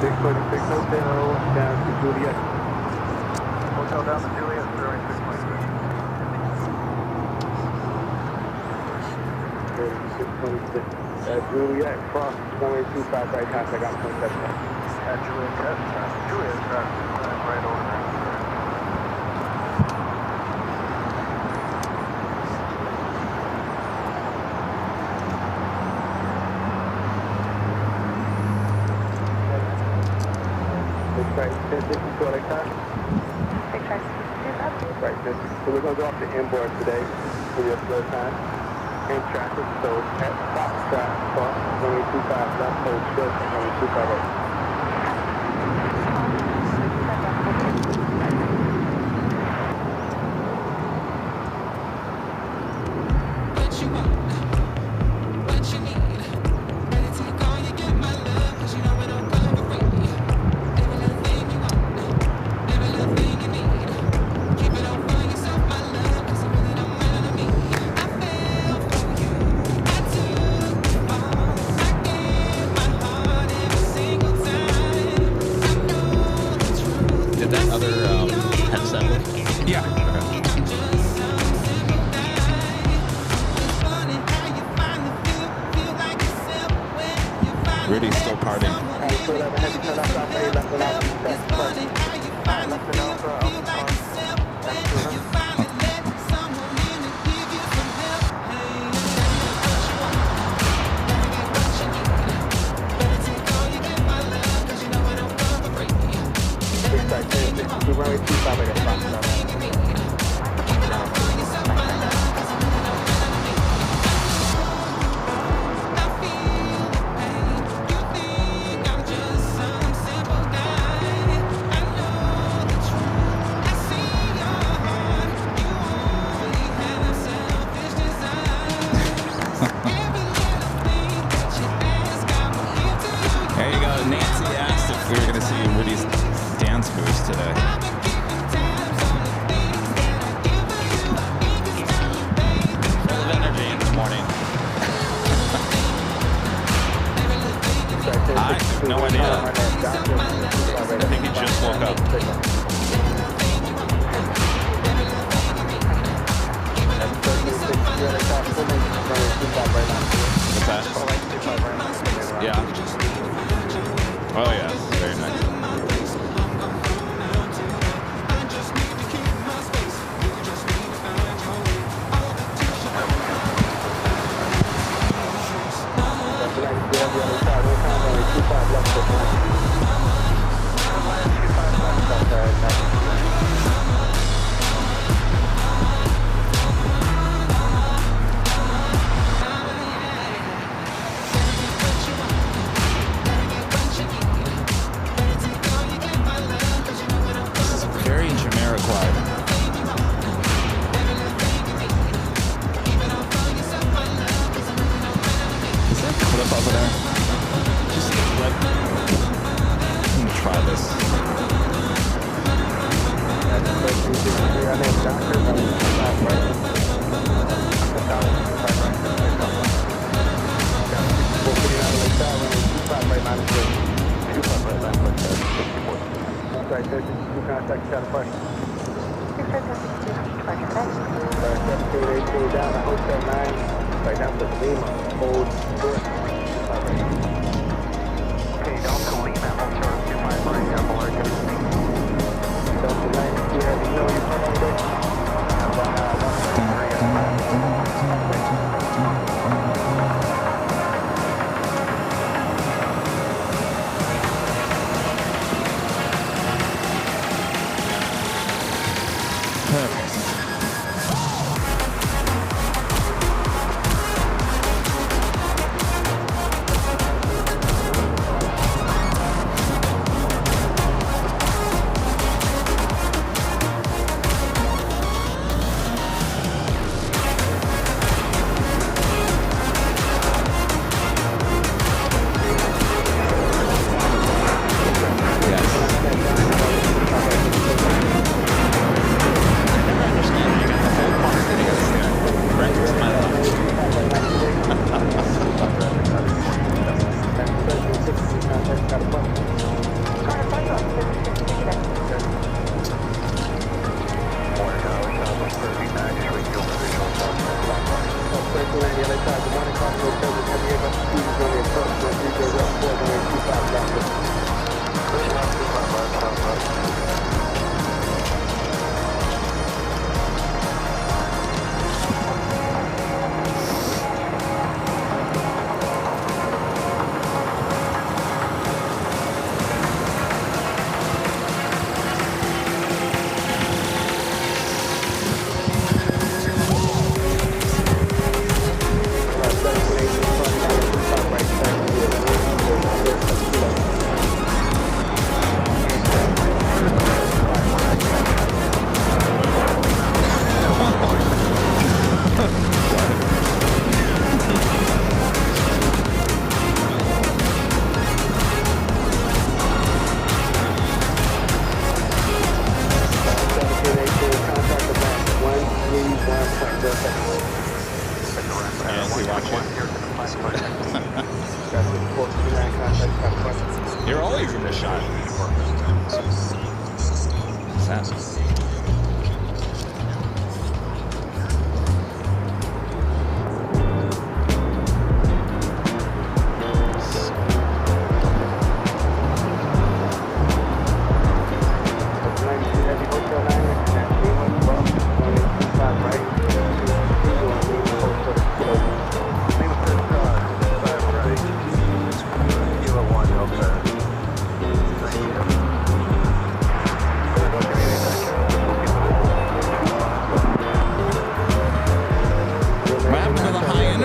646 Hotel down to Juliet. Hotel down to Juliet, 0626. 626. Juliet, cross 1825, right contact on 27. At Juliet, Juliet, right over there. Right, 1062 LAX time. Right, so we're going to go off the inboard today for your slow time and traffic. So at stop track, cross 1825 left, hold short 1258. Rudy's still partying. No idea. I think he just woke up. What's that? Yeah. Oh yeah, very nice.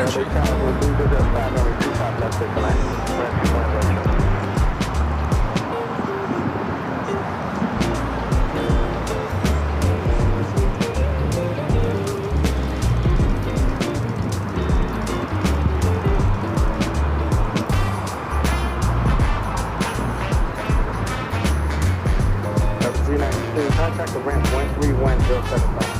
entry. Contact the ramp 131075.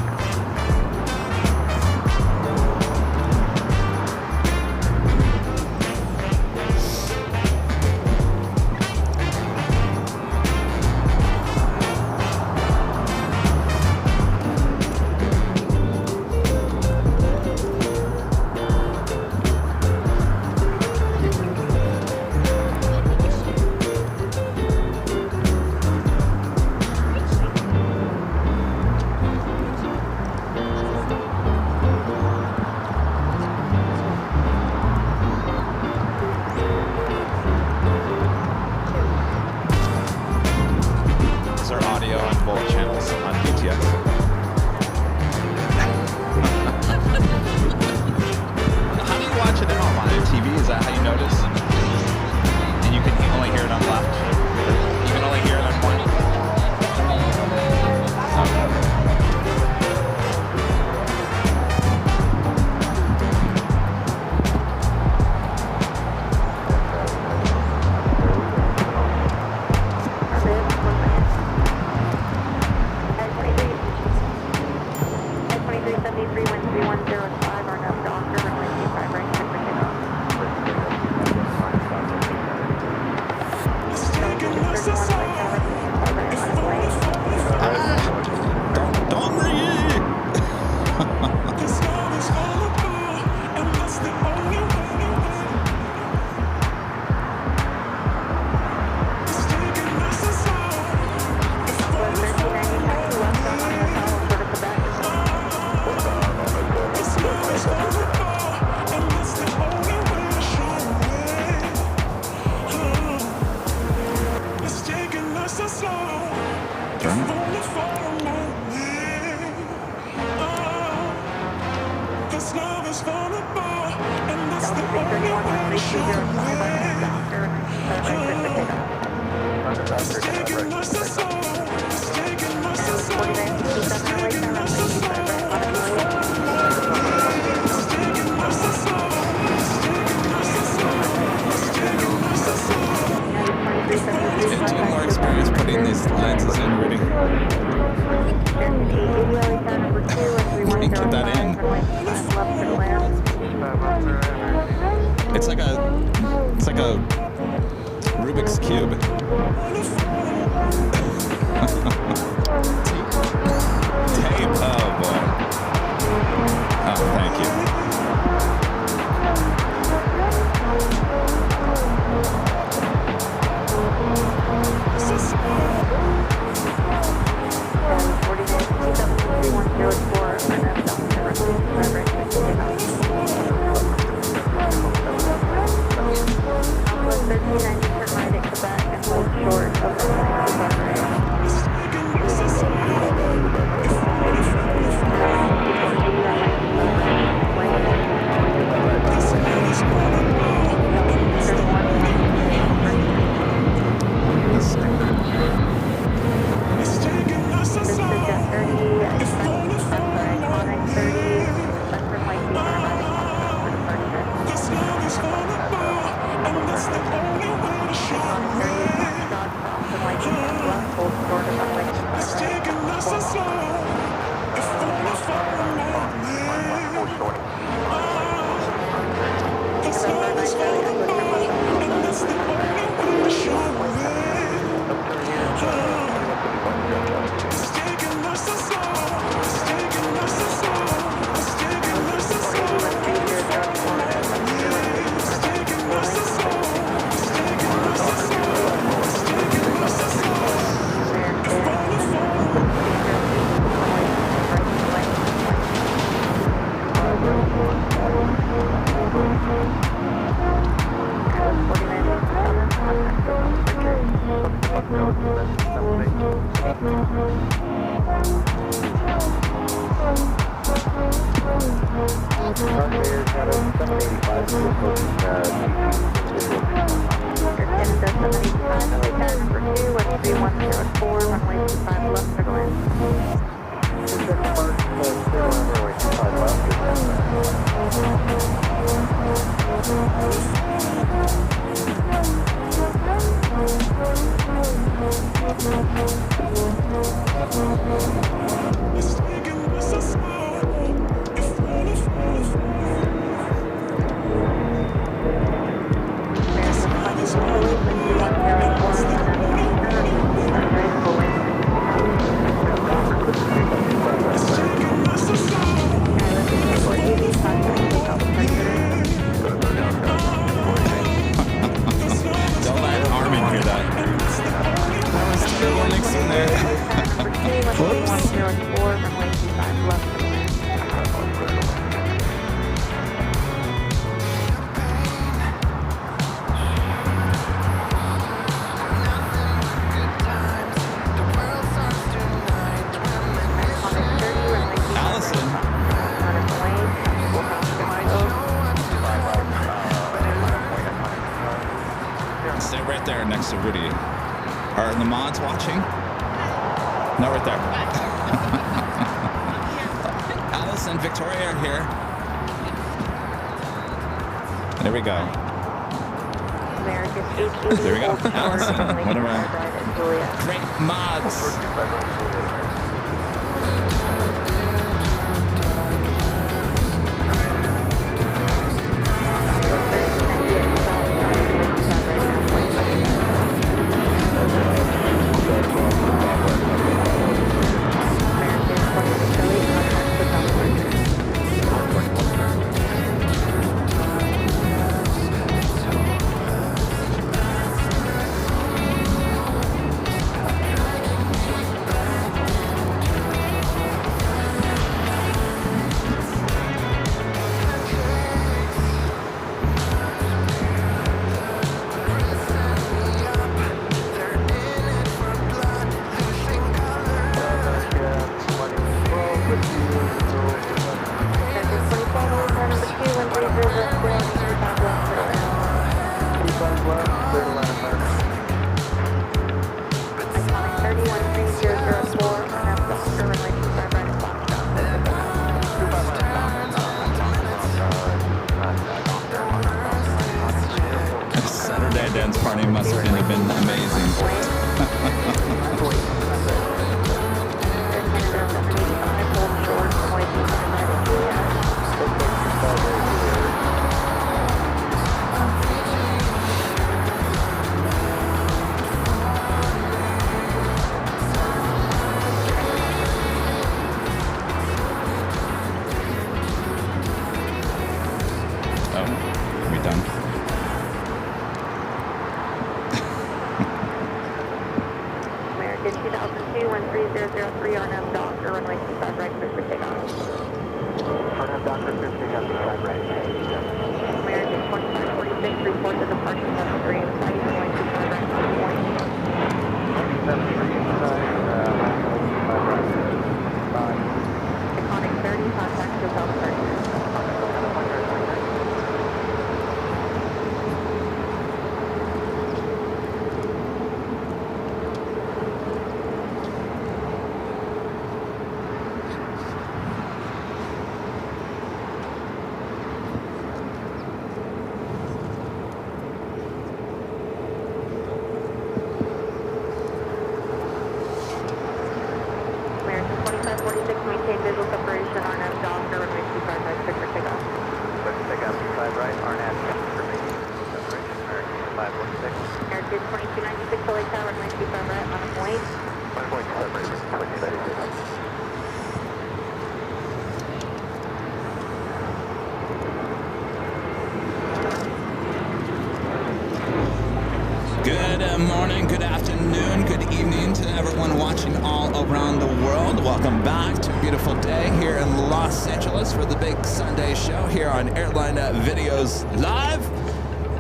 Good morning, good afternoon, good evening to everyone watching all around the world. Welcome back to a beautiful day here in Los Angeles for the big Sunday show here on Airline Videos Live.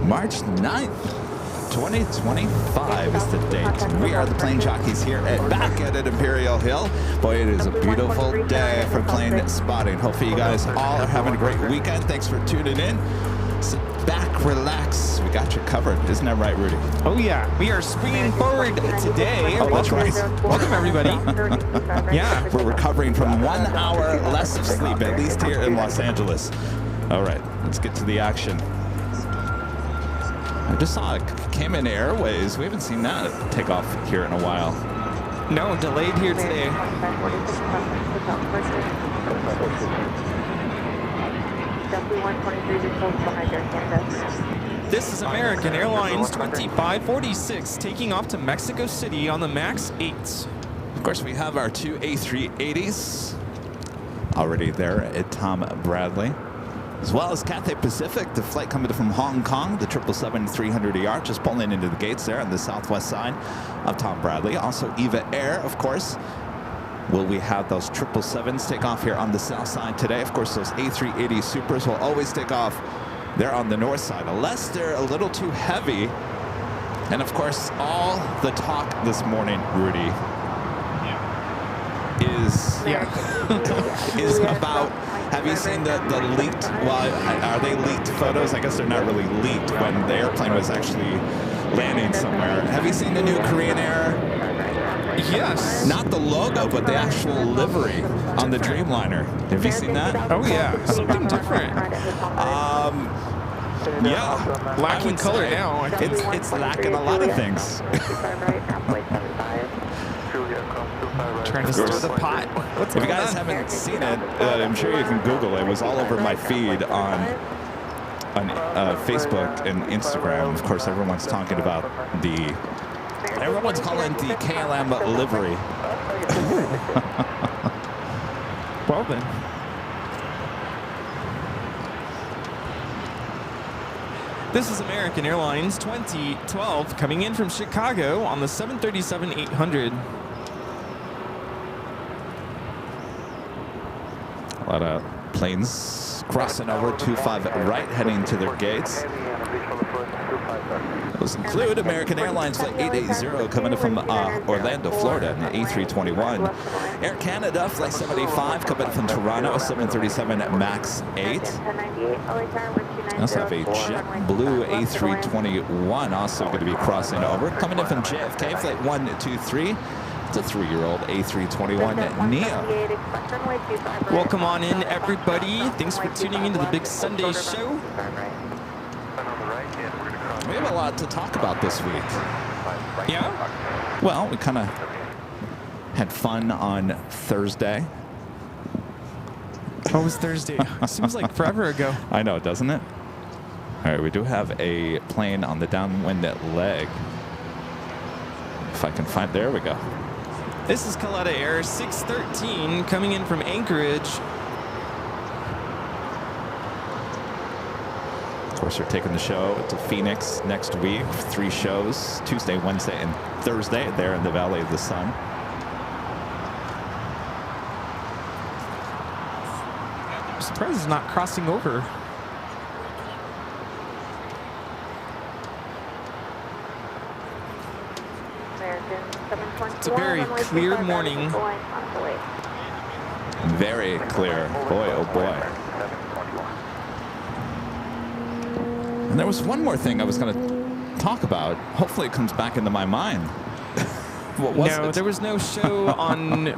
March 9th, 2025 is the date. We are the plane jockeys here back at Imperial Hill. Boy, it is a beautiful day for plane spotting. Hopefully you guys all are having a great weekend. Thanks for tuning in. Sit back, relax. We got you covered. Isn't that right, Rudy? Oh, yeah. We are springing forward today. Oh, that's right. Welcome, everybody. Yeah. We're recovering from 1 hour less of sleep, at least here in Los Angeles. All right, let's get to the action. I just saw Cayman Airways. We haven't seen that take off here in a while. No, delayed here today. This is American Airlines 2546 taking off to Mexico City on the MAX 8s. Of course, we have our two A380s already there at Tom Bradley, as well as Cathay Pacific, the flight coming from Hong Kong, the 777-300ER, just pulling into the gates there on the southwest side of Tom Bradley. Also, EVA Air, of course. Will we have those 777s take off here on the south side today? Of course, those A380 Supers will always take off there on the north side, unless they're a little too heavy. And of course, all the talk this morning, Rudy, is about, have you seen the leaked, well, are they leaked photos? I guess they're not really leaked when the airplane was actually landing somewhere. Have you seen the new Korean Air? Yes. Not the logo, but the actual livery on the Dreamliner. Have you seen that? Oh, yeah. Something different. Yeah. Lacking color now. It's lacking a lot of things. Trying to stir the pot. If you guys haven't seen it, I'm sure you can Google it. It was all over my feed on Facebook and Instagram. Of course, everyone's talking about everyone's calling it the KLM livery. Well then. This is American Airlines 2012 coming in from Chicago on the 737-800. A lot of planes crossing over 25 right, heading to their gates. Those include American Airlines Flight 880 coming in from Orlando, Florida, and the A321. Air Canada Flight 785 coming from Toronto, 737 MAX 8. We also have a JetBlue A321 also going to be crossing over. Coming in from JFK Flight 123. It's a 3-year-old A321 Neo. Welcome on in, everybody. Thanks for tuning into the Big Sunday Show. We have a lot to talk about this week. Yeah? Well, we kind of had fun on Thursday. Oh, it was Thursday. Seems like forever ago. I know, doesn't it? All right, we do have a plane on the downwind leg. If I can find, there we go. This is Kaleta Air 613 coming in from Anchorage. Of course, we're taking the show to Phoenix next week. 3 shows, Tuesday, Wednesday, and Thursday there in the Valley of the Sun. I'm surprised it's not crossing over. It's a very clear morning. Very clear. Boy, oh boy. And there was one more thing I was going to talk about. Hopefully it comes back into my mind. What was it? There was no show on...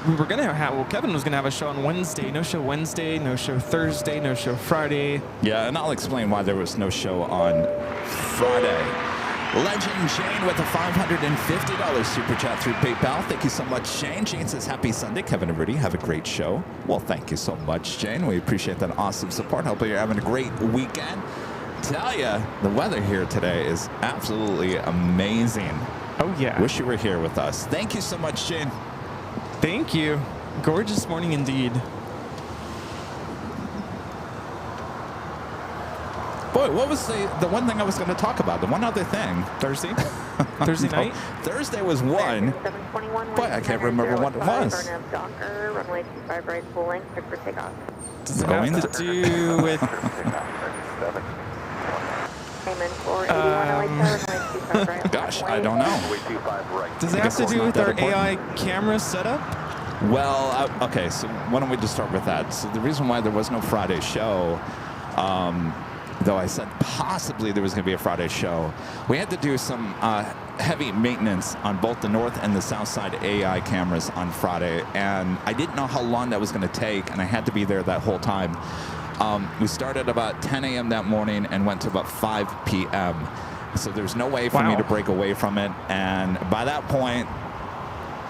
We were going to have... Well, Kevin was going to have a show on Wednesday. No show Wednesday, no show Thursday, no show Friday. Yeah, and I'll explain why there was no show on Friday. Legend Shane with a $550 super chat through PayPal. Thank you so much, Shane. Shane says, happy Sunday. Kevin and Rudy, have a great show. Well, thank you so much, Shane. We appreciate that awesome support. Hope you're having a great weekend. Tell you, the weather here today is absolutely amazing. Oh, yeah. Wish you were here with us. Thank you so much, Shane. Thank you. Gorgeous morning indeed. Boy, what was the one thing I was going to talk about? The one other thing. Thursday? Thursday night? Thursday was one. Boy, I can't remember what it was. Does it have to do with... Gosh, I don't know. Does it have to do with our AI camera setup? Well, okay, so why don't we just start with that? So the reason why there was no Friday show, though I said possibly there was going to be a Friday show. We had to do some heavy maintenance on both the north and the south side AI cameras on Friday, and I didn't know how long that was going to take, and I had to be there that whole time. We started about 10 a.m. that morning and went to about 5 p.m. So there's no way for me to break away from it, and by that point,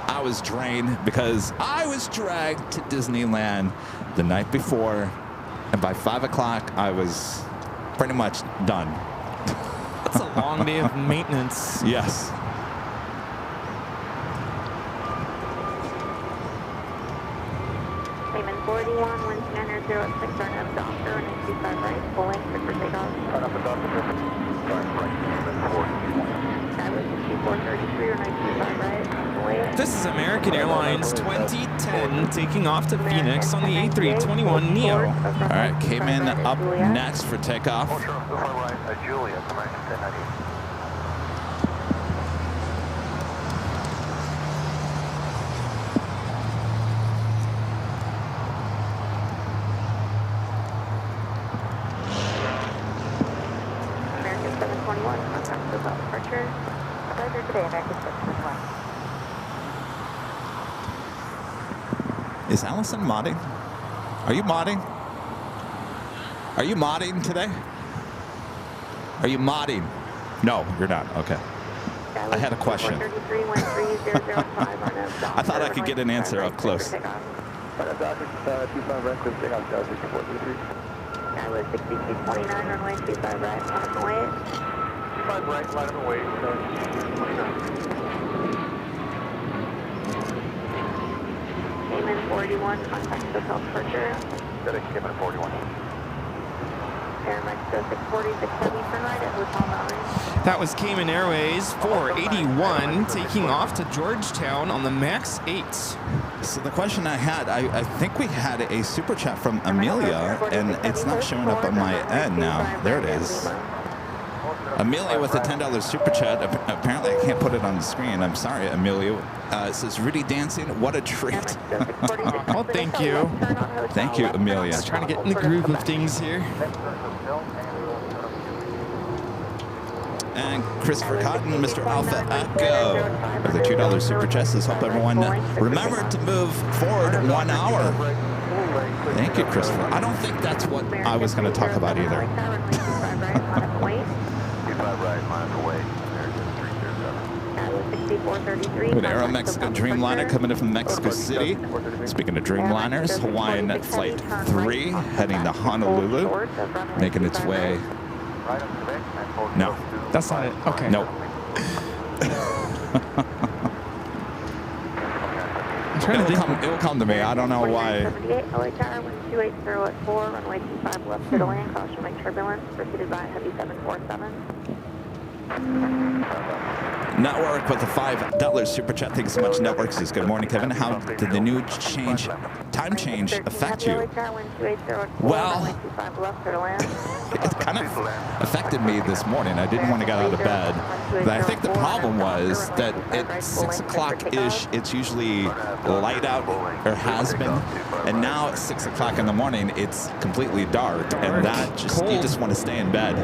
I was drained because I was dragged to Disneyland the night before, and by 5 o'clock, I was pretty much done. That's a long day of maintenance. Yes. Payment 41, wind standard 06, turn up doctor, and 25 right, full length, for takeoff. Turn up the doctor, turn right, Payment 41. Skyway 6433 or 95 right, full length. This is American Airlines 2010 taking off to Phoenix on the A321neo. All right, came in up next for takeoff. Julia, American 1090. American 721, contact with departure. Pleasure today, American 721. Is Allison modding? Are you modding? Are you modding today? Are you modding? No, you're not. Okay. I had a question. I thought I could get an answer up close. Doctor, 25 right, clear takeoff, Delta 6433. Skyway 6229, runway 25 right, on the way. 25 right, line of the way, 29. Cayman 41, contact hotel departure. FedEx Cayman 41. Air Mexico 640, 670, turn right at Hotel Mountain. That was Cayman Airways 481 taking off to Georgetown on the MAX 8. So the question I had, I think we had a super chat from Amelia, and it's not showing up on my end now. There it is. Amelia with a $10 super chat. Apparently, I can't put it on the screen. I'm sorry, Amelia. It says, Rudy dancing. What a treat. Well, thank you. Thank you, Amelia. Just trying to get in the groove of things here. And Christopher Cotton, Mr. Alpha Echo, with the $2 super chat says, hope everyone remember to move forward 1 hour. Thank you, Christopher. I don't think that's what I was going to talk about either. 25 right, line of the way, American 307. With Aero Mexico Dreamliner coming in from Mexico City. Speaking of Dreamliners, Hawaiian Flight 3 heading to Honolulu, making its way. No. That's not it. Okay. Nope. I'm trying to think. It will come to me. I don't know why. LA Tower, wind 280 at 4, runway 25 left to the land, caution wing turbulence, preceded by a heavy 747. Network with the $5 super chat. Thank you so much, Network. Says, good morning, Kevin. How did the new time change affect you? Well, it kind of affected me this morning. I didn't want to get out of bed. But I think the problem was that at 6 o'clock-ish, it's usually light out, or has been. And now at 6 o'clock in the morning, it's completely dark. And that just, you just want to stay in bed.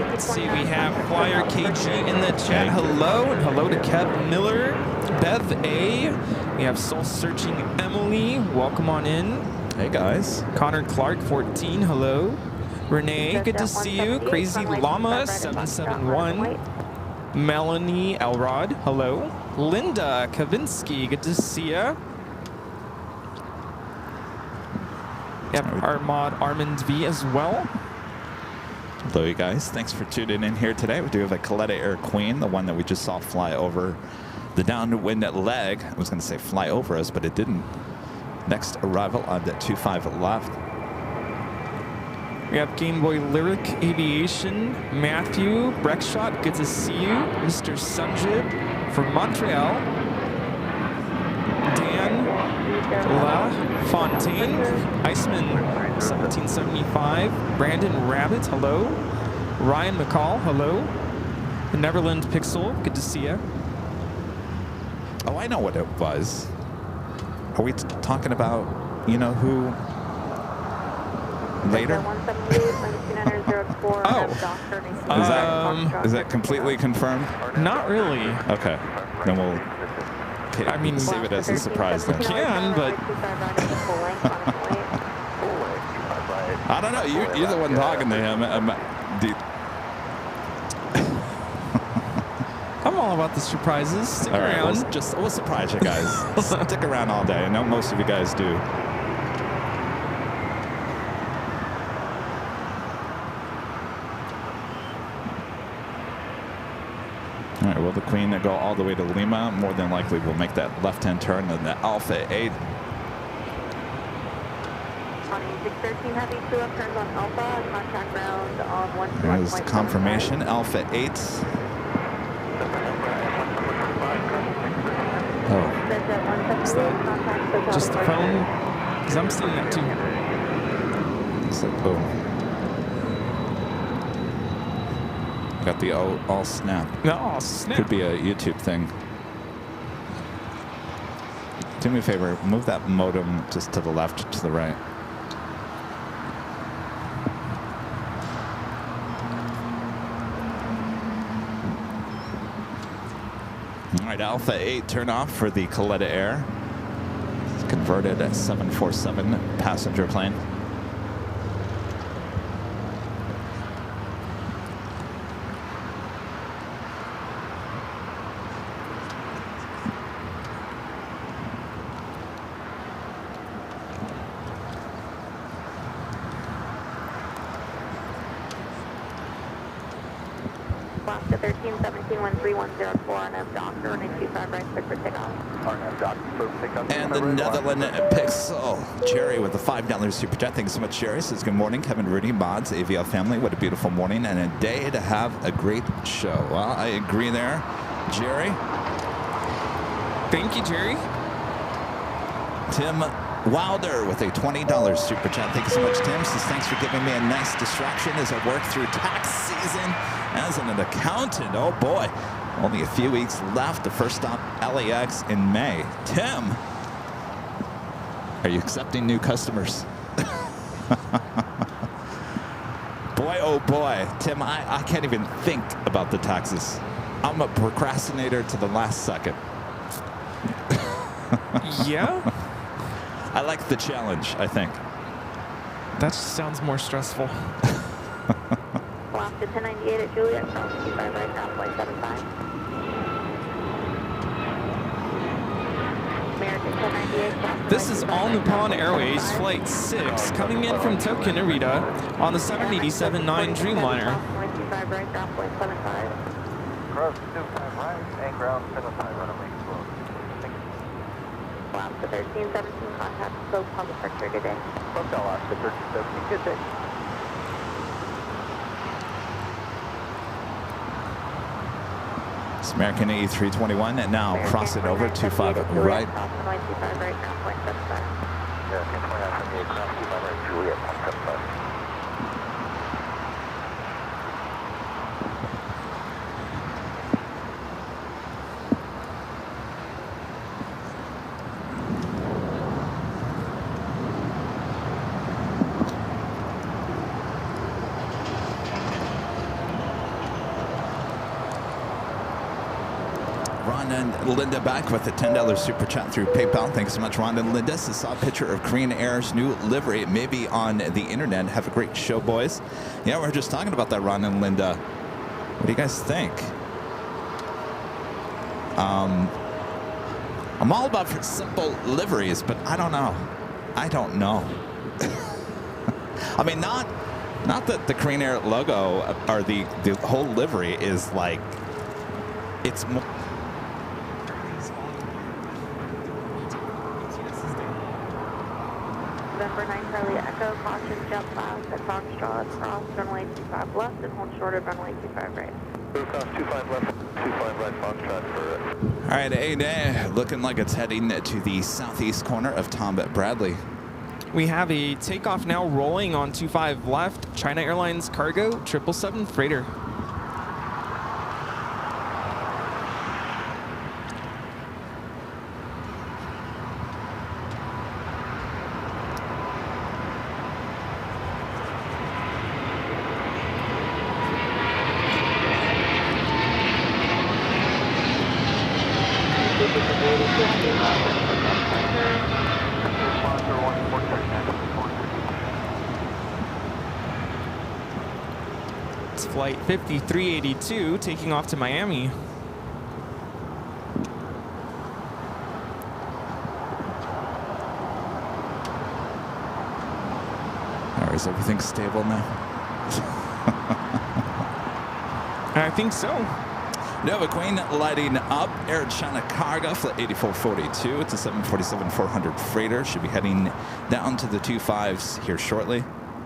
Let's see, we have Flyer KG in the chat. Hello, and hello to Kev Miller, Bev A. We have Soul Searching Emily. Welcome on in. Hey, guys. Connor Clark, 14. Hello. Renee, good to see you. Crazy Llama, 771. Melanie Elrod, hello. Linda Kavinsky, good to see ya. Yep, our mod Armand V as well. Hello, you guys. Thanks for tuning in here today. We do have a Coletta Air Queen, the one that we just saw fly over the downwind leg. I was going to say fly over us, but it didn't. Next arrival on the 25 left. We have Game Boy Lyric Aviation, Matthew Breckshot, good to see you. Mr. Sanjib from Montreal. Dan La Fontaine, Iceman 1775, Brandon Rabbit, hello. Ryan McCall, hello. The Neverland Pixel, good to see you. Oh, I know what it was. Are we talking about, you know, who later? Oh. Is that completely confirmed? Not really. Okay. Then we'll I mean, save it as a surprise then. Can, but I don't know. You're the one talking to him. I'm all about the surprises. Stick All right, around. we'll surprise you guys. Stick around all day. I know most of you guys do. All right, will the Queen go all the way to Lima? More than likely, we'll make that left-hand turn in the Alpha 8. 613 Heavy, 2 up turns on Alpha, contact ground on 1. There's confirmation, Alpha 8. Oh. Is that just the phone? Because I'm seeing that too. It's like, oh. Got the all snap. Oh, snap. Could be a YouTube thing. Do me a favor, move that modem just to the left, to the right. All right, Alpha 8 turn off for the Coletta Air. It's converted at 747 passenger plane. Alaska 1317 13104 on F Docker and 25 right clear for takeoff. And the Netherlands Pixel. Jerry with the $5 super chat. Thanks so much, Jerry. Says good morning, Kevin, Rudy, Mods, AVL family. What a beautiful morning and a day to have a great show. Well, I agree there, Jerry. Thank you, Jerry. Tim Wilder with a $20 super chat. Thank you so much, Tim. Says thanks for giving me a nice distraction as I work through tax season as an accountant. Oh boy, only a few weeks left. The first stop, LAX in May. Tim, are you accepting new customers? Boy, oh boy, Tim, I can't even think about the taxes. I'm a procrastinator to the last second. Yeah? I like the challenge, I think. That just sounds more stressful. Alaska 1098 at Juliet, from 25 right now, flight 75. American 1098. This is All Nippon Airways Flight 6 coming in from Tokyo Narita on the 787-9 Dreamliner. 25 right, ground point 75. Cross 25 right, and ground 75 runway 12. Alaska 1317, contact Slope on departure, good day. Hotel Alaska 1317, good day. It's American A321 and now cross it over 25 right. Runway 25 right, ground point 75. American 2978, ground 25 right, Juliet, 175. Ron and Linda back with a $10 super chat through PayPal. Thanks so much, Ron and Linda. So saw a picture of Korean Air's new livery, maybe on the internet. Have a great show, boys. Yeah, we were just talking about that, Ron and Linda. What do you guys think? I'm all about for simple liveries, but I don't know. I don't know. I mean, not that the Korean Air logo or the whole livery is like, it's more. November 9 Charlie Echo, caution jump fast at Foxtrot, cross runway 25 left and hold short of runway 25 right. Cross 25 left, 25 right, Foxtrot for All right, A-Day, looking like it's heading to the southeast corner of Tom Bradley. We have a takeoff now rolling on 25 left, China Airlines Cargo 777 Freighter. flight 5382 taking off to Miami. Or is everything stable now? I think so. Nova Queen lighting up. Air China Cargo flight 8442. It's a 747-400 freighter. Should be heading down to the 25s here shortly.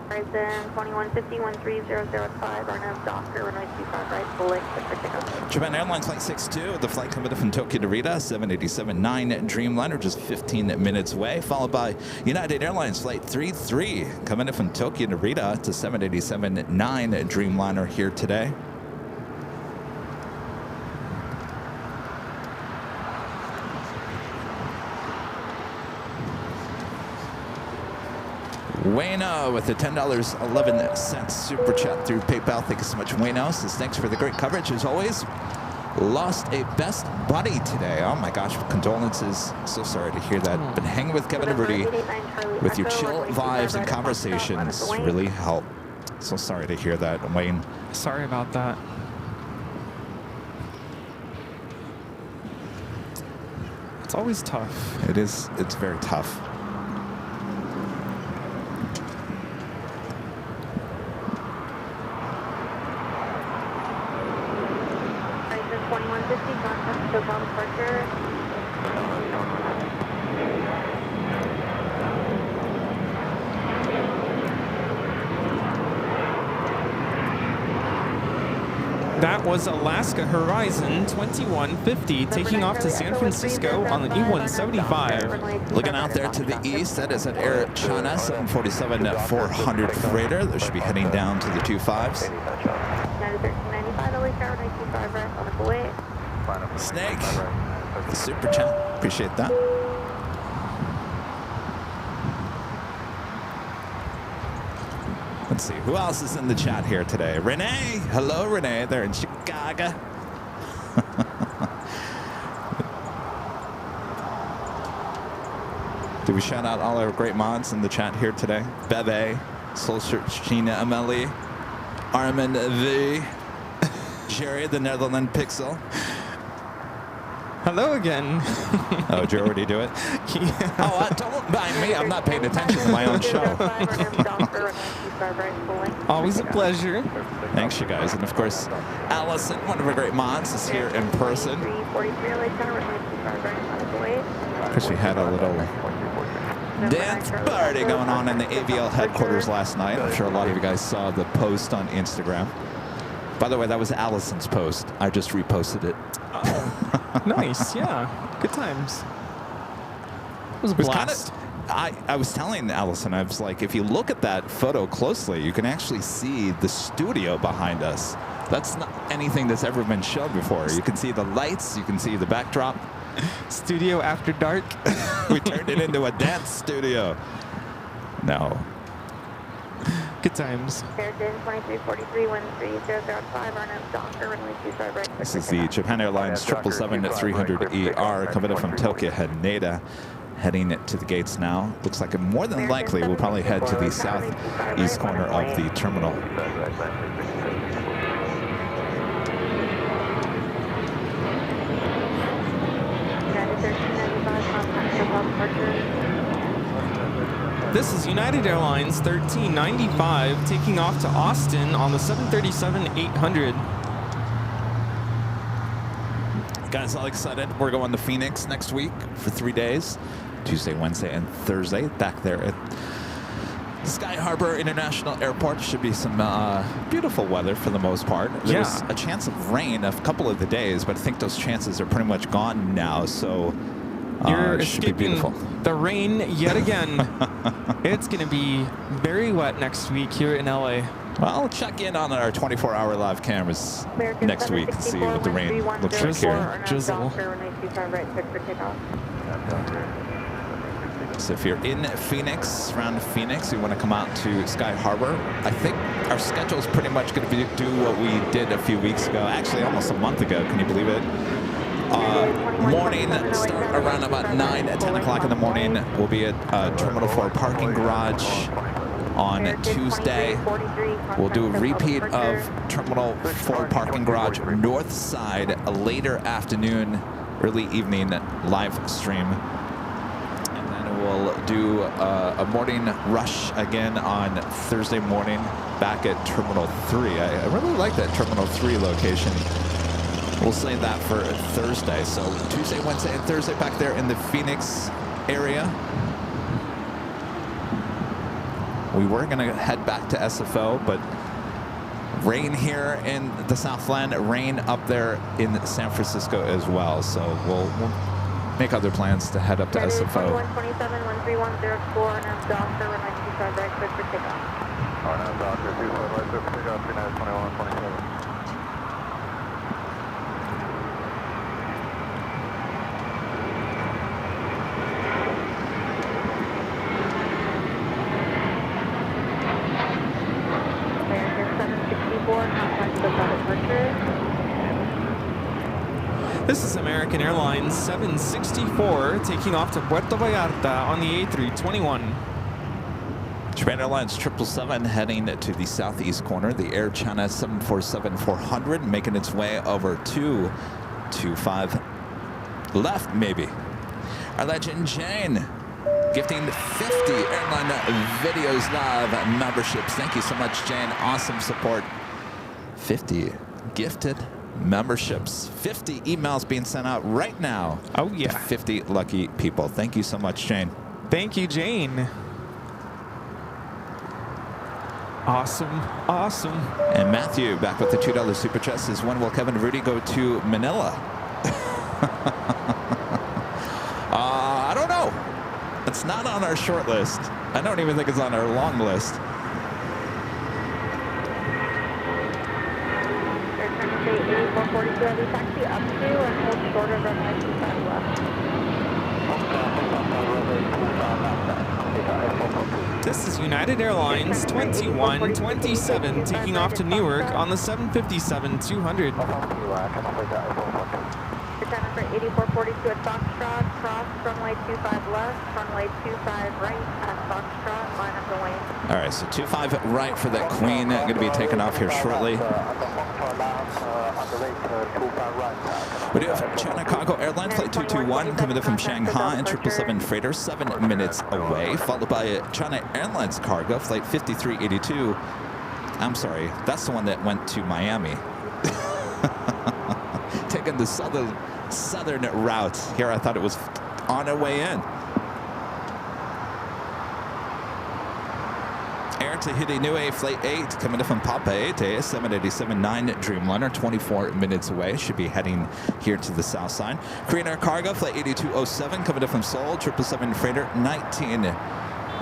Horizon 2150-13005, Arnav Docker, runway 25 right, full length, for takeoff. Japan Airlines Flight 62, the flight coming from Tokyo to Narita, 787-9 Dreamliner, just 15 minutes away, followed by United Airlines Flight 33, coming in from Tokyo to Narita to 787-9 Dreamliner here today. Wayno with the $10.11 super chat through PayPal. Thank you so much, Wayno. Says thanks for the great coverage as always. Lost a best buddy today. Oh my gosh, condolences. So sorry to hear that. But hanging with Kevin and Rudy with your chill vibes and conversations really help. So sorry to hear that, Wayne. Sorry about that. It's always tough. It is. It's very tough. That was Alaska Horizon 2150 taking off to San Francisco on the E175. Looking out there to the east, that is an Air China 747-400 freighter that should be heading down to the 25s. Snake, the super chat, appreciate that. Let's see, who else is in the chat here today? Renee, hello Renee, they're in Chicago. Did we shout out all our great mods in the chat here today? Bebe, Soul Search, Gina, Amelie, Armin V, Jerry, the Netherlands Pixel. Hello again. Oh, did you already do it? Yeah. Oh, don't mind me. I'm not paying attention to my own show. Always a pleasure. Thanks, you guys. And of course, Allison, one of our great mods, is here in person. Of course, we had a little dance party going on in the AVL headquarters last night. I'm sure a lot of you guys saw the post on Instagram. By the way, that was Allison's post. I just reposted it. Oh, nice. Yeah. Good times. It was a blast. I was telling Allison, I was like, if you look at that photo closely, you can actually see the studio behind us. That's not anything that's ever been shown before. You can see the lights. You can see the backdrop. Studio after dark. We turned it into a dance studio. No. Good times. This is the Japan Airlines 777-300ER coming in from Tokyo Haneda, heading to the gates now. Looks like more than likely we'll probably head to the southeast corner of the terminal. This is United Airlines 1395 taking off to Austin on the 737-800. Guys, all excited. We're going to Phoenix next week for 3 days. Tuesday, Wednesday, and Thursday. Back there at Sky Harbor International Airport. Should be some beautiful weather for the most part. There was a chance of rain a couple of the days, but I think those chances are pretty much gone now. So You're it should be beautiful. The rain yet again. It's going to be very wet next week here in LA. Well, I'll check in on our 24-hour live cameras next week and see what the rain looks like here. Drizzle. So if you're in Phoenix, around Phoenix, you want to come out to Sky Harbor, I think our schedule is pretty much going to do what we did a few weeks ago, actually almost a month ago. Can you believe it? Morning, start around about 9 at 10 o'clock in the morning. We'll be at Terminal 4 parking garage. on Tuesday. We'll do a repeat of Terminal 4 parking garage north side later afternoon, early evening live stream. And then we'll do a morning rush again on Thursday morning back at Terminal 3. I really like that Terminal 3 location. We'll save that for Thursday. So Tuesday, Wednesday, and Thursday back there in the Phoenix area. We were going to head back to SFO, but rain here in the Southland, rain up there in San Francisco as well. So we'll make other plans to head up to SFO. 127, 13104, and I'm Doctor, runway 25 right, clear for takeoff. Doctor, 25 right, clear for takeoff, 2127. This is American Airlines 764 taking off to Puerto Vallarta on the A321. Japan Airlines 777 heading to the southeast corner. The Air China 747-400 making its way over to 25 left, maybe. Our legend Jane gifting 50 Airline Videos Live memberships. Thank you so much, Jane. Awesome support. 50 gifted memberships. 50 emails being sent out right now. Oh, yeah. 50 lucky people. Thank you so much, Jane. Thank you, Jane. Awesome. Awesome. And Matthew back with the $2 super chat says, when will Kevin and Rudy go to Manila? I don't know. It's not on our short list. I don't even think it's on our long list. Air 442 heavy taxi up to and hold short of runway 25 left. This is United Airlines 2127 taking off to Newark on the 757-200. Lieutenant for 8442 at Foxtrot, cross runway 25 left, runway 25 right at Foxtrot, line up the lane. All right, so 25 right for that Queen. Going to be taking off here shortly. We do have China Cargo Airlines Flight 221 coming in from Shanghai and 777 freighter 7 minutes away, followed by China Airlines Cargo Flight 5382. I'm sorry, that's the one that went to Miami. Taking the southern route. Here I thought it was on our way in. Air Tahiti Nui Flight 8 coming in from Papeete, 787-9 Dreamliner, 24 minutes away. Should be heading here to the south side. Korean Air Cargo Flight 8207 coming in from Seoul, 777 freighter, 19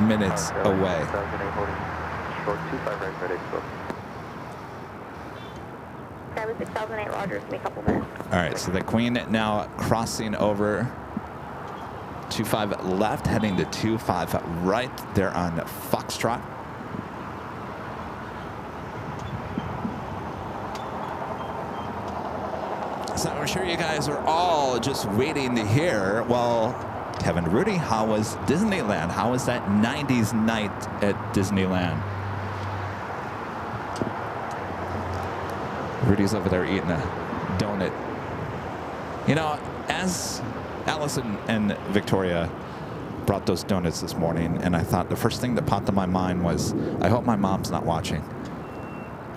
minutes away. Short 25 right, ready to go. Skyway 6008 Rogers, give me a couple minutes. All right, so the Queen now crossing over 25 left, heading to 25 right there on Foxtrot. So I'm sure you guys are all just waiting to hear, well, Kevin, Rudy, how was Disneyland? How was that 90s night at Disneyland? Rudy's over there eating a donut. You know, as Allison and Victoria brought those donuts this morning, and I thought the first thing that popped in my mind was, I hope my mom's not watching.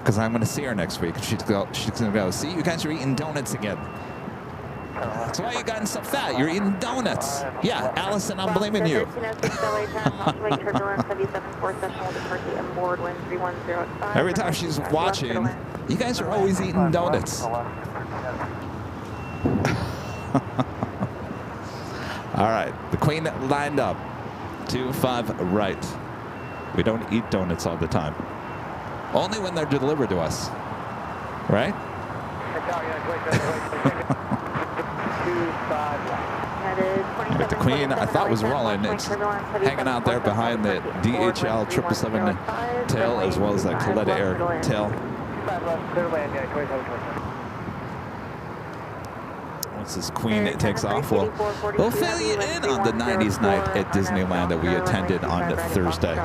Because I'm going to see her next week. She's going to go, see, you guys are eating donuts again. That's why you gotten so fat. You're eating donuts. Yeah, Allison, I'm blaming you. Every time she's watching, you guys are always eating donuts. All right, the Queen lined up. 25 right. We don't eat donuts all the time. Only when they're delivered to us. Right? But the Queen, I thought, was rolling. It's hanging out there behind the DHL 777 tail as well as the Coletta Air tail. Once this Queen takes off, we'll fill you in on the 90s night at Disneyland that we attended on Thursday.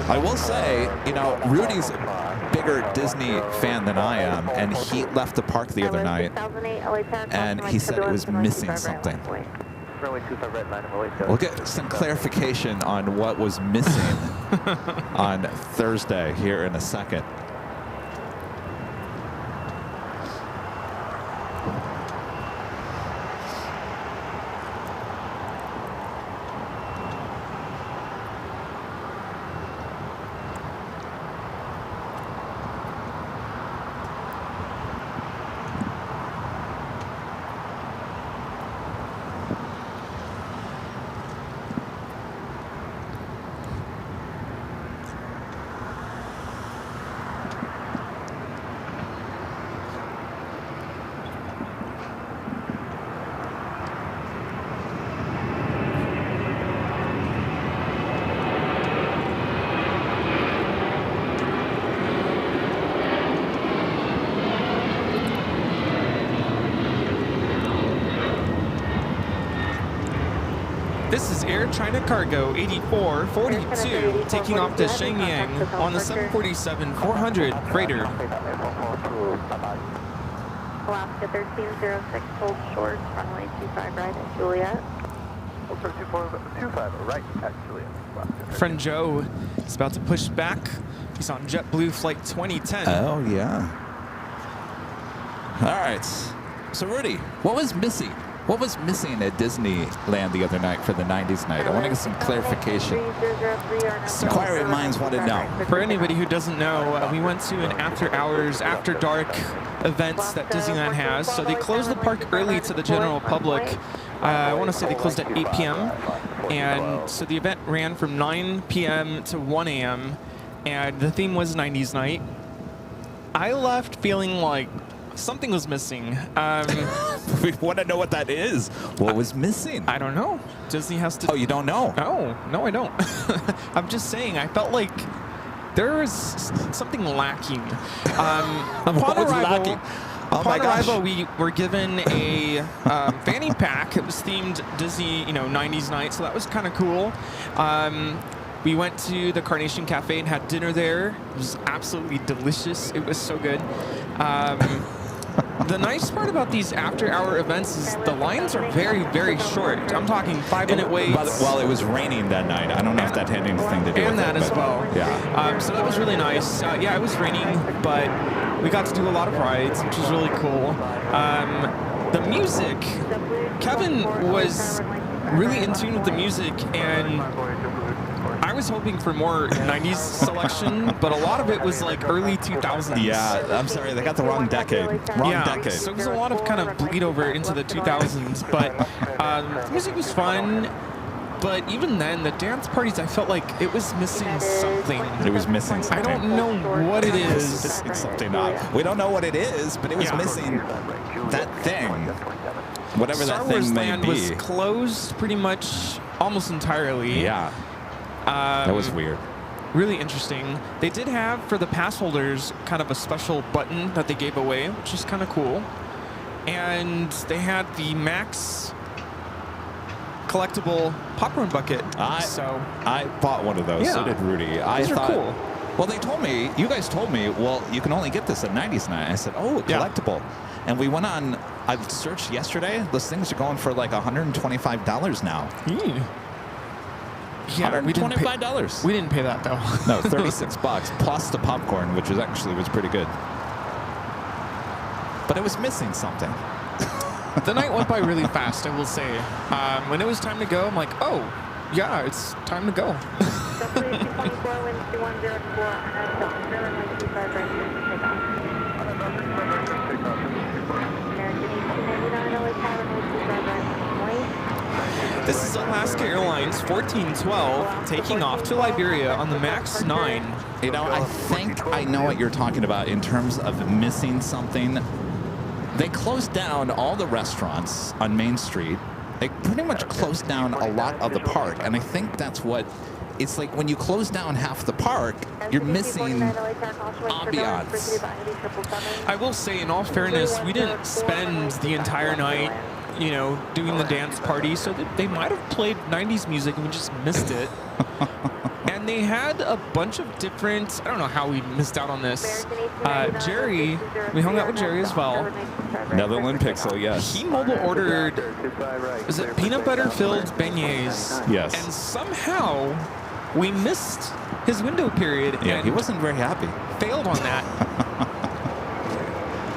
I will say, you know, Rudy's a bigger Disney fan than I am, and he left the park the other night, and he said it was missing something. We'll get some clarification on what was missing on Thursday here in a second. This is Air China Cargo 8442 taking off to Shenyang on the 747-400 freighter. Alaska 1306, hold short, runway 25 right at Juliet. 25 right at Juliet. Friend Joe is about to push back. He's on JetBlue flight 2010. Oh, yeah. All right. So, Rudy, what was missing? What was missing at Disneyland the other night for the 90s night? I want to get some clarification. Some inquiring minds want to know. For anybody who doesn't know, we went to an after-hours, after-dark events that Disneyland has. So they closed the park early to the general public. I want to say they closed at 8 p.m. And so the event ran from 9 p.m. to 1 a.m. And the theme was 90s night. I left feeling like something was missing. We want to know what that is. What was missing? I don't know. Disney has to... Oh, you don't know? No, I don't. I'm just saying, I felt like there was something lacking. Upon arrival, we were given a fanny pack. It was themed Disney, 90s night, so that was kind of cool. We went to the Carnation Cafe and had dinner there. It was absolutely delicious. It was so good. The nice part about these after-hour events is the lines are very, very short. I'm talking 5-minute waits. Well, it was raining that night. I don't know if that had anything to do with it. And that as well. Yeah. So that was really nice. Yeah, it was raining, but we got to do a lot of rides, which was really cool. The music, Kevin was really in tune with the music, and I was hoping for more 90s selection, but a lot of it was like early 2000s. Yeah, I'm sorry, they got the wrong decade. Wrong decade. So it was a lot of kind of bleed over into the 2000s, but the music was fun. But even then, the dance parties, I felt like it was missing something. It was missing something. I don't know what it is. Missing something. We don't know what it is, but it was missing that thing. Whatever that thing may be. Star Wars Land was closed pretty much almost entirely. Yeah. That was weird. Really interesting. They did have, for the pass holders, kind of a special button that they gave away, which is kind of cool. And they had the Max collectible popcorn bucket. I bought one of those. Yeah. So did Rudy. Those are cool. Well, you guys told me, well, you can only get this at 90s night. I said, oh, collectible. Yeah. And we went on, I searched yesterday. Those things are going for like $125 now. Yeah, $125. We didn't pay that though. No, $36 plus the popcorn, which was pretty good. But it was missing something. The night went by really fast, I will say. When it was time to go, I'm like, oh, yeah, it's time to go. This is Alaska Airlines 1412 taking off to Liberia on the MAX 9. I think I know what you're talking about in terms of missing something. They closed down all the restaurants on Main Street. They pretty much closed down a lot of the park, and I think that's what it's like when you close down half the park, you're missing ambiance. I will say, in all fairness, we didn't spend the entire night doing the dance party, so that they might have played 90s music and we just missed it. And And they had a bunch of different, I don't know how we missed out on this. Jerry, we hung out with Jerry as well. Netherland Pixel, yes. He mobile ordered, is it peanut butter filled beignets? Yes. And somehow we missed his window period. Yeah, and he wasn't very happy. failed on that.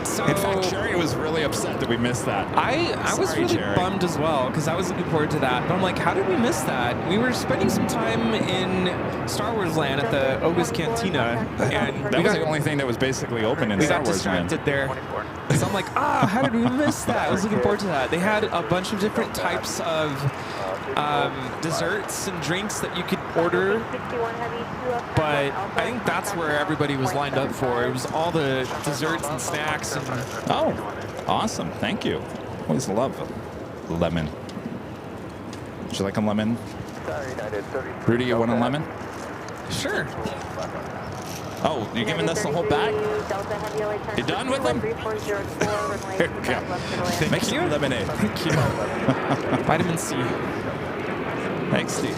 So, in fact, Jerry was really upset that we missed that. I was Sorry, really Jerry. bummed as well because I was looking forward to that. But I'm like, how did we miss that? We were spending some time in Star Wars Land at the Oga's Cantina, and That was the only thing that was basically open in we Star got Wars Land. distracted there. So I'm like, how did we miss that? I was looking forward to that. They had a bunch of different types of desserts and drinks that you could order, but I think that's where everybody was lined up for. It was all the desserts and snacks. And Oh, awesome. Thank you. Always love lemon. Would you like a lemon? Rudy, you want a lemon? sure. Oh, you're giving us the whole bag? You done with them? Here you go. Make some lemonade. Thank you. Vitamin C. Thanks, Steve.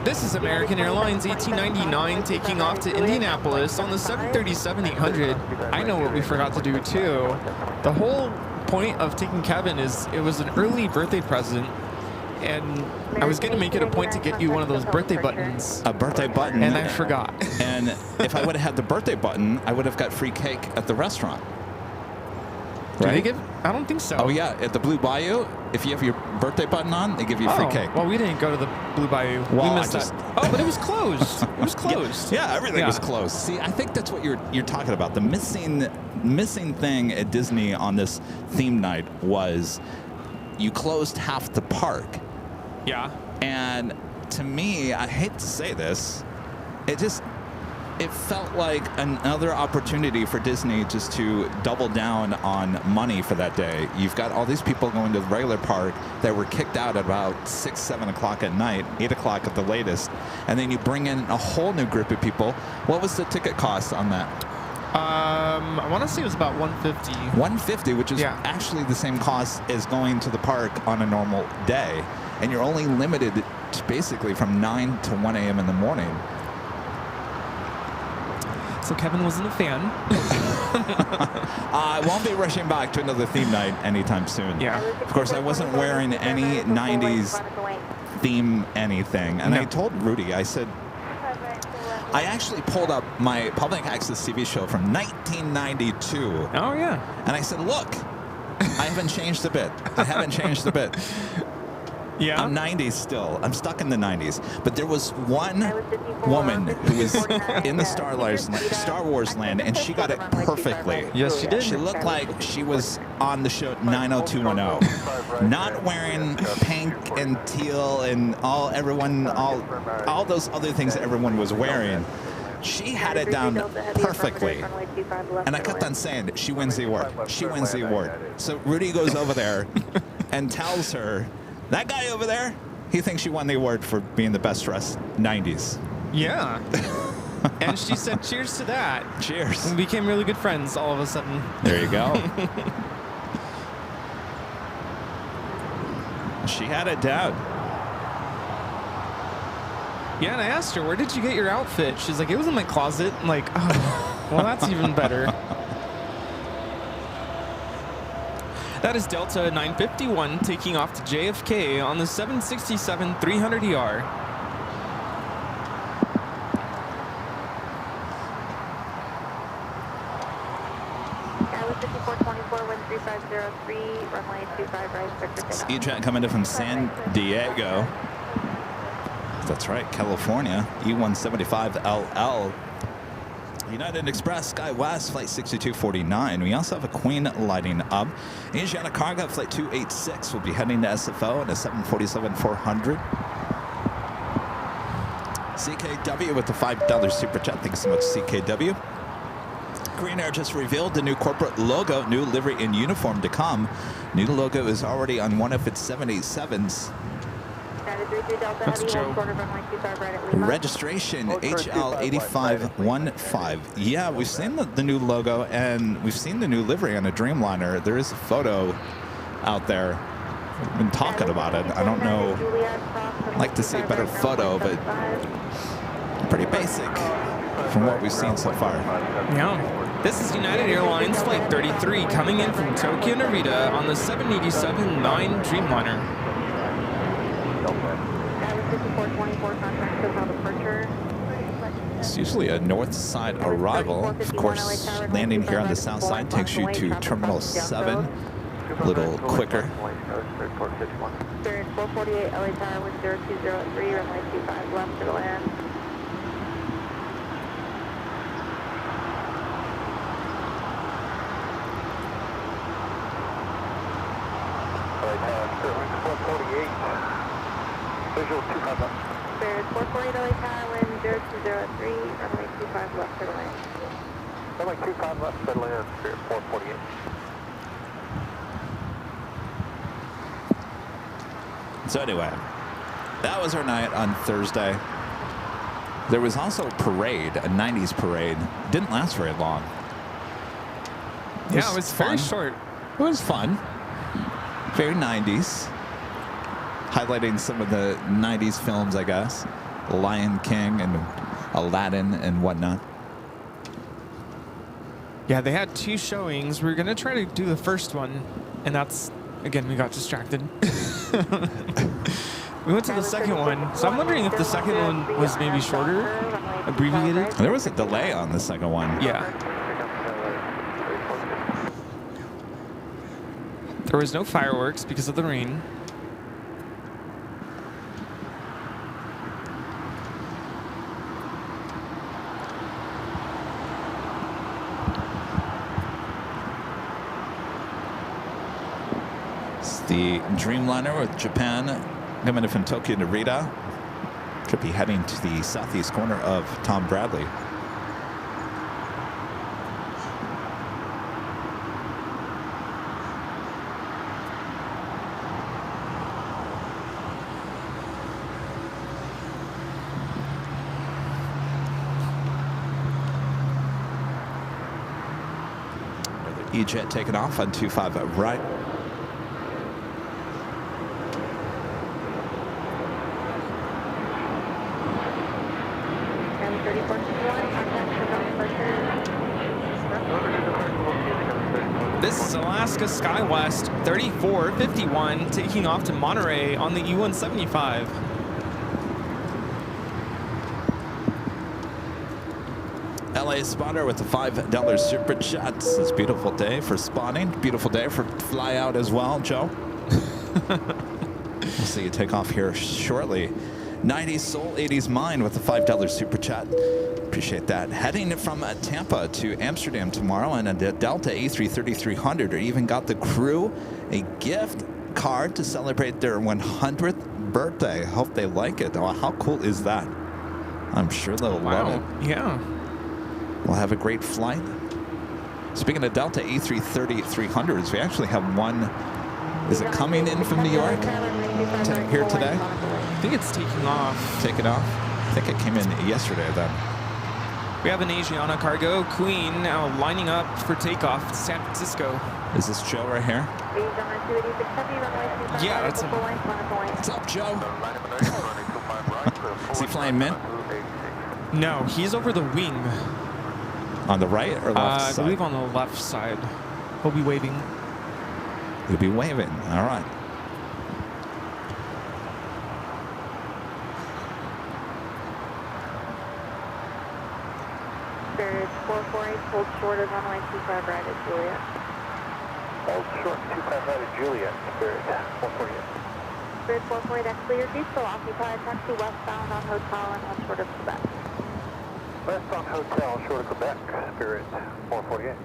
This is American Airlines 1899 taking off to Indianapolis on the 737-800. I know what we forgot to do too. The whole point of taking Kevin is it was an early birthday present, and I was going to make it a point to get you one of those birthday buttons. A birthday button. And I forgot. And if I would have had the birthday button, I would have got free cake at the restaurant. Did they Right? give? I don't think so. Oh, yeah. At the Blue Bayou, if you have your birthday button on, they give you free cake. Well, we didn't go to the Blue Bayou. Well, we missed I just- that. Oh, but it was closed. It was closed. Yeah, everything Yeah. was closed. See, I think that's what you're talking about. The missing thing at Disney on this theme night was you closed half the park. Yeah. And to me, I hate to say this, it felt like another opportunity for Disney just to double down on money for that day. You've got all these people going to the regular park that were kicked out at about 6, 7 o'clock at night, 8 o'clock at the latest, and then you bring in a whole new group of people. What was the ticket cost on that? I want to say it was about $150. $150, which is Yeah. actually the same cost as going to the park on a normal day. And you're only limited to basically from 9 to 1 a.m. in the morning. So Kevin wasn't a fan. I won't be rushing back to another theme night anytime soon. Yeah. Of course, I wasn't wearing any 90s theme anything. And No. I told Rudy, I said, I actually pulled up my public access TV show from 1992. Oh, yeah. And I said, look, I haven't changed a bit. I haven't changed a bit. Yeah. I'm 90s still. I'm stuck in the 90s. But there was one woman who was in the Star Wars land, and she got it perfectly. Yes, she did. She looked like she was on the show 90210. Not wearing pink and teal and all those other things that everyone was wearing. She had it down perfectly. And I kept on saying, she wins the award. She wins the award. So Rudy goes over there and tells her, that guy over there, he thinks she won the award for being the best dressed 90s. Yeah. And she said cheers to that. Cheers. We became really good friends all of a sudden. There you go. She had it down. Yeah, and I asked her, where did you get your outfit? She's like, it was in my closet. I'm like, oh, well, that's even better. That is Delta 951 taking off to JFK on the 767-300ER. E-Jet coming in from San Diego. That's right, California. E175LL. United Express, SkyWest, flight 6249. We also have a Queen lighting up. Asiana Cargo, flight 286, will be heading to SFO at a 747-400. CKW with the $5 super chat. Thanks so much, CKW. Green Air just revealed the new corporate logo, new livery and uniform to come. New logo is already on one of its 787s. That's Joe. Registration HL8515. Yeah, we've seen the new logo and we've seen the new livery on a Dreamliner. There is a photo out there. We've been talking about it. I don't know. I'd like to see a better photo, but pretty basic from what we've seen so far. Yeah. This is United Airlines Flight 33 coming in from Tokyo Narita on the 787-9 Dreamliner. It's usually a north side arrival. Of course, landing here on the south side takes you to Terminal 7, a little quicker. Spirit 448 LA Tower with 0203, runway 25 left to the land. Visual 25 left. Spirit 448 LA Tower wind 0203, runway 25 left to the land. Runway 25 left to land, Spirit 448. So anyway, that was our night on Thursday. There was also a parade, a 90s parade. Didn't last very long. Yeah, it was very fun. short. It was fun. Very 90s. Highlighting some of the 90s films, I guess. Lion King and Aladdin and whatnot. Yeah, they had 2 showings. We were going to try to do the first one, and that's, again, we got distracted. We went to the second one, so I'm wondering if the second one was maybe shorter, abbreviated. There was a delay on the second one. Yeah. There was no fireworks because of the rain. It's the Dreamliner with Japan coming in from Tokyo Narita. Could be heading to the southeast corner of Tom Bradley. E-Jet taking off on 25 right. This is Alaska SkyWest 3451 taking off to Monterey on the E-175. LA spotter with the $5 super chat. It's a beautiful day for spotting. Beautiful day for fly out as well, Joe. We'll see you take off here shortly. 90s Soul, 80s Mind with the $5 super chat. Appreciate that. Heading from Tampa to Amsterdam tomorrow in a Delta A330-300. Or even got the crew a gift card to celebrate their 100th birthday. Hope they like it. Oh, how cool is that? I'm sure they'll love it. Yeah. We'll have a great flight. Speaking of Delta A330-300s, we actually have one. Is it coming in from New York here today? I think it's taking off. Taking off? I think it came in yesterday then. We have an Asiana cargo, Queen, now lining up for takeoff to San Francisco. Is this Joe right here? Yeah, that's him. What's up, Joe? Is he flying Mint? No, he's over the wing. On the right or left side? I believe on the left side. He'll be waving. He'll be waving. All right. Spirit 448, hold short of runway 25 right at Juliet. Hold short 25 right at Juliet, Spirit 448. Spirit 448, X clear, seats still occupied, taxi westbound on Hotel and one short of Quebec. Westbound Hotel, short of Quebec, Spirit 448.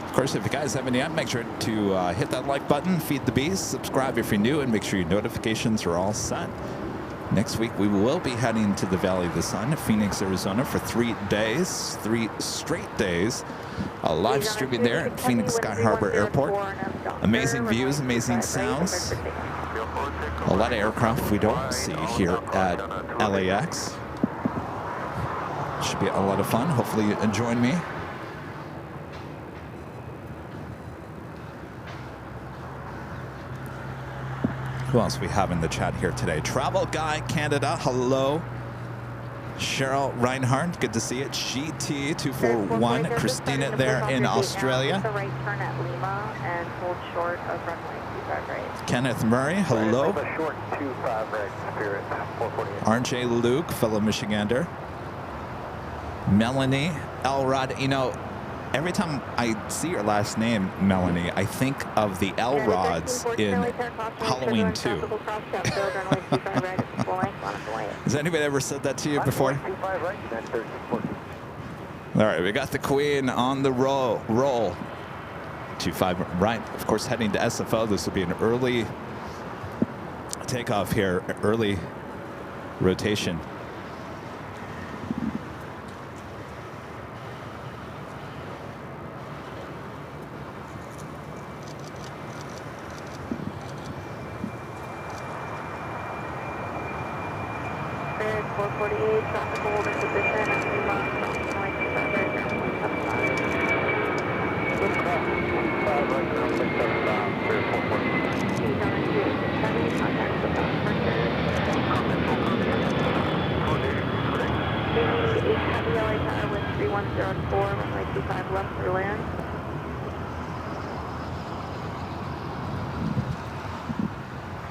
Of course, if you guys haven't yet, make sure to hit that like button, feed the beast, subscribe if you're new, and make sure your notifications are all set. Next week, we will be heading to the Valley of the Sun, Phoenix, Arizona, for 3 days, 3 straight days. Live streaming there at Phoenix Sky Harbor Airport. Amazing views, amazing sounds. A lot of aircraft we don't see here at LAX. Should be a lot of fun. Hopefully you join me. Who else we have in the chat here today? Travel Guy Canada, hello. Cheryl Reinhardt, good to see it. GT241, Christina there in Australia. The right turn at Lima and hold short of runway 25 right. Kenneth Murray, hello. Short 25 right, Spirit 448. RJ Luke, fellow Michigander. Melanie Elrod, you know, every time I see your last name, Melanie, I think of the Elrods in Halloween 2. Has anybody ever said that to you before? All right, we got the Queen on the roll. 25 right, of course, heading to SFO. This will be an early takeoff here, early rotation.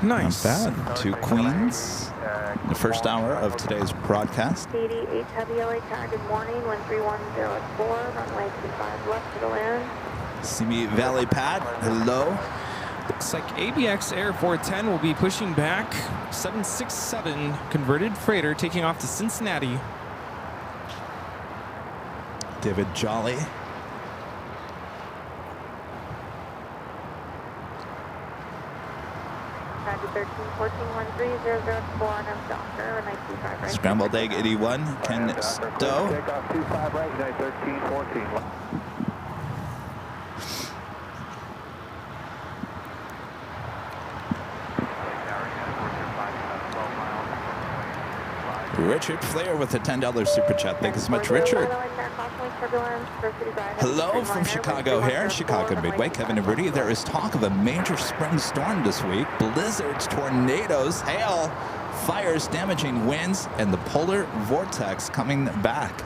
Nice. Not bad. Two Queens. The first hour of today's broadcast. 88 Heavy LA Tower, good morning. 13104, runway 25 left to the land. Simi Valley Pad, hello. Looks like ABX Air 410 will be pushing back. 767 converted freighter taking off to Cincinnati. David Jolly. Roger 131413 on M Docker, runway 25 right. Scrambled Egg 81, Ken Stowe. Takeoff 25 right, United 1314. Richard Flair with a $10 super chat. Thank you so much, Richard. Hello from Chicago here. Chicago Midway, Kevin and Rudy. There is talk of a major spring storm this week. Blizzards, tornadoes, hail, fires, damaging winds, and the polar vortex coming back.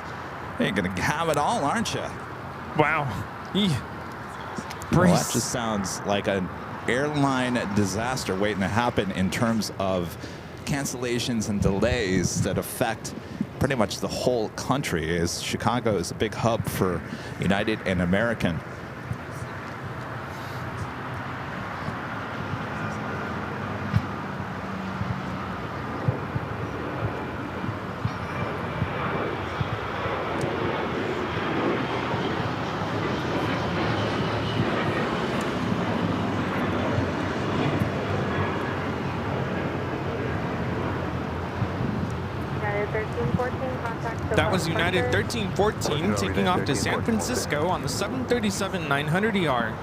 You're going to have it all, aren't you? Wow. Well, that just sounds like an airline disaster waiting to happen in terms of cancellations and delays that affect pretty much the whole country, as Chicago is a big hub for United and American. That was United 1314 taking off to San Francisco on the 737-900ER.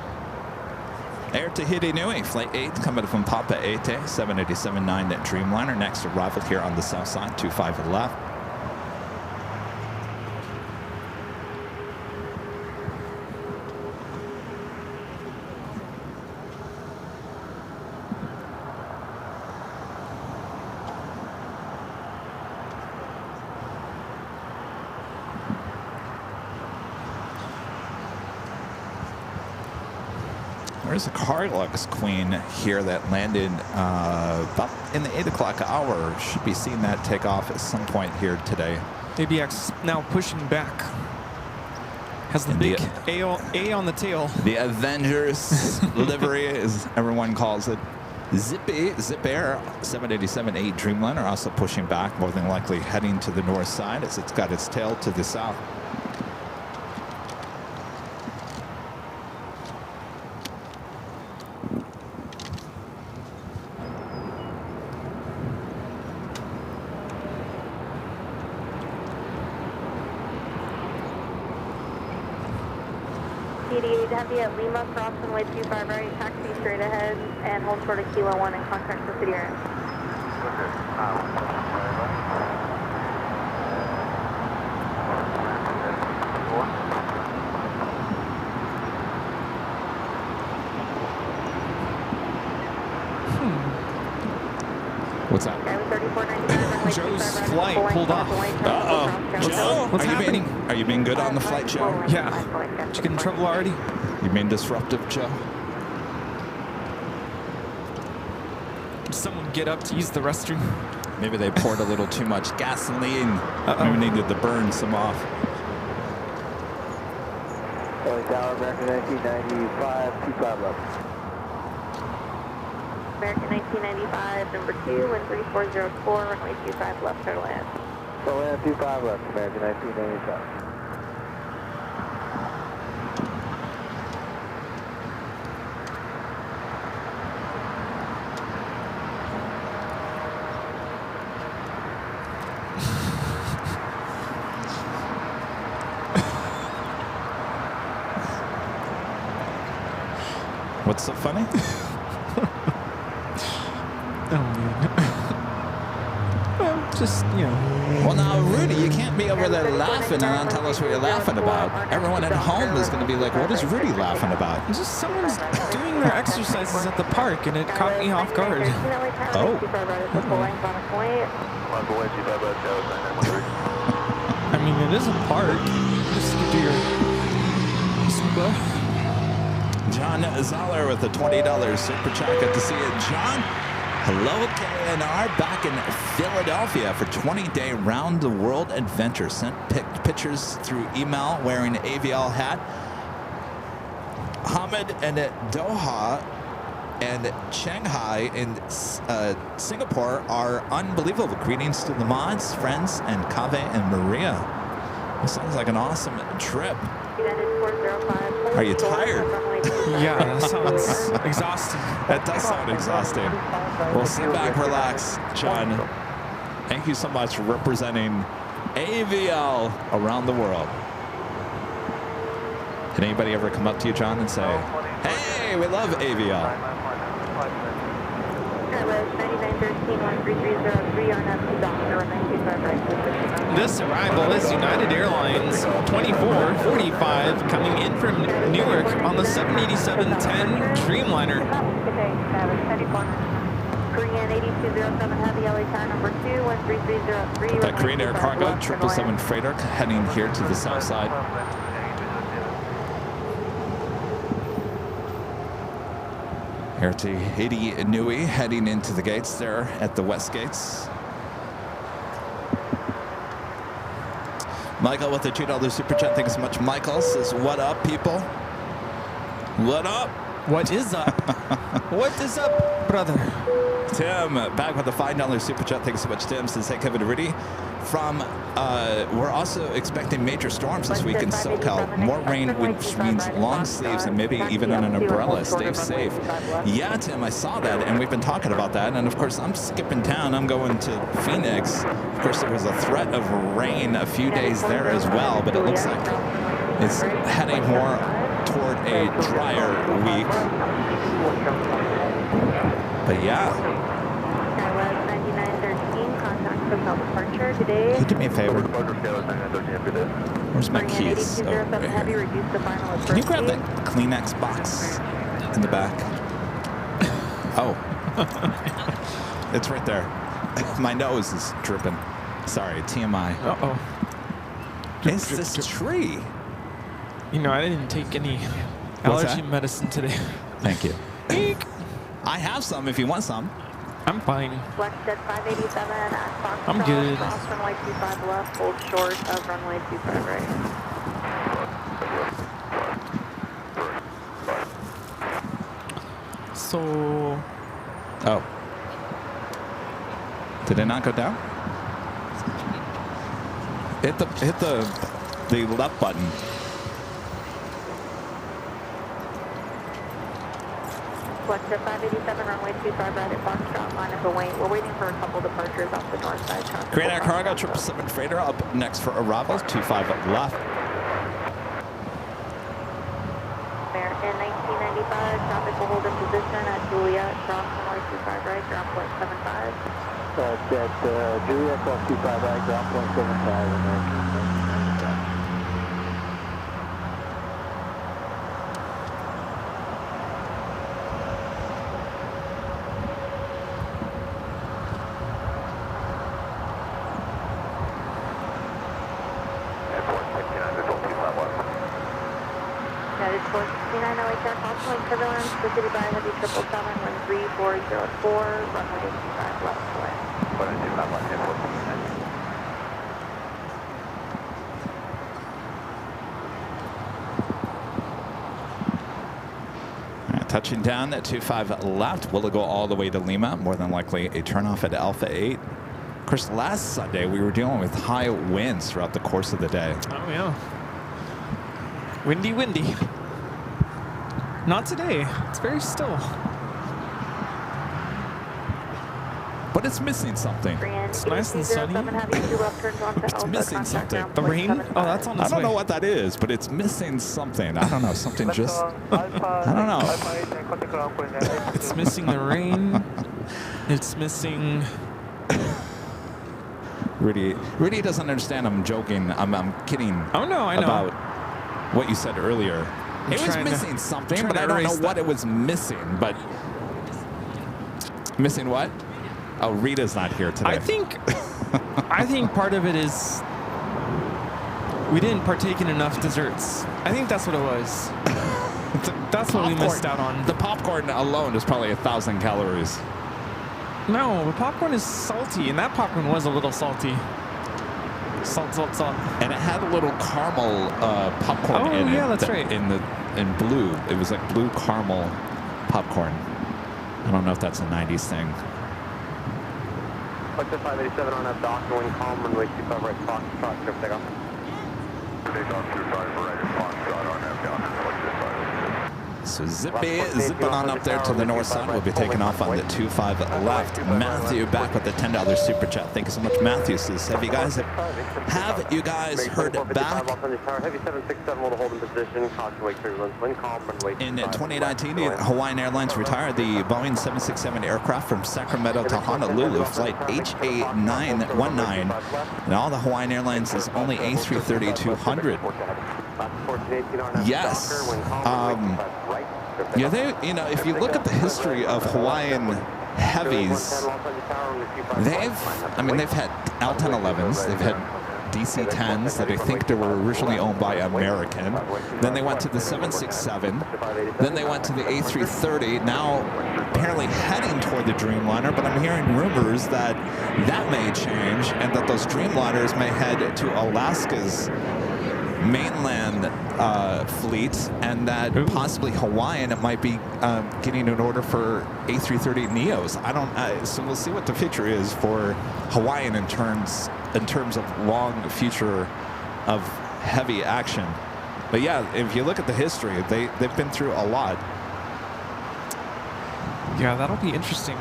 Air Tahiti Nui, Flight 8 coming from Papa Ete, 787-9 Dreamliner. Next arrival here on the south side, 25 left. There's a Carlux Queen here that landed about in the 8 o'clock hour. Should be seeing that take off at some point here today. ABX now pushing back. Has the big A on the tail. The Avengers livery, as everyone calls it. Zip Air 787-8 Dreamliner also pushing back, more than likely heading to the north side as it's got its tail to the south. need to have you at Lima, cross runway 25 right, taxi straight ahead, and hold short of Kilo 1 and contact the city area. What's that? Joe's flight pulled off. Uh-oh. Joe, What's happening? Are you being good on the flight, Joe? Yeah. Did you get in trouble already? You being disruptive, Joe? Did someone get up to use the restroom? Maybe they poured a little too much gasoline. Maybe needed to burn some off. LA Tower, American 1995, 25 left. American 1995, number 2, 13404, runway 25 left, clear to land. So land 25 left, American 1995. What's so funny? Oh, man. Well, just, you know. Well, now, Rudy, you can't be over there laughing and not tell us what you're laughing about. Everyone at home is going to be like, what is Rudy laughing about? Just someone's doing their exercises at the park, and it caught me off guard. Oh. I mean, it is a park. Just to do your scuba. John Zoller with a $20 super chat. Good to see you, John. Hello, KNR, back in Philadelphia for 20-day round-the-world adventure. Sent pictures through email wearing an Aviation hat. Hamid and Doha and Shanghai in Singapore are unbelievable. Greetings to the mods, friends, and Kaveh and Maria. This sounds like an awesome trip. Are you tired? Yeah, that sounds exhausting. That does sound exhausting. Well, sit back, relax, John. Thank you so much for representing AVL around the world. Did anybody ever come up to you, John, and say, hey, we love AVL? This arrival is United Airlines 2445 coming in from Newark on the 787-10 Dreamliner. Korean 8207 Heavy LA Tower number 2, 13303. That Korean Air Cargo 777 freighter heading here to the south side. Here to Haiti Nui heading into the gates there at the west gates. Michael with the $2 super chat. Thanks so much. Michael says, what up, people? What up? What is up? What is up, brother? Tim back with the $5 super chat. Thanks so much, Tim. Says, hey, Kevin and Rudy. We're also expecting major storms this week in SoCal. More rain, which means long sleeves and maybe even an umbrella. Stay safe. Yeah, Tim, I saw that, and we've been talking about that. And of course, I'm skipping town. I'm going to Phoenix. Of course, there was a threat of rain a few days there as well, but it looks like it's heading more toward a drier week. But yeah. Can you do me a favor? Where's my keys? Oh, right here. Can you grab that Kleenex box in the back? Oh. It's right there. My nose is dripping. Sorry, TMI. Uh-oh. It's this tree. You know, I didn't take any allergy medicine today. Thank you. I have some if you want some. I'm fine. Flexjet 587 at Fox. I'm good. Cross runway 25 left, hold short of runway 25 right. So. Oh. Did it not go down? Hit the left button. Flexjet 587, runway 25 right at Foxtrot, line up and wait. We're waiting for a couple departures off the north side. Korean Air Cargo 777 freighter up next for arrivals, 25 left. 85, traffic will hold in position at Juliet, cross runway 25 right, ground point 75. At Juliet, cross 25 right, ground point 75, American. United 469 LHR, crossing turbulence, proceeded by heavy 777, wind 3404, runway 25 left away. Touching down at 25 left, will it go all the way to Lima? More than likely a turnoff at Alpha 8. Of course, last Sunday we were dealing with high winds throughout the course of the day. Oh, yeah. Windy, windy. Not today. It's very still. But it's missing something. It's nice and sunny. It's missing something. The rain? Oh, that's on its way. I don't know what that is, but it's missing something. I don't know. Something just... I don't know. It's missing the rain. It's missing... Rudy doesn't understand. I'm joking. I'm kidding. Oh, no, I know. About what you said earlier. It was missing something, but I don't know what it was missing. But missing what? Oh, Rita's not here today. I think part of it is we didn't partake in enough desserts. I think that's what it was. That's what we missed out on. The popcorn alone is probably 1,000 calories. No, the popcorn is salty, and that popcorn was a little salty. Salt, salt, salt. And it had a little caramel popcorn in it. Oh, yeah, that's right. In blue. It was like blue caramel popcorn. I don't know if that's a 90s thing. What's the 587 on that dock, wind calm, runway 25 right, Foxtrot, trip takeoff. So zipping on up there to the north side. We'll be taking off on the 25 left. Matthew back with the $10 super chat. Thank you so much, Matthew. Says, have you guys heard back? Heavy 767 will hold in position. Caution wake turbulence. Wind calm, runway 25. In 2019, Hawaiian Airlines retired the Boeing 767 aircraft from Sacramento to Honolulu, flight HA919. And all the Hawaiian Airlines is only A330-200. Yes. Yeah, if you look at the history of Hawaiian heavies, they've had L-1011s, they've had DC-10s that I think they were originally owned by American. Then they went to the 767. Then they went to the A330. Now apparently heading toward the Dreamliner, but I'm hearing rumors that that may change and that those Dreamliners may head to Alaska's mainland fleet, and that possibly Hawaiian might be getting an order for A330 Neos. So we'll see what the future is for Hawaiian in terms of long future of heavy action. But yeah, if you look at the history, they've been through a lot. Yeah, that'll be interesting.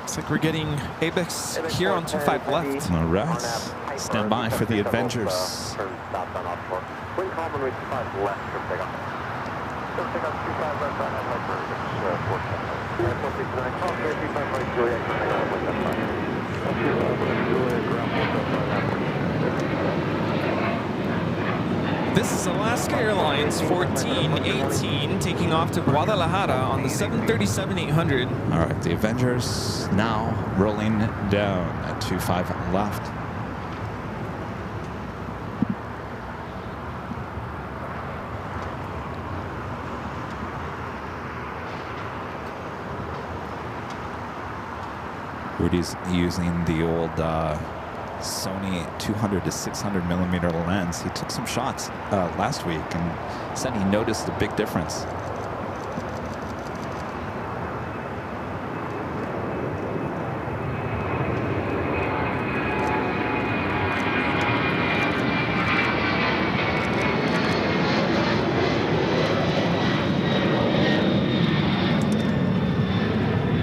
Looks like we're getting ABEX here on 25 left. All right. Stand by for the Avengers. Wind calm, runway 25 left, trip takeoff. Trip takeoff 25 left, on headlight for 469. Call 35 right, Juliet, This is Alaska Airlines 1418 taking off to Guadalajara on the 737-800. All right, the Avengers now rolling down at 25 left. Rudy's using the old Sony 200 to 600 millimeter lens. He took some shots last week and said he noticed a big difference.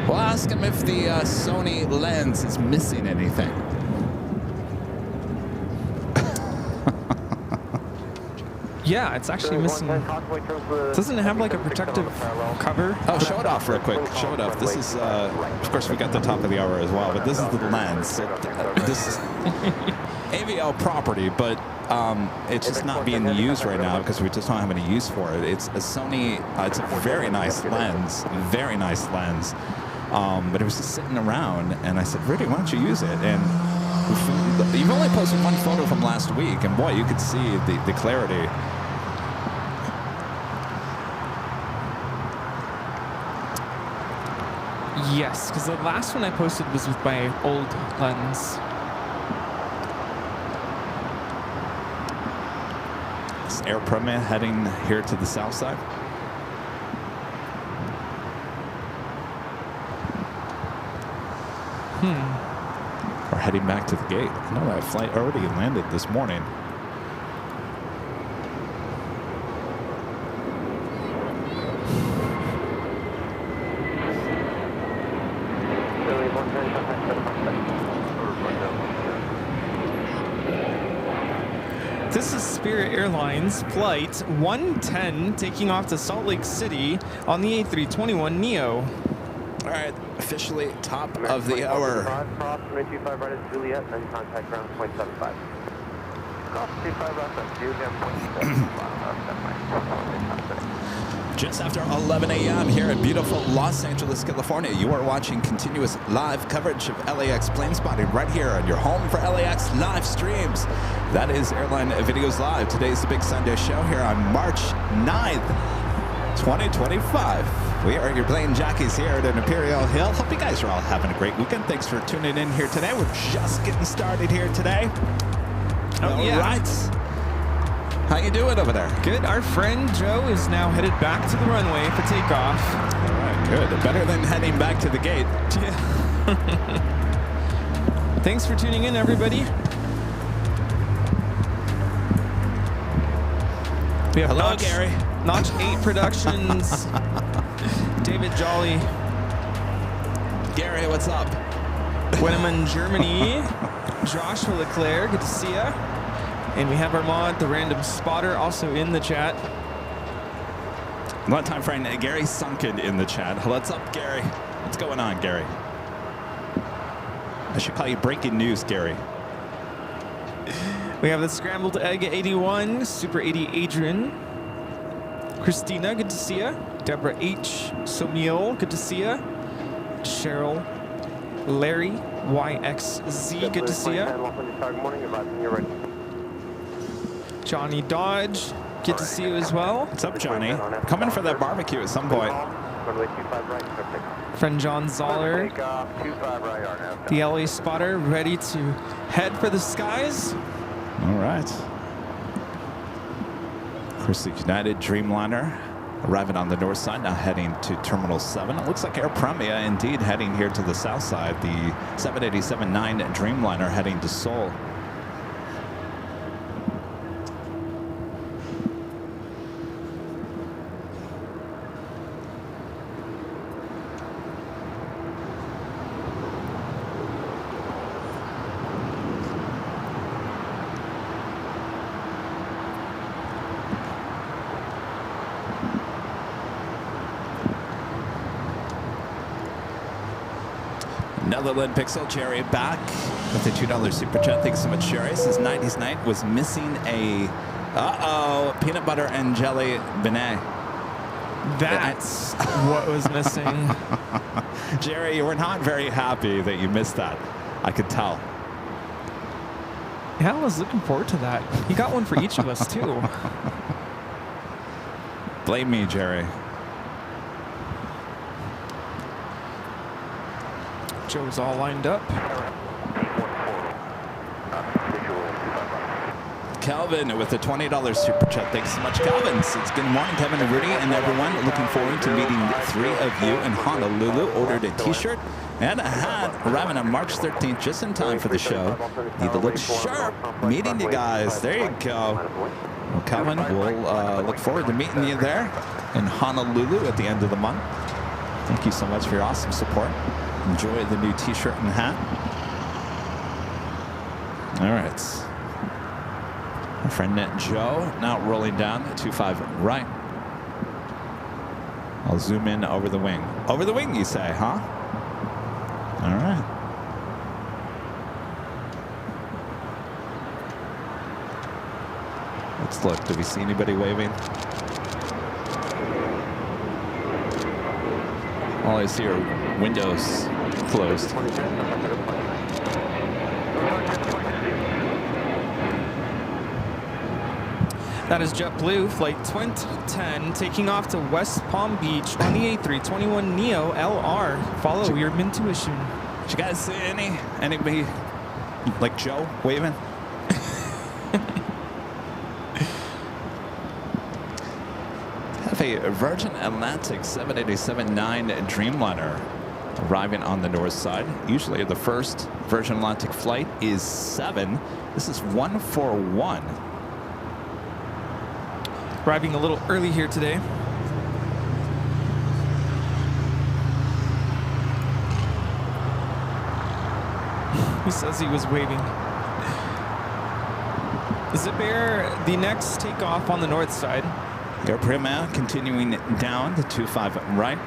We'll ask him if the Sony lens is missing anything. Yeah, it's actually missing. It doesn't have like a protective cover. Oh, show it off real quick. Show it off. This is, of course, we got the top of the hour as well, but this is the lens. So, this is AVL property, but it's just not being used right now because we just don't have any use for it. It's a Sony. It's a very nice lens. Very nice lens. But it was just sitting around, and I said, Rudy, why don't you use it? And you've only posted one photo from last week, and boy, you could see the clarity. Yes, because the last one I posted was with my old lens. Is Air Premier heading here to the south side? Or heading back to the gate? I know that flight already landed this morning. This is Spirit Airlines Flight 110 taking off to Salt Lake City on the A321neo. All right, officially top of the hour. Cross 25 right at Juliet and contact ground 0.75. Cross 25 right at Juliet 0.75. Just after 11 a.m. here in beautiful Los Angeles, California, you are watching continuous live coverage of LAX plane spotting right here on your home for LAX live streams. That is Airline Videos Live. Today's the big Sunday show here on March 9th, 2025. We are your plane jockeys here at Imperial Hill. Hope you guys are all having a great weekend. Thanks for tuning in here today. We're just getting started here today. Oh, yeah. All right. How you doing over there? Good. Our friend Joe is now headed back to the runway for takeoff. All right, good. Better than heading back to the gate. Yeah. Thanks for tuning in, everybody. We have Hello, Gary. Notch 8 Productions. David Jolly. Gary, what's up? Wenneman, Germany. Joshua Leclerc, good to see ya. And we have Armand, the random spotter, also in the chat. One time friend Gary Sunken in the chat. What's up, Gary? What's going on, Gary? I should call you breaking news, Gary. We have the Scrambled Egg 81, Super 80 Adrian. Christina, good to see ya. Deborah H. Somiel, good to see ya. Cheryl. Larry YXZ, good to see ya. Johnny Dodge, good to see you as well. What's up, Johnny? Coming for that barbecue at some point. Friend John Zoller, the LA spotter, ready to head for the skies. All right. Of course, the United Dreamliner arriving on the north side, now heading to Terminal 7. It looks like Air Premier indeed heading here to the south side. The 787-9 Dreamliner heading to Seoul. Netherland Pixel, Jerry back with the $2 super chat. Thanks so much, Jerry. Since 90s night was missing a peanut butter and jelly beignet. That's what was missing. Jerry, you were not very happy that you missed that. I could tell. Yeah, I was looking forward to that. He got one for each of us, too. Blame me, Jerry. Joe's all lined up. Calvin with the $20 super chat. Thanks so much, Calvin. It's good morning, Kevin and Rudy and everyone. Looking forward to meeting 3 of you in Honolulu. Ordered a t-shirt and a hat arriving on March 13th, just in time for the show. Need to look sharp. Meeting you guys. There you go. Well, Calvin, we'll look forward to meeting you there in Honolulu at the end of the month. Thank you so much for your awesome support. Enjoy the new t-shirt and hat. All right. My friend Joe now rolling down 25 right. I'll zoom in over the wing. Over the wing, you say, huh? All right. Let's look. Do we see anybody waving? All I see are windows closed. That is JetBlue Flight 2010 taking off to West Palm Beach on the A321neo LR. Follow your intuition. Did you guys see anybody like Joe waving? Have a Virgin Atlantic 787-9 Dreamliner arriving on the north side. Usually the first Virgin Atlantic flight is 7. This is 141. Arriving a little early here today. He says he was waving. Zip Air, the next takeoff on the north side. Air Prima continuing down the 25 right.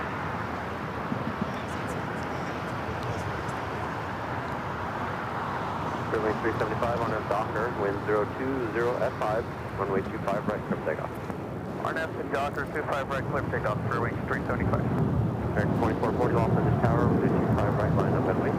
Runway 375 on our Docker, wind 020 F5, runway 25 right, clear takeoff. RNF and Docker 25 right, clear takeoff, runway 375. American 2440 off on this tower, wind 25 right, line up and wait.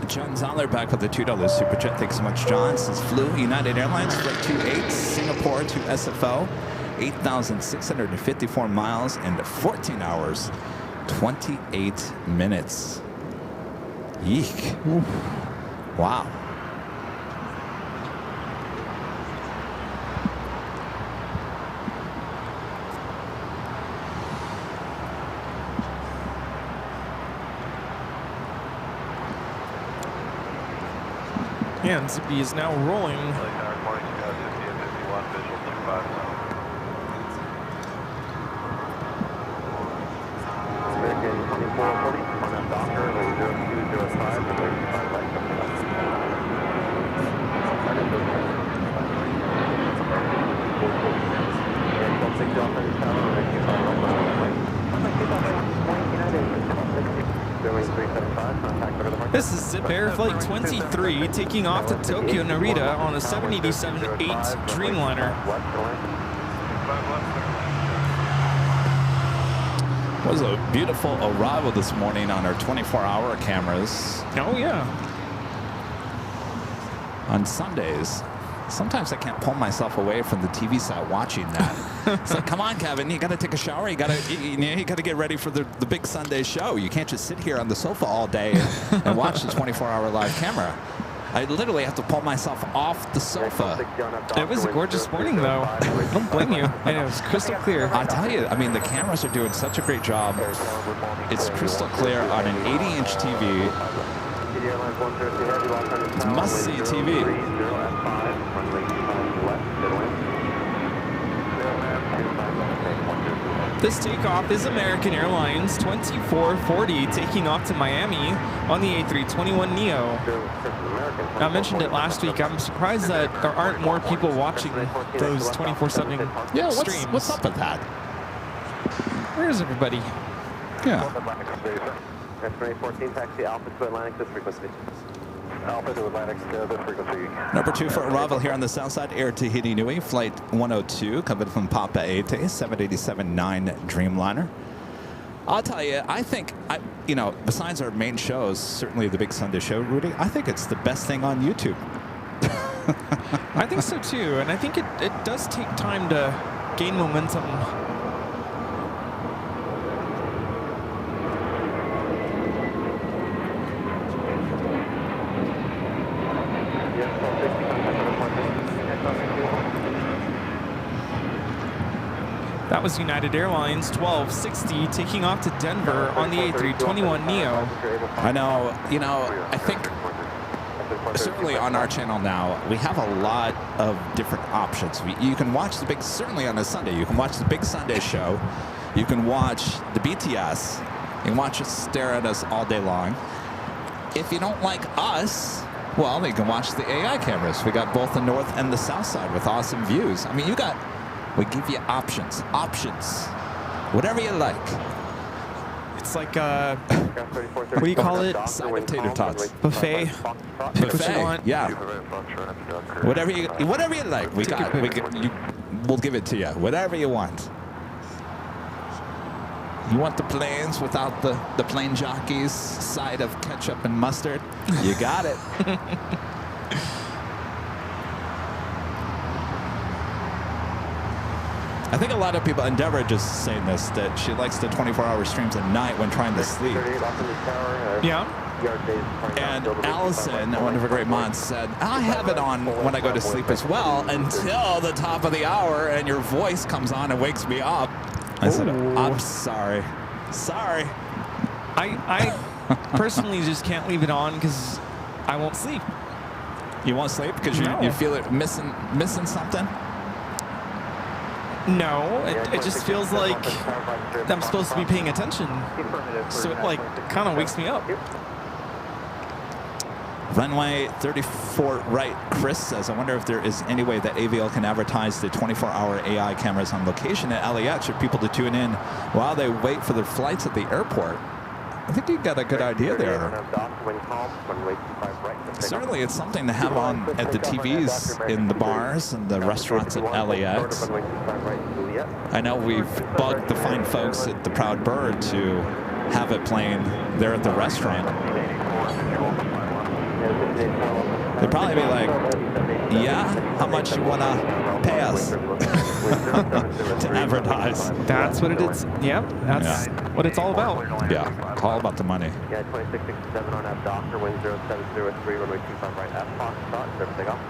John Zoller back with the $2 super chat. Thanks so much, John. This is Flew United Airlines Flight 28 Singapore to SFO, 8,654 miles and 14 hours, 28 minutes. Yeek. Oof. Wow. And Zippy is now rolling. American 2440 on our Docker, wind 0205, runway 25 right, clear takeoff. Air 1260 off on this tower, wind 25 right, line up and wait. Runway 375, contact over the market. This is Zip Air Flight 23 taking off to Tokyo Narita on a 787-8 Dreamliner. It was a beautiful arrival this morning on our 24-hour cameras. Oh, yeah. On Sundays. Sometimes I can't pull myself away from the TV set watching that. It's like, come on, Kevin, you got to take a shower. You got to get ready for the big Sunday show. You can't just sit here on the sofa all day and watch the 24-hour live camera. I literally have to pull myself off the sofa. It was a gorgeous morning, though. I don't blame you. And it was crystal clear. I tell you, I mean, the cameras are doing such a great job. It's crystal clear on an 80-inch TV. It's must-see TV. This takeoff is American Airlines 2440 taking off to Miami on the A321neo. I mentioned it last week. I'm surprised that there aren't more people watching those 24/7 streams. What's up with that? Where's everybody? Yeah. Runway 14, taxi Alpha to Atlantic, this frequency. Alpha to Atlantic, this frequency. Number 2 for arrival here on the south side, Air Tahiti Nui, Flight 102, coming from Papa Ete, 787-9 Dreamliner. I'll tell you, I think, besides our main shows, certainly the Big Sunday Show, Rudy, I think it's the best thing on YouTube. I think so too, and I think it does take time to gain momentum. That was United Airlines 1260 taking off to Denver on the A321neo. I know, I think certainly on our channel now, we have a lot of different options. You can watch certainly on a Sunday, you can watch the Big Sunday Show. You can watch the BTS. You can watch us stare at us all day long. If you don't like us, well, you can watch the AI cameras. We got both the north and the south side with awesome views. I mean, we give you options. Whatever you like. It's like, what do you call it? Side of tater tots. Buffet. Pick what you want. Yeah. Whatever you like. We'll give it to you. Whatever you want. You want the planes without the plain Jockeys side of ketchup and mustard? You got it. I think a lot of people, Endeavor just saying this, that she likes the 24-hour streams at night when trying to sleep. Yeah. And Allison, one of her great mods, said, I have it on when I go to sleep as well until the top of the hour and your voice comes on and wakes me up. I said, I'm sorry. Sorry. I personally just can't leave it on because I won't sleep. You won't sleep because you feel it missing something? No, it just feels like I'm supposed to be paying attention. So it like kind of wakes me up. Runway 34 right, Chris says, I wonder if there is any way that AVL can advertise the 24-hour AI cameras on location at LAX for people to tune in while they wait for their flights at the airport. I think you got a good idea there. Certainly, it's something to have on at the TVs in the bars and the restaurants at LAX. I know we've bugged the fine folks at the Proud Bird to have it playing there at the restaurant. They'd probably be like, yeah, how much you want to pay us to advertise? That's what it is. Yep, that's what it's all about. Yeah, it's all about the money. Yeah, 2667 on F Doctor, wind 0703, runway 25 right, F Foxtrot, service takeoff.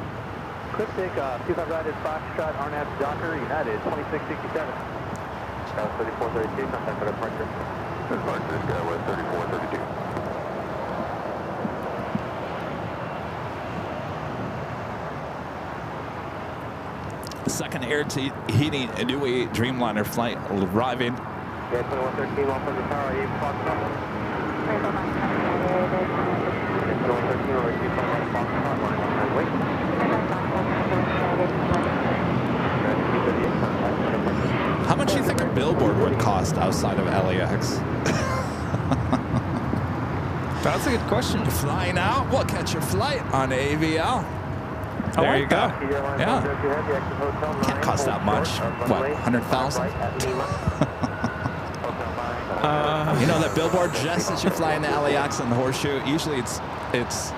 Quick take, 25 right at Foxtrot, RNAV Docker, United, 2667. 3432, contact for departure. Departure, Skywest 3432. Second air heating Inouye Dreamliner flight arriving. Yeah, 2113, off from the tower, 8 Foxtrot. 2113, over 25 right, Foxtrot, line 1 wait. How much do you think a billboard would cost outside of LAX? That's a good question. Flying out, we'll catch your flight on AVL. There you go. Yeah. Can't cost that much. What, 100,000? You know that billboard just as you fly into LAX on the Horseshoe? Usually it's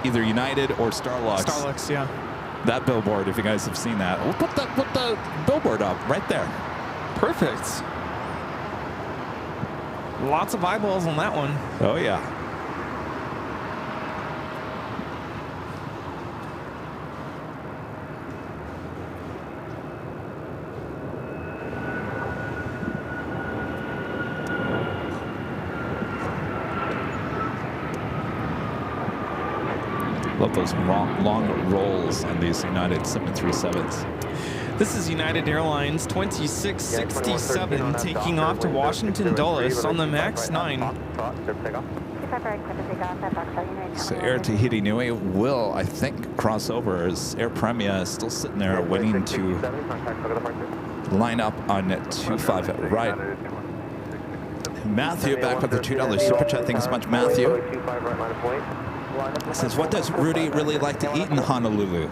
either United or Starlux. Starlux, yeah. That billboard, if you guys have seen that. We'll put the billboard up right there. Perfect. Lots of eyeballs on that one. Oh, yeah. Love those long rolls on these United 737s. This is United Airlines 2667 taking off to Washington Dulles on the MAX 9. So Air Tahiti Nui will, I think, cross over as Air Premia is still sitting there waiting to line up on 25 right. Matthew back with the $2 super chat. Thanks so much, Matthew. Says, what does Rudy really like to eat in Honolulu?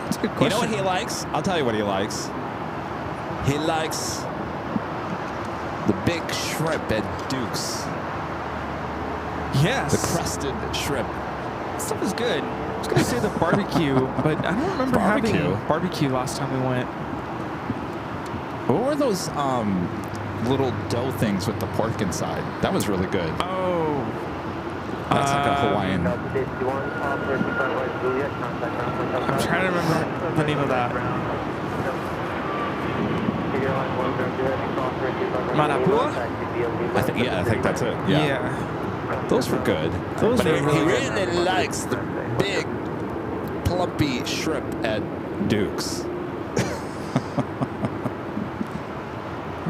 That's a good question. You know what he likes? I'll tell you what he likes. He likes the big shrimp at Duke's. Yes. The crusted shrimp. That stuff is good. I was going to say the barbecue, but I don't remember having barbecue last time we went. What were those little dough things with the pork inside? That was really good. Oh. That's like a Hawaiian. I'm trying to remember the name of that. Manapua? I think that's it. Yeah. Those were good. Those but were he really really likes the big, plumpy shrimp at Duke's.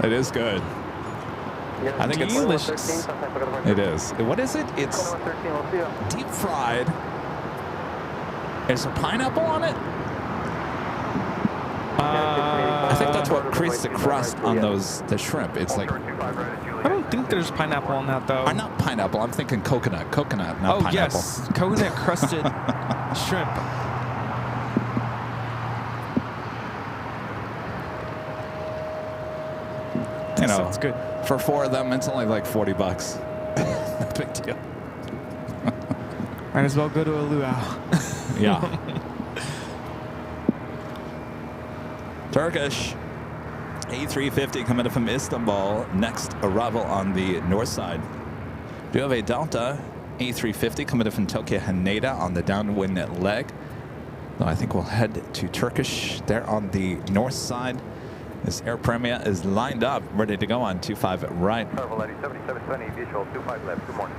It is good. I think delicious. it is. What is it? It's deep fried. Is there pineapple on it? I think that's what creates the crust on the shrimp. It's like, I don't think there's pineapple on that though. not pineapple. I'm thinking coconut. Coconut, not pineapple. Yes, coconut crusted shrimp. You know, that's good. For 4 of them, it's only like $40. No big deal. Might as well go to a luau. Yeah. Turkish A350 coming in from Istanbul. Next arrival on the north side. Do you have a Delta A350 coming in from Tokyo Haneda on the downwind leg? So I think we'll head to Turkish there on the north side. This Air Premier is lined up, ready to go on 25 right. Travel 7720, visual 25 left. Good morning.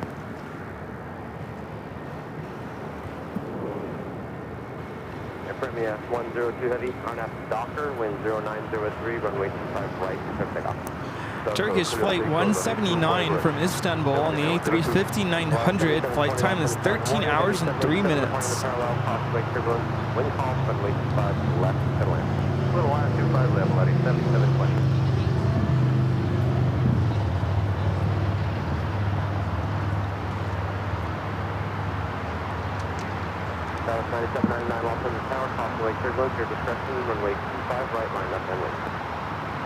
Air Premier 102 heavy, RNAV Docker, wind 0903, runway 25 right, prepare takeoff. Turkish flight 179 from Istanbul on the A350-900. Flight time is 13 hours and 3 minutes. Wind calm, runway 25 left, headland. Little line 25 left, buddy, 7720. Dallas 9799, Los Angeles Tower, Crossway, Clearwood, your discretion, runway 25 right, line up and wait.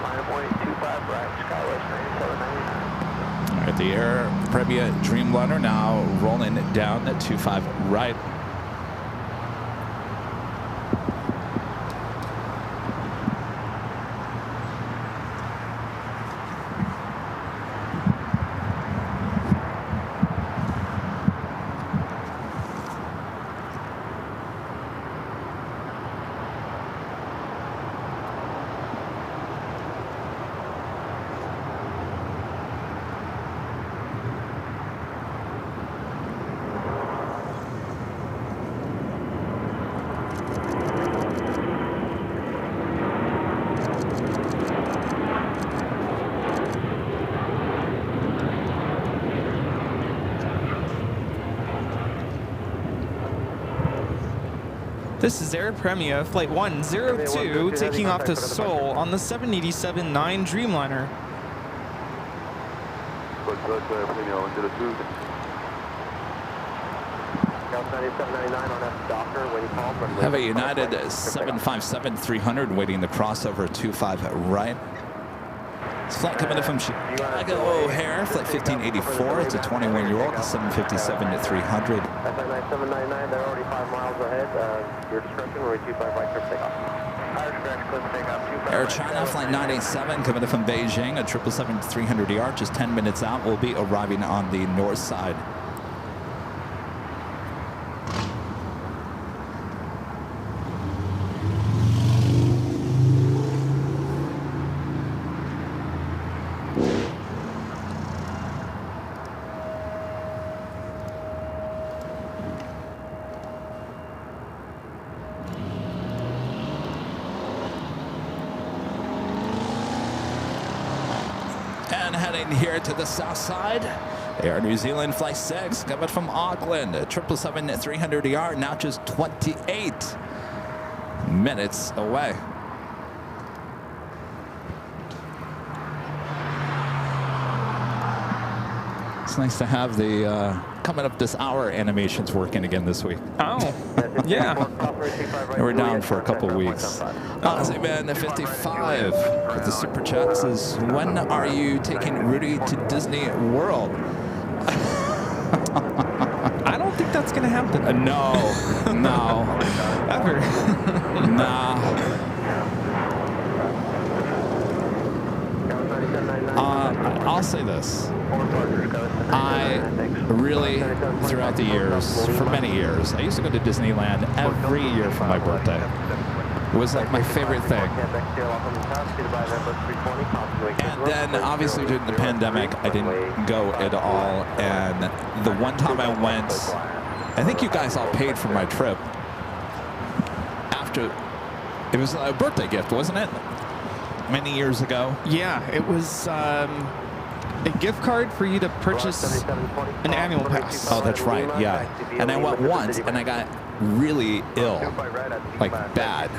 Line up 125 right, Skywest 9799. All right, the Air Premier Dreamliner now rolling it down at 25 right. This is Air Premier Flight 102 taking off to Seoul on the 787-9 Dreamliner. Have a United 757-300 waiting the crossover 25 right. This flight coming in from Chicago O'Hare, flight 1584. It's a 21-year-old 757-300. SI 9799, they're already 5 miles ahead. Your discretion, runway 25 right, clear takeoff. Air China flight 987 coming in from Beijing, a 777-300ER, just 10 minutes out. Will be arriving on the north side. And heading here to the south side, Air New Zealand Flight 6 coming from Auckland, a 777-300ER, now just 28 minutes away. It's nice to have the coming up this hour animations working again this week. Oh, yeah. We're down for a couple weeks. Aussie Man 55 with the super chat says, when are you taking Rudy to Disney World? I don't think that's going to happen. No. Ever. Nah. I'll say this. I really, throughout the years, for many years, I used to go to Disneyland every year for my birthday. It was like my favorite thing. And then, obviously, during the pandemic, I didn't go at all. And the one time I went, I think you guys all paid for my trip. After, it was a birthday gift, wasn't it? many years ago? Yeah, it was a gift card for you to purchase an annual pass. Oh, that's right, yeah. And I went once, and I got really ill, like bad.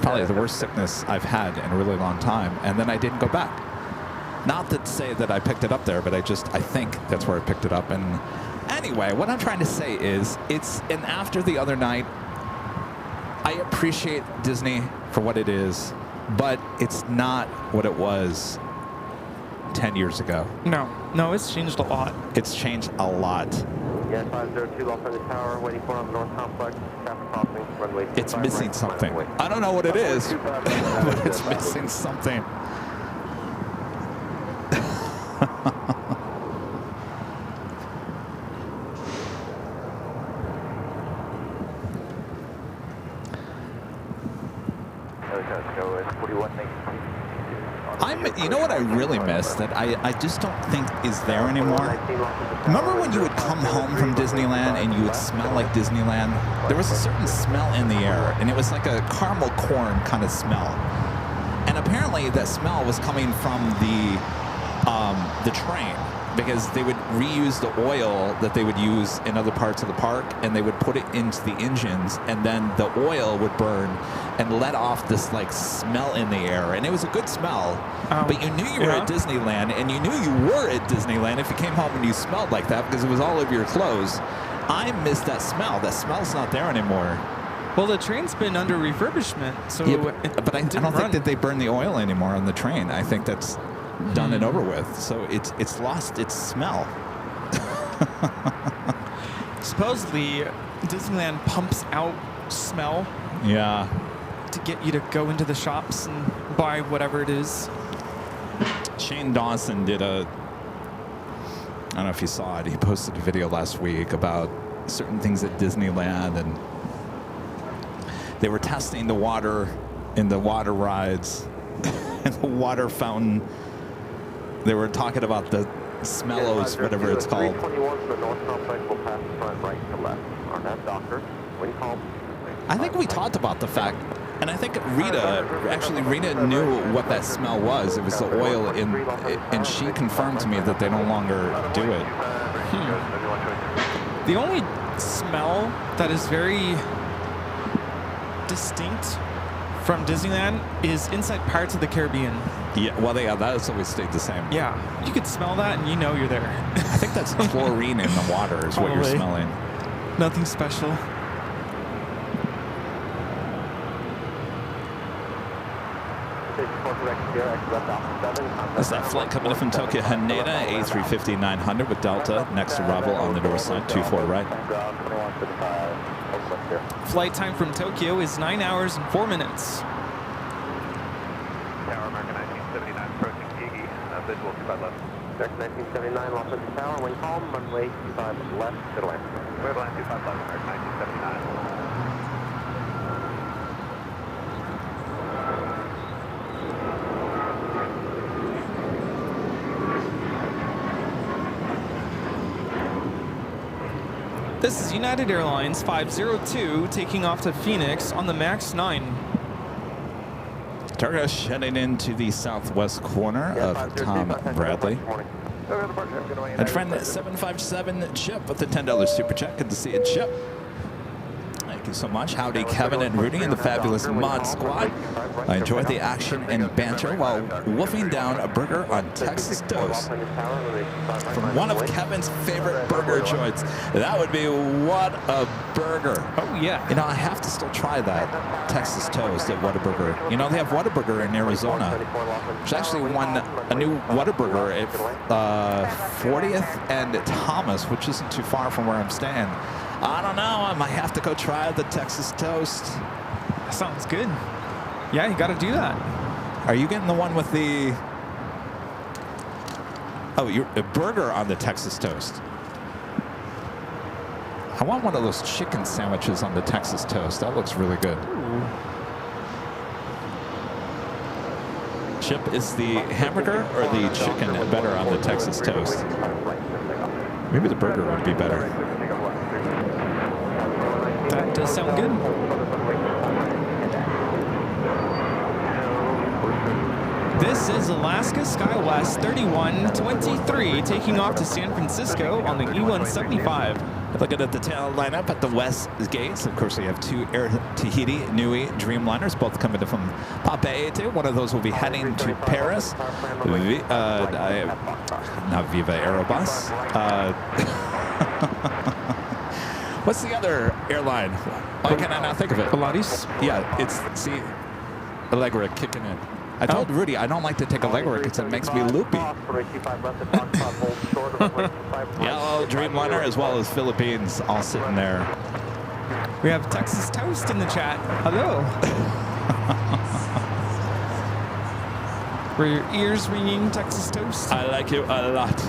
Probably the worst sickness I've had in a really long time, and then I didn't go back. Not to say that I picked it up there, but I think that's where I picked it up. And anyway, what I'm trying to say is, and after the other night, I appreciate Disney for what it is, but it's not what it was 10 years ago. No, it's changed a lot. It's changed a lot. Yeah, 502 Los Angeles Tower, waiting for on the North Complex, traffic crossing, runway 25 It's missing right, something. runway. I don't know what it is, but it's missing something. You know what I really miss that I just don't think is there anymore? Remember when you would come home from Disneyland and you would smell like Disneyland? There was a certain smell in the air, and it was like a caramel corn kind of smell. And apparently that smell was coming from the train, because they would reuse the oil that they would use in other parts of the park, and they would put it into the engines, and then the oil would burn and let off this like smell in the air, and it was a good smell. But you knew you were at Disneyland, and you knew you were at Disneyland if you came home and you smelled like that, because it was all over your clothes. I miss that smell. That smell's not there anymore. Well, the train's been under refurbishment, so yeah, but I don't think that they burn the oil anymore on the train. I think that's done and over with. So it's lost its smell. Supposedly, Disneyland pumps out smell. Yeah. To get you to go into the shops and buy whatever it is. Shane Dawson did I don't know if you saw it, he posted a video last week about certain things at Disneyland, and they were testing the water in the water rides and the water fountain. They were talking about the smellos, whatever it's called. 321 for the North Complex will pass front right to left. RNAV Docker, wind calm. I think we talked about the fact, and I think Rita knew what that smell was. It was the oil and she confirmed to me that they no longer do it. The only smell that is very distinct from Disneyland is inside Pirates of the Caribbean. Yeah, well, that has always stayed the same. Yeah, you could smell that and you know you're there. I think that's chlorine in the water is what you're smelling. Nothing special. That's that flight coming in from Tokyo Haneda, A350-900 with Delta. Next arrival on the north side, 24 right. Flight time from Tokyo is 9 hours and 4 minutes. Tower American 1979 approaching Gigi, visual 25 left. Direct 1979 Los Angeles Tower, wind calm, runway 25 left, clear to land. Clear to land 25 left, American 1979. This is United Airlines 502 taking off to Phoenix on the MAX 9. Turkish heading into the southwest corner of Tom Bradley. And friend 757 Chip with the $10 super chat. Good to see you, Chip. Thank you so much. Howdy, Kevin and Rudy and the fabulous Mod Squad. I enjoyed the action and banter while wolfing down a burger on Texas toast from one of Kevin's favorite burger joints. That would be what a burger. Oh, yeah. You know, I have to still try that Texas toast at Whataburger. You know, they have Whataburger in Arizona. There's actually a new Whataburger at 40th and Thomas, which isn't too far from where I'm staying. I don't know. I might have to go try the Texas toast. That sounds good. Yeah, you got to do that. Are you getting the one with the... Oh, you're a burger on the Texas toast. I want one of those chicken sandwiches on the Texas toast. That looks really good. Ooh. Chip, is the hamburger or the chicken better on the Texas toast? Maybe the burger would be better. That does sound good. This is Alaska SkyWest 3123 taking off to San Francisco on the E175. Looking at the tail lineup at the west gates. Of course, we have two Air Tahiti Nui Dreamliners, both coming from Papa A2. One of those will be heading to Paris. Not Viva Aerobus. What's the other airline? Why can I not think of it? Pilates? Yeah, it's, see, Allegra kicking in. I told Rudy I don't like to take Allegra because it makes me loopy. Yellow Dreamliner as well as Philippines all sitting there. We have Texas Toast in the chat. Hello. Were your ears ringing, Texas Toast? I like you a lot.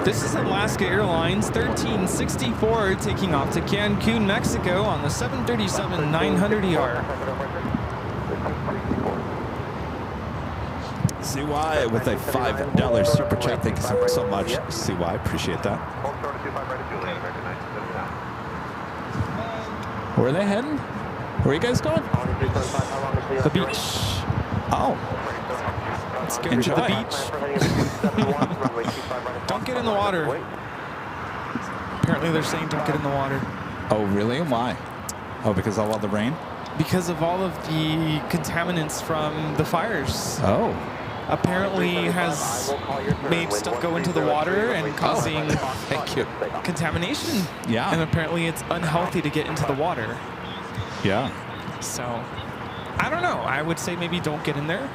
This is Alaska Airlines 1364 taking off to Cancun, Mexico on the 737-900ER. CY with a $5 super chat. Thank you so much, CY. Appreciate that. Where are they heading? Where are you guys going? The beach. Oh. Let's go to the beach. Don't get in the water. Apparently they're saying don't get in the water. Oh, really? Why? Oh, because of all the rain? Because of all of the contaminants from the fires. Oh. Apparently has made stuff go into the water and causing Thank you. contamination. Yeah. And apparently it's unhealthy to get into the water. Yeah. So, I don't know. I would say maybe don't get in there.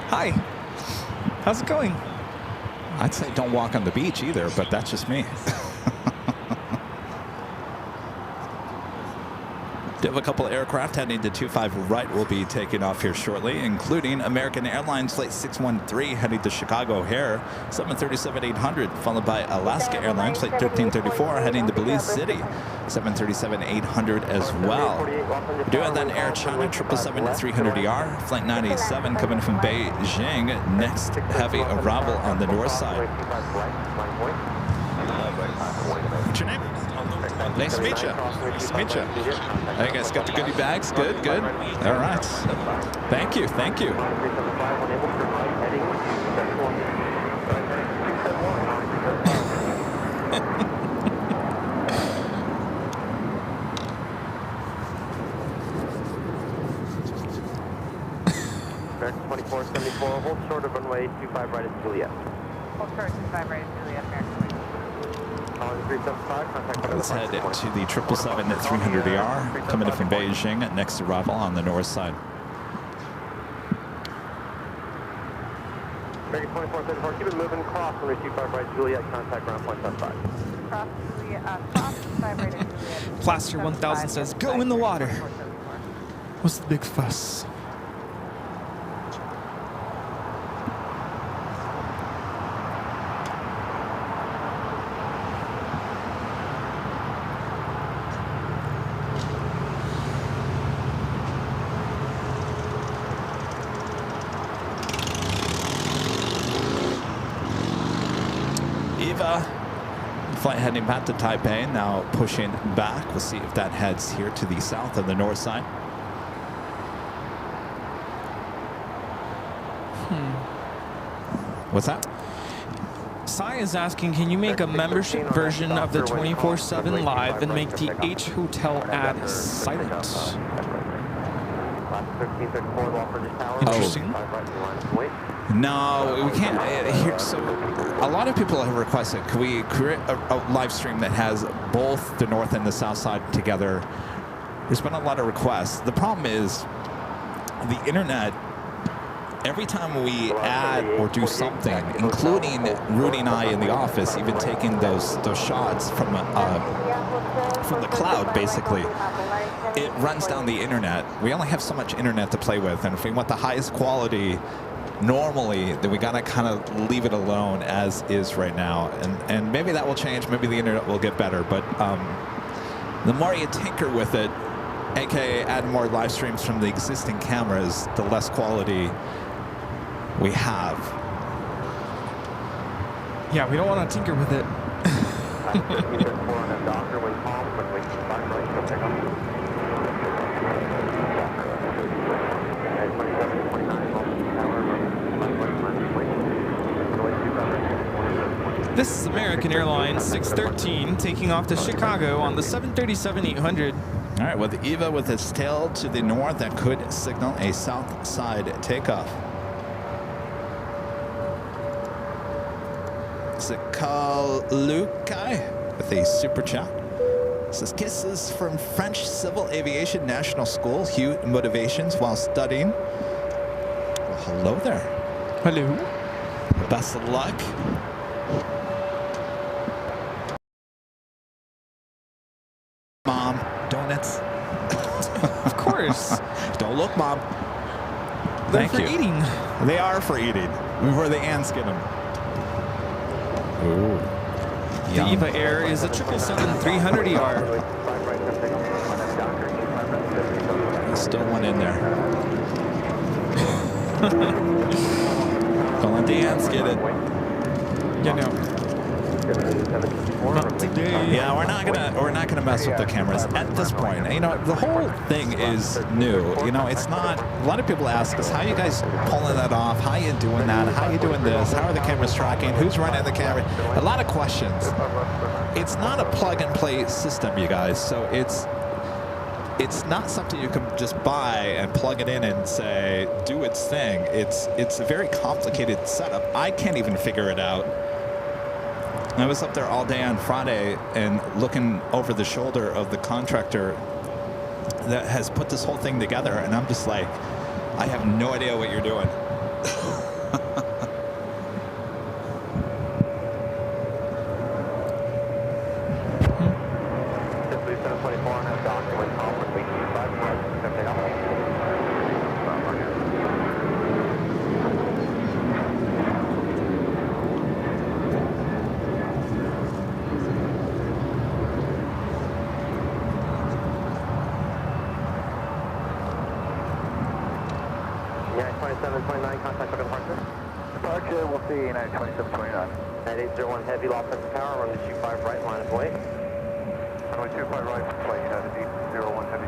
Hi. How's it going? I'd say don't walk on the beach either, but that's just me. Do have a couple of aircraft heading to 25 right will be taking off here shortly, including American Airlines Flight 613 heading to Chicago O'Hare, 737-800, followed by Alaska Airlines Flight 1334 heading to Belize City, 737-800 as well. We're doing then Air China 777-300ER, Flight 97 coming from Beijing, next heavy arrival on the north side. What's your name? Nice to meet you. Nice to meet you. You guys got the goodie bags? Good, good. All right. Thank you, thank you. American 2474, hold short of runway 25 right at Juliet. Hold short 25 right at Juliet, American 24. Let's head to the 777-300ER, coming in from Beijing, next arrival on the north side. American 2474, keep it moving, cross runway 25 right, Juliet, contact ground point 75. Cross Juliet, cross 25 right at Juliet. Plaster 1000 says, go in the water. What's the big fuss? Flight heading back to Taipei, now pushing back. We'll see if that heads here to the south and the north side. What's that? Sai is asking, can you make a membership version of the 24/7 live and make the H Hotel ad silent? Interesting. No, we can't. So a lot of people have requested, can we create a live stream that has both the north and the south side together? There's been a lot of requests. The problem is the internet, every time we add or do something, including Rudy and I in the office, even taking those shots from the cloud, basically, it runs down the internet. We only have so much internet to play with, and if we want the highest quality normally, then we gotta kind of leave it alone as is right now, and maybe that will change. Maybe the internet will get better, but the more you tinker with it, aka add more live streams from the existing cameras, the less quality We have. Yeah, we don't want to tinker with it. Docker, wind calm, runway 25 right, go pick up. 27, 29, This is American Airlines 613 taking off to Chicago on the 737-800. All right, with EVA with its tail to the north, that could signal a south side takeoff. Is it Kalukai with a super chat? It says kisses from French Civil Aviation National School. Huge motivations while studying. Well, hello there. Hello. Best of luck. Mom, donuts. Of course. Don't look, Mom. They're Thank for you. eating. They are for eating. Before the ants get them. Ooh. The EVA Air is a 777-300ER. There's still one in there. Don't let the ants get it. Yeah, no. Not today. Yeah, we're not gonna mess with the cameras at this point. You know, the whole thing is new. You know, it's not. A lot of people ask us, how you guys pulling that off? How you doing that? How you doing this? How are the cameras tracking? Who's running the camera? A lot of questions. It's not a plug and play system, you guys. So it's not something you can just buy and plug it in and say do its thing. It's a very complicated setup. I can't even figure it out. I was up there all day on Friday and looking over the shoulder of the contractor that has put this whole thing together, and I'm just like, I have no idea what you're doing. Departure, we'll see 2729. At 801 heavy, lost center power, runway 25 right, line of way. Runway 25 right, flight United 801 heavy.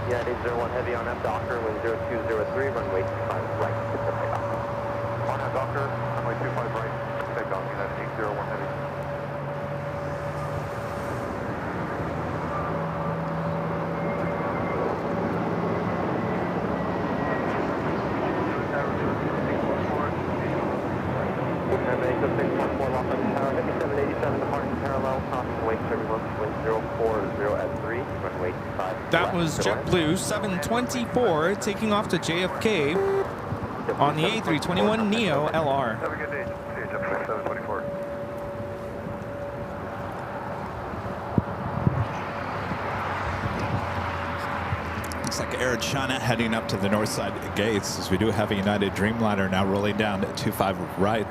United 801 heavy on F Docker, wind 0203, runway 25 right, takeoff. On F Docker, runway 25 right, takeoff, United 801 heavy. That was JetBlue 724 taking off to JFK on the A321neo LR. Have a good day. See you, JetBlue 724. Looks like Air China heading up to the north side gates, as we do have a United Dreamliner now rolling down at 25 right.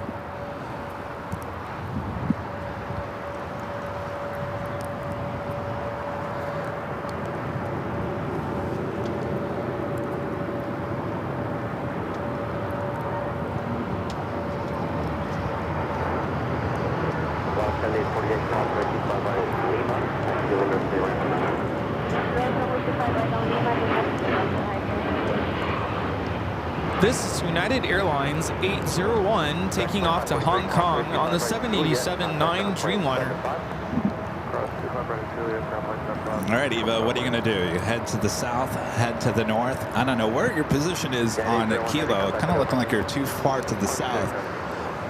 This is United Airlines 801 taking off to Hong Kong on the 787-9 Dreamliner. All right, Eva, what are you going to do? You head to the south, head to the north? I don't know where your position is on Kilo. Kind of looking like you're too far to the south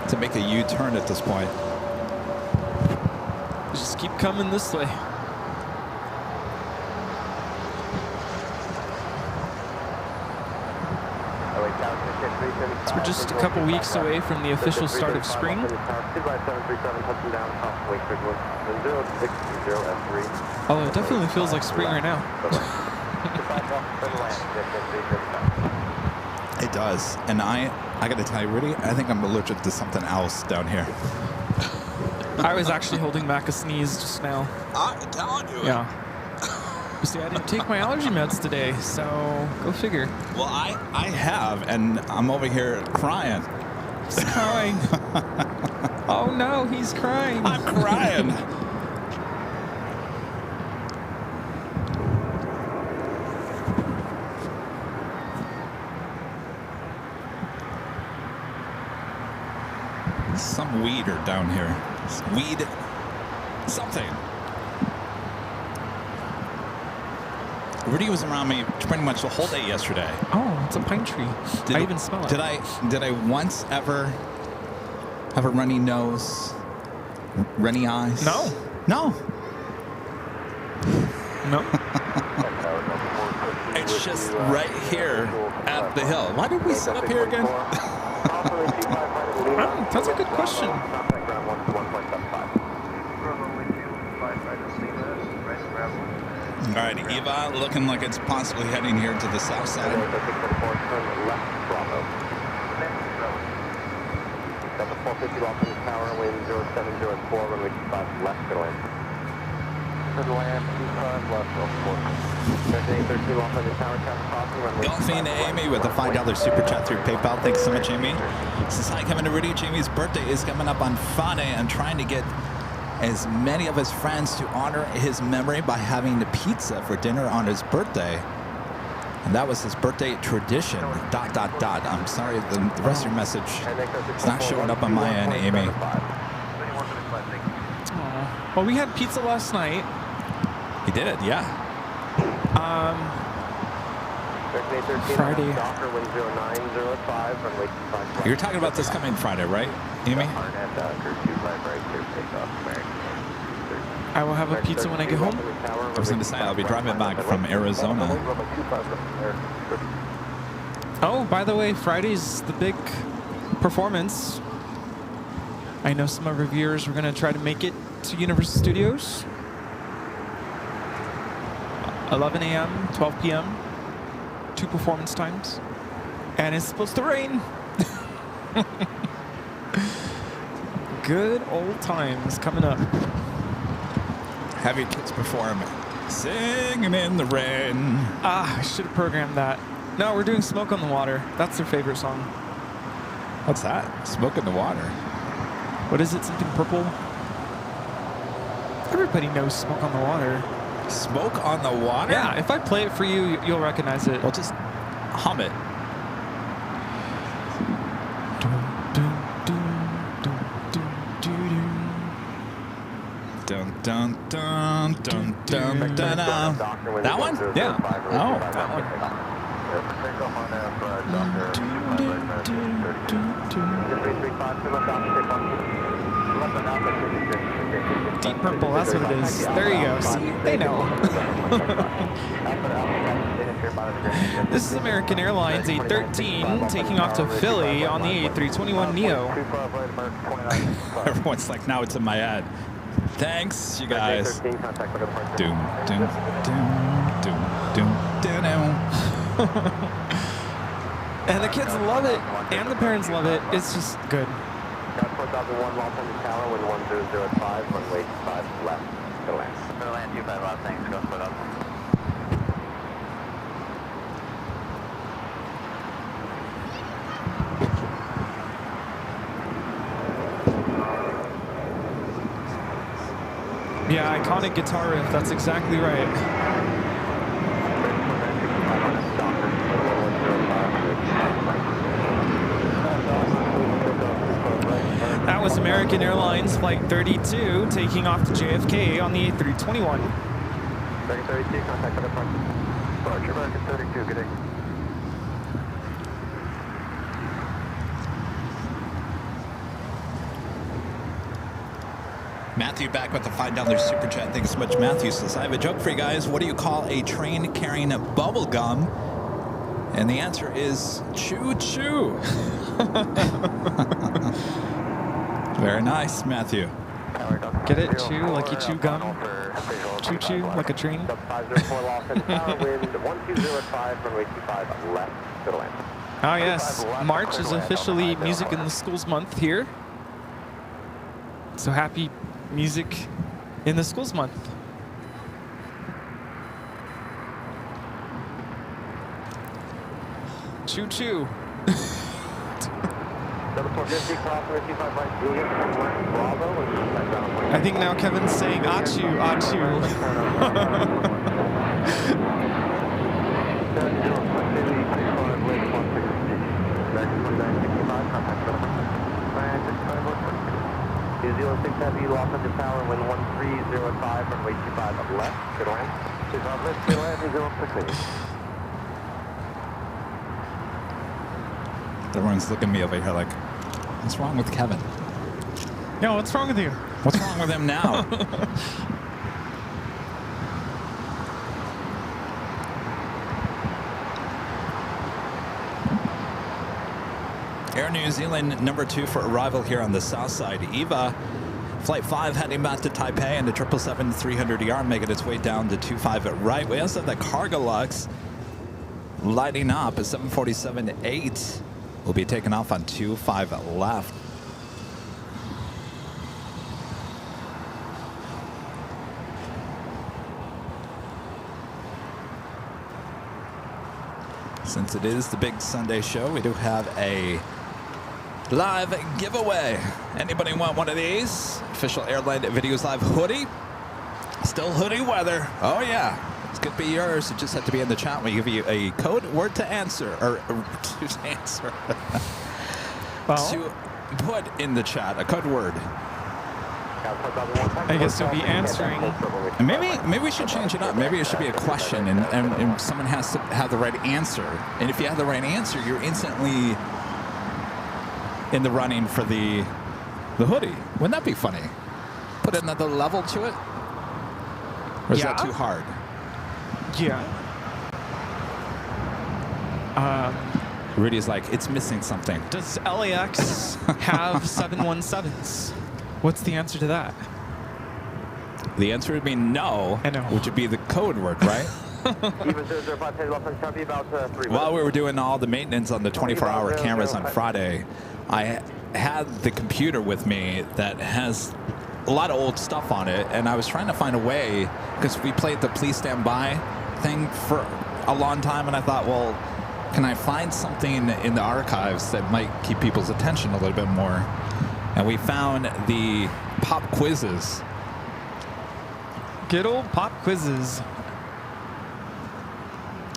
to make a U-turn at this point. Just keep coming this way. So we're just a couple weeks away from the official start of spring. Although it definitely feels like spring right now. It does. And I got to tell you, Rudy, I think I'm allergic to something else down here. I was actually holding back a sneeze just now. I'm telling you. Yeah. You see, I didn't take my allergy meds today, so go figure. Well, I have, and I'm over here crying. He's crying. Oh no, he's crying. I'm crying. Some weeder down here. Weed. Something. Rudy was around me pretty much the whole day yesterday. Oh, it's a pine tree. I even smell it. Did I once ever have a runny nose, runny eyes? No. No. No. It's just right here at the hill. Why did we set up here again? Oh, that's a good question. All right, Eva, looking like it's possibly heading here to the south side. Got the 450 off in the tower, wind 0704, runway 25 left, to land. To land, 25 left, 13 off on the tower, traffic crossing, runway Golfing Amy with a $5 super chat through PayPal. Thanks so much, Amy. Says, hi, Kevin and Rudy. Jamie's birthday is coming up on Friday. I'm trying to get as many of his friends to honor his memory by having the pizza for dinner on his birthday. And that was his birthday tradition, ... I'm sorry, the rest of your message is not showing up on my end, Amy. Aww. Well, we had pizza last night. He did, yeah. Friday. You're talking about this coming Friday, right, Amy? I will have a pizza when I get home. I was going to say, I'll be driving back from Arizona. Oh, by the way, Friday's the big performance. I know some of our viewers were going to try to make it to Universal Studios. 11 a.m., 12 p.m., 2 performance times. And it's supposed to rain. Good old times coming up. Have your kids perform Singing in the Rain. Ah, I should have programmed that. No, we're doing Smoke on the Water. That's their favorite song. What's that? Smoke in the Water. What is it? Something purple? Everybody knows Smoke on the Water. Smoke on the Water? Yeah, if I play it for you, you'll recognize it. Well, just hum it. Dun, dun, dun, dun, dun, dun, dun. That one? Yeah. Oh, that one. Deep Purple, that's what it is. There you go. See, they know. This is American Airlines A380 taking off to Philly on the A321neo. Everyone's like, now it's in my head. Thanks, you guys. Doom, doom, doom, doom, doom, doom. And the kids love it, and the parents love it. It's just good. Got 4001 Los Angeles Tower, wind 1005, runway 25 left, to land. To land 25 left, thanks, go split up. Yeah, iconic guitar riff, that's exactly right. That was American Airlines Flight 32 taking off to JFK on the A321. American 32, contact for the front. Departure American 32, good day. Matthew back with the $5 super chat. Thanks so much, Matthew. Says, I have a joke for you guys. What do you call a train carrying bubble gum And the answer is choo-choo. Very nice, Matthew. Get it? Chew like you chew gum? Choo-choo like a train? 504 lost in tower, wind 1205, runway 25 left, to the land. Oh yes, March is officially Music in the Schools month here. So happy Music in the Schools month. Choo choo. I think now Kevin's saying achoo, achoo. New Zealand 6 Heavy, lost under power, wind 1305, runway 25 up left, good land. 25 left, good land, New Zealand 6 Heavy. Everyone's looking at me over here like, what's wrong with Kevin? Yo, what's wrong with you? What's wrong with him now? Air New Zealand number 2 for arrival here on the south side. Eva, flight 5 heading back to Taipei, and the 777-300ER making its way down to 25 at right. We also have the cargo lux lighting up. A 747-8 will be taken off on 25 at left. Since it is the big Sunday show, we do have a live giveaway. Anybody want one of these? Official Airline Videos Live hoodie. Still hoodie weather. Oh yeah, it's gonna be yours. You just have to be in the chat. We give you a code word to answer, or to answer. Well, to put in the chat a code word. I guess you'll be answering. And maybe we should change it up. Maybe it should be a question, and someone has to have the right answer. And if you have the right answer, you're instantly in the running for the hoodie. Wouldn't that be funny? Put another level to it? Or is that too hard? Yeah. Rudy's like, it's missing something. Does LAX have 717s? What's the answer to that? The answer would be no, I know. which would be the code word, right? While we were doing all the maintenance on the 24-hour cameras on Friday, I had the computer with me that has a lot of old stuff on it, and I was trying to find a way, because we played the Please Stand By thing for a long time, and I thought, well, can I find something in the archives that might keep people's attention a little bit more? And we found the pop quizzes. Good old pop quizzes.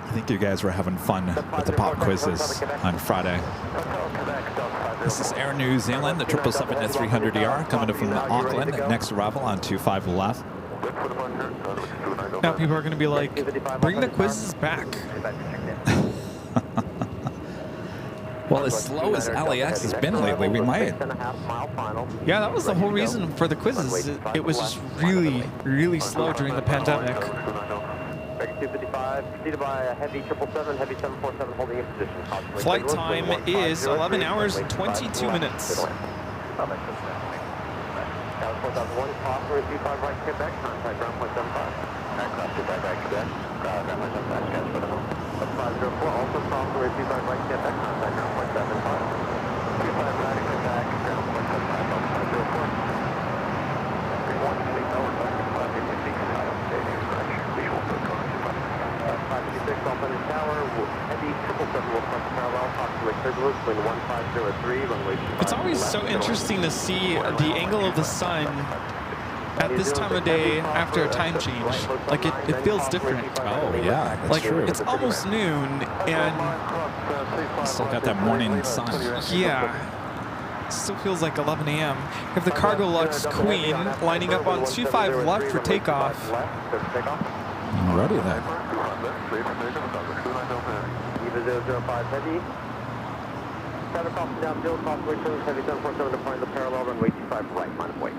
I think you guys were having fun with the pop quizzes on Friday. This is Air New Zealand, the 777-300ER coming in from Auckland. Next arrival on 25 left. Now people are going to be like, bring the quizzes back. Well, as slow as LAX has been lately, we might. Yeah, that was the whole reason for the quizzes. It was just really, really slow during the pandemic. 255, preceded by a heavy 777, heavy 747 holding in position. Flight time is 11 hours and 22 minutes. 4001, Oscar 25 right, Quebec, contact ground point 75. Aircraft 25 right, Quebec, ground point 75, catch for the home. 504, also Oscar 25 right, Quebec, contact ground point 75. 25 right, Quebec, ground point 75, 504. 31, 6 hours, 556 off on the tower, heavy 777 will cross parallel, possibly turbulence, wind 1503, runway 25. It's always so interesting to see the angle of the sun at this time of day after a time change. Like it feels different. Oh yeah, that's like true. it's almost noon and Still got that morning sun. yeah, still feels like 11 a.m. We have the Cargo Lux Queen lining up on 25 left for takeoff. Alrighty then. Eva 005 heavy. 7 crossing downfield, crossway turns, heavy 747 deploying the parallel, runway 25 right, line of way.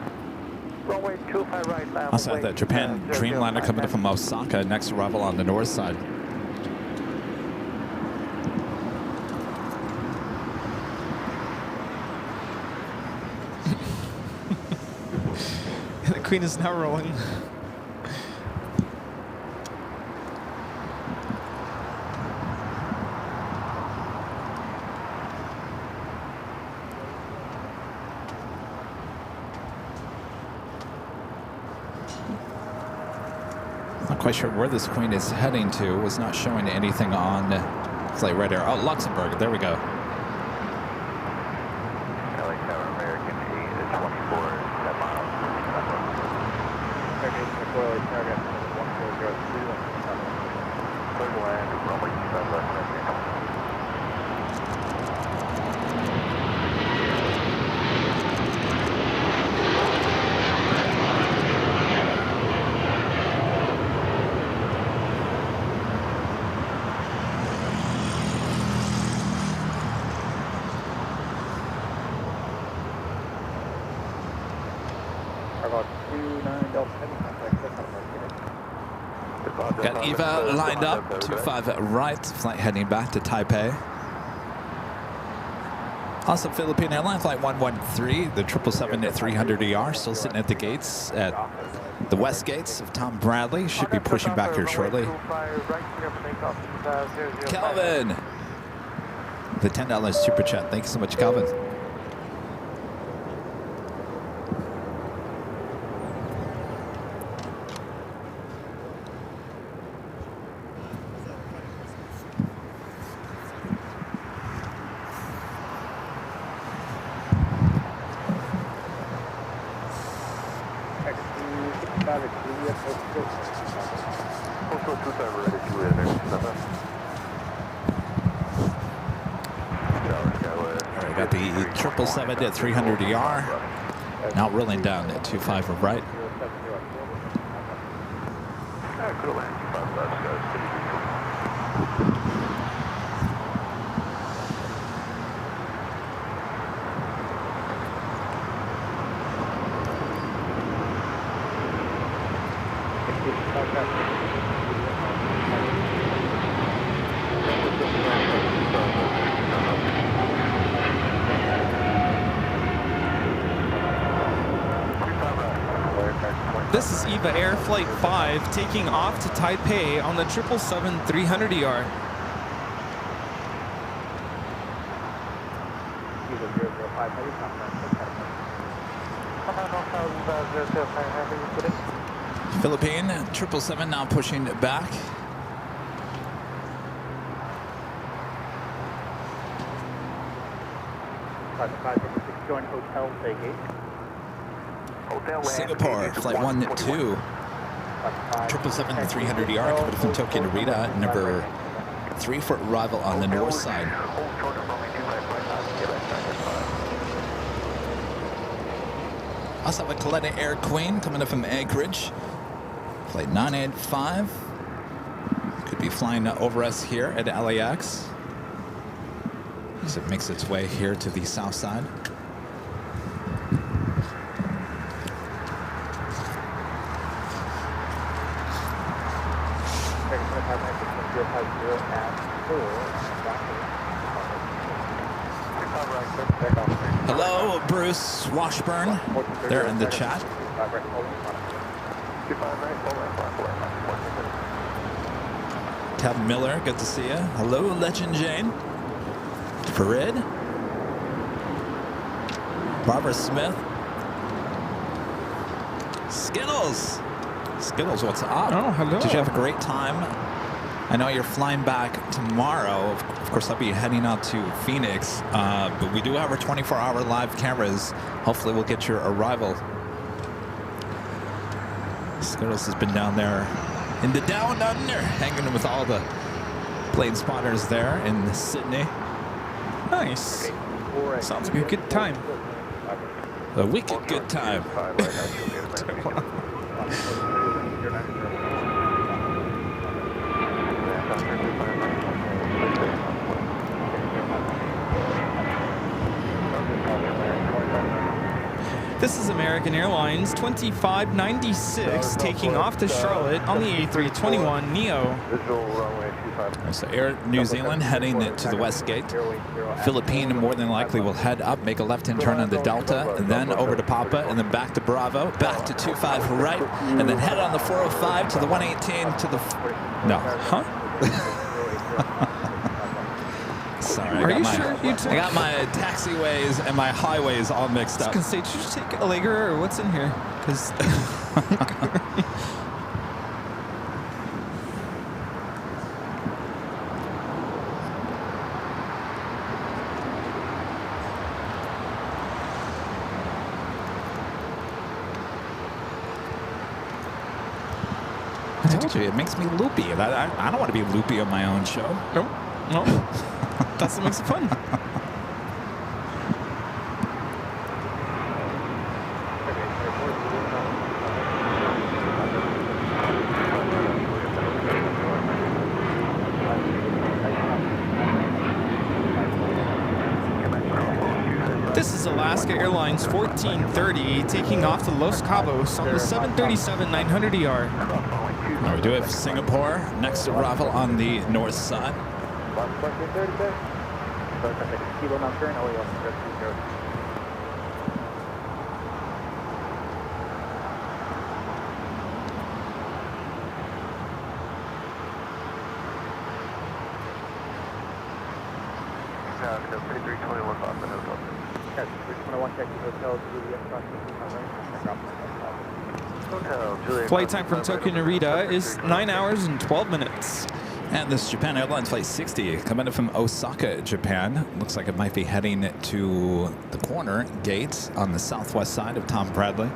Runway 25 right, line of Also have the Japan Dreamliner coming in from Osaka, next arrival on the north side. Queen is now rolling. Not quite sure where this Queen is heading to. Was not showing anything on flight radar. Oh, Luxembourg. There we go. LA Tower American 824 miles. Clear to land, runway 25 left. Got Eva lined up, 25 right, flight heading back to Taipei. Also, Philippine Airlines Flight 113, the 777-300ER, still sitting at the gates, at the west gates of Tom Bradley. Should be pushing back here shortly. Calvin, the $10 super chat. Thank you so much, Calvin. Got the 777-300ER now rolling down at 25 right. This is EVA Air Flight 5 taking off to Taipei on the 777-300ER. Philippine 777 now pushing back. Singapore flight 1-2. 777-300ER coming from Tokyo Narita, number 3 for arrival on the north side. Also have a Kaleta Air Queen coming up from Anchorage, flight 985. Could be flying over us here at LAX as it makes its way here to the south side. Hello, Bruce Washburn. They're in the chat. Tab Miller, good to see you. Hello, Legend Jane. Farid. Barbara Smith. Skittles. Skittles, what's up? Oh, hello. Did you have a great time? I know you're flying back tomorrow. Of course, I'll be heading out to Phoenix, but we do have our 24-hour live cameras. Hopefully, we'll get your arrival. Skittles has been down there in the Down Under, hanging with all the plane spotters there in Sydney. Nice. Sounds like a good time. A wicked good time. This is American Airlines 2596 taking off to Charlotte on the A321 Neo. Visual runway 25. So Air New Zealand heading to the west gate. Philippine more than likely will head up, make a left-hand turn on the Delta, and then over to Papa, and then back to Bravo, back to 25 right, and then head on the 405 to the 118 to the... No. Huh? Sorry, Are you sure you I got my taxiways and my highways all mixed up. I was gonna say, did you just take Allegra or what's in here? Because I told you, it makes me loopy. I don't want to be loopy on my own show. no, that's what makes it fun. This is Alaska Airlines 1430 taking off to Los Cabos on the 737-900ER. Now we do have Singapore next arrival on the north side. Flight time from Tokyo Narita is 9 hours and 12 minutes. And this is Japan Airlines Flight 60 coming in from Osaka, Japan. Looks like it might be heading to the corner gate on the southwest side of Tom Bradley.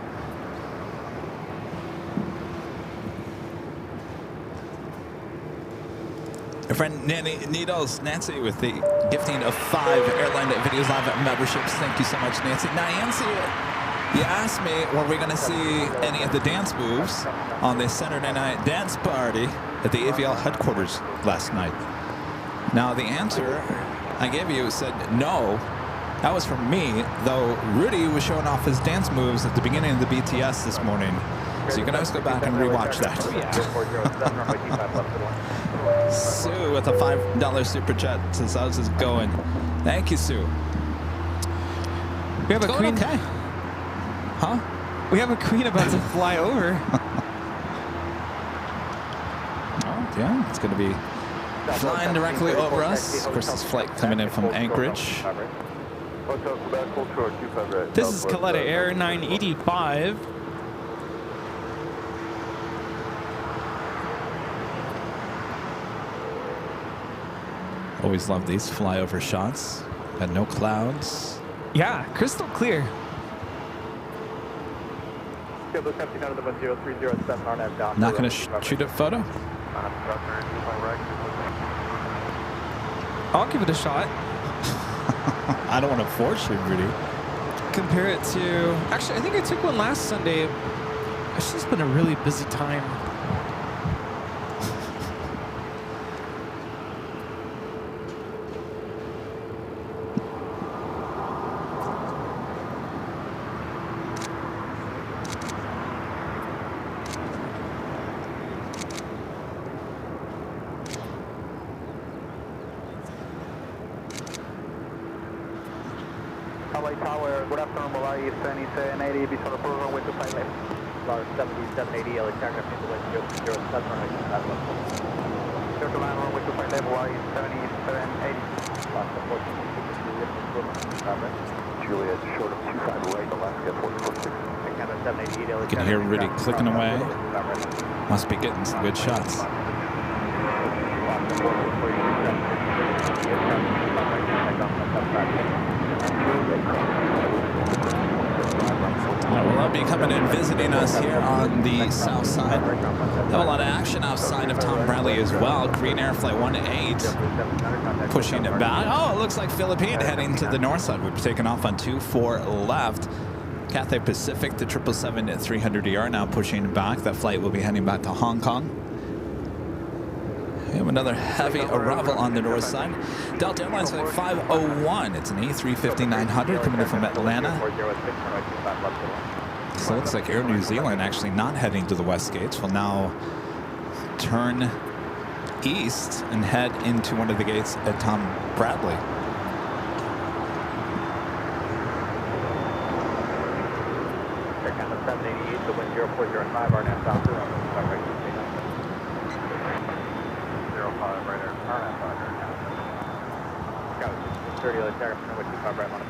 Our friend Nancy with the gifting of 5 Airline Videos Live memberships. Thank you so much, Nancy. Now, Nancy, you asked me, were we going to see any of the dance moves on the Saturday night dance party at the AVL headquarters last night? Now, the answer I gave you said no. That was from me, though Rudy was showing off his dance moves at the beginning of the BTS this morning. So you can always go back and rewatch that. Sue with a $5 super chat says, how's this going? Thank you, Sue. We have a queen. Okay. Huh? We have a queen about to fly over. Oh, yeah, it's going to be flying directly over us. Of course, this flight coming in from Anchorage. This is Caletta Air 985. Always love these flyover shots. Got no clouds. Yeah, crystal clear. Not going to shoot a photo? I'll give it a shot. I don't want to force you, Rudy. Compare it to... Actually, I think I took one last Sunday. It's just been a really busy time. Tower, good afternoon, Hawaii 7780, be on the program with the flight left. Bar 7780, LA aircraft into West 007, clear to land runway 25 left, Hawaii 7780. Bar 14, Juliet, short of 25 right, Alaska 446. You can hear Rudy clicking away. Must be getting some good shots. Well, they'll be coming and visiting us here on the south side. Have a lot of action outside of Tom Bradley as well. Green Air Flight 18 pushing it back. Oh, it looks like Philippine heading to the north side. We're taking off on 24 left. Cathay Pacific, the 777-300ER now pushing back. That flight will be heading back to Hong Kong. We have another heavy arrival on the north side. Delta Airlines Flight 501. It's an A350-900 coming in from Atlanta. So it looks like Air New Zealand actually not heading to the west gates. Will now turn east and head into one of the gates at Tom Bradley. Air Canada 788, the wind 0405, our now south around 05 right air,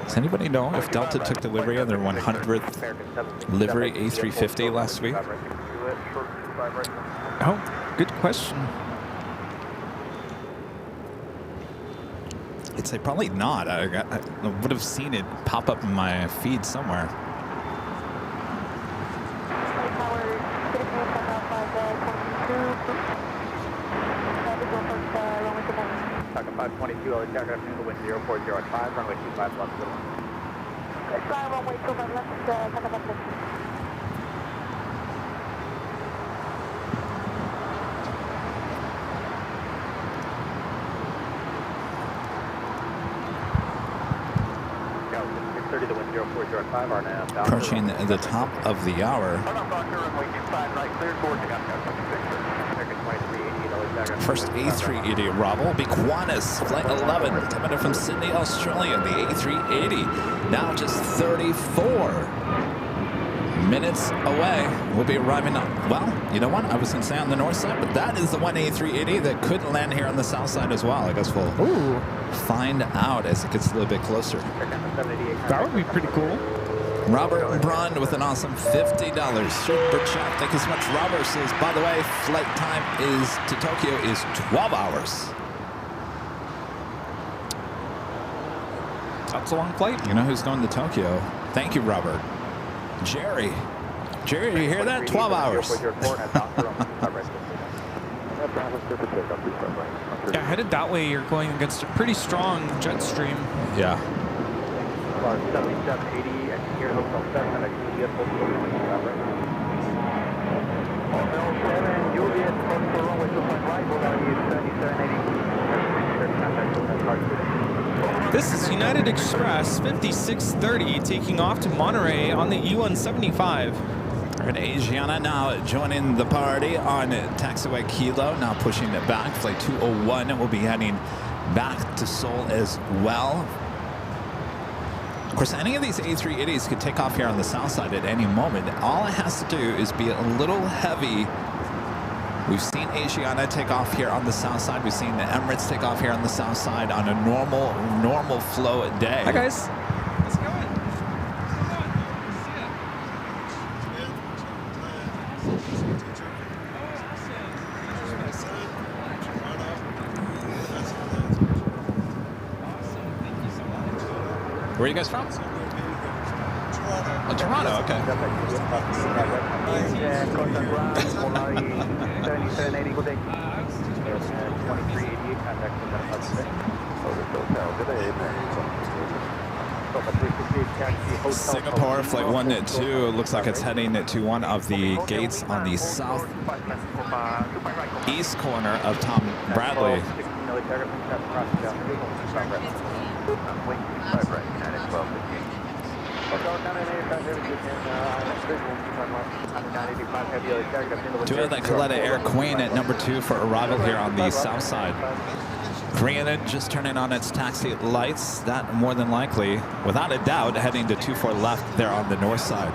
Does anybody know if Delta took delivery of their 100th livery A350 last week? Oh, good question. I'd say probably not. I would have seen it pop up in my feed somewhere. Talking 522, I'll check afternoon, the wind 0405, runway 25 left, little one. Runway 25 left, the wind 0405, our now south. Approaching the top of the hour. Runway 25 right, cleared forward, check out, American 2380, First A380 arrival will be Qantas Flight 11 coming in from Sydney, Australia. The A380 now just 34 minutes away. We'll be arriving on, well, you know what? I was going to say on the north side, but that is the one A380 that could land here on the south side as well. I guess we'll find out as it gets a little bit closer. That would be pretty cool. Robert Braun with an awesome $50 super chat. Thank you so much. Robert says, by the way, flight time to Tokyo is 12 hours. That's a long flight. You know who's going to Tokyo? Thank you, Robert. Jerry. Jerry, you hear that? 12 hours. Yeah, headed that way, you're going against a pretty strong jet stream. Yeah. 7780, and here Hotel 7, and I can get both of them on Hotel 7, Juliet, Hotel runway 2.5, we're going to use 7780. This is United Express 5630 taking off to Monterey on the E175. And Asiana now joining the party on taxiway Kilo, now pushing it back. Flight 201 will be heading back to Seoul as well. Of course, any of these A380s could take off here on the south side at any moment. All it has to do is be a little heavy. We've seen Asiana take off here on the south side. We've seen the Emirates take off here on the south side on a normal flow day. Hi, guys. How's it going? Where are you guys from? Oh, Toronto, okay. Singapore, flight 1-2. Looks like it's heading to one of the gates on the southeast corner of Tom Bradley. Two of the Coletta Air Queen at number 2 for arrival here on the south side. Granted, just turning on its taxi lights. That more than likely, without a doubt, heading to 24 left there on the north side.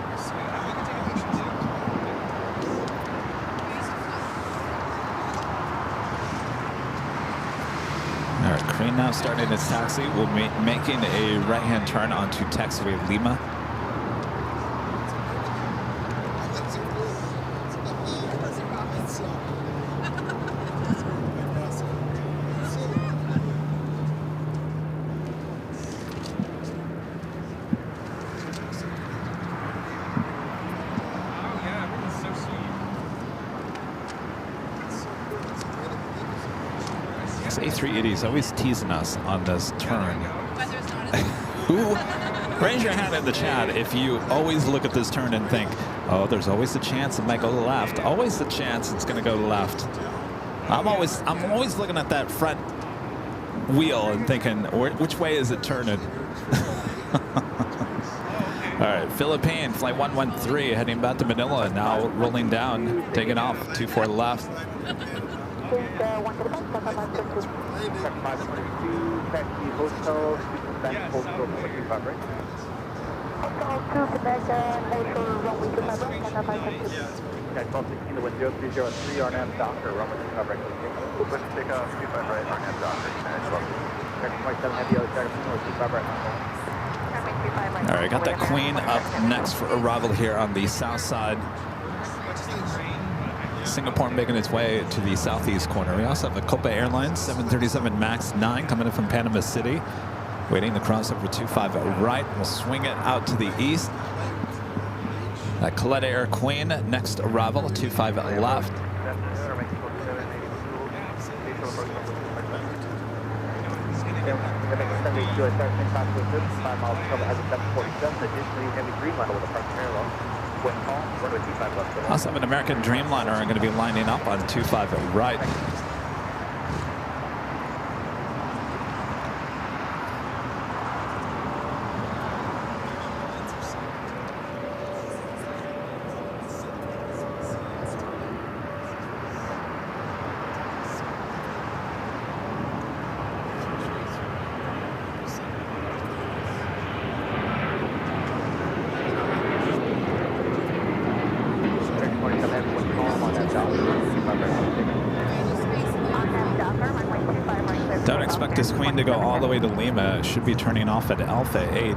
All right, Crane now starting its taxi. We'll be making a right-hand turn onto taxiway Lima. A380 is always teasing us on this turn. Raise your hand in the chat if you always look at this turn and think, oh, there's always a chance it might go left. Always the chance it's going to go left. I'm always looking at that front wheel and thinking, which way is it turning? All right, Philippine, flight 113, heading back to Manila, now rolling down, taking off, 24 left. Check 522, taxi hotel, back hotel, 25 right? Hotel 2, Quebec, motor runway 25 right, and 522. Okay, 1216 to wind 0303, RNAV Docker, runway 25 right. Open to take off 25 right, RNAV Docker. Check 27 heavy, other check, 25 right. All right, got that Queen up next for arrival here on the south side. Singapore making its way to the southeast corner. We also have a Copa Airlines 737 MAX 9 coming in from Panama City. Waiting to cross over 25 right. We'll swing it out to the east. That Coletta Air Queen, next arrival, 25 left. Also, an American Dreamliner are going to be lining up on 25 right. Don't expect this Queen to go all the way to Lima. It should be turning off at Alpha 8.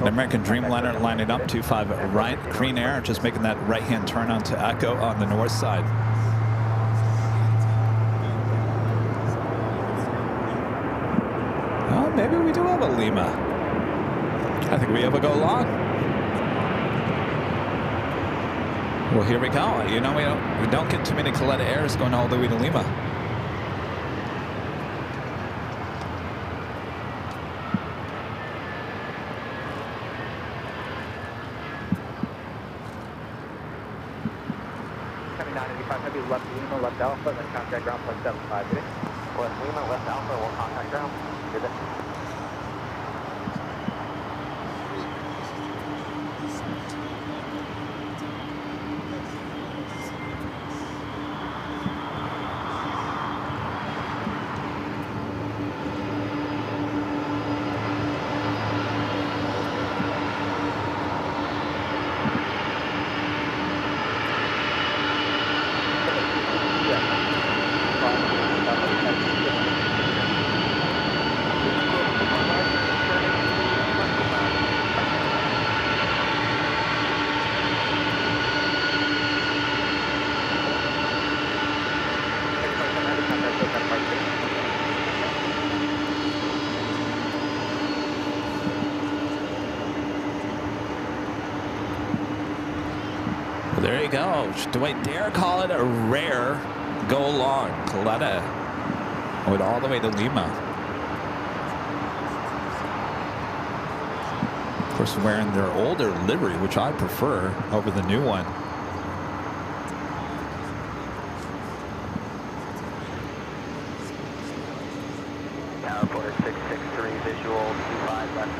An American Dreamliner lining up 25 right. Green Air just making that right-hand turn onto Echo on the north side. Oh, maybe we do have a Lima. I think we have a go long. Well, here we go. You know, we don't get too many Coletta Airs going all the way to Lima. Heavy left Lima, left Alpha, then contact ground plus 75. Good day. Left Lima, left Alpha, we'll contact ground. Good day. There you go. Do I dare call it a rare go long? Coletta went all the way to Lima. Of course, wearing their older livery, which I prefer over the new one. Tower Porter 663, visual 25 left.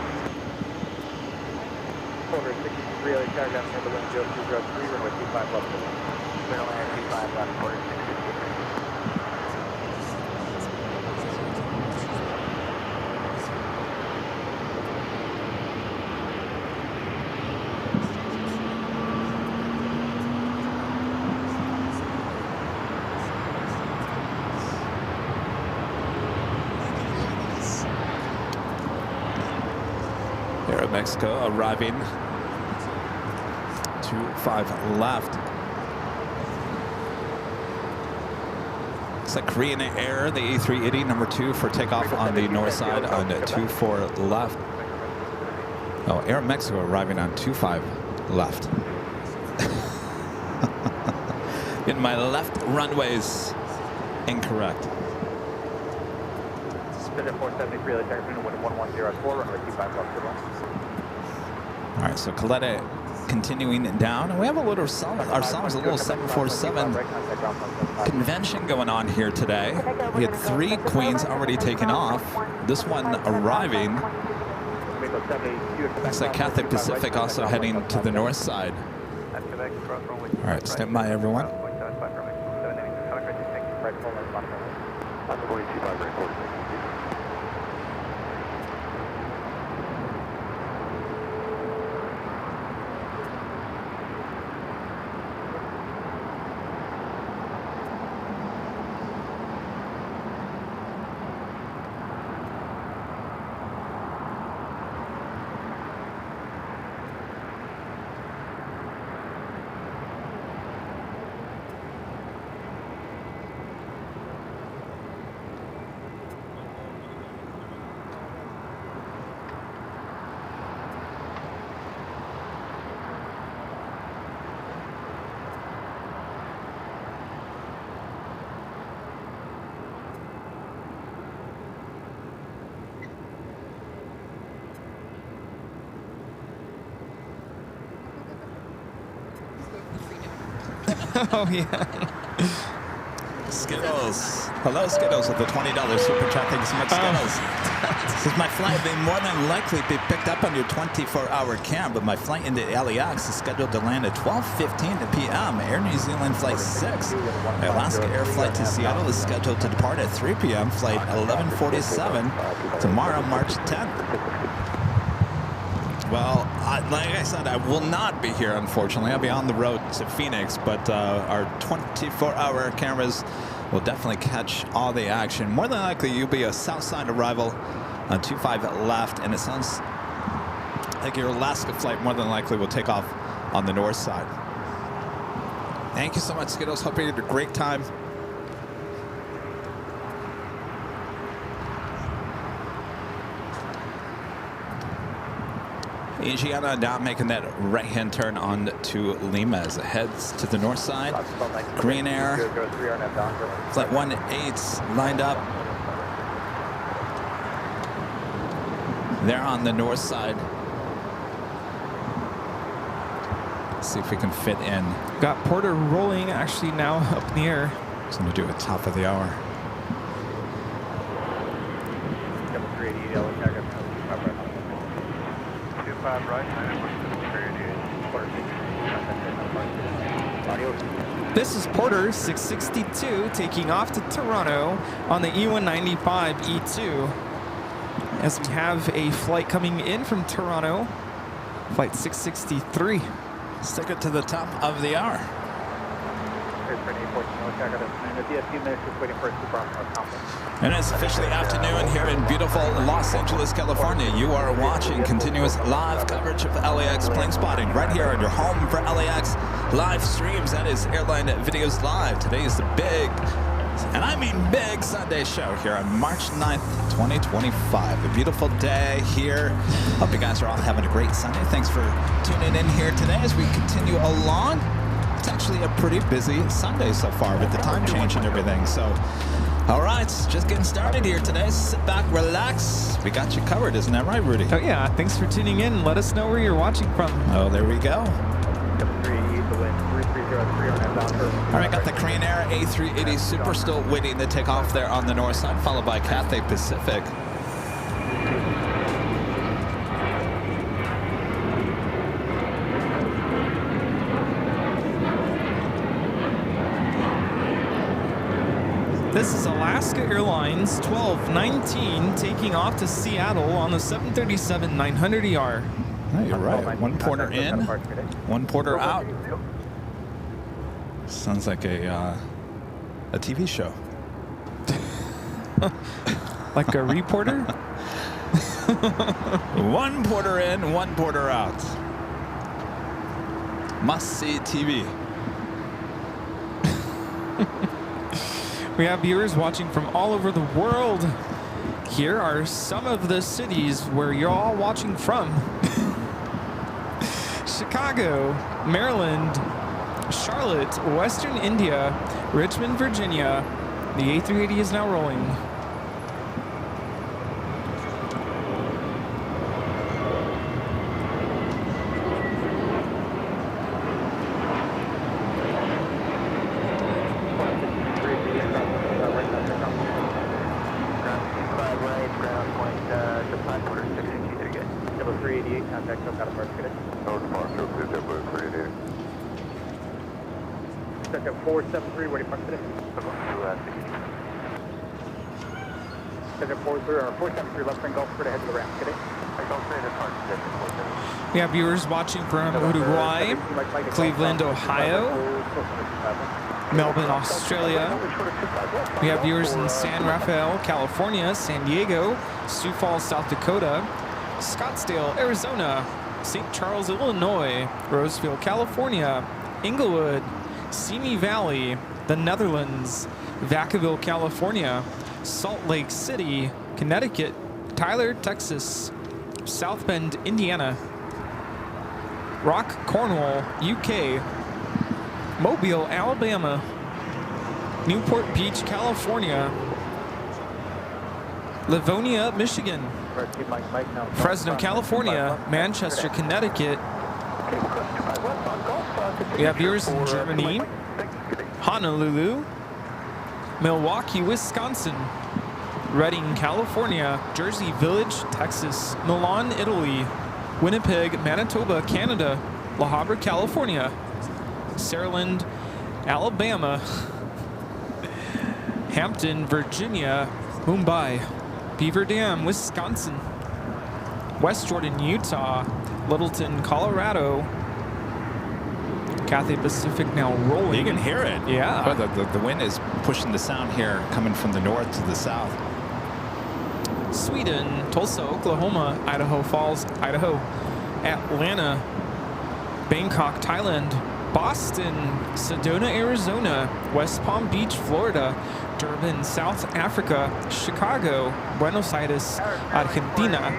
Porter 663, other check, ground number 0303, runway 25 left. Middle air 25 left, Porter 663. Mexico arriving 25 left. It's like Korean Air, the A380 number 2 for takeoff on the north side on 24 left. Oh, Air Mexico arriving on 25 left. In my left runways incorrect. Spirit 473, the check, wind 1104, runway 25 left. All right, so Coletta continuing down. And we have a little ourselves a little 747 convention going on here today. We had 3 Queens already taken off. This one arriving. Looks like Cathay Pacific also heading to the north side. All right, stand by, everyone. Oh, yeah. Skittles. Hello, Skittles, with the $20 super chat. Thank you so much, Skittles. Says my flight may more than likely be picked up on your 24-hour cam, but my flight into LAX is scheduled to land at 12:15 p.m. Air New Zealand Flight 6. My Alaska Air flight to Seattle is scheduled to depart at 3 p.m. Flight 1147 tomorrow, March 10th. Well, like I said, I will not be here, unfortunately. I'll be on the road to Phoenix, but our 24-hour cameras will definitely catch all the action. More than likely, you'll be a south side arrival on 25 left, and it sounds like your Alaska flight more than likely will take off on the north side. Thank you so much, Skittles. Hope you had a great time. Asiana now making that right-hand turn on to Lima as it heads to the north side. Green Air, flight 18 lined up. They're on the north side. Let's see if we can fit in. Got Porter rolling actually now up in the air. Just going to do it top of the hour. This is Porter 662 taking off to Toronto on the E195 E2. As we have a flight coming in from Toronto, flight 663. Stick it to the top of the hour. And it's officially afternoon here in beautiful Los Angeles, California. You are watching continuous live coverage of LAX plane spotting right here on your home for LAX live streams. That is Airline Videos Live. Today is the big, and I mean big, Sunday show here on March 9th, 2025. A beautiful day here. Hope you guys are all having a great Sunday. Thanks for tuning in here today as we continue along. It's actually a pretty busy Sunday so far with the time change and everything. So, all right, just getting started here today. Sit back, relax. We got you covered, isn't that right, Rudy? Oh yeah, thanks for tuning in. Let us know where you're watching from. Oh, there we go. All right, got the Korean Air A380 Super still waiting to take off there on the north side, followed by Cathay Pacific. This is Alaska Airlines 1219 taking off to Seattle on the 737-900ER. Oh, you're right. One porter in, one porter out. Sounds like a TV show. Like a reporter? One porter in, one porter out. Must-see TV. We have viewers watching from all over the world. Here are some of the cities where you're all watching from. Chicago, Maryland, Charlotte, Western India, Richmond, Virginia. The A380 is now rolling. Double 388, contact SoCal departure, good day. No departure, double 388. Second 473, where departure today? Second 473, left turn Gulf, straight ahead to the ramp, good day. We have viewers watching from Uruguay, Cleveland, Ohio, Melbourne, Australia. We have viewers in San Rafael, California, San Diego, Sioux Falls, South Dakota, Scottsdale, Arizona, St. Charles, Illinois, Roseville, California, Inglewood, Simi Valley, the Netherlands, Vacaville, California, Salt Lake City, Connecticut, Tyler, Texas, South Bend, Indiana, Rock, Cornwall, UK, Mobile, Alabama, Newport Beach, California, Livonia, Michigan, Fresno, California, Manchester, Connecticut. We have viewers in Germany, Honolulu, Milwaukee, Wisconsin, Redding, California, Jersey Village, Texas, Milan, Italy, Winnipeg, Manitoba, Canada, La Habra, California, Saraland, Alabama, Hampton, Virginia, Mumbai, Beaver Dam, Wisconsin, West Jordan, Utah, Littleton, Colorado, Cathay Pacific now rolling. You can hear it. Yeah. But the wind is pushing the sound here coming from the north to the south. Sweden, Tulsa, Oklahoma, Idaho Falls, Idaho, Atlanta, Bangkok, Thailand, Boston, Sedona, Arizona, West Palm Beach, Florida, Durban, South Africa, Chicago, Buenos Aires, Argentina,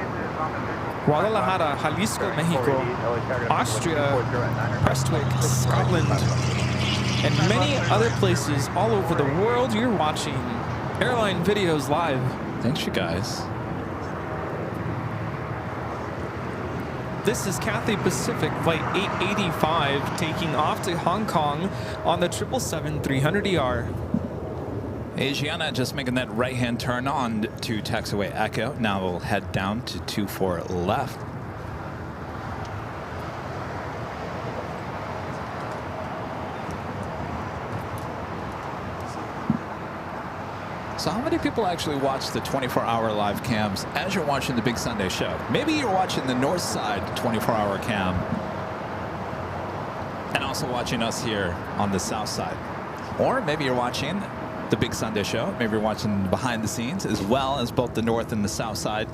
Guadalajara, Jalisco, Mexico, Austria, Prestwick, Scotland, and many other places all over the world. You're watching Airline Videos Live. Thanks, you guys. This is Cathay Pacific Flight 885 taking off to Hong Kong on the 777-300ER. Asiana just making that right-hand turn on to taxiway Echo. Now we'll head down to 24 left. So how many people actually watch the 24-hour live cams as you're watching the Big Sunday show? Maybe you're watching the North Side 24-hour cam and also watching us here on the South Side. Or maybe you're watching the Big Sunday show. Maybe you're watching behind the scenes as well as both the North and the South Side.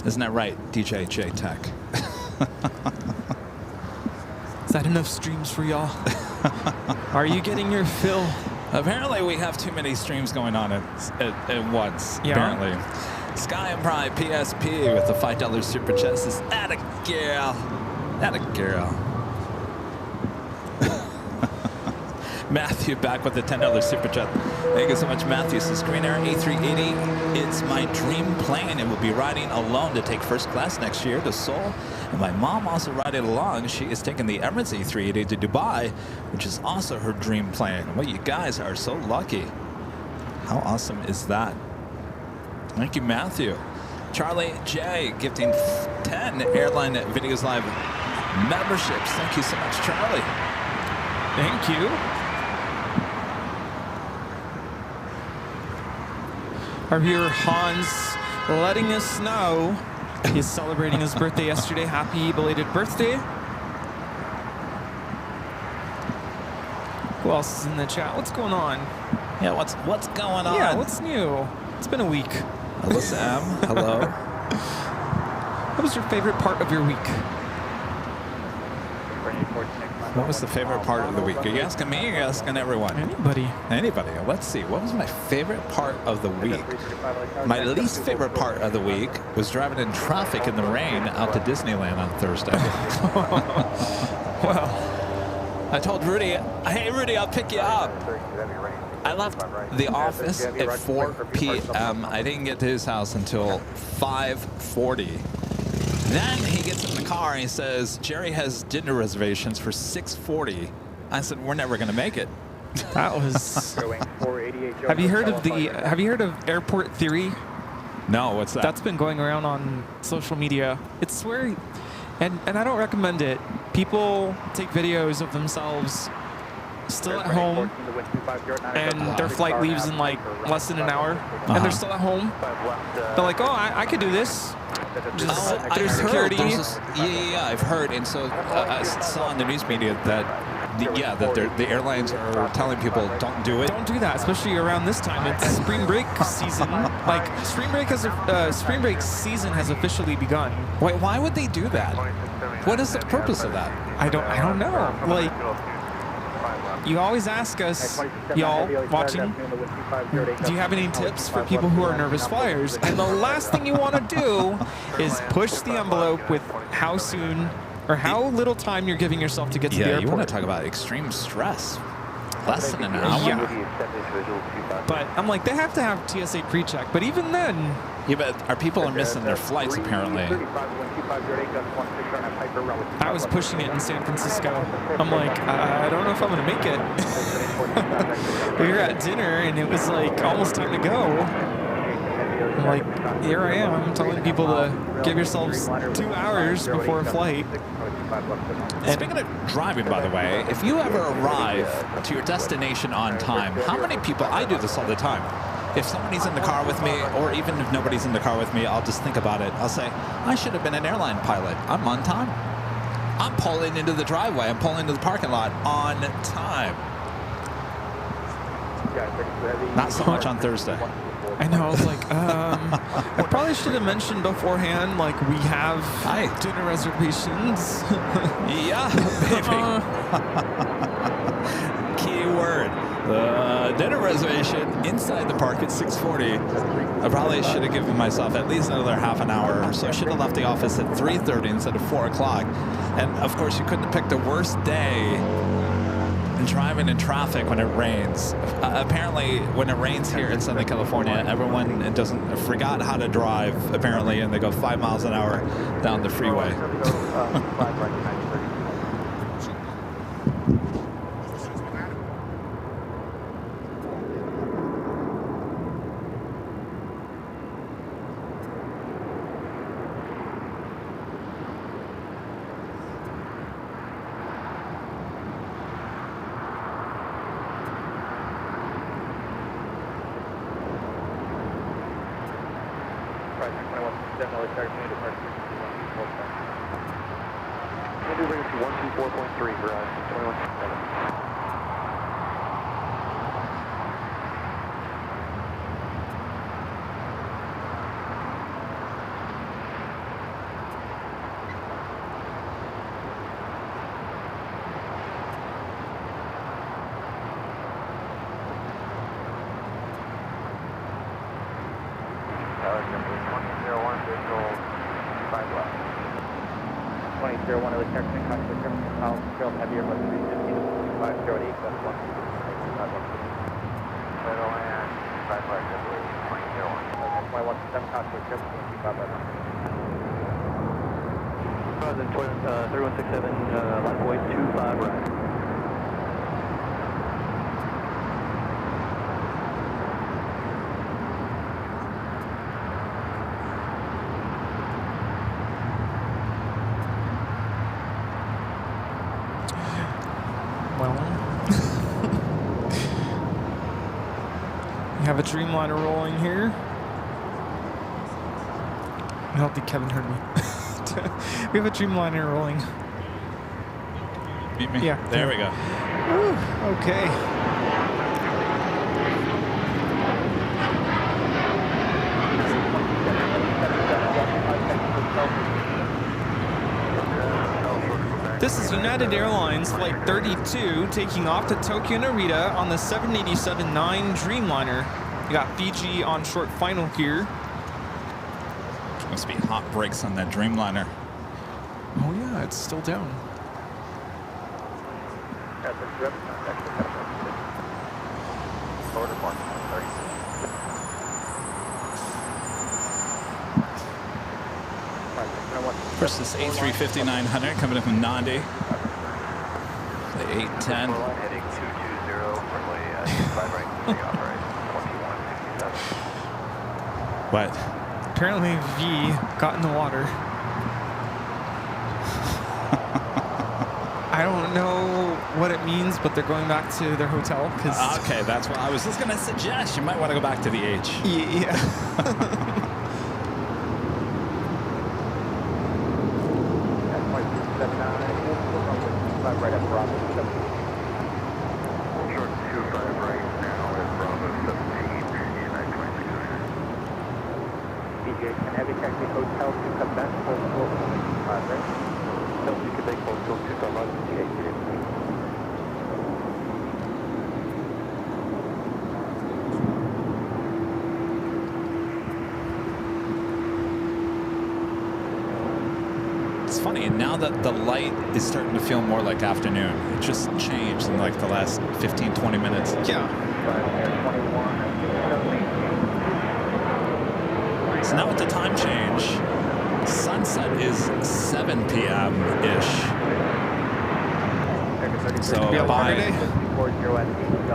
Isn't that right, DJ J Tech? Is that enough streams for y'all? Are you getting your fill? Apparently we have too many streams going on at once. Yeah. Apparently. Sky and Pride PSP with the $5 super chat says, "Atta girl, atta girl." Matthew back with the $10 super chat. Thank you so much, Matthew. Says Green Air A380. It's my dream plane. It will be riding alone to take first class next year to Seoul. And my mom also riding along. She is taking the Emirates A380 to Dubai, which is also her dream plane. Well, you guys are so lucky. How awesome is that? Thank you, Matthew. Charlie J gifting 10 Airline Videos Live memberships. Thank you so much, Charlie. Thank you. Our viewer Hans letting us know he's celebrating his birthday yesterday. Happy belated birthday. Who else is in the chat? What's going on? Yeah, what's going on? Yeah, what's new? It's been a week. Alyssa M, hello. What was your favorite part of your week? What was the favorite part of the week? Are you asking me or are you asking everyone? Anybody. Anybody. Let's see. What was my favorite part of the week? My least favorite part of the week was driving in traffic in the rain out to Disneyland on Thursday. Well, I told Rudy, hey, Rudy, I'll pick you up. I left the office at 4 p.m. I didn't get to his house until 5:40. Then he gets in the car and he says, Jerry has dinner reservations for 6:40. I said, we're never going to make it. that was. Have you heard of Airport Theory? No, what's that? That's been going around on social media. It's where, and I don't recommend it. People take videos of themselves still at home, and their flight leaves in like less than an hour, and they're still at home. They're like, oh, I could do this. Just there's security. Yeah, I've heard. And so I saw in the news media that the airlines are telling people don't do it. Don't do that, especially around this time. It's spring break season. Like spring break season has officially begun. Wait, why would they do that? What is the purpose of that? I don't know. Like, you always ask us, y'all watching, do you have any tips for people who are nervous flyers? And the last thing you want to do is push the envelope with how soon or how little time you're giving yourself to get to the airport. Yeah, you want to talk about extreme stress. Less than an hour? Yeah. But I'm like, they have to have TSA pre-check. But even then... Yeah, but our people are missing their flights, apparently. I was pushing it in San Francisco. I'm like, I don't know if I'm going to make it. We were at dinner, and it was like almost time to go. I'm like, here I am telling people to give yourselves 2 hours before a flight. Speaking of driving, by the way, if you ever arrive to your destination on time, how many people, I do this all the time, if somebody's in the car with me, or even if nobody's in the car with me, I'll just think about it. I'll say, I should have been an airline pilot. I'm on time. I'm pulling into the driveway. I'm pulling into the parking lot on time. Not so much on Thursday. I know, I was like, I probably should have mentioned beforehand, like, we have dinner reservations. Yeah, baby. Key word. Dinner reservation inside the park at 6:40. I probably should have given myself at least another half an hour, so I should have left the office at 3:30 instead of 4 o'clock. And, of course, you couldn't have picked a worse day driving in traffic when it rains. Apparently, when it rains here in Southern California, everyone forgot how to drive, apparently, and they go 5 miles an hour down the freeway. We have a Dreamliner rolling here. I don't think Kevin heard me. We have a Dreamliner rolling. Beat me? Yeah. There we go. Woo, okay. This is United Airlines Flight 32 taking off to Tokyo Narita on the 787-9 Dreamliner. You got Fiji on short final here. Must be hot brakes on that Dreamliner. Oh yeah, it's still down. First is A350-900 coming in from Nandi. The 810. Heading 220, runway 25 right, operate 2167. What? Apparently V got in the water. I don't know what it means, but they're going back to their hotel. Okay, that's what I was just going to suggest. You might want to go back to the H. Yeah. Right at Bravo 17. Short 25 right now at Bravo 17, United 26. Aviation, heavy taxi hotel to Quebec, postal 5, right? Chelsea, Quebec, postal 211, It's funny, now that the light is starting to feel more like afternoon. It just changed in like the last 15, 20 minutes. Yeah. So now with the time change, sunset is 7 p.m.-ish. So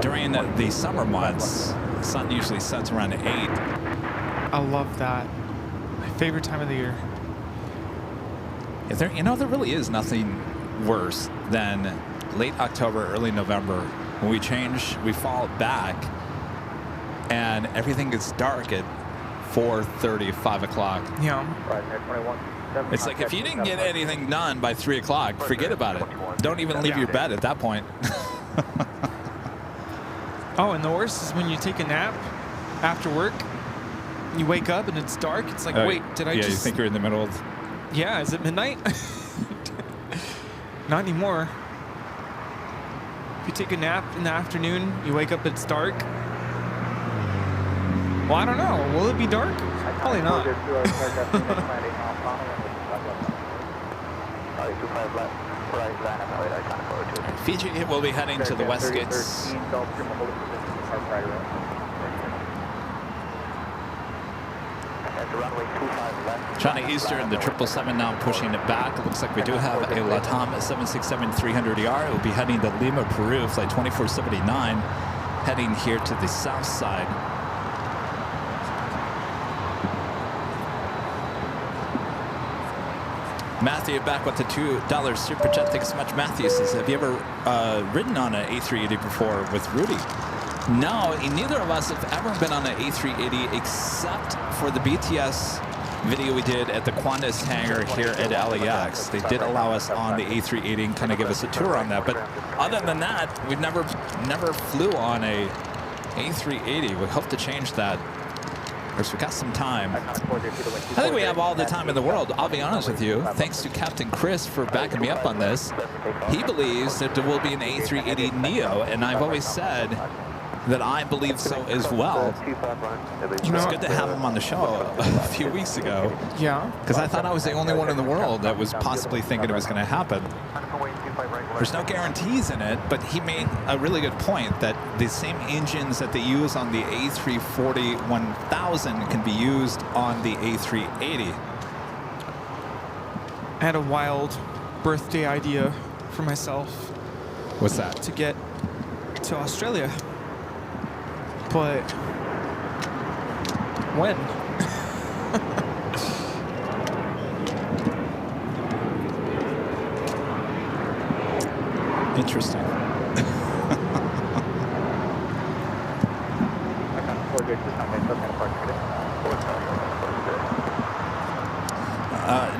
during the summer months, the sun usually sets around 8. I love that. My favorite time of the year. There really is nothing worse than late October, early November when we fall back and everything gets dark at 4:30, 5 o'clock. Yeah. It's like if you didn't get anything done by 3 o'clock, forget about it. Don't even leave your bed at that point. Oh, and the worst is when you take a nap after work, you wake up and it's dark. It's like, wait, did I just... Yeah, you think you're in the middle of... Yeah, is it midnight? Not anymore. If you take a nap in the afternoon, you wake up, it's dark. Well, I don't know. Will it be dark? Probably not. Fiji will be heading to the west gates. China Eastern, the 777 now pushing it back. It looks like we do have a LATAM 767-300ER. It will be heading to Lima, Peru, flight 2479, heading here to the south side. Matthew back with the $2 super chat. Thanks so much. Matthew says, have you ever ridden on an A380 before with Rudy? No, neither of us have ever been on an A380 except for the BTS video we did at the Qantas hangar here at LAX. They did allow us on the A380 and kind of give us a tour on that. But other than that, we've never flew on a A380. We hope to change that. Of course, we've got some time. I think we have all the time in the world. I'll be honest with you. Thanks to Captain Chris for backing me up on this. He believes that there will be an A380neo, and I've always said that I believe so as well. It was good to have him on the show a few weeks ago. Yeah. Because I thought I was the only one in the world that was possibly thinking it was going to happen. There's no guarantees in it, but he made a really good point that the same engines that they use on the A340-1000 can be used on the A380. I had a wild birthday idea for myself. What's that? To get to Australia. But when? Interesting.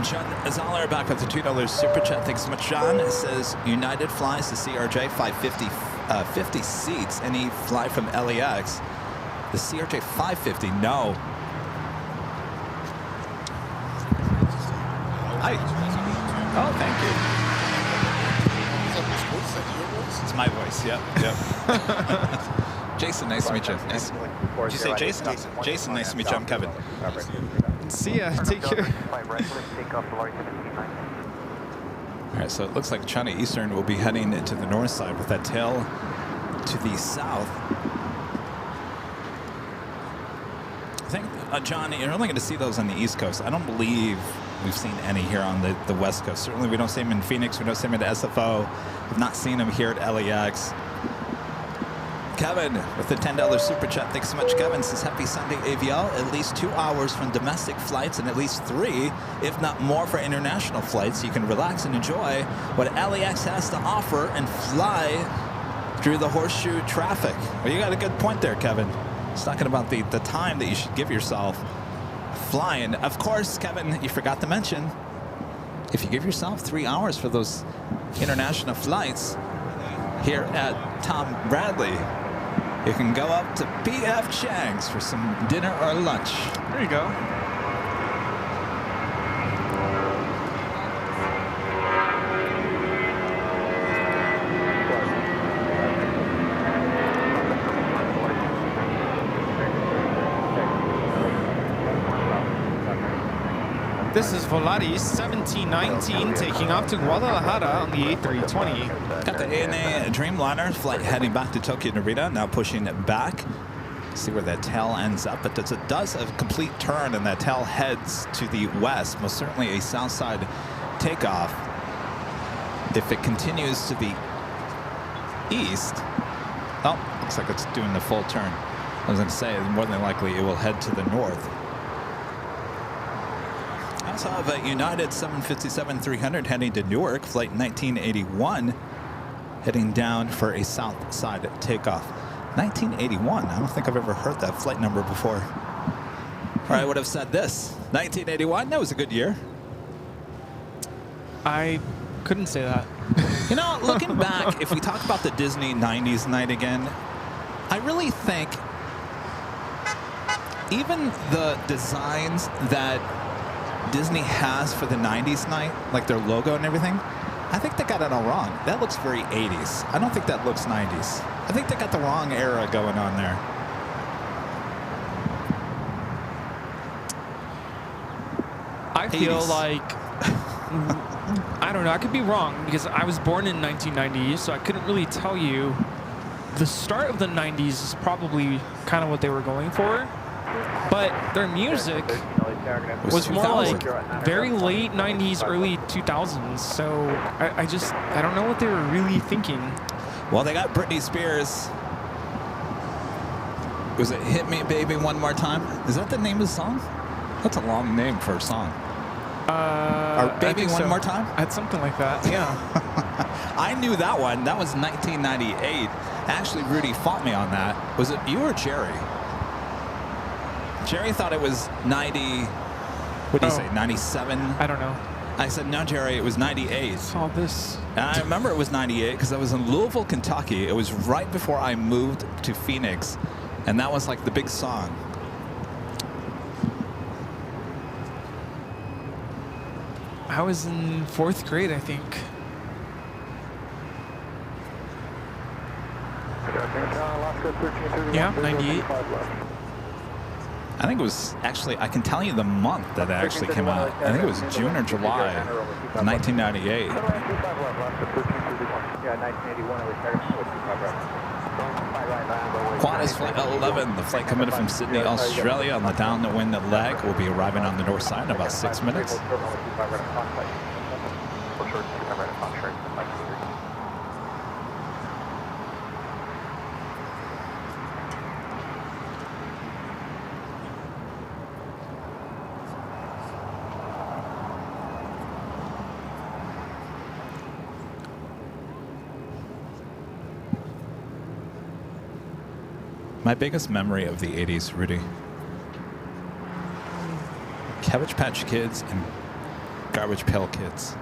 John Zoller back with the $2 super chat. Thanks so much, John. It says United flies the CRJ 550 50 seats. Any fly from LAX? The CRJ 550? No. Hi. Oh, thank you. It's my voice. Yep. Jason, nice to meet you. Nice. Did you say Jason? Jason, nice to meet you. I'm Kevin. See ya. Take care. All right, so it looks like China Eastern will be heading to the north side with that tail to the south. I think, John, you're only going to see those on the East Coast. I don't believe we've seen any here on the West Coast. Certainly we don't see them in Phoenix. We don't see them at SFO. We've not seen them here at LAX. Kevin with the $10 super chat. Thanks so much, Kevin. Says happy Sunday, AVL. At least 2 hours from domestic flights and at least 3, if not more, for international flights. You can relax and enjoy what LAX has to offer and fly through the horseshoe traffic. Well, you got a good point there, Kevin. It's talking about the time that you should give yourself flying. Of course, Kevin, you forgot to mention, if you give yourself 3 hours for those international flights here at Tom Bradley, you can go up to P.F. Chang's for some dinner or lunch. There you go. This is Volaris 1719 taking off to Guadalajara on the A320. Got the ANA Dreamliner flight heading back to Tokyo Narita, now pushing it back. See where that tail ends up. It does a complete turn, and that tail heads to the west, most certainly a south side takeoff. If it continues to the east, oh, looks like it's doing the full turn. I was going to say, more than likely it will head to the north. I also have a United 757-300 heading to Newark, flight 1981, heading down for a south side takeoff. 1981, I don't think I've ever heard that flight number before. Or I would have said this, 1981, that was a good year. I couldn't say that. You know, looking back, if we talk about the Disney 90s night again, I really think even the designs that Disney has for the 90s night, like their logo and everything, I think they got it all wrong. That looks very 80s. I don't think that looks 90s. I think they got the wrong era going on there. I feel 80s. like, I don't know, I could be wrong because I was born in 1990, so I couldn't really tell you. The start of the 90s is probably kind of what they were going for, but their music was more like very late 90s, early 2000s, so I don't know what they were really thinking. Well, they got Britney Spears. Was it Hit Me Baby One More Time? Is that the name of the song? That's a long name for a song. Or Baby One More Time? It's something like that, yeah. I knew that one. That was 1998. Actually, Rudy fought me on that. Was it you or Jerry? Jerry thought it was 90, what do you say, 97? I don't know. I said, no, Jerry, it was 98. Saw this. And I remember it was 98 because I was in Louisville, Kentucky. It was right before I moved to Phoenix. And that was like the big song. I was in 4th grade, I think. Yeah, 98. I think it was actually, I can tell you the month that it actually came out. I think it was June or July of 1998. Yeah, 1981, Qantas Flight 11, the flight coming from Sydney, Australia on the downwind leg will be arriving on the north side in about 6 minutes. My biggest memory of the 80s, Rudy. Cabbage Patch Kids and Garbage Pail Kids.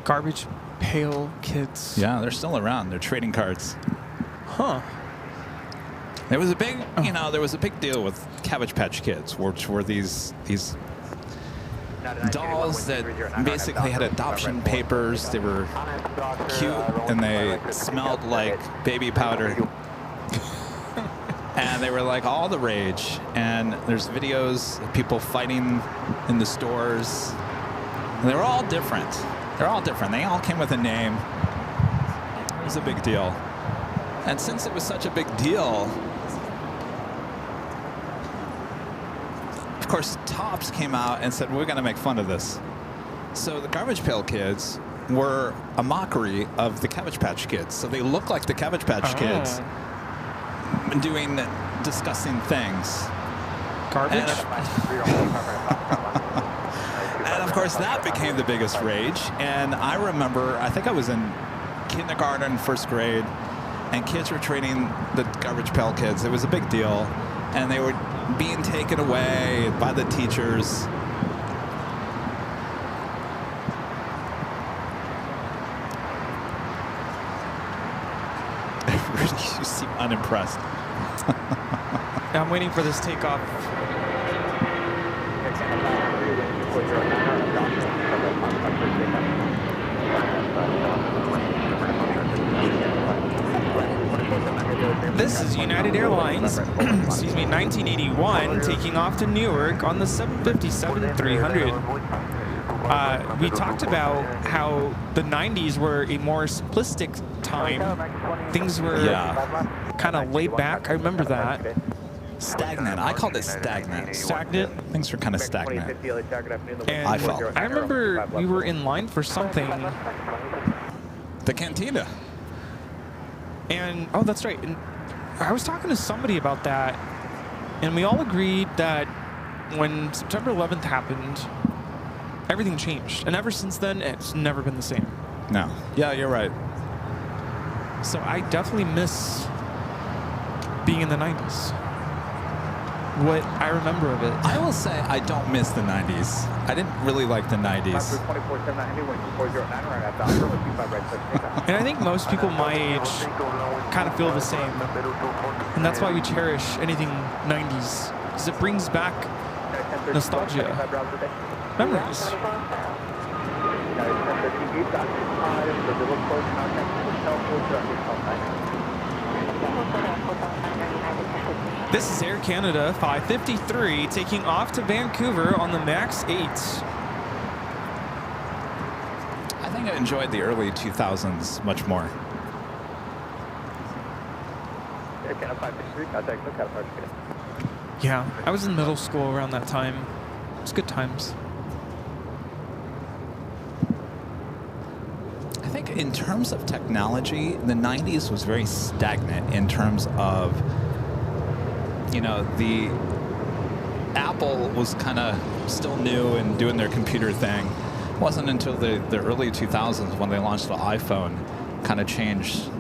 Garbage Pail Kids. Yeah, they're still around. They're trading cards. Huh. There was a big, you know, there was a big deal with Cabbage Patch Kids, which were these dolls that basically had adoption papers. They were cute and they smelled like baby powder. And they were like all the rage. And there's videos of people fighting in the stores. And they were all different. They're all different. They all came with a name. It was a big deal. And since it was such a big deal, of course, Topps came out and said, we're going to make fun of this. So the Garbage Pail Kids were a mockery of the Cabbage Patch Kids. So they look like the Cabbage Patch Kids doing disgusting things. Garbage? And of course, that became the biggest rage. And I remember, I think I was in kindergarten, first grade, and kids were treating the Garbage Pail Kids. It was a big deal. And they were being taken away by the teachers. You seem unimpressed. I'm waiting for this takeoff. This is United Airlines, excuse me, 1981, taking off to Newark on the 757-300. We talked about how the 90s were a more simplistic time. Things were kind of laid back. I remember that. Stagnant. I called it stagnant. Stagnant? Things were kind of stagnant. And I felt. I remember we were in line for something. The cantina. And, oh, that's right. And I was talking to somebody about that, and we all agreed that when September 11th happened, everything changed. And ever since then, it's never been the same. No. Yeah, you're right. So I definitely miss being in the 90s. What I remember of it. I will say I don't miss the 90s. I didn't really like the 90s. And I think most people my age kind of feel the same. And that's why we cherish anything 90s. Because it brings back nostalgia. Memories. This is Air Canada 553 taking off to Vancouver on the MAX 8. I think I enjoyed the early 2000s much more. Yeah, I was in middle school around that time. It was good times. I think in terms of technology, the 90s was very stagnant in terms of, you know, the Apple was kind of still new and doing their computer thing. It wasn't until the early 2000s when they launched the iPhone kind of changed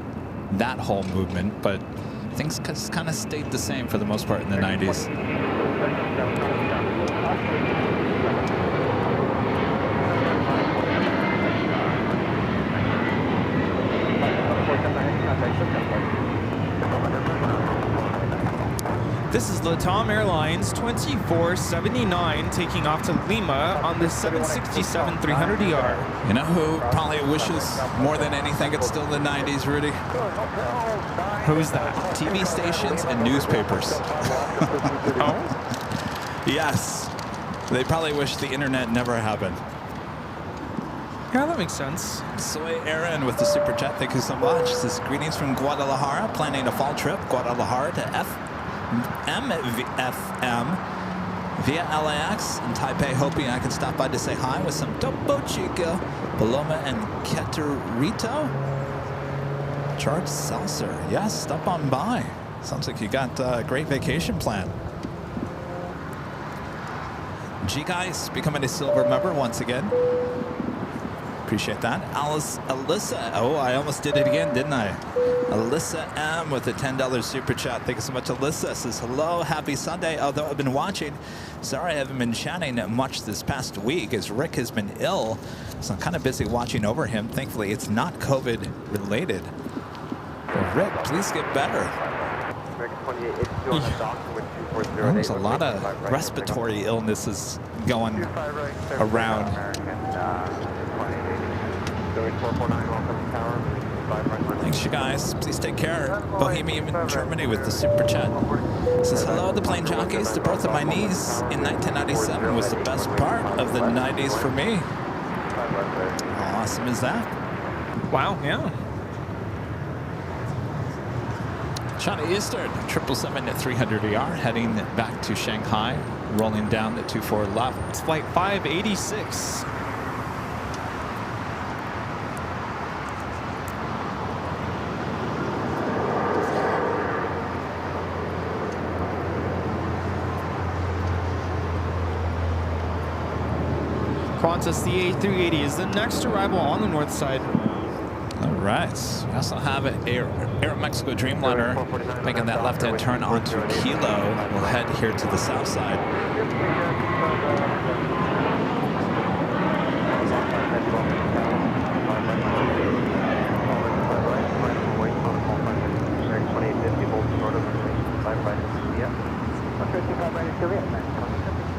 that whole movement, but things kind of stayed the same for the most part in the 90s. This is LATAM Airlines 2479 taking off to Lima on the 767-300ER. You know who probably wishes more than anything it's still the 90s, Rudy? Who's that? TV stations and newspapers. Oh? Yes. They probably wish the internet never happened. Yeah, that makes sense. Soy Aaron with the super chat. Thank you so much. This is greetings from Guadalajara, planning a fall trip, Guadalajara to MFM via LAX in Taipei, hoping I can stop by to say hi with some Topo Chico, Paloma, and Caterito. Charles Seltzer. Yes, stop on by. Sounds like you got a great vacation plan. G-Guys becoming a silver member once again. Appreciate that. Alyssa, oh, I almost did it again, didn't I? Alyssa M with a $10 super chat. Thank you so much, Alyssa. Says, hello, happy Sunday. Although I've been watching, sorry I haven't been chatting much this past week as Rick has been ill. So I'm kind of busy watching over him. Thankfully, it's not COVID related. But Rick, please get better. There's a lot of respiratory illnesses going around. Thanks, you guys. Please take care. Bohemian in Germany with the super chat. Says, hello, the plane jockeys. The birth of my niece in 1997 was the best part of the 90s for me. How awesome is that? Wow, yeah. China Eastern, 777-300ER, heading back to Shanghai, rolling down the 24 left. It's flight 586. Qantas, the A380 is the next arrival on the north side. All right. We also have Air Mexico Dreamliner making that left-hand turn onto Kilo. We'll head here to the south side.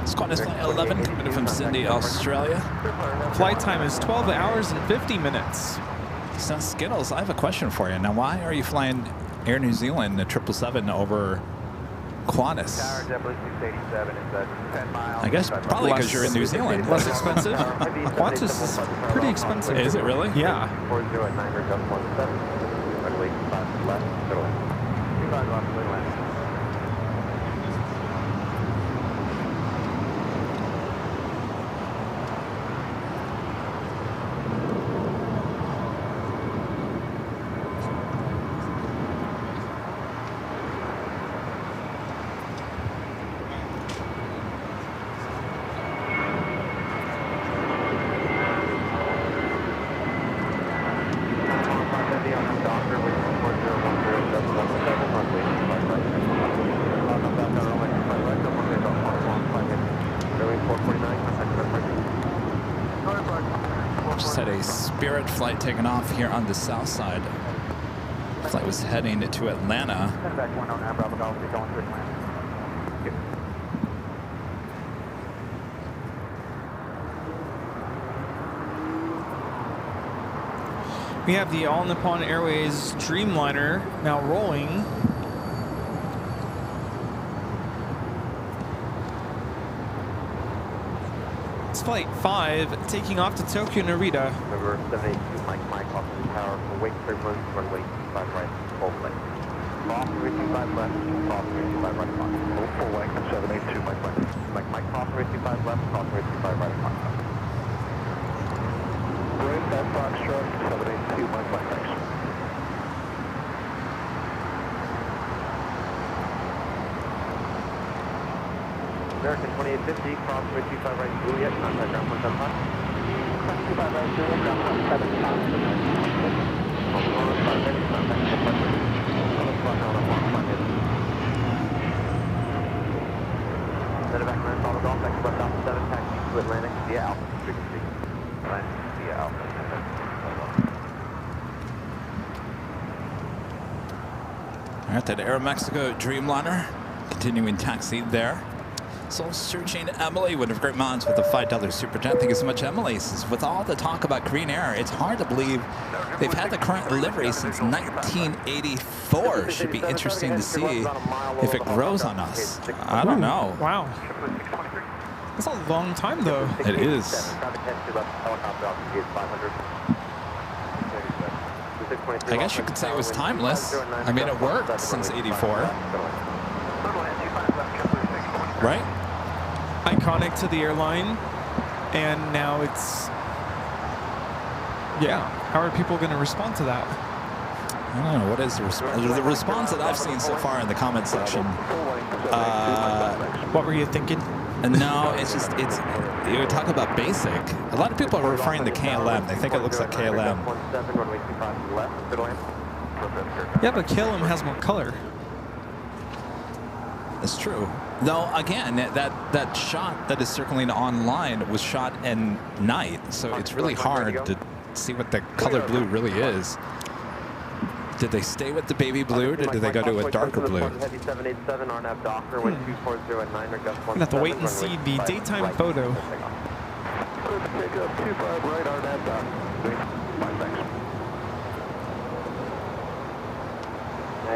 It's Qantas Flight 11 coming from Sydney, Australia. Flight time is 12 hours and 50 minutes. So Skittles, I have a question for you. Now, why are you flying Air New Zealand, the 777 over Qantas? I guess probably because you're in New Zealand. Less expensive. Qantas is pretty expensive. Is it really? Yeah. Just had a Spirit flight taken off here on the south side. The flight was heading to Atlanta. We have the All Nippon Airways Dreamliner now rolling. It's Flight 5 taking off to Tokyo Narita. Number 782, Mike, off the tower, wake turbulence, runway 25 right, full flight. Off 325 left, off 325 right, full length, 782, Mike, off 325 left, off 325 right, Great, that's Foxtrot, 782, Mike, thanks. American 2850, cross 325 right, Juliet, contact ground 175. 25 right, Juliet, ground 175. Then back 9, follow golf, back left off 7, taxi to Atlantic via Alpha, frequency. Atlantic via Alpha. All right, that Air Mexico Dreamliner continuing taxi there. Soul Searching Emily, one of Great Minds with a $5 super chat. Thank you so much, Emily. Says, with all the talk about green air, it's hard to believe they've had the current livery since 1984. Should be interesting to see if it grows on us. I don't know. Wow. That's a long time, though. It is. I guess you could say it was timeless. I mean, it worked since '84. Right? Iconic to the airline, and now it's, yeah, how are people going to respond to that? I don't know, what is the response? The response that I've seen so far in the comment section, what were you thinking? no, it's just, you talk about basic. A lot of people are referring to KLM. They think it looks like KLM. Yeah, but KLM has more color. That's true. Though, again, that shot that is circling online was shot at night, so it's really hard to see what the color blue really is. Did they stay with the baby blue, or did they go to a darker blue? We're going to have to wait and see the daytime photo.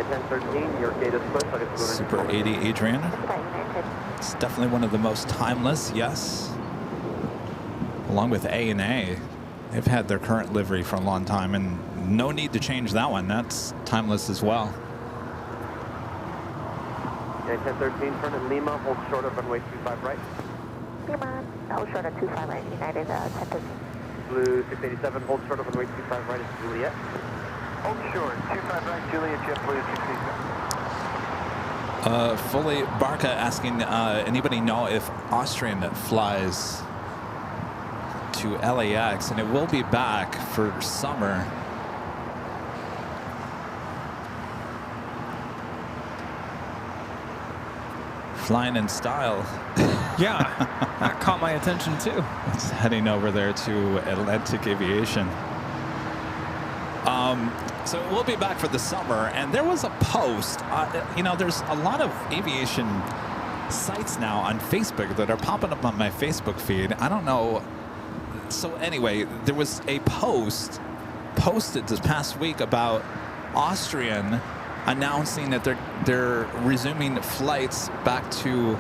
1013, your gate is closed. Super 80 Adrian. It's definitely one of the most timeless, yes. Along with A&A, they've had their current livery for a long time, and no need to change that one. That's timeless as well. Okay, 1013, turn in Lima, hold short of runway 25 right. Lima, hold short of 25 right, United 1013. Blue 687, hold short of runway 25 right is Juliet. Hold short, 25 right, Juliet, JetBlue 687. Fully Barca asking, anybody know if Austrian flies to LAX, and it will be back for summer. Flying in style. Yeah, that caught my attention too. It's heading over there to Atlantic Aviation. So we'll be back for the summer, and there was a post. You know, there's a lot of aviation sites now on Facebook that are popping up on my Facebook feed. I don't know. So anyway, there was a post posted this past week about Austrian announcing that they're resuming flights back to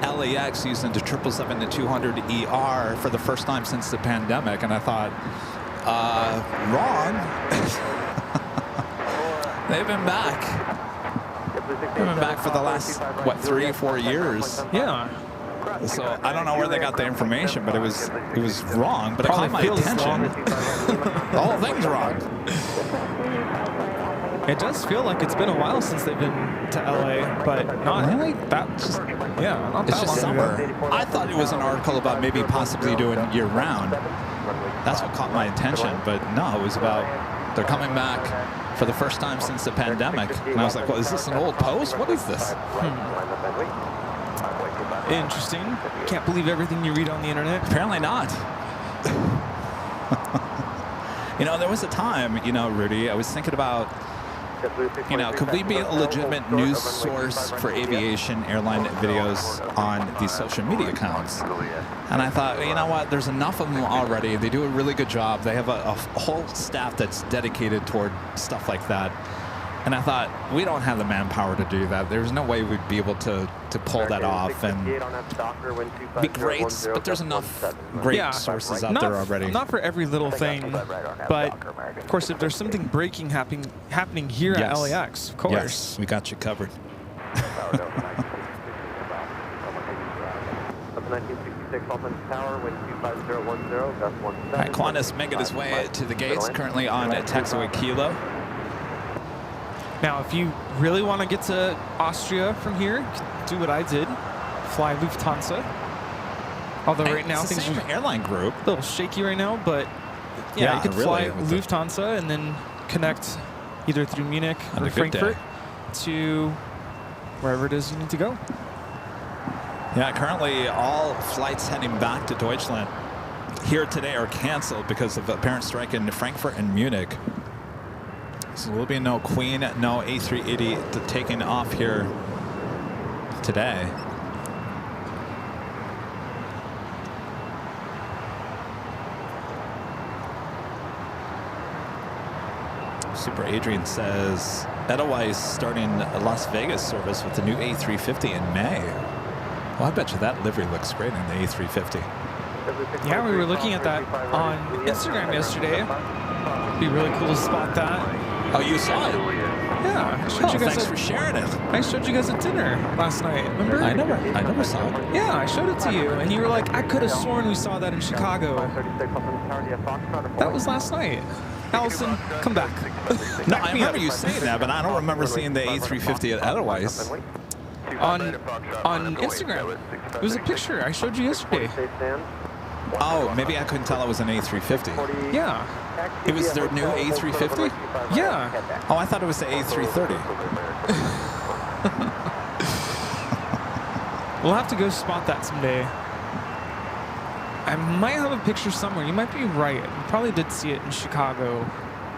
LAX using the 777-200ER for the first time since the pandemic, and I thought, wrong. They've been back. They've been back for the last, what, 3 or 4 years. Yeah. So I don't know where they got the information, but it was wrong. But it caught my attention. The whole thing's wrong. It does feel like it's been a while since they've been to LA, but not Really? that. Just not It's that just long summer. ago. I thought it was an article about maybe possibly doing year-round. That's what caught my attention. But no, it was about they're coming back for the first time since the pandemic. And I was like, well, is this an old post? What is this? Interesting. Can't believe everything you read on the internet. Apparently not. You know, there was a time, you know, Rudy, I was thinking about, you know, could we be a legitimate news source for aviation airline videos on these social media accounts? And I thought, you know what, there's enough of them already. They do a really good job. They have a whole staff that's dedicated toward stuff like that. And I thought, we don't have the manpower to do that. There's no way we'd be able to pull that off and be great, but there's enough great sources out there already. Not for every little thing, but of course, if there's something breaking happening here at LAX, of course. Yes, we got you covered. All right, Qantas making his way to the gates, currently on taxiway Kilo. Now, if you really want to get to Austria from here, do what I did, fly Lufthansa. Although right now it's the things same are airline group. a little shaky right now, but yeah, you could fly really, Lufthansa and then connect either through Munich On or a good Frankfurt day. to wherever it is you need to go. Yeah, currently all flights heading back to Deutschland here today are canceled because of apparent strike in Frankfurt and Munich. So there will be no Queen, no A380 taking off here today. Super Adrian says Edelweiss starting a Las Vegas service with the new A350 in May. Well, I bet you that livery looks great in the A350. Yeah, we were looking at that on Instagram yesterday. It'd be really cool to spot that. Oh, you saw it? Yeah, I showed you guys thanks for sharing it. I showed you guys at dinner last night. Remember? I never saw it. Yeah, I showed it to you, and you were like, I could have sworn we saw that in Chicago. That was last night. Allison, come back. No, I remember you saying that, but I don't remember seeing the A350 at Edelweiss. On Instagram. It was a picture I showed you yesterday. Oh, maybe I couldn't tell it was an A350. Yeah. It was their new A350? Yeah. Oh, I thought it was the A330. We'll have to go spot that someday. I might have a picture somewhere. You might be right. You probably did see it in Chicago.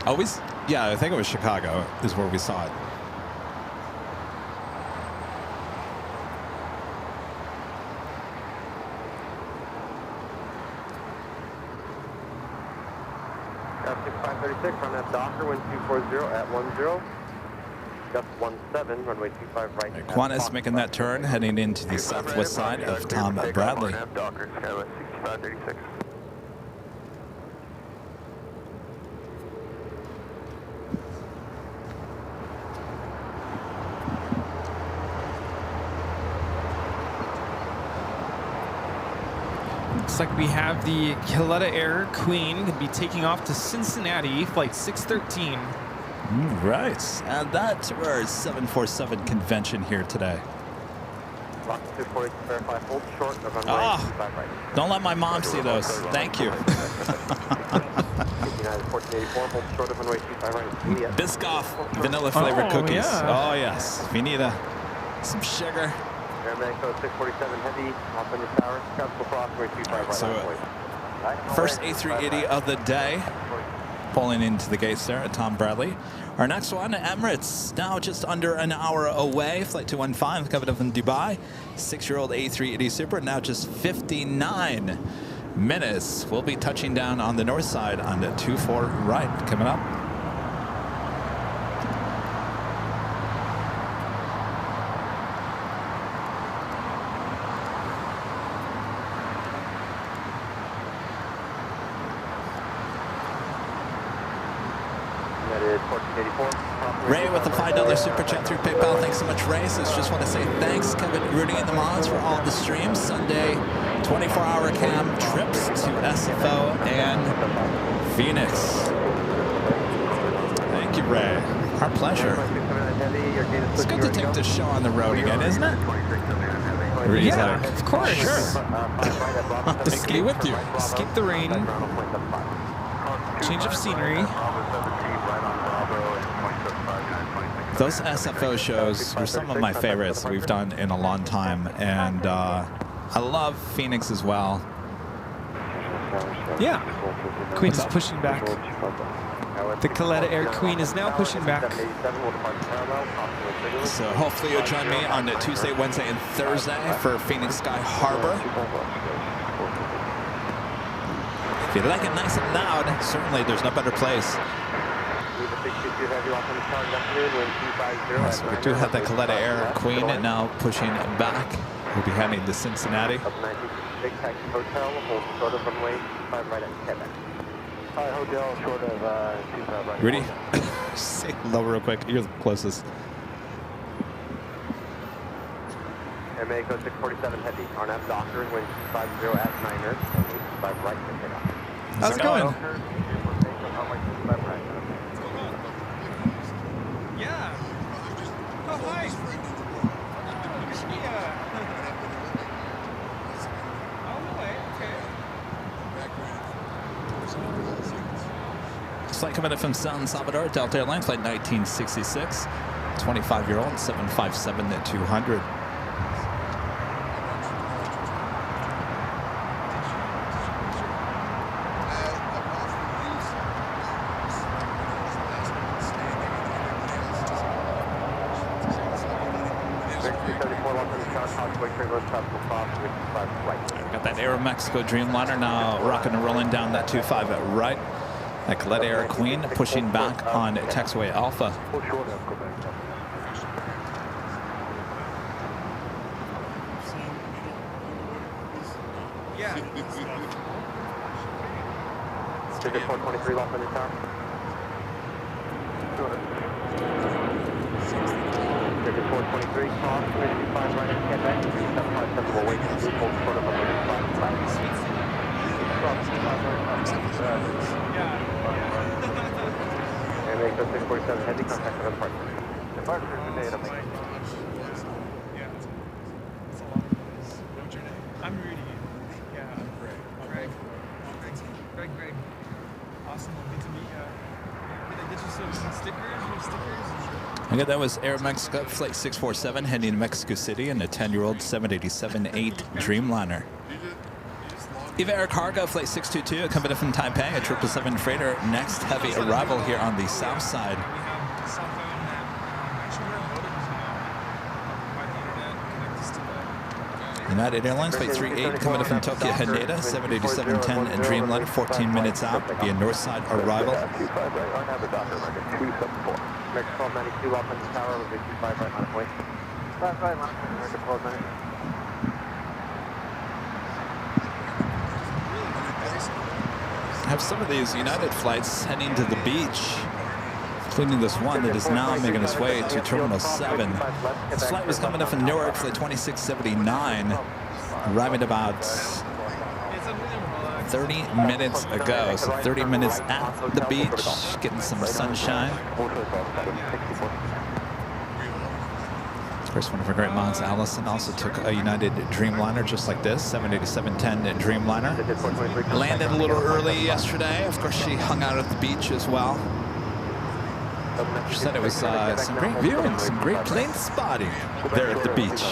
Always? Yeah, I think it was Chicago is where we saw it. Run at Docker, wind 240 at 10. Gust 17, runway 25 right. Qantas making that turn, heading into the southwest side of Tom Bradley. Docker, Skyline 6536. Looks like we have the Kalitta Air Queen going to be taking off to Cincinnati, flight 613. Right, add that to our 747 convention here today. Fox 240, verify, hold short of runway Oh, 25 right. don't let my mom see those. Thank you. United 1484, hold short of runway 25 right. Yes. Biscoff vanilla flavored cookies. yeah. Oh, yes. If you need some sugar. Airline code 647 heavy, off on your tower, cancel cross, runway 25 right. So, Right. first A380 of the day. Pulling into the gates there at Tom Bradley. Our next one, Emirates, now just under an hour away. Flight 215 coming up from Dubai. 6-year-old A380 Super, now just 59 minutes. We'll be touching down on the north side on the 24 right coming up. Ray with the $5 super chat through PayPal. Thanks so much, Ray. So just want to say thanks, Kevin, Rudy, and the mods for all the streams. Sunday, 24-hour cam trips to SFO and Phoenix. Thank you, Ray. Our pleasure. It's good to take this show on the road again, isn't it? Rudy's Yeah, like, of course. sure. Take me with you. Escape the rain. Change of scenery. Those SFO shows were some of my favorites we've done in a long time, and I love Phoenix as well. Yeah. Queen is pushing back. The Kaleta Air Queen is now pushing back. So hopefully you'll join me on Tuesday, Wednesday, and Thursday for Phoenix Sky Harbor. If you like it nice and loud, certainly there's no better place. So we do have the Kaleta Air Queen now pushing back. We'll be heading to Cincinnati. Big taxi hotel, hold short of runway 25 right at Quebec. Hotel short of 25 right. Rudy, say hello real quick. You're the closest. MA code 647 heavy. RNAV Docker, wind 50 at 9er, 25 right to take off. How's it going? Yeah. Oh, hi. Flight coming in from San Salvador, Delta Airlines, flight 1966. 25-year-old, 757-200. Got that Aeromexico Dreamliner now rocking and rolling down that 25 at right. That Kaleta Air Queen pushing back on taxiway Alpha. Yeah. Ticket 423 left on your tower. Ticket 423, cross, 25 right at Quebec, 757 will wait for you, hold short of a 35 right. And they go 647 heavy, contact with departure. Departure today at Yeah. It's a long What's your name? I'm Rudy. Yeah, I'm Greg. Greg. Awesome. Good to meet you. Did I get you some stickers? Okay, that was Aeromexico Flight 647 heading to Mexico City in a 10-year-old 787-8 Dreamliner. Eva Air Cargo Flight 622 coming in from Taipei, a 777 freighter. Next heavy arrival here on the south side. United Airlines Flight 38 coming in from Tokyo Haneda, 787-10 and Dreamliner, 14 minutes out. Be a north side arrival. Mexico 92 up on the tower with 25 right on point. Left right, left right, American 1290. Have some of these United flights heading to the beach, including this one that is now making its way to Terminal 7. This flight was coming up from Newark, flight 2679, arriving about 30 minutes ago. So 30 minutes at the beach, getting some sunshine. We're course, one of our great mods, Allison, also took a United Dreamliner just like this, 787-10 Dreamliner. Landed a little early yesterday. Of course, she hung out at the beach as well. She said it was some great viewing, some great plane spotting there at the beach.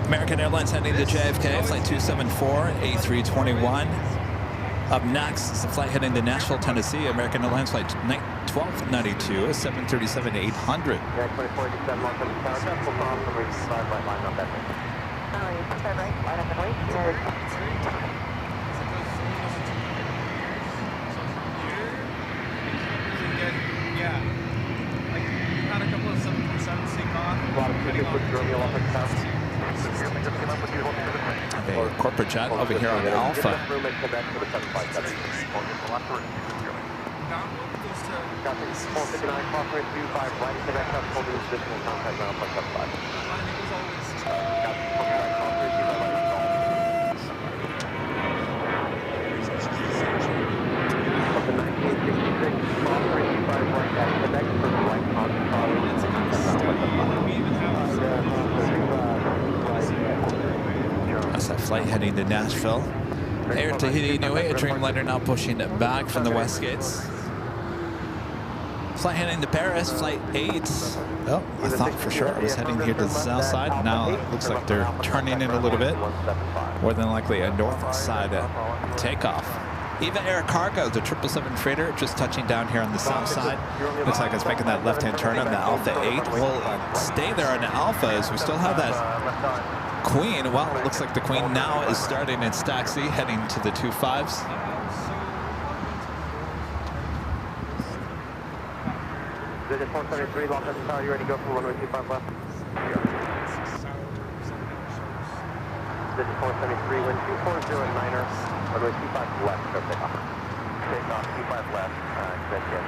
American Airlines heading to JFK, flight 274, A321. Up next is the flight heading to Nashville, Tennessee. American Airlines flight 1292, 737-800. A corporate jet over here on Alpha. That's that flight heading to Nashville. Air Tahiti, Niue, a Dreamliner now pushing it back from the west gates. Flight heading to Paris, flight 8. Oh, I thought for sure it was heading here to the south side. Now it looks like they're turning in a little bit. More than likely a north side takeoff. Eva Air Cargo, the 777 freighter, just touching down here on the south side. Looks like it's making that left-hand turn on the Alpha 8. We'll stay there on the Alpha as we still have that Queen. Well, it looks like the Queen now is starting its taxi, heading to the 25s. Visit 473, Los Angeles Tower, you ready to go for runway 25 left? Visit 473, wind 2409er, runway 25 left, go takeoff. Takeoff 25 left, good, good.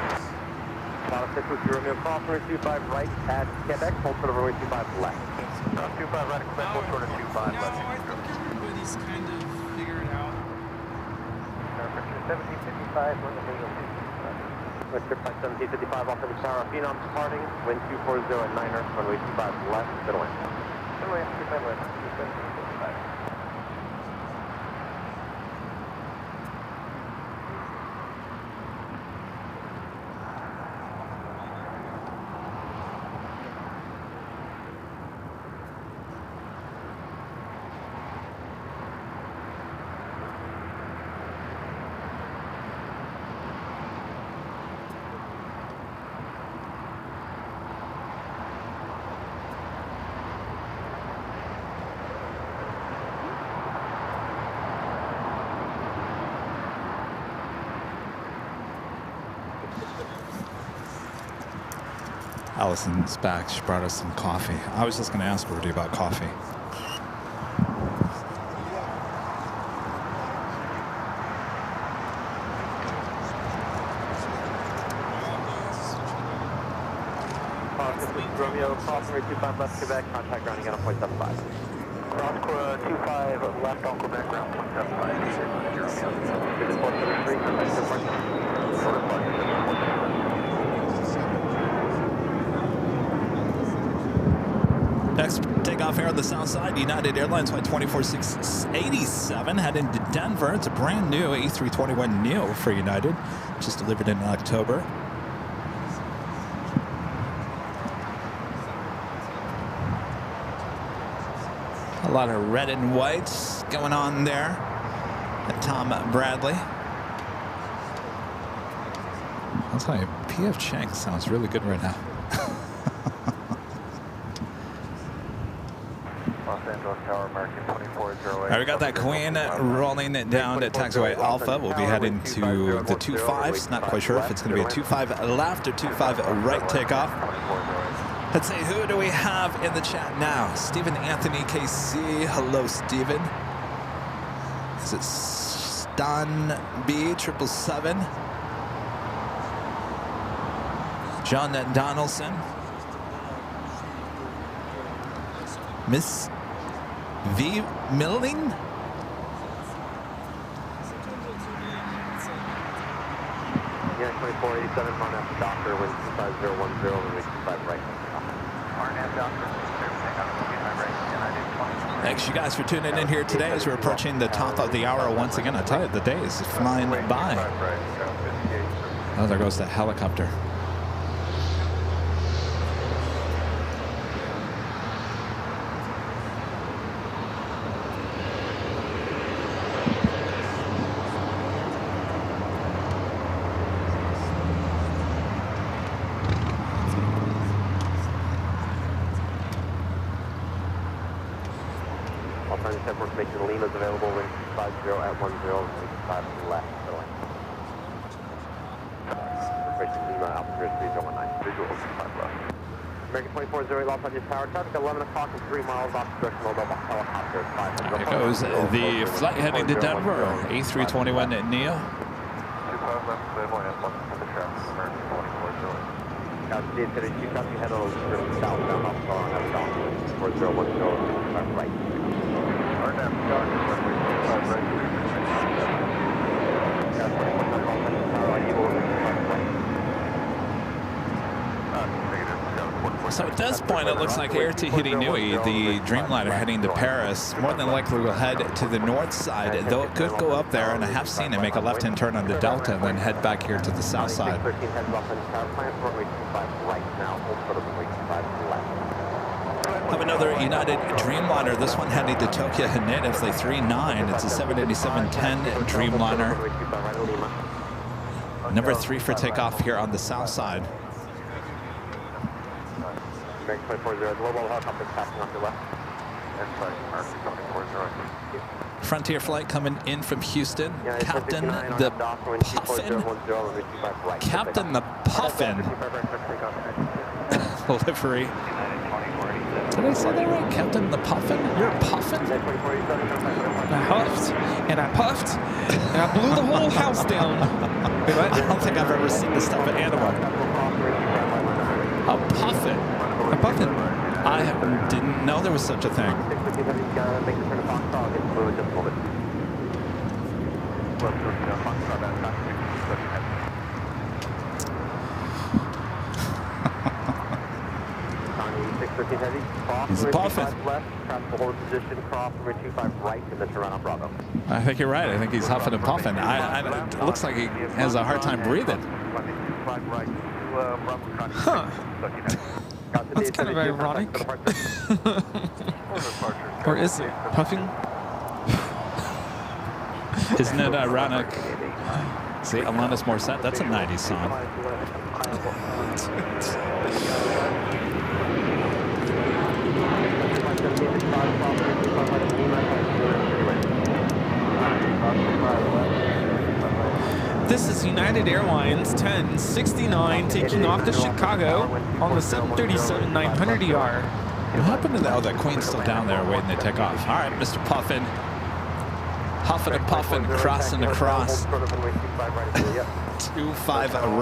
Tower 6 with Romeo cross, runway 25 right at Quebec, hold for the runway 25 left. 25 right at Quebec, hold short of 25 left. Everybody's kind of figured out. 1755, we're in the middle. Mr. Flight 1755 off of the Tower, Phenom departing, wind 2409er, runway 25 left, middle wind. Runway 25 left, 25. Allison's back. She brought us some coffee. I was just going to ask Rudy about coffee. Romeo, cross runway 25 left, Quebec, contact grounding at 1.75. Cross 25 left on Quebec, ground 1.75. Visit 473, contact Next takeoff here on the south side, United Airlines flight 24687 heading to Denver. It's a brand new A321neo for United, just delivered in October. A lot of red and whites going on there at Tom Bradley. I'll tell you, P.F. Chang sounds really good right now. Los Angeles Tower, American 2408. All right, we got that Queen rolling it down to taxiway Alpha. We'll be heading to the 25s. Not quite sure if it's going to be a 25 left or 25 right takeoff. Let's see, who do we have in the chat now? Stephen Anthony KC. Hello, Stephen. Is it Stan B 777? John Donaldson. Miss V Milling. Yeah, 2487, RNAV Doctor, wind 25010, runway 25 right. RNAV Doctor, Thanks you guys for tuning in here today as we're approaching the top of the hour once again. I tell you, the day is flying by. Oh, there goes the helicopter. Information Lima's available, wind 50 at 10, wind 5 left. Information Lima, altitude 3019, visual 5 left. American 2408, Los Angeles Tower, traffic 11 o'clock and 3 miles off direction, Mobile helicopter 500. There goes the flight heading to Denver, A321 Neo. 25 left, stable, and 1 for the traffic, American 2408. Altitude 32, copy, head on southbound off RNAV Doctor, 4010, right. RNAV Doctor, runway 25 right. So at this point, it looks like Air Tahiti Nui, the Dreamliner heading to Paris, more than likely will head to the north side, though it could go up there, and I have seen it make a left-hand turn on the Delta and then head back here to the south side. Have another United Dreamliner, this one heading to Tokyo Haneda, flight 39. It's a 787-10 Dreamliner. Number 3 for takeoff here on the south side. Frontier flight coming in from Houston. Captain the Puffin. Captain the Puffin. Livery. Did I say that right? Captain the Puffin? You're a puffin? I huffed, and I puffed, and I blew the whole house down. Wait, what? I don't think I've ever seen this type of animal. A puffin. A puffin. I didn't know there was such a thing. He's a puffin. I think you're right. I think he's huffing and puffing. It looks like he has a hard time breathing. Huh. That's kind of ironic. Or is it? Puffing? Isn't it ironic? See, Alanis Morissette, that's a 90s song. This is United Airlines 1069 taking off to Chicago on the 737-900ER. What happened to that? Oh, that Queen's still down there waiting to take off. All right, Mr. Puffin. Huffing and puffing, crossing across. 25 right. All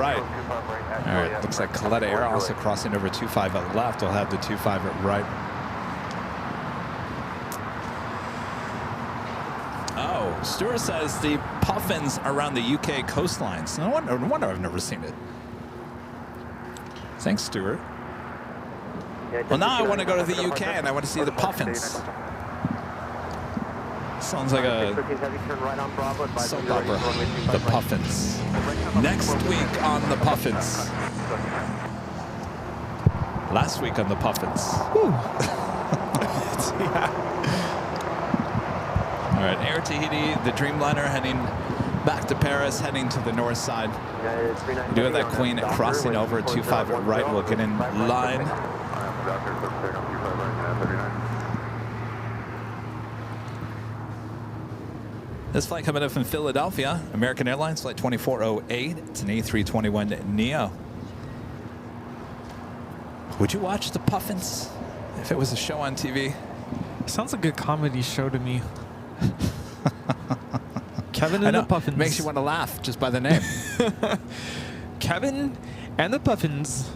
right, looks like Coletta Air also crossing over 25 at left. We'll have the 25 at right. Oh, Stuart says the puffins around the UK coastlines. No wonder I've never seen it. Thanks, Stuart. Well, now I want to go to the UK and I want to see the puffins. Sounds like a soap opera. The Puffins. Next week on the Puffins. Last week on the Puffins. Yeah. All right, Air Tahiti, the Dreamliner heading back to Paris, heading to the north side. We do have that Queen crossing over 25 at right. We'll get in line. This flight coming up from Philadelphia, American Airlines, flight 2408. It's an A321 Neo. Would you watch the Puffins if it was a show on TV? Sounds like a comedy show to me. Kevin I and know. the Puffins. Makes you want to laugh just by the name. Kevin and the Puffins.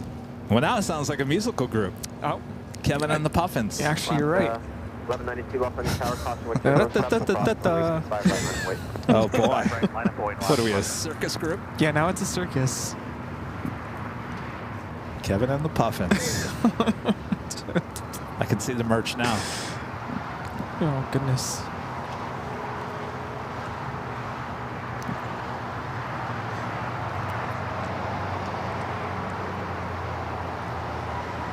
Well, now it sounds like a musical group. Oh, Kevin and the Puffins. yeah, actually, you're right. 1192 left on the tower, caution with Oh boy. What are we, a circus group? Yeah, now it's a circus. Kevin and the Puffins. I can see the merch now. Oh, goodness.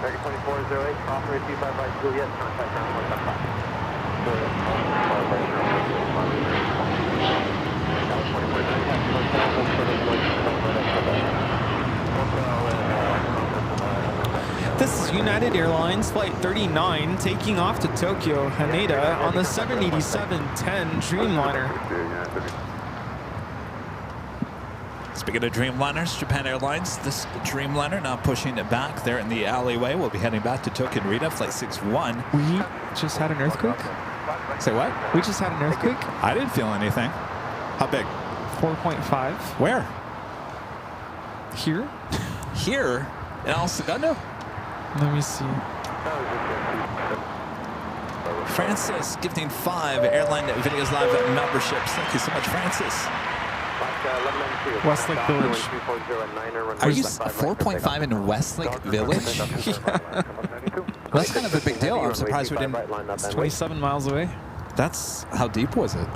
American 2408, offer received by Juliet, contact ground 175. This is United Airlines Flight 39 taking off to Tokyo, Haneda on the 787-10 Dreamliner. Speaking of Dreamliners, Japan Airlines, this Dreamliner now pushing it back there in the alleyway. We'll be heading back to Tokyo Narita, Flight 61. We just had an earthquake. Say what? We just had an earthquake. I didn't feel anything. How big? 4.5. Where? Here? Here? In El Segundo? Let me see. Francis gifting 5 Airline Videos Live memberships. Thank you so much, Francis. Westlake Village. Are you 4.5 in Westlake Village? Yeah. Well, that's kind of a big deal. I'm surprised we didn't. It's 27 miles away. That's how deep was it?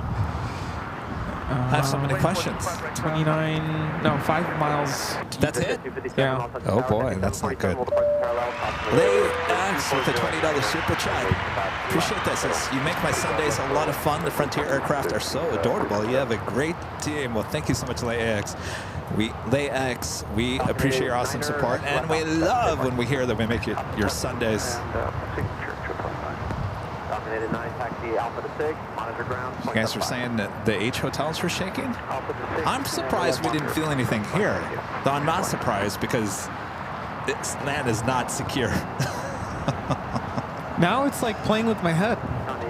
I have so many questions. 5 miles. That's it? Yeah. Oh boy, that's not good. LAX with a $20 super chat. Appreciate that. Says, you make my Sundays a lot of fun. The Frontier aircraft are so adorable. You have a great team. Well, thank you so much, LAX. We appreciate your awesome support, and we love when we hear that we make your Sundays. You guys were saying that the H hotels were shaking? I'm surprised we didn't feel anything here. Though I'm not surprised because this land is not secure. Now it's like playing with my head.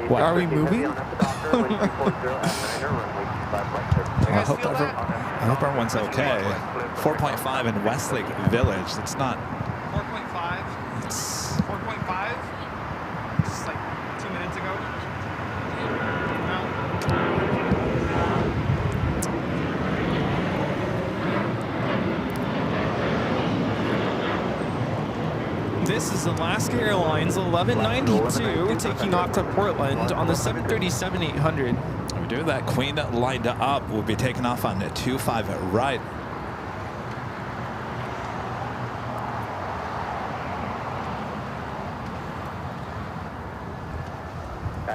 What? Are we moving? I hope everyone's okay. 4.5 in Westlake Village. It's not. 4.5. It's 4.5. Just like 2 minutes ago. This is Alaska Airlines 1192 taking off to Portland on the 737-800. We do that. Queen lined up. We'll be taking off on the 25 right.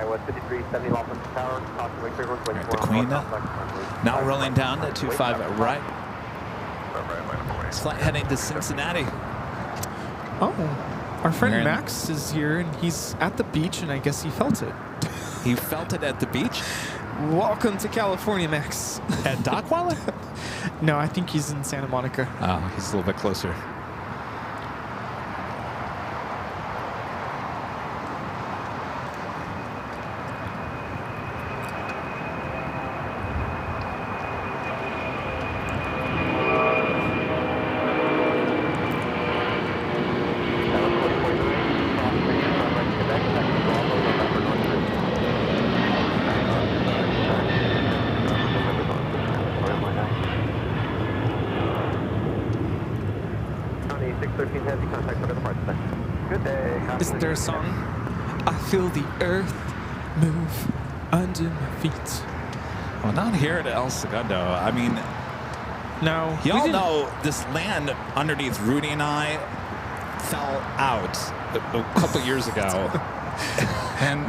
West 5370 Laughlin Tower, The Queen now rolling down the 25 right. This flight heading to Cincinnati. Oh, our friend Aaron. Max is here and he's at the beach and I guess he felt it. He felt it at the beach? Welcome to California, Max. At Dockweiler? No, I think he's in Santa Monica. Oh, he's a little bit closer. Isn't there a song? I feel the earth move under my feet. Well, not here at El Segundo. I mean, No. y'all know this land underneath Rudy and I fell out a couple years ago. And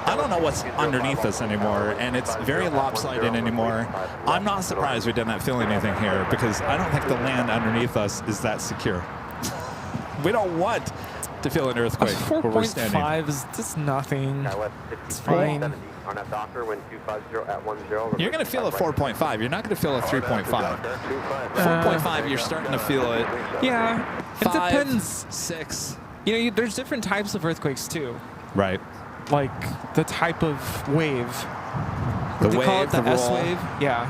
I don't know what's underneath us anymore, and it's very lopsided anymore. I'm not surprised we didn't feel anything here because I don't think the land underneath us is that secure. We don't want to feel an earthquake where we're standing. 4.5 is just nothing. It's fine. You're going to feel a 4.5. You're not going to feel a 3.5. 4.5, you're starting to feel it. Yeah, it 5, depends. 6. You know, there's different types of earthquakes too. Right. Like the type of wave. The They call wave, it the the roll. S-wave. Yeah.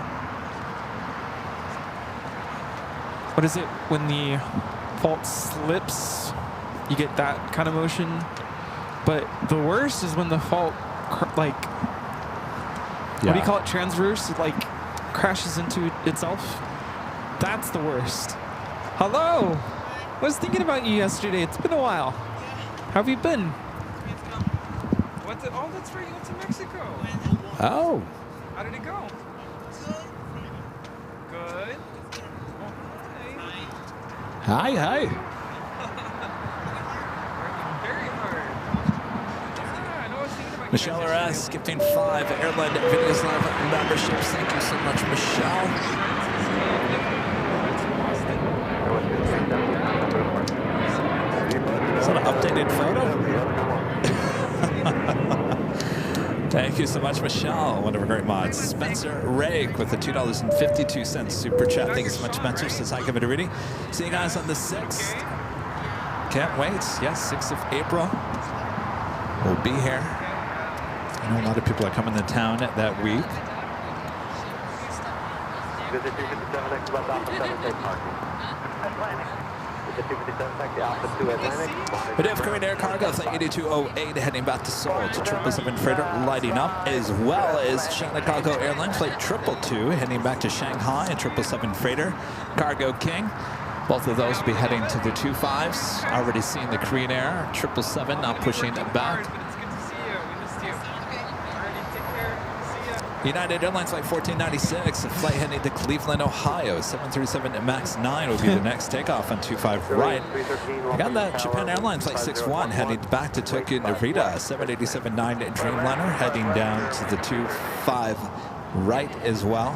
What is it? When the fault slips, you get that kind of motion. But the worst is when the fault, like, what do you call it? Transverse? It, like, crashes into itself. That's the worst. Hello! I was thinking about you yesterday. It's been a while. How have you been? Oh, that's right. You went to Mexico. Oh. How did it go? Good. Hi, hi. Very hard. Yeah, I know I was thinking about Michelle you guys R.S. yesterday. gifting 5 Airline Videos Live memberships. Thank you so much, Michelle. Is that an updated photo? Thank you so much, Michelle. One of our great mods. Spencer Rake with the $2.52 super chat. Thank you so much, Spencer. Says hi, Kevin Rudy. See you guys on the 6th. Can't wait. Yes, 6th of April. We'll be here. I know a lot of people are coming to town that week. Visit 257X left Alpha 7, take parking. Atlantic. Visit 257 taxi Alpha 2 Atlantic. But if Korean Air Cargo Flight 8208 heading back to Seoul to 777 freighter lighting up, as well as Shanghai Cargo Airline Flight 222 heading back to Shanghai and 777 freighter Cargo King. Both of those will be heading to the 25s. Already seeing the Korean Air 777 now pushing back. United Airlines Flight 1496, a flight heading to Cleveland, Ohio. 737 MAX 9 will be the next takeoff on 25 right. I got that Japan Airlines Flight 61 heading back to Tokyo Narita. 787-9 Dreamliner heading down to the 25 right as well.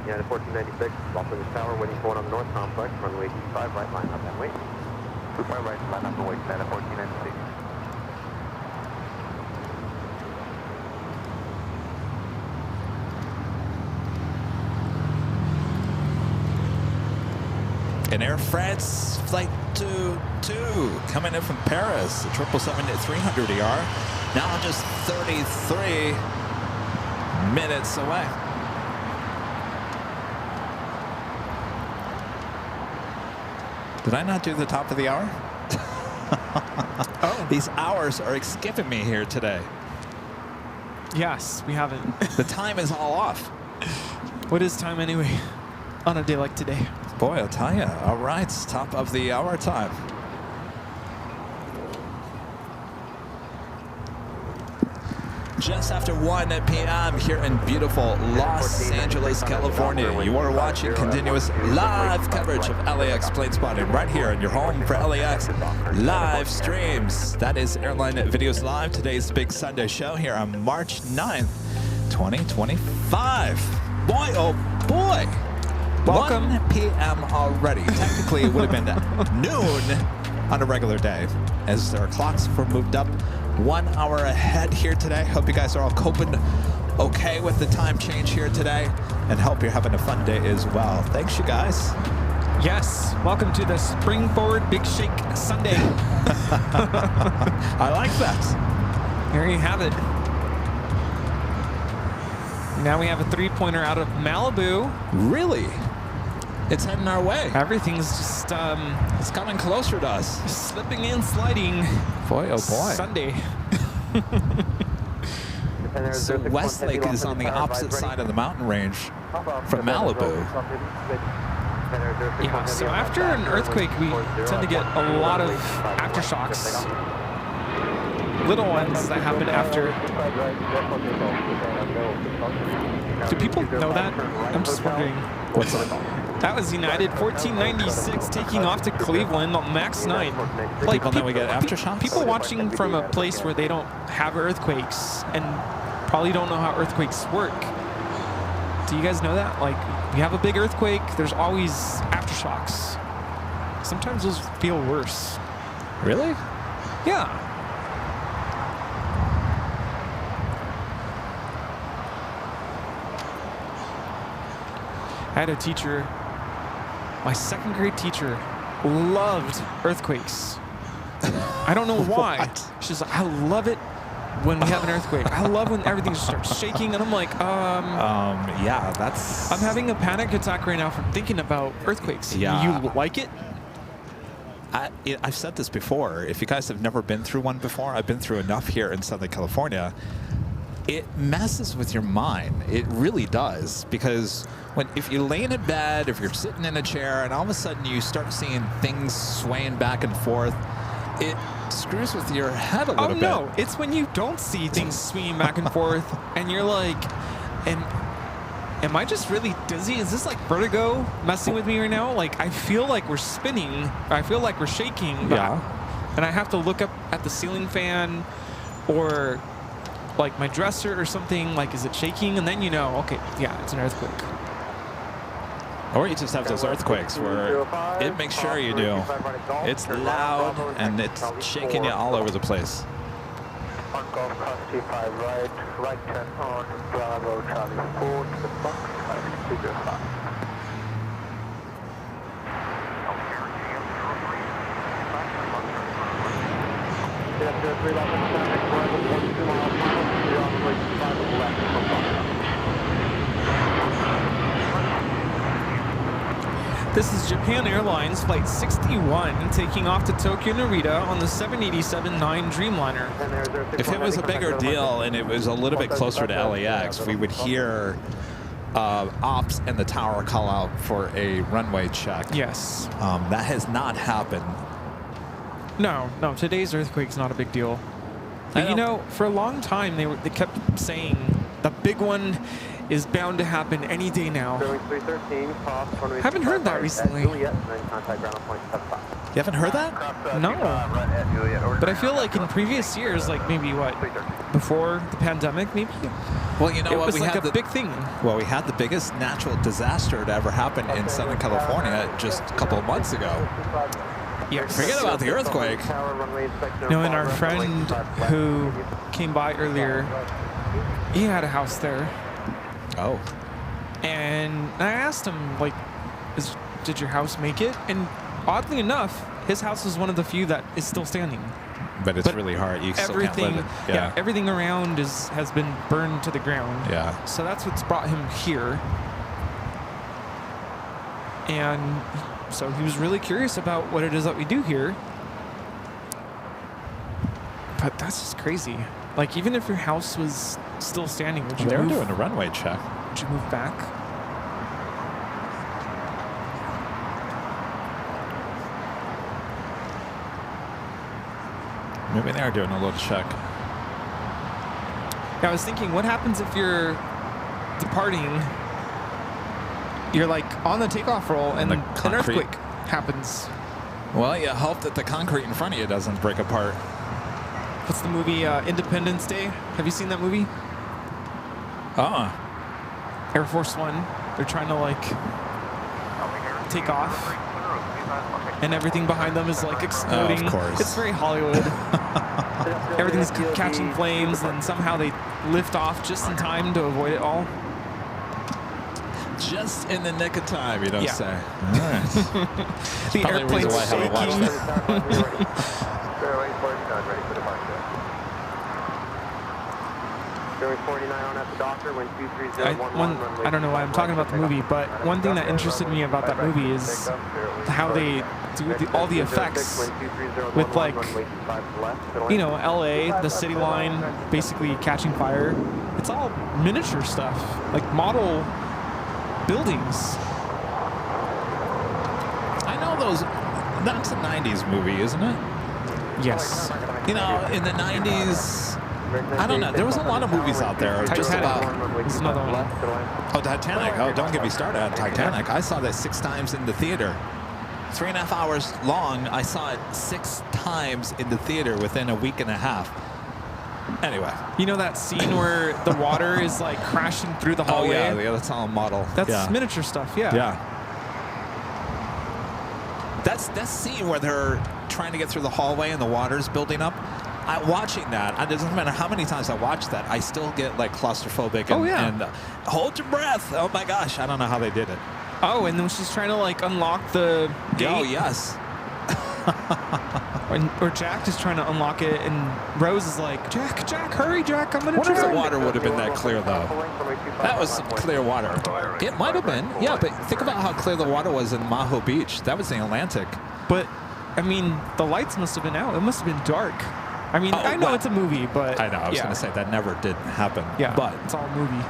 United 1496, Los Angeles Tower, waiting for one on the North Complex, runway 25 right, line up and wait. 25 right, line up and wait, United 1496. In Air France Flight 22 coming in from Paris, the 777-300ER, now just 33 minutes away. Did I not do the top of the hour? Oh, these hours are skipping me here today. Yes, we haven't. The time is all off. What is time anyway on a day like today? Boy, I'll tell you. All right, top of the hour time. Just after 1 p.m. here in beautiful Los Angeles, California. You are watching continuous live coverage of LAX plane spotting right here in your home for LAX live streams. That is Airline Videos Live, today's big Sunday show here on March 9th, 2025. Boy, oh boy. Welcome. 1 p.m. already. Technically, it would have been noon on a regular day as our clocks were moved up 1 hour ahead here today. Hope you guys are all coping okay with the time change here today, and hope you're having a fun day as well. Thanks, you guys. Yes, welcome to the Spring Forward Big Shake Sunday. I like that. There you have it. Now we have a three-pointer out of Malibu. Really? It's heading our way. Everything's just It's coming closer to us. slipping and sliding. Boy, oh boy. Sunday. So Westlake is on the opposite side of the mountain range from Malibu. Yeah, so after an earthquake, we tend to get a lot of aftershocks. Little ones that happen after. Do people know that? I'm just wondering. What's that? That was United 1496 taking off to Cleveland on MAX 9. Like, People know we get aftershocks? People watching from a place where they don't have earthquakes and probably don't know how earthquakes work. Do you guys know that? Like, you have a big earthquake, there's always aftershocks. Sometimes those feel worse. Really? Yeah. I had a teacher, my second grade teacher, loved earthquakes. I don't know why. What? She's like, I love it when we have an earthquake. I love when everything just starts shaking. And I'm like, yeah, that's... I'm having a panic attack right now from thinking about earthquakes. Yeah. You like it? I've said this before. If you guys have never been through one before, I've been through enough here in Southern California. It messes with your mind. It really does. Because if you're laying in bed, if you're sitting in a chair, and all of a sudden you start seeing things swaying back and forth, it screws with your head a little bit. Oh, no. It's when you don't see things swinging back and forth, and you're like, am I just really dizzy? Is this like vertigo messing with me right now? Like, I feel like we're spinning. I feel like we're shaking. Yeah. And I have to look up at the ceiling fan or like my dresser or something. Like, is it shaking? And then you know, okay, yeah, it's an earthquake. Or you just have those earthquakes where it makes sure you do. It's loud and it's shaking you all over the place. On Golf Cross 25 right 10 on Bravo Charlie 4 to the box, 205. This is Japan Airlines Flight 61 taking off to Tokyo Narita on the 787-9 Dreamliner. If it was a bigger deal and it was a little bit closer to LAX, we would hear ops and the tower call out for a runway check. Yes. That has not happened. No, today's earthquake's not a big deal. But, you know, for a long time they kept saying the big one is bound to happen any day now. Haven't heard that recently. You haven't heard that? No. But I feel like in previous years, like maybe what, before the pandemic, maybe? Well, you know It what? was We like had a big thing. Well, we had the biggest natural disaster to ever happen in Southern California just a couple of months ago. Yes. Forget about the earthquake. No, and our friend who came by earlier, he had a house there. Oh. And I asked him, like, did your house make it? And oddly enough, his house is one of the few that is still standing. But it's really hard. You still can't live it. Yeah, everything around has been burned to the ground. Yeah. So that's what's brought him here. And so he was really curious about what it is that we do here. But that's just crazy. Like, even if your house was still standing, would you They were move? doing a runway check. Would you move back? Maybe they are doing a little check. Yeah, I was thinking, what happens if you're departing, you're like on the takeoff roll and an earthquake happens? Well, you hope that the concrete in front of you doesn't break apart. What's the movie Independence Day? Have you seen that movie? Air Force One. They're trying to like take off, and everything behind them is like exploding. Oh, of course. It's very Hollywood. Everything's catching flames, and somehow they lift off just in time to avoid it all. Just in the nick of time, you don't say. All right. The Probably the reason airplane's why I haven't watched shaking. it. Fairway 49 ready for departure. Fairway 49 on at the Docker, wind 23011. I don't know why I'm talking about the movie, but one thing that interested me about that movie is how they do all the effects with, like, you know, LA, the city line basically catching fire. It's all miniature stuff, like model buildings. I know those. That's a 90s movie, isn't it? Yes. You know, in the 90s, I don't know. There was a lot of movies out there just about. This is another one. Oh, Titanic. Oh, don't get me started on Titanic. I saw that 6 times in the theater. 3.5 hours long. I saw it 6 times in the theater within a week and a half. Anyway. You know that scene where the water is like crashing through the hallway? Oh, yeah, that's all a model. That's miniature stuff, yeah. Yeah. That scene where they're trying to get through the hallway and the water's building up. Watching that, it doesn't matter how many times I watch that, I still get like claustrophobic and, and hold your breath. Oh my gosh, I don't know how they did it. Oh, and then she's trying to like unlock the gate. Oh, yes. Or Jack is trying to unlock it, and Rose is like, Jack, hurry, Jack, I'm gonna What if the drown. water would have been that clear, though? That was some clear water. It might have been. Yeah, but think about how clear the water was in Maho Beach. That was the Atlantic. But, I mean, the lights must have been out. It must have been dark. I mean, I know well, it's a movie, but... I know. I was going to say that never did happen. Yeah, but it's all a movie.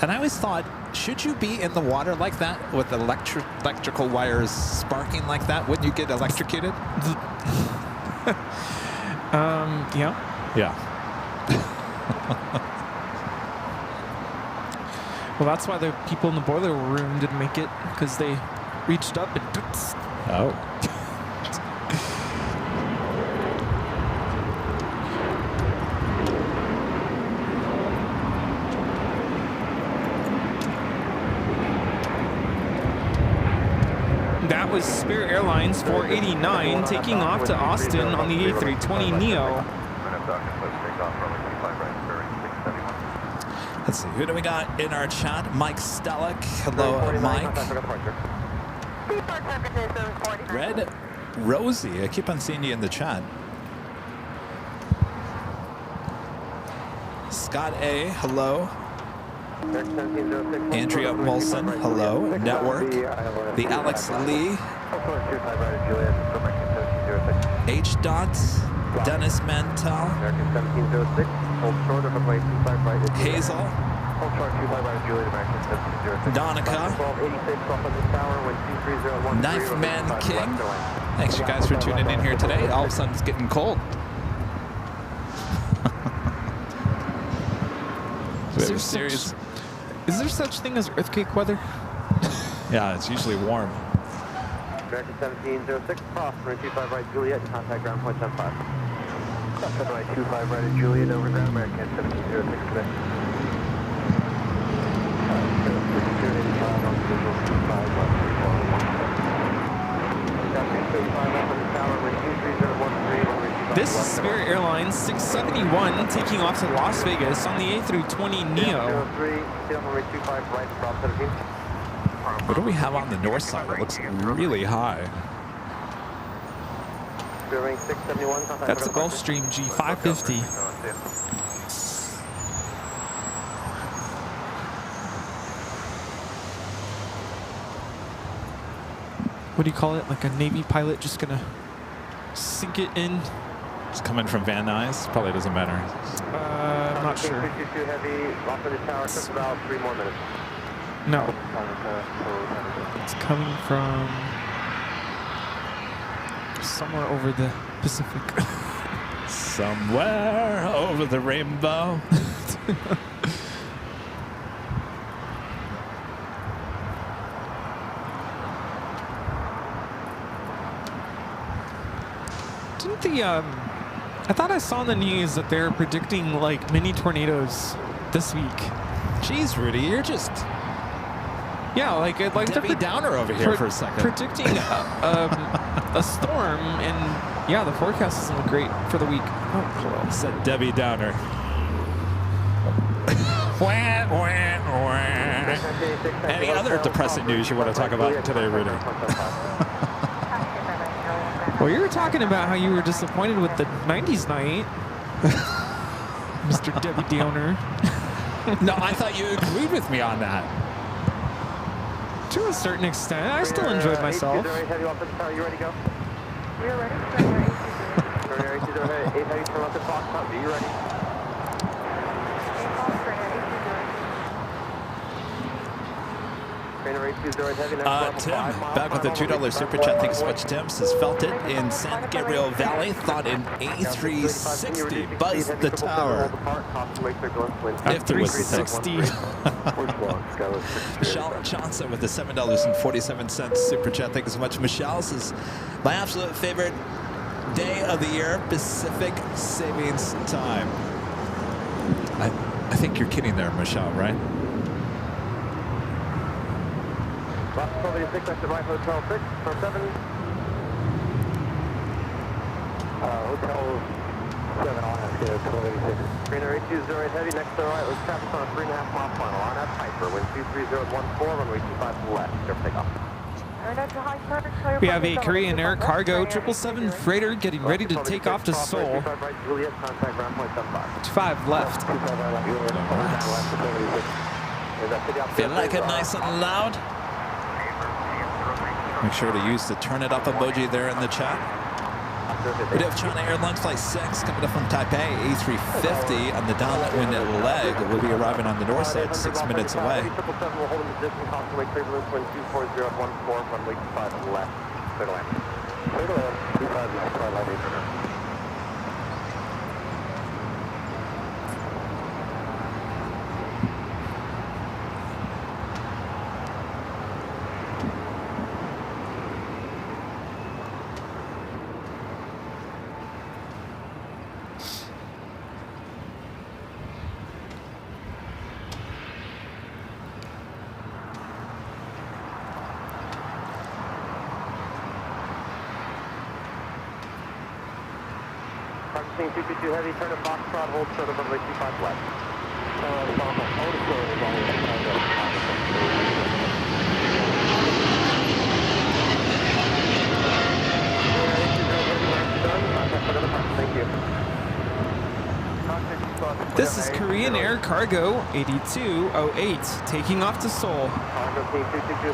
And I always thought, should you be in the water like that with electrical wires sparking like that? Wouldn't you get electrocuted? Yeah. Yeah. Well, that's why the people in the boiler room didn't make it, because they reached up and... Oh. That was Spirit Airlines 489 taking off to Austin on the A320neo. Let's see, who do we got in our chat? Mike Stellick. Hello, Mike. Red Rosie. I keep on seeing you in the chat. Scott A. Hello. Andrea Wilson. Hello. Network. The Alex Lee. H. Dots. Dennis Mantel. Hazel. Donica. Knife Man King. Thanks you guys for tuning in here today. All of a sudden it's getting cold. Is there such thing as earthquake weather? Yeah, it's usually warm. American 1706, cross, runway 25 right, Juliet, contact ground point 75. Cross, runway 25 right at Juliet, over ground, American 1706 today. This is Spirit Airlines 671 taking off to Las Vegas on the A320neo. What do we have on the north side? It looks really high. That's the Gulfstream G550. What do you call it? Like a Navy pilot just gonna sink it in? It's coming from Van Nuys. Probably doesn't matter. I'm not sure. No. It's coming from somewhere over the Pacific. Somewhere over the rainbow. Didn't the I thought I saw in the news that they're predicting like mini tornadoes this week. Jeez, Rudy, you're just like Debbie Downer over here for a second. Predicting a storm, and yeah, the forecast doesn't look great for the week. Oh, hello. Said Debbie Downer. Any other depressing news you want to talk about today, Rudy? Well, you were talking about how you were disappointed with the 90s night, Mr. Debbie Downer. No, I thought you agreed with me on that. To a certain extent, I still enjoyed myself. You ready to go? We're ready. Are you ready? Tim, back with the $2 super chat. Thanks so much, Tim. Says, felt it in San Gabriel Valley. Thought in A360 buzzed the tower. If there was 60. Michelle Johnson with the $7.47 super chat. Thank you so much. Michelle says, my absolute favorite day of the year, Pacific Savings Time. I think you're kidding there, Michelle, right? Box 1286, exit right, Hotel 6, for 7. Hotel 7 on, that's good, 1286. Green 820 heavy, next to the right, let's traffic on a 3.5 mile final, on that pipe. wind 23014, runway 25 left, clear for takeoff. We have a Korean Air Cargo 777 freighter getting ready to take off to Seoul. 25 left. If you like it nice and loud, make sure to use the turn it up emoji there in the chat. We do have China Airlines Flight 6 coming up from Taipei, A350 on the downwind leg. We'll be arriving on the north side 6 minutes away. 777 will hold in position, constantly turbulence, wind 24014, runway 25 left, clear to land. Clear to land, 25 left, flight line 800. Practicing 222 heavy, turn to Foxtrot, hold short of runway 25 left. Thank you. This is Korean Air Cargo 8208 taking off to Seoul.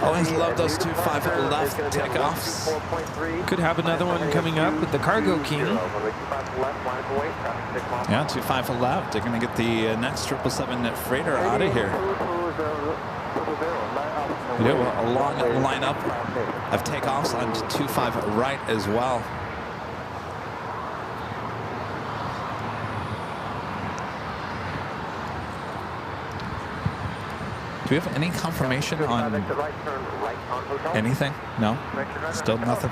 Always love those 25 left takeoffs. Could have another one coming up with the Cargo King. Yeah, 25 left. They're going to get the next 777 freighter out of here. We do a long lineup of takeoffs on 25 right as well. Do we have any confirmation on anything? No? Still nothing?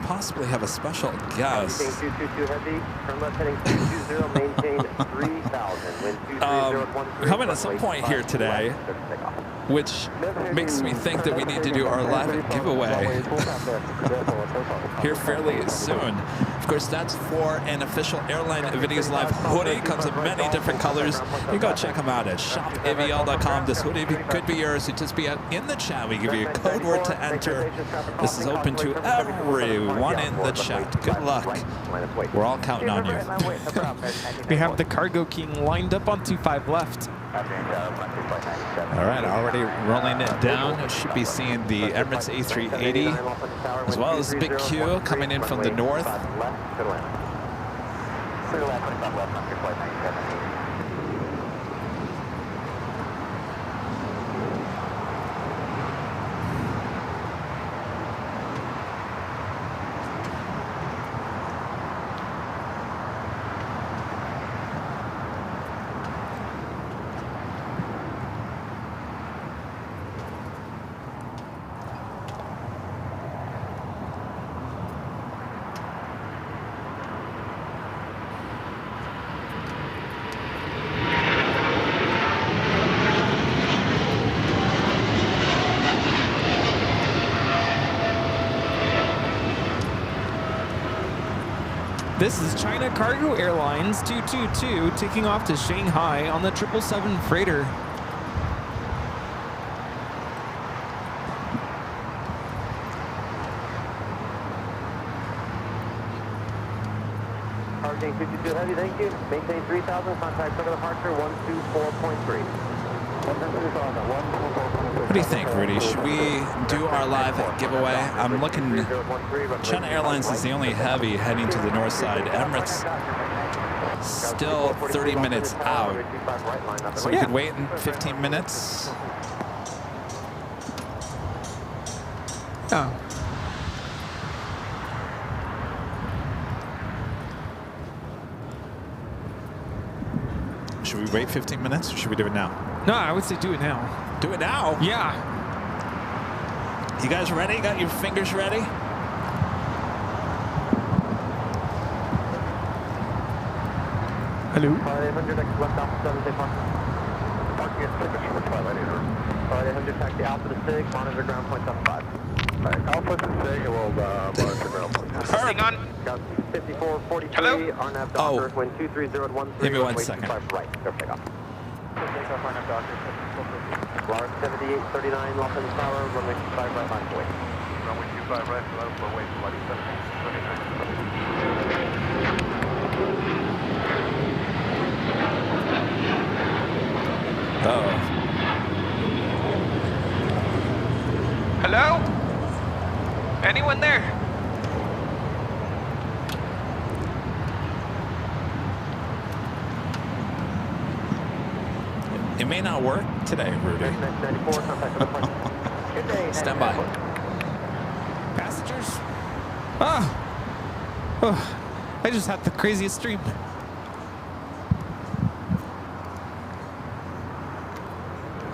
Possibly have a special guest. Coming at some point here today, which makes me think that we need to do our live giveaway here fairly soon. Of course, that's for an official Airline Videos Live hoodie. Comes in many different colors. You go check them out at shopavl.com. This hoodie could be yours. You just be in the chat. We give you a code word to enter. This is open to everyone in the chat. Good luck. We're all counting on you. We have the Cargo King lined up on 25 left. All right, already rolling it down. Should be seeing the Emirates A380 as well as Big Q coming in from the north. This is China Cargo Airlines 222 taking off to Shanghai on the 777 freighter. Arcane 222 heavy, thank you. Maintain 3000, contact for departure 124.3. What do you think, Rudy? Should we do our live giveaway? I'm looking. China Airlines is the only heavy heading to the north side. Emirates still 30 minutes out. So we could wait in 15 minutes. Oh. Should we wait 15 minutes or should we do it now? No, I would say do it now. Do it now? Yeah. You guys ready? Got your fingers ready? Hello? 800 left Alpha 7, say parking. Parking is 6 for the Twilight 800. 800 taxi Alpha to 6, monitor ground point 75. Alpha to say we'll monitor ground point. Hang on. Got 5443, Hello? RNAV Oh. Docker, wind 23013. Give me 1 runway second. 25 right, go take off. RNAV Docker, LAX 7839, Los Angeles Tower, runway 25 right, line away. Runway 25 right, we'll wait for 79. Uh-oh. Hello? Anyone there? It may not work today, Rudy. 94, contact with the Good day. Stand by. Passengers? Ah! Oh, I just had the craziest dream.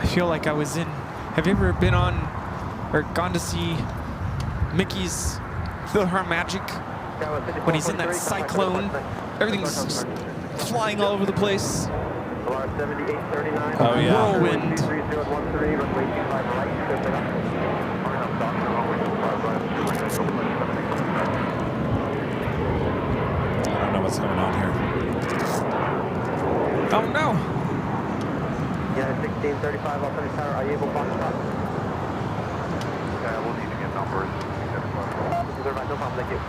I feel like I was in. Have you ever been on or gone to see Mickey's PhilharMagic? When he's in that cyclone, everything's just flying all over the place. Oh, yeah. Whirlwind. I don't know what's going on here. Oh no! Yeah, 1635 Los Angeles Tower, are you able to box stop? Yeah, we'll need to get numbers. No problem, thank you.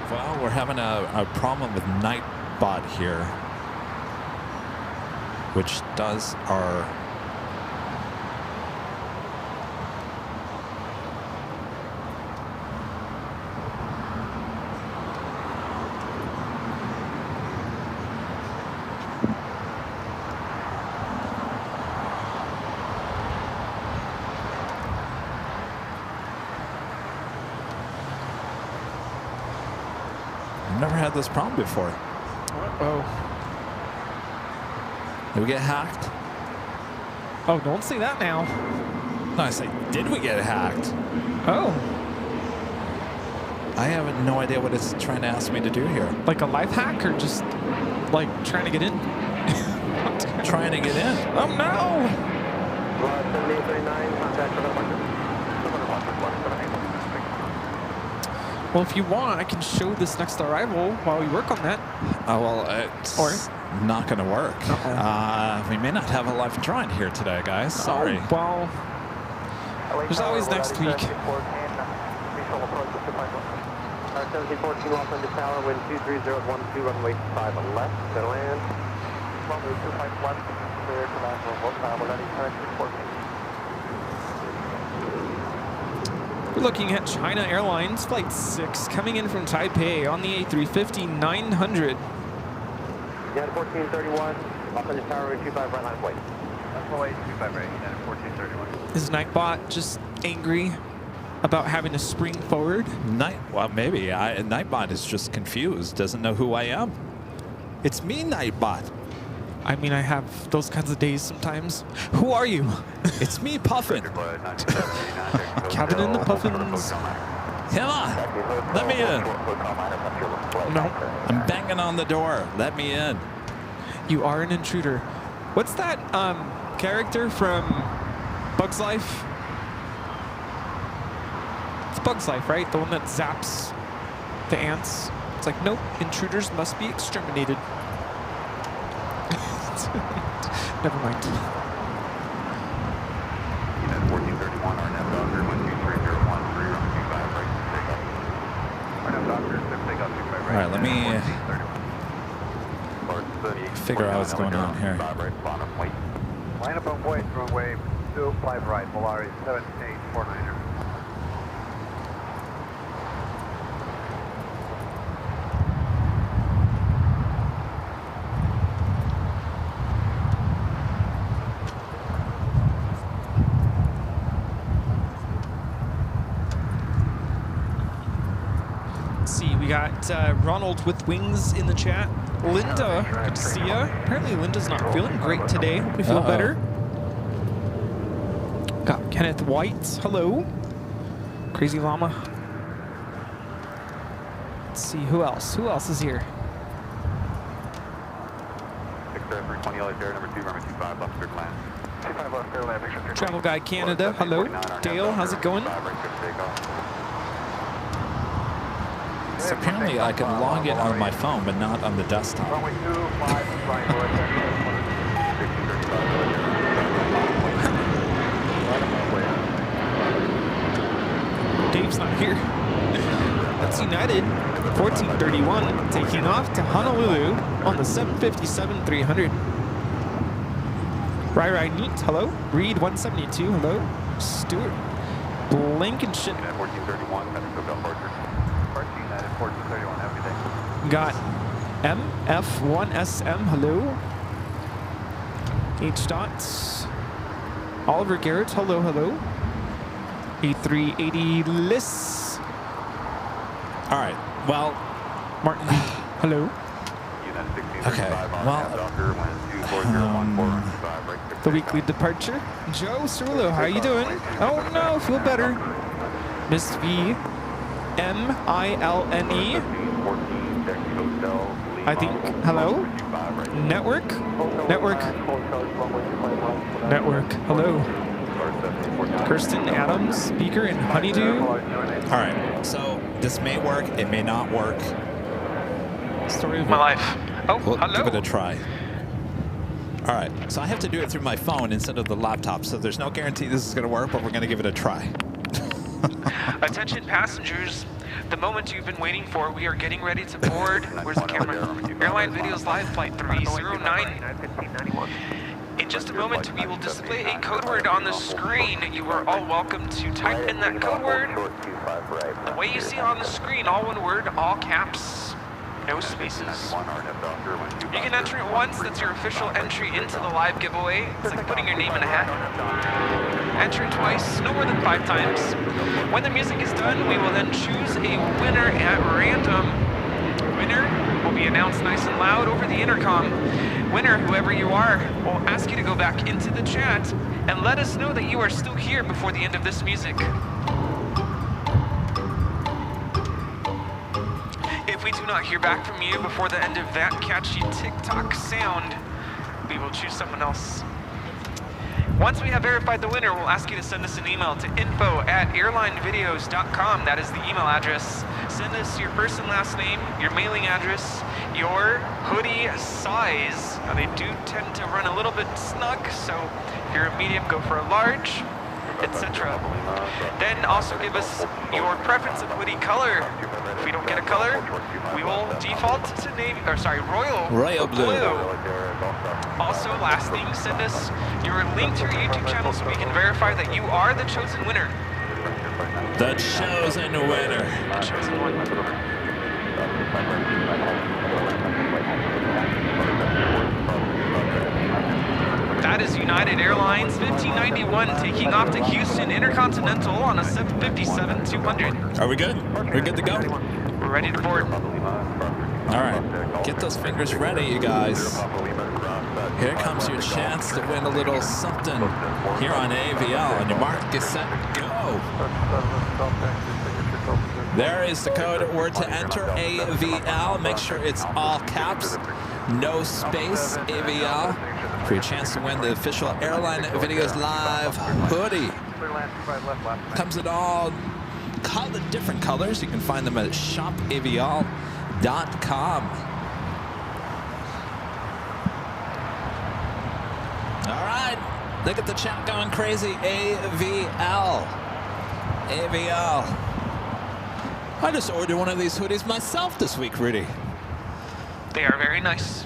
Well, we're having a problem with Nightbot here, which does our I've never had this problem before. Oh. Did we get hacked? Oh, don't say that now. No, I say, did we get hacked? Oh. I have no idea what it's trying to ask me to do here. Like a life hack or just like trying to get in? Trying to get in. Oh no! 7839, contact with the Well, if you want, I can show this next arrival while we work on that. Oh, well, it's not going to work. We may not have a live drawing here today, guys. Sorry. Oh, well, there's always next week. 1714 Los Angeles Tower, wind 23012, runway 25 left, clear land. Runway 25 left, clear to national local, ready, correct, 14. We're looking at China Airlines Flight 6 coming in from Taipei on the A350 900. Yeah, 1431, Los Angeles Tower, wind 25 right line of way. That's the way, 25 right, yeah, 1431. Is Nightbot just angry about having to spring forward? Well, maybe. Nightbot is just confused, doesn't know who I am. It's me, Nightbot. I mean, I have those kinds of days sometimes. Who are you? It's me, Puffin. Cabin in the Puffins. Come on, let me in. No. I'm banging on the door. Let me in. You are an intruder. What's that character from Bug's Life? It's Bug's Life, right? The one that zaps the ants. It's like, nope, intruders must be exterminated. Never mind. 1431, RNAV Doctor, 12301, 3 right, take off. RNAV Doctor, take off, 25 right. All right, let me figure out what's going on here. Line up on point, runway 25 right, Polaris 7849er. We got Ronald with wings in the chat. Linda, good to see ya. Apparently Linda's not feeling great today. We feel better. Got Kenneth White. Hello. Crazy Llama. Let's see, who else? Who else is here? 320 LAX, number 2, runway 25, left clear to land. 25 left clear to land. Travel Guide Canada, hello. Dale, how's it going? So apparently I can log in on my phone, but not on the desktop. Runway 25, flying north, Dave's not here. That's United 1431 taking off to Honolulu on the 757-300. Rai Neat, hello. Reed 172, hello. Stuart Blankenship. 1431, Mexico departure. United 1431, have a good day. Got MF1SM, hello. H dots. Oliver Garrett, hello, hello. A380 Liss. All right. Well, Martin, hello. okay. Well, The weekly departure. Joe Cerullo, how you doing? Oh no, feel better. Miss V. M-I-L-N-E. I think. Hello? Network? Hello. Kirsten Adams, speaker in Honeydew. all right. So this may work. It may not work. Story of my life. Oh, We'll hello. give it a try. All right. So I have to do it through my phone instead of the laptop. So there's no guarantee this is going to work, but we're going to give it a try. Attention passengers. The moment you've been waiting for, we are getting ready to board. Where's the camera? Airline Videos Live Flight 309. In just a moment, we will display a code word on the screen. You are all welcome to type in that code word. The way you see on the screen, all one word, all caps, no spaces. You can enter it once, that's your official entry into the live giveaway. It's like putting your name in a hat. Enter it twice, no more than 5 times. When the music is done, we will then choose a winner at random. Winner will be announced nice and loud over the intercom. Winner, whoever you are, will ask you to go back into the chat and let us know that you are still here before the end of this music. If we do not hear back from you before the end of that catchy tick-tock sound, we will choose someone else. Once we have verified the winner, we'll ask you to send us an email to info@airlinevideos.com. That is the email address. Send us your first and last name, your mailing address, your hoodie size. Now, they do tend to run a little bit snug, so if you're a medium, go for a large, etc. Then also give us your preference of hoodie color. If we don't get a color, we will default to royal blue. Also, last thing, send us your link to your YouTube channel so we can verify that you are the chosen winner. The chosen winner. The chosen one. That is United Airlines 1591 taking off to Houston Intercontinental on a 757-200. Are we good? We're good to go? We're ready to board. All right. Get those fingers ready, you guys. Here comes your chance to win a little something here on AVL. On your mark, get set, go. There is the code word to enter, AVL. Make sure it's all caps, no space, AVL, for your chance to win the official Airline Videos Live hoodie. Comes in all different colors. You can find them at shopavl.com. All right, look at the chat going crazy. AVL. I just ordered one of these hoodies myself this week, Rudy. They are very nice.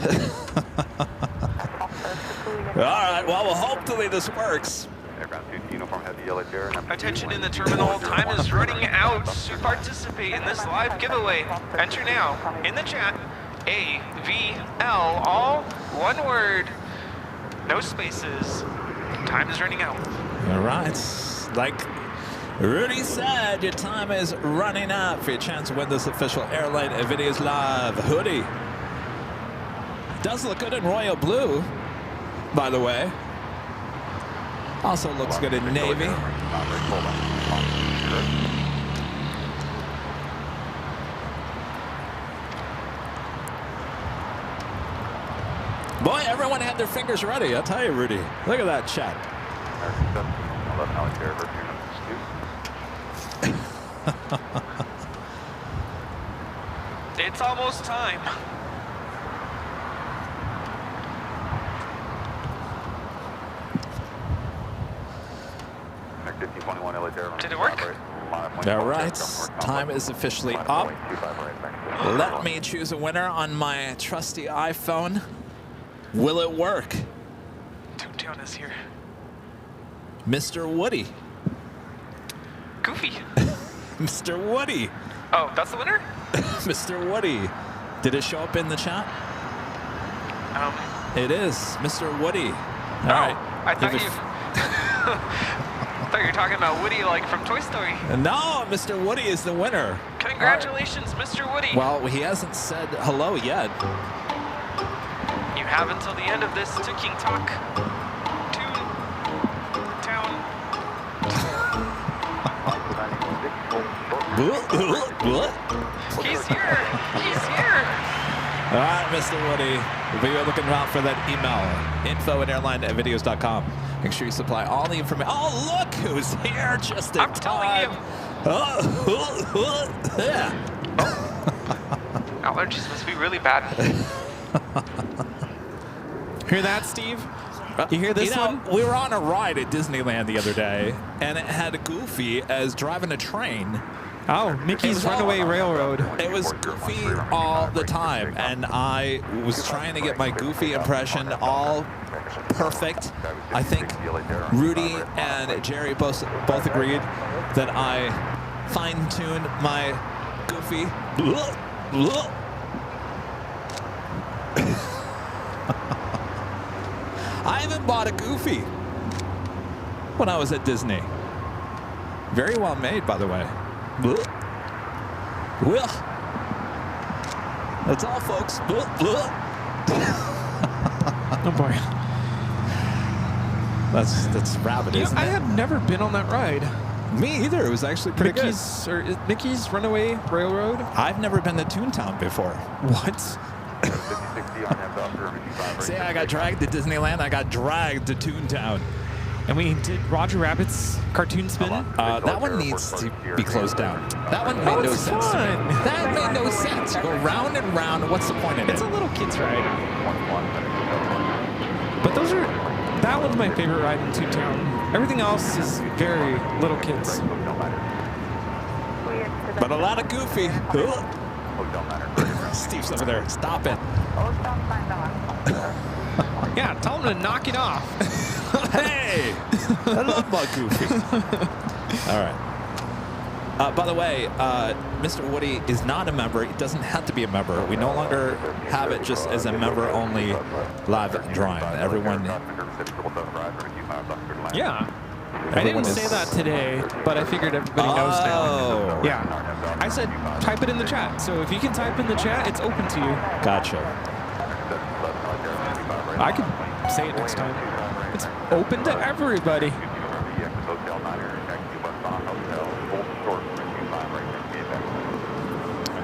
All right, well, hopefully this works. Attention in the terminal, time is running out to participate in this live giveaway. Enter now in the chat, AVL, all one word, no spaces. Time is running out. All right, like Rudy said, your time is running out for your chance to win this official Airline Videos Live hoodie. Does look good in royal blue, by the way. Also looks good in navy. Boy, Everyone had their fingers ready. I'll tell you, Rudy. Look at that chat. It's almost time. Did it work? All right, time is officially up. Let me choose a winner on my trusty iPhone. Will it work? Toontown is here. Mr. Woody. Goofy. Mr. Woody. Oh, that's the winner? Mr. Woody. Did it show up in the chat? It is Mr. Woody. All right. I thought you... I thought you were talking about Woody like from Toy Story. No, Mr. Woody is the winner. Congratulations, Mr. Woody. Well, he hasn't said hello yet. You have until the end of this King Talk. Town. He's here. He's here. All right, Mr. Woody. We'll be looking out for that email. info@airlinevideos.com. Make sure you supply all the information. Oh, look who's here just in I'm telling you. Yeah. Allergies must be really bad. Hear that, Steve? You hear this one? We were on a ride at Disneyland the other day, and it had Goofy as driving a train. Oh, Mickey's Runaway Railroad. It was Goofy all the time, and I was trying to get my Goofy impression all perfect. I think Rudy and Jerry both agreed that I fine-tuned my Goofy. I even bought a Goofy when I was at Disney. Very well made, by the way. Well, that's all, folks. Oh boy. That's rabid, isn't I it? had never been on that ride. Me either. It was actually pretty good. Mickey's Runaway Railroad? I've never been to Toontown before. What? See, I got dragged to Disneyland. I got dragged to Toontown. And we did Roger Rabbit's cartoon spin. That one needs to be closed down. That one made no sense to me. That made no sense. You go round and round. What's the point in it? It's a little kid's ride. But that one's my favorite ride in Toontown. Everything else is very little kids. But a lot of Goofy. Steve's over there. Stop it. Yeah, tell him to knock it off. Hey! I love my Goofy. All right. By the way, Mr. Woody is not a member. He doesn't have to be a member. We no longer have it just as a member-only live drawing. Everyone... Yeah. I didn't say that today, but I figured everybody knows now. Yeah. I said type it in the chat. So if you can type in the chat, it's open to you. Gotcha. I could say it next time. It's open to everybody.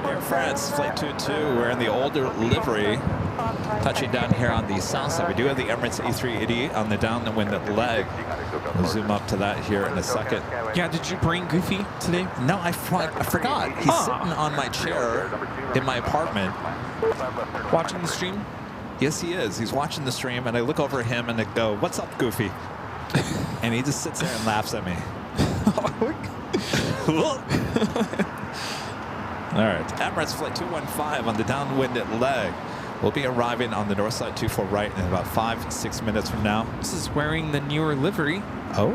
Air France, Flight 22, we're in the older livery, touching down here on the south side. We do have the Emirates A380 on the downwind leg. We'll zoom up to that here in a second. Yeah, did you bring Goofy today? No, I forgot. He's sitting on my chair in my apartment. Watching the stream? Yes, he is. He's watching the stream, and I look over at him and I go, "What's up, Goofy?" And he just sits there and laughs at me. All right, Emirates Flight 215 on the downwind leg. We'll be arriving on the north side 24 right in about 5-6 minutes from now. This is wearing the newer livery. Oh.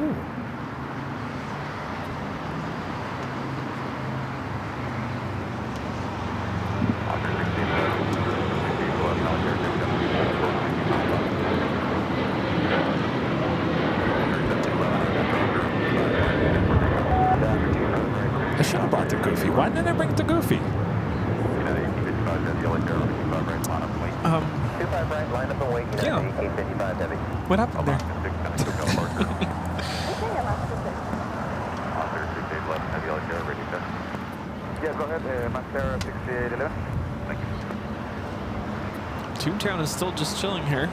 I should have brought the Goofy. Why didn't I bring the Goofy? Yeah. What happened there? Yeah, go ahead, Master 6811. Toontown is still just chilling here.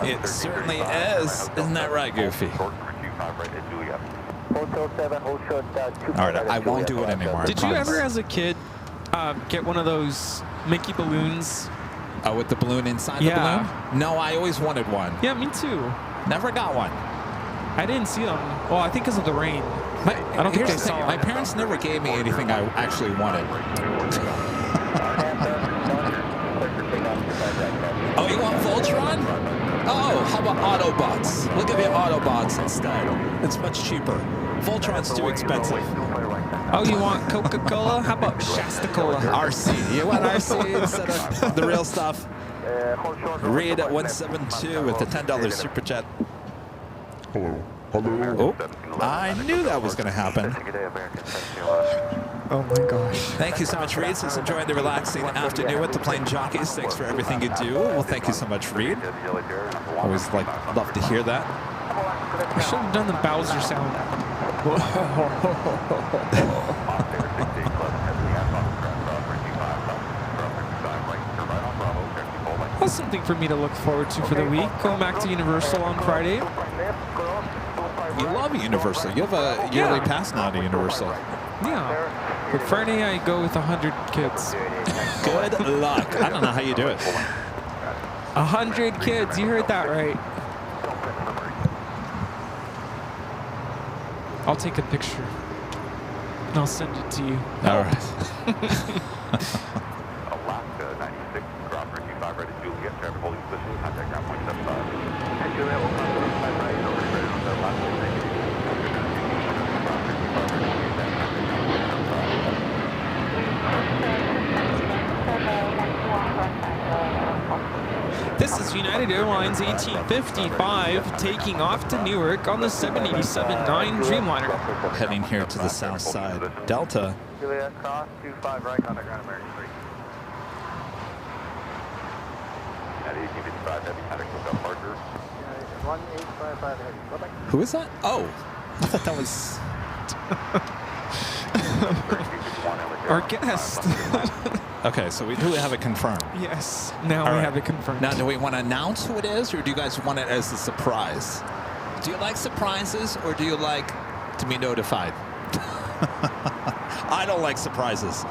It certainly is. Isn't that right, Goofy? Short for 25 right at Juliet. Hotel 7, hold short, 25 All right, I won't do it anymore. Did you ever, as a kid, get one of those Mickey balloons? Oh, with the balloon inside Yeah. the balloon? No, I always wanted one. Yeah, me too. Never got one. I didn't see them. Well, I think because of the rain. I don't think Here's they the thing, saw my them. parents never gave me anything I actually wanted. Oh, you want Voltron? Oh, how about Autobots? We'll give you Autobots instead. It's much cheaper. Voltron's too expensive. Oh, you want Coca-Cola? How about Shasta-Cola? RC. You want RC instead of the real stuff? Reed at 172 with the $10 super chat. Hello. Hello. Oh, I knew that was going to happen. Oh my gosh. Thank you so much, Reed. Just enjoying the relaxing afternoon with the plane Jockeys. Thanks for everything you do. Well, thank you so much, Reed. Always love to hear that. I should have done the Bowser sound. That's something for me to look forward to for the week. Going back to Universal on Friday. You love Universal. You have a yearly pass now to Universal. Yeah. But Friday I go with 100 kids. Good luck. I don't know how you do it. 100 kids. You heard that right. I'll take a picture. And I'll send it to you. All right. Alaska 96, drop for 25 right at Juliet, traffic holding position, contact ground point 75. And Juliet will come to the side right, over to Ready on the last one, thank you. This is United Airlines 1855 taking off to Newark on the 787-9 Dreamliner. Heading here to the south side. Delta. Juliet, cross 25 right, contact ground American 3. At 1855, heavy contact with departure. 1855 heavy. Bye-bye. Who is that? Oh, I thought that was... Our guest. Okay, so we do have it confirmed. Yes, now All we right. have it confirmed. Now, do we want to announce who it is, or do you guys want it as a surprise? Do you like surprises, or do you like to be notified? I don't like surprises.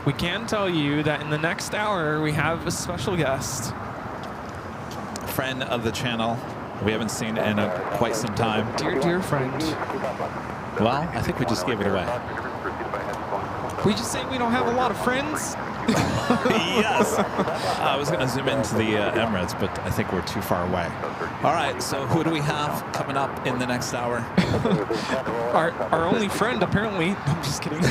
We can tell you that in the next hour we have a special guest. A friend of the channel we haven't seen in quite some time. Dear, dear friend. Well, I think we just gave it away. We just say we don't have a lot of friends? Yes. I was going to zoom into the Emirates, but I think we're too far away. All right, so who do we have coming up in the next hour? Our only friend, apparently. No, I'm just kidding.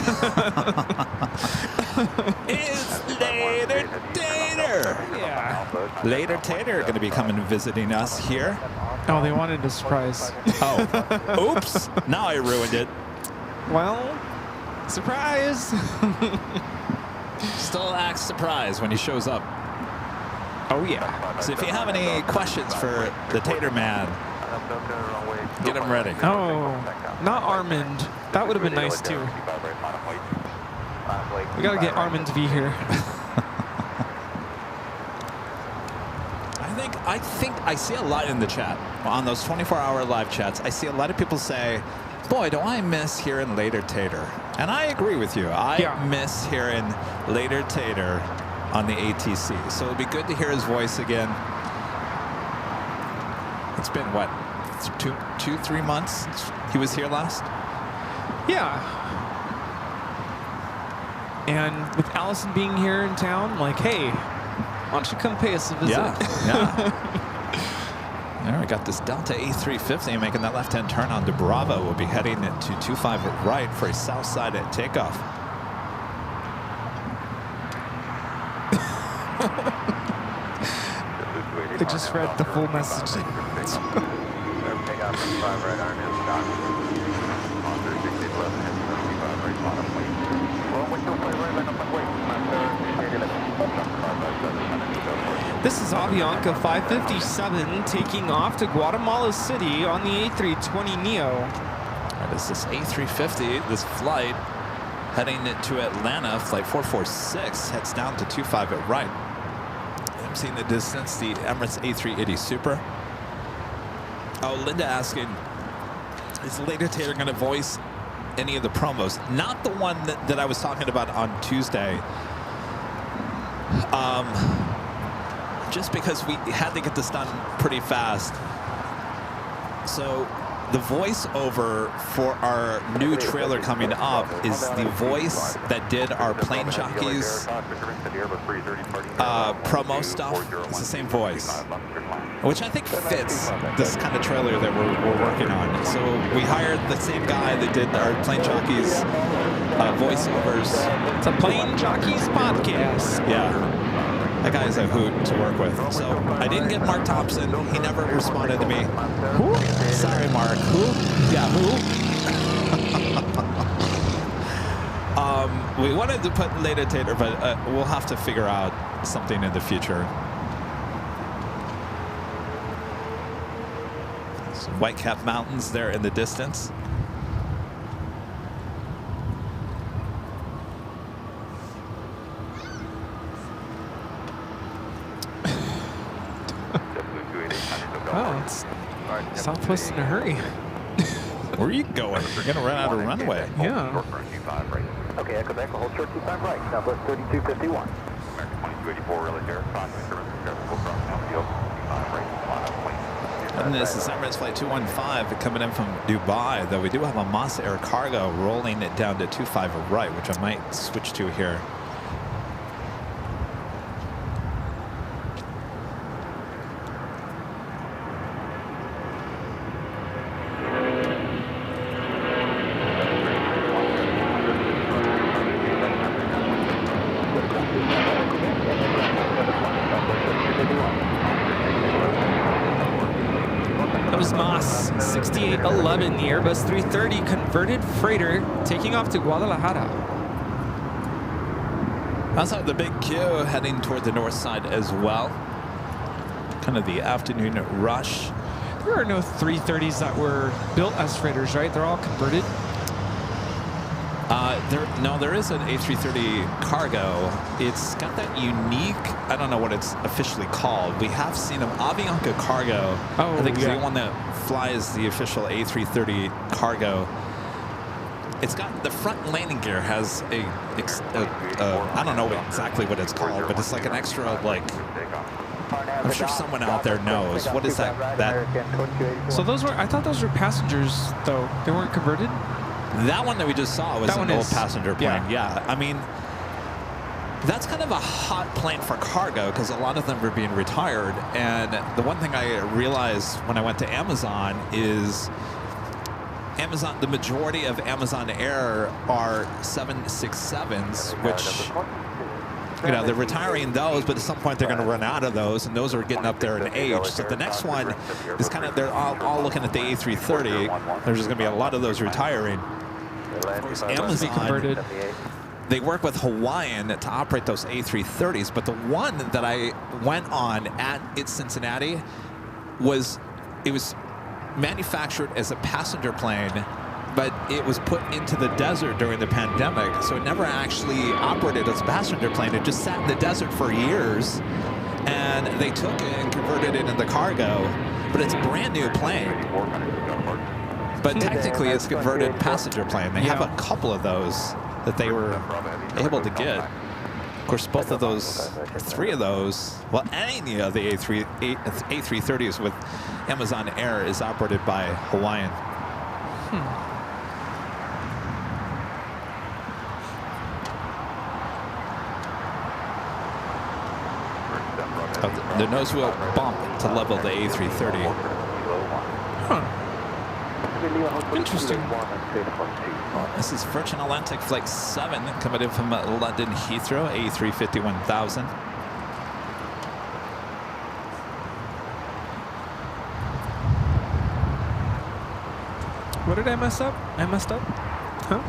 It's Later Tater. Yeah. Later Tater going to be coming and visiting us here. Oh, they wanted a surprise. Oh, oops. Now I ruined it. Well, surprise. Still acts surprised when he shows up. Oh, yeah. So if you have any questions for the Tater Man, get him ready. Oh, not Armand. That would have been nice, too. We got to get Armand V here. I think I see a lot in the chat on those 24-hour live chats. I see a lot of people say, boy, do I miss hearing Later Tater. And I agree with you. I miss hearing Later Tater on the ATC. So it'll be good to hear his voice again. It's been, what, 3 months since he was here last? Yeah. And with Allison being here in town, like, hey, why don't you come pay us a visit? Yeah. There, we got this Delta A350 making that left-hand turn onto Bravo. We'll be heading to 25 right for a south side at takeoff. I just read the full message. This is Avianca 557 taking off to Guatemala City on the A320neo. That is this A350, this flight heading to Atlanta. Flight 446 heads down to 25 at right. I'm seeing the distance, the Emirates A380 Super. Oh, Linda asking, is Later Tater going to voice any of the promos? Not the one that I was talking about on Tuesday. Just because we had to get this done pretty fast. So the voiceover for our new trailer coming up is the voice that did our Plane Jockeys promo stuff. It's the same voice, which I think fits this kind of trailer that we're working on. So we hired the same guy that did our Plane Jockeys voiceovers. It's a Plane Jockeys podcast. Yeah. That guy's a hoot to work with. So I didn't get Mark Thompson. He never responded to me. Who? Sorry, Mark. Who? Yeah, who? We wanted to put Later Tater, but we'll have to figure out something in the future. Some Whitecap Mountains there in the distance. Wow, it's Southwest in a hurry. Where are you going? You're going to run out of runway. Yeah. Okay, Echo Echo, hold short 25 right, Southwest 3251. American 2284, really there. And this is Emirates Flight 215 coming in from Dubai, though we do have a Moss Air Cargo rolling it down to 25 right, which I might switch to here. That was Moss 6811, the Airbus 330 converted freighter taking off to Guadalajara. Also the big queue heading toward the north side as well. Kind of the afternoon rush. There are no 330s that were built as freighters, right? They're all converted. There is an A330 cargo. It's got that unique, I don't know what it's officially called. We have seen them. Avianca Cargo, Oh, I think is yeah. the one that flies the official A330 cargo. It's got the front landing gear has I don't know exactly what it's called, but it's like an extra, like, I'm sure someone out there knows. What is that? So those were, I thought those were passengers, though. They weren't converted? That one that we just saw was That an one old is, passenger plane. yeah. Yeah, I mean, that's kind of a hot plane for cargo because a lot of them are being retired. And the one thing I realized when I went to Amazon is the majority of Amazon Air are 767s, which, you know, they're retiring those, but at some point they're going to run out of those, and those are getting up there in age. So the next one is kind of, they're all looking at the A330. There's just going to be a lot of those retiring. Of course, Amazon, they work with Hawaiian to operate those A330s, but the one that I went on at Cincinnati was manufactured as a passenger plane, but it was put into the desert during the pandemic, so it never actually operated as a passenger plane. It just sat in the desert for years, and they took it and converted it into cargo, but it's a brand new plane. But technically, it's a converted passenger plane. They have a couple of those that they were able to get. Of course, both of those, three of those, well, any of the A330s with Amazon Air is operated by Hawaiian. The nose wheel bump to level the A330. Interesting. This is Virgin Atlantic Flight 7 coming in from London Heathrow, A350-1000. What did I mess up? I messed up? Huh?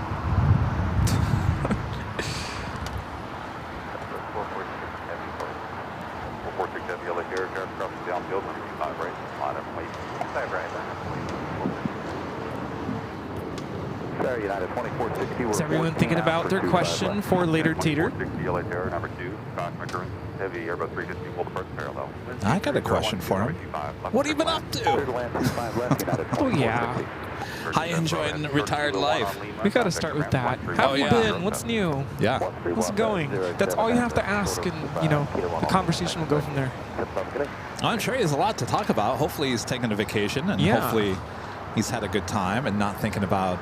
Is everyone thinking about their question for Later Tater? Heavy, Airbus 350, full departure parallel. I got a question for him. What have you been up to? Oh, yeah. How you enjoying retired life? We got to start with that. How have you been? What's new? Yeah. How's it going? That's all you have to ask, and, you know, the conversation will go from there. I'm sure he has a lot to talk about. Hopefully he's taking a vacation, and hopefully he's had a good time and not thinking about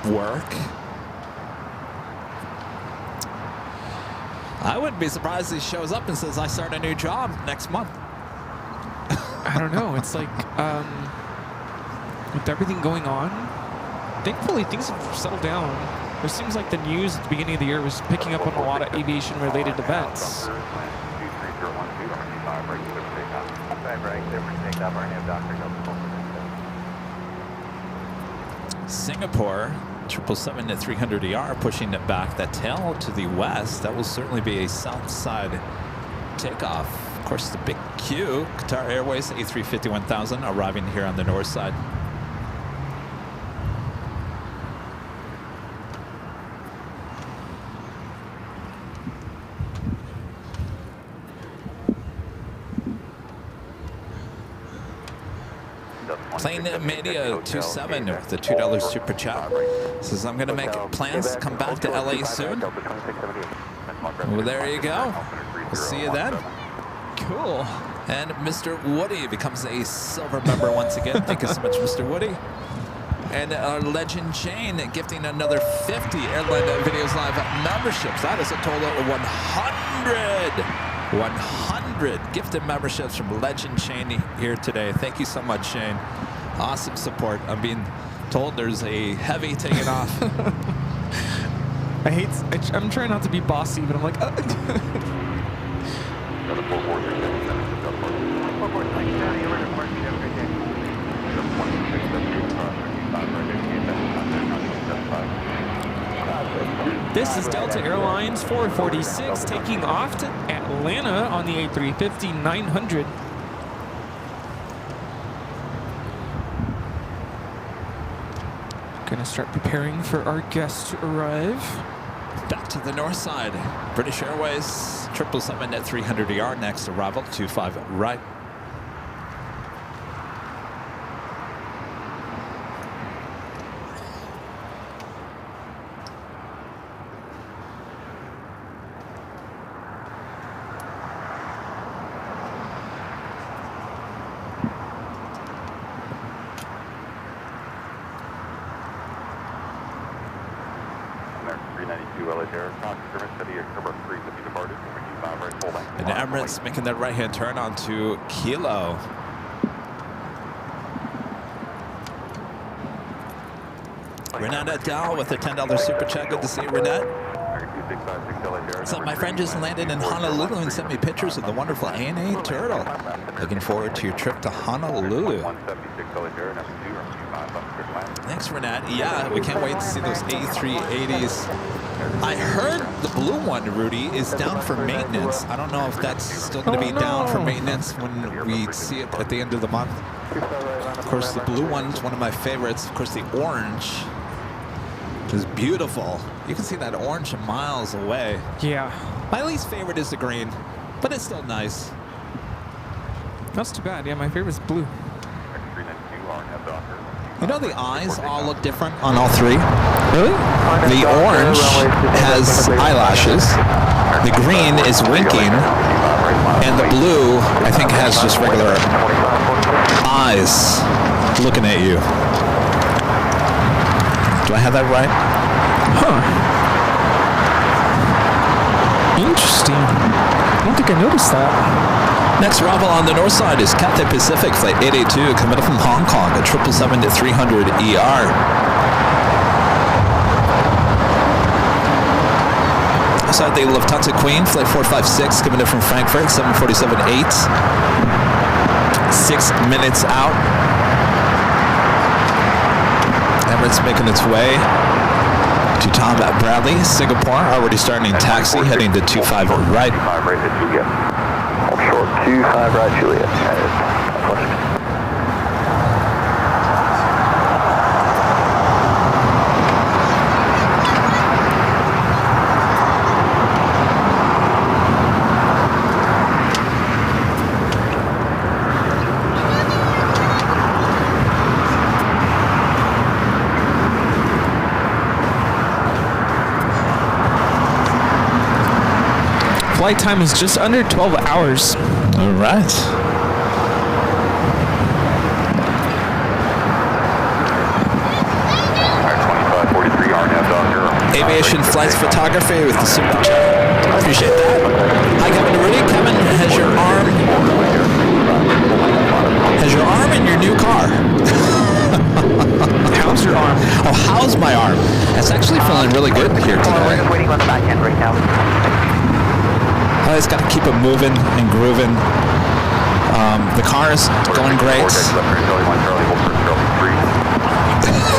work. I wouldn't be surprised if he shows up and says, I start a new job next month. I don't know. It's like, with everything going on, thankfully things have settled down. It seems like the news at the beginning of the year was picking up on a lot of aviation-related events. Singapore, 777-300ER, pushing it back. That tail to the west, that will certainly be a south side takeoff. Of course, the big Q, Qatar Airways A350 1000, arriving here on the north side. Plane Media 27 with the $2 super chat says, I'm going to make plans to come back to LA soon. Well, there you go. We'll see you then. Cool. And Mr. Woody becomes a silver member once again. Thank you so much, Mr. Woody. And our legend Jane gifting another 50 Airline Videos Live memberships. That is a total of 100 gifted memberships from Legend Shane here today. Thank you so much, Shane. Awesome support. I'm being told there's a heavy taking off. I'm trying not to be bossy, but I'm like, This is Delta Airlines 446 taking off to Atlanta on the A350-900. Gonna start preparing for our guests to arrive. Back to the north side. British Airways 777-300ER next arrival 25 right. And Emirates making that right-hand turn onto Kilo. Renata Dow with a $10 super chat. Good to see you, Renette. So my friend just landed in Honolulu and sent me pictures of the wonderful ANA Turtle. Looking forward to your trip to Honolulu. Thanks, Renat. Yeah, we can't wait to see those A380s. I heard the blue one, Rudy, is down for maintenance. I don't know if that's still going to be down for maintenance when we see it at the end of the month. Of course, the blue one's one of my favorites. Of course, the orange is beautiful. You can see that orange a miles away. Yeah. My least favorite is the green, but it's still nice. That's too bad. Yeah, my favorite's blue. You know the eyes all look different on all three? Really? The orange has eyelashes, the green is winking, and the blue, I think, has just regular eyes looking at you. Do I have that right? Huh. Interesting. I don't think I noticed that. Next arrival on the north side is Cathay Pacific Flight 882 coming up from Hong Kong at 777-300ER. Outside the Lufthansa Queen Flight 456 coming in from Frankfurt 747-8. 6 minutes out. Emirates making its way to Tom Bradley, Singapore, already starting taxi, heading to 25 right. 25 right, Juliet. flight time is just under 12 hours. All right. Aviation flights photography with the super chat. Appreciate that. Hi, Kevin and Rudy. Kevin, has your arm in your new car? How's your arm? Oh, how's my arm? It's actually feeling really good here today. We're just waiting on the back end right now. I just got to keep it moving and grooving. The car is going great.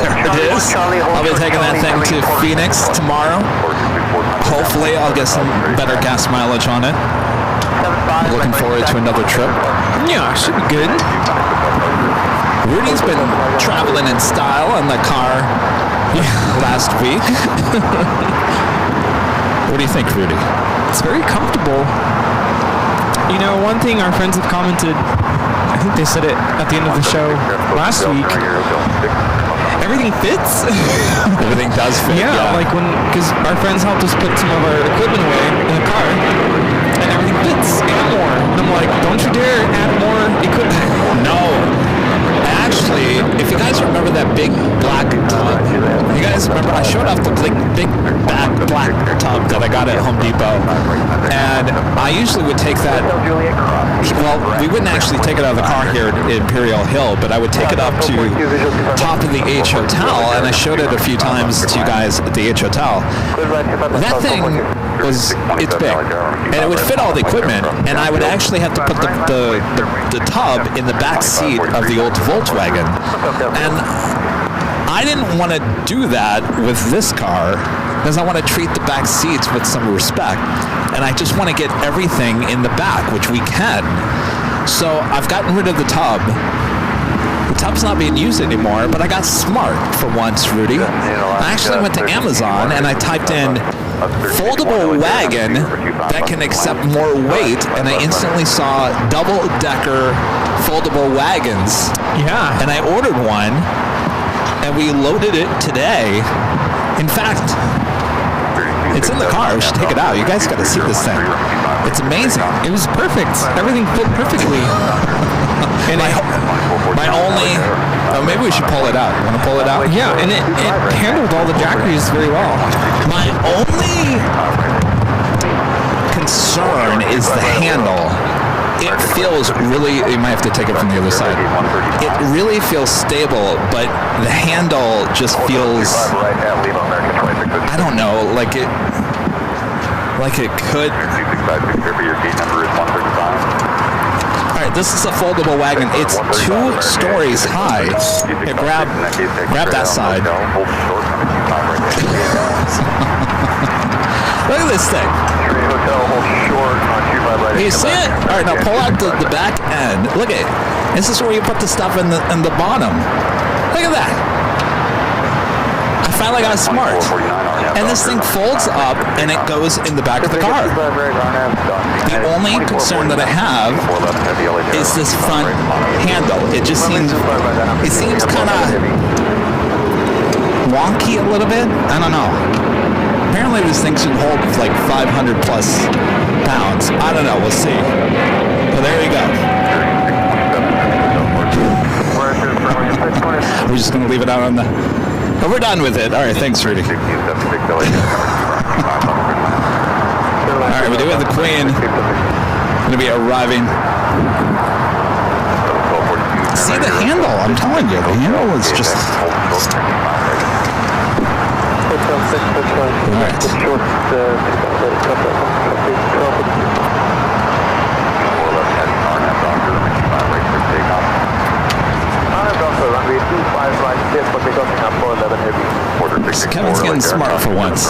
There it is. I'll be taking that thing to Phoenix tomorrow. Hopefully I'll get some better gas mileage on it. Looking forward to another trip. Yeah, should be good. Rudy's been traveling in style on the car last week. What do you think, Rudy? It's very comfortable. You know, one thing our friends have commented, I think they said it at the end of the show last week, everything fits. Everything does fit. Yeah, like because our friends helped us put some of our equipment away in the car, and everything fits and more. And I'm like, don't you dare add more equipment. No. Actually, if you guys remember that big black tub, you guys remember I showed off the big black tub that I got at Home Depot, and I usually would take that. Well, we wouldn't actually take it out of the car here at Imperial Hill, but I would take it up to top of the H Hotel, and I showed it a few times to you guys at the H Hotel. That thing it's big, and it would fit all the equipment, and I would actually have to put the tub in the back seat of the old Volkswagen, and I didn't want to do that with this car because I want to treat the back seats with some respect, and I just want to get everything in the back, which we can. So I've gotten rid of the tub. The tub's not being used anymore, but I got smart for once, Rudy. I actually went to Amazon and I typed in foldable wagon that can accept more weight, and I instantly saw double-decker foldable wagons. Yeah. And I ordered one, and we loaded it today. In fact, it's in the car. We should take it out. You guys got to see this thing. It's amazing. It was perfect. Everything fit perfectly. And my only... Oh, maybe we should pull it out. You want to pull it out? Yeah, and it handled all the jackeries very well. My only concern is the handle. It feels really... You might have to take it from the other side. It really feels stable, but the handle just feels... I don't know, like it could... Alright, this is a foldable wagon. It's 2 stories high. Here, grab that side. Look at this thing. You see it? Alright, now pull out the back end. Look at it. This is where you put the stuff in the bottom. Look at that. I finally got smart. And this thing folds up and it goes in the back of the car. The only concern that I have is this front handle. It just seems kind of wonky a little bit. I don't know. Apparently this thing should hold like 500 plus pounds. I don't know. We'll see. So there you go. We're just going to leave it out on the... Oh, we're done with it. All right, thanks, Rudy. All right, we do have the Queen. Going to be arriving. See the handle? I'm telling you, the handle is just... All right. Kevin's getting smart for once.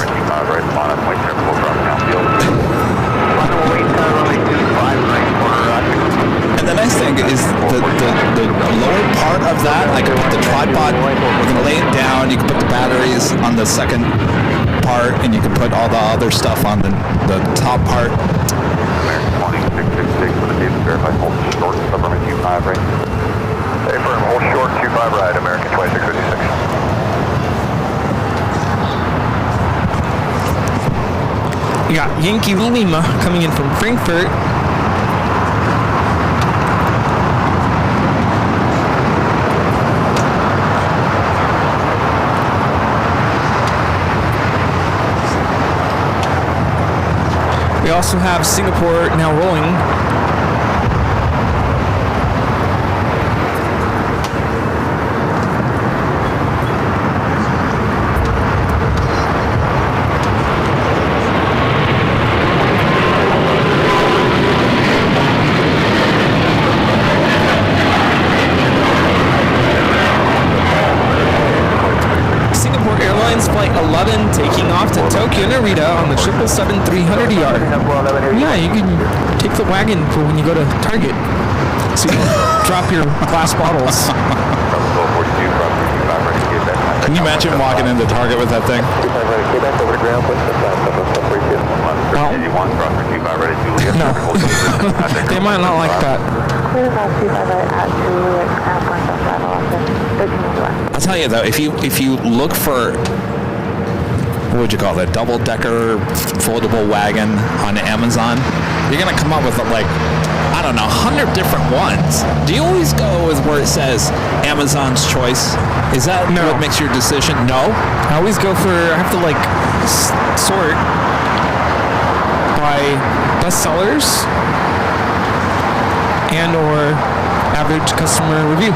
And the nice thing is the lower part of that, I can put the tripod, you can lay it down, you can put the batteries on the second part, and you can put all the other stuff on the top part. Hold short, 25 right, American 2656. We got Yankee Lima coming in from Frankfurt. We also have Singapore now rolling. Taking off to Tokyo Narita on the 777-300ER. Yeah, you can take the wagon for when you go to Target. So you can drop your glass bottles. Can you imagine walking into Target with that thing? Well, no. They might not like that. I'll tell you though, if you look for, what would you call it, double-decker foldable wagon on Amazon, you're gonna come up with like, I don't know, 100 different ones. Do you always go with where it says Amazon's choice? Is that what makes your decision? No? I always go for, I have to like sort by bestsellers and or average customer review.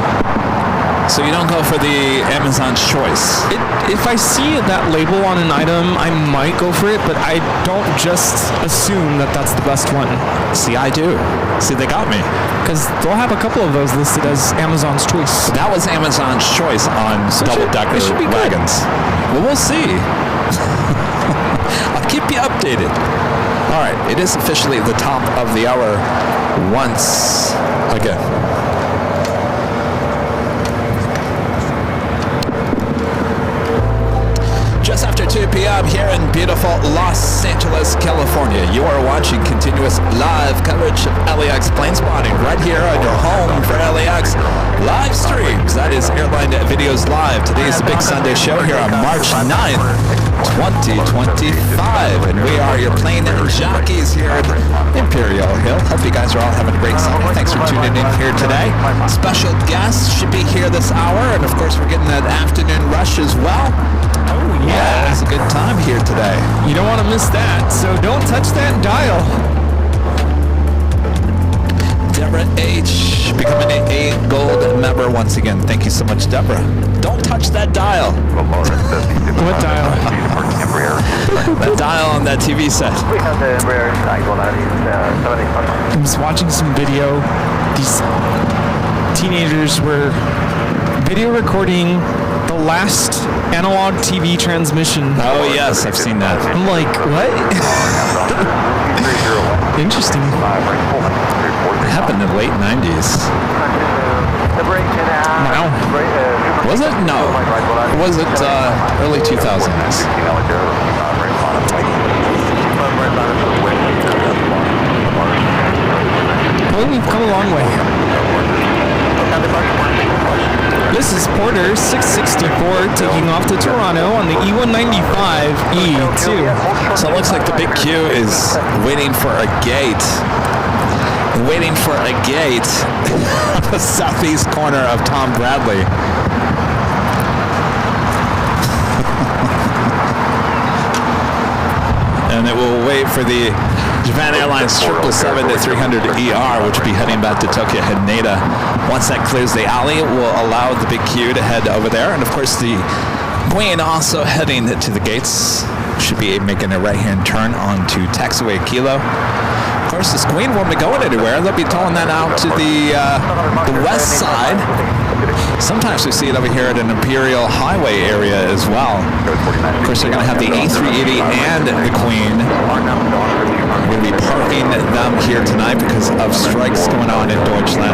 So you don't go for the Amazon's choice? If I see that label on an item, I might go for it, but I don't just assume that that's the best one. See, I do. See, they got me. Because they'll have a couple of those listed as Amazon's choice. That was Amazon's choice on double-decker wagons. Well, we'll see. I'll keep you updated. All right, it is officially the top of the hour once again. Just after 2 p.m. here in beautiful Los Angeles, California. You are watching continuous live coverage of LAX plane spotting right here on your home for LAX live streams. That is Airline Videos Live. Today is the big Sunday show here on March 9th, 2025. And we are your plane jockeys here at Imperial Hill. Hope you guys are all having a great Sunday. Thanks for tuning in here today. Special guests should be here this hour. And of course, we're getting that afternoon rush as well. Oh, yeah. It's a good time here today. You don't want to miss that, so don't touch that dial. Deborah H. becoming a gold member once again. Thank you so much, Deborah. Don't touch that dial. What dial? That dial on that TV set. I was watching some video. These teenagers were video recording the last analog TV transmission. Oh yes, I've seen that. I'm like, what? Interesting. It happened in the late 90s. Wow. Was it? No. Was it early 2000s? Well, we've come a long way. This is Porter 664 taking off to Toronto on the E195 E2. So it looks like the big Q is waiting for a gate. Waiting for a gate on the southeast corner of Tom Bradley. And it will wait for the Japan Airlines 777-300ER, which will be heading back to Tokyo Haneda. Once that clears the alley, it will allow the big Q to head over there. And of course, the Queen also heading to the gates. Should be making a right-hand turn onto taxiway Kilo. Of course, this Queen won't be going anywhere. They'll be towing that out to the west side. Sometimes we see it over here at an Imperial Highway area as well. Of course, they're going to have the A380 and the Queen. We're going to be parking them here tonight because of strikes going on in Deutschland.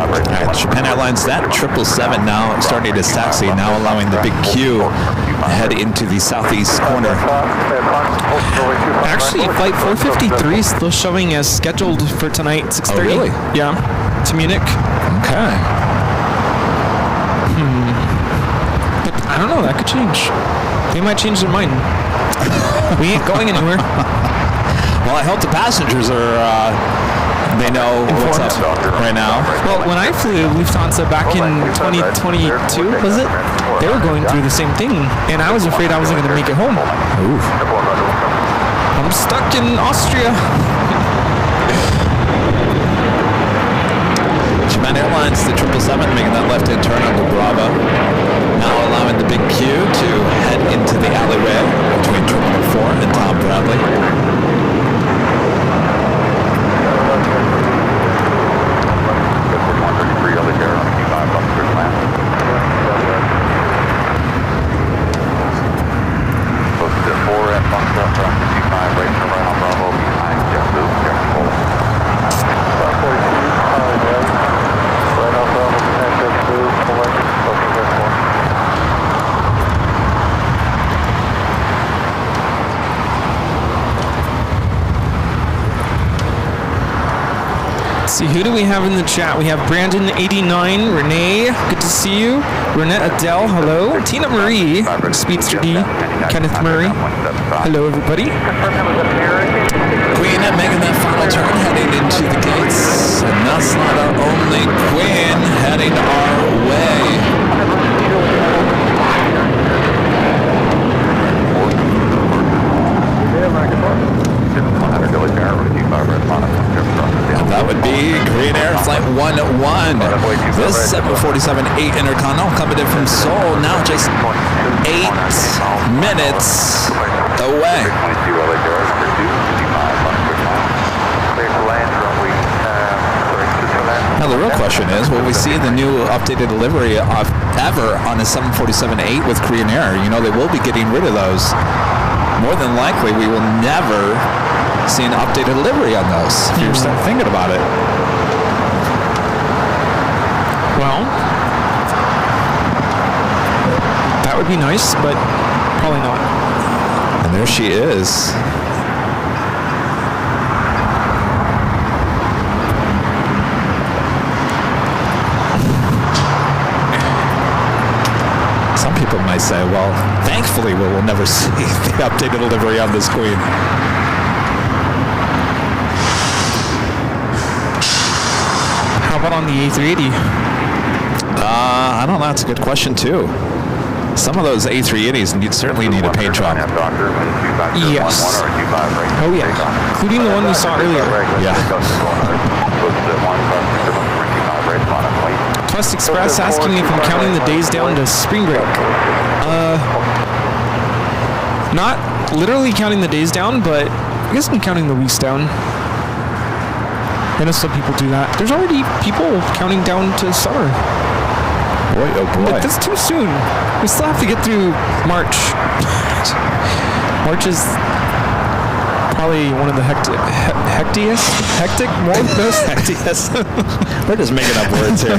Alright, Japan Airlines, that 777 now starting its taxi, now allowing the big Q to head into the southeast corner. Actually, flight 453 is still showing as scheduled for tonight, 6:30. Oh, really? Yeah, to Munich. Okay. don't know. That could change. They might change their mind. We ain't going anywhere. Well, I hope the passengers are, they know what's up right now. Well, when I flew Lufthansa back in 2022, was it? They were going through the same thing, and I was afraid I wasn't going to make it home. Oof. I'm stuck in Austria. Japan Airlines, the 777, making that left-hand turn onto Bravo. Now allowing the big Q to head into the alleyway between Terminal 4 and Tom Bradley. See, who do we have in the chat? We have Brandon89, Renee, good to see you. Renette Adele, hello. Tina Marie, Speedster D, Kenneth Murray, hello everybody. Queen making that final turn, heading into the gates. And that's not our only Queen heading our way. That would be Green Air Flight 101. This 747-8 Intercontinental coming in from Seoul, now just 8 minutes away. Now the real question is, will we see the new updated livery ever on a 747-8 with Korean Air? You know, they will be getting rid of those. More than likely, we will never see an updated livery on those, if you start thinking about it. Well, that would be nice, but probably not. And there she is. Some people might say, well, thankfully we will never see the updated livery on this Queen. How about on the A380? I don't know. That's a good question, too. Some of those A380s certainly need a paint job. Yes. Oh, yeah. Including the one we saw earlier. Yeah. Plus Express asking if I'm counting the days down to spring break. Not literally counting the days down, but I guess I'm counting the weeks down. I know some people do that. There's already people counting down to summer. Boy, oh boy. But that's too soon. We still have to get through March. March is probably one of the hectic We're just making up words here.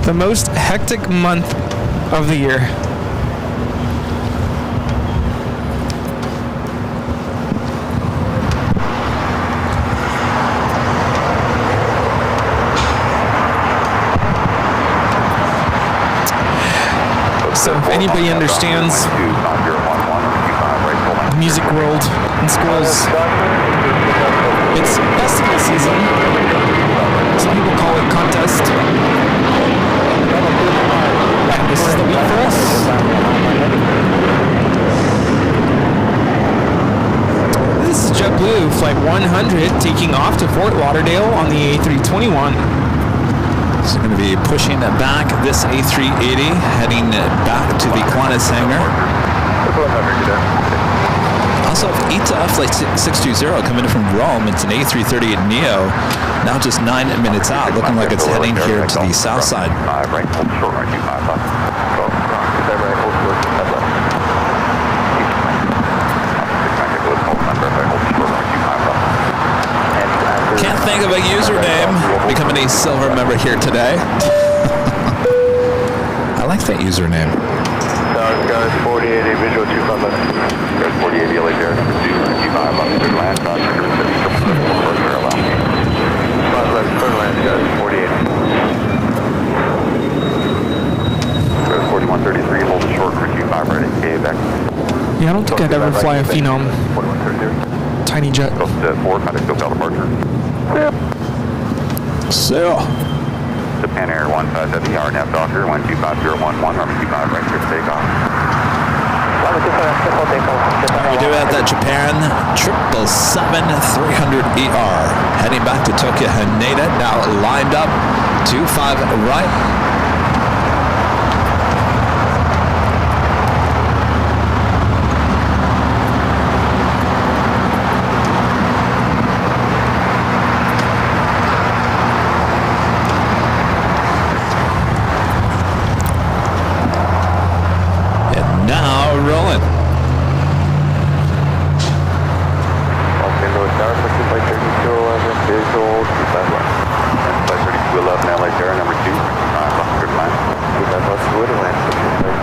The most hectic month of the year. So if anybody understands the music world in schools, it's festival season. Some people call it contest. And this is the week for us. This is JetBlue Flight 100 taking off to Fort Lauderdale on the A321. So going to be pushing back this A380, heading back to the Qantas hangar. Also, ETA Flight 620 coming in from Rome. It's an A330 Neo, now just 9 minutes out, looking like it's heading here to the south side. Can't think of a username. Becoming a silver member here today. I like that username. Guys, 4080 visual 25 left. Guys, 4080 LA Air number 2, 25 left, clear to land, cross sector 50, parallel. 5 left, clear to land, guys, 4080. Guys, 4133, hold it short for 25 Yeah, I don't think I'd ever fly a Phenom. Tiny jet. Close to 4, contact SoCal departure. So, Japan Air 157, RNAV Doctor, 125011, runway 25 right, clear for takeoff. we do have that Japan 777-300ER heading back to Tokyo Haneda, now lined up 25 right. Rolling. Visual, 25 left. And flight 3211, LA Terra, number 2, 25 left, good line. 25 left, good line,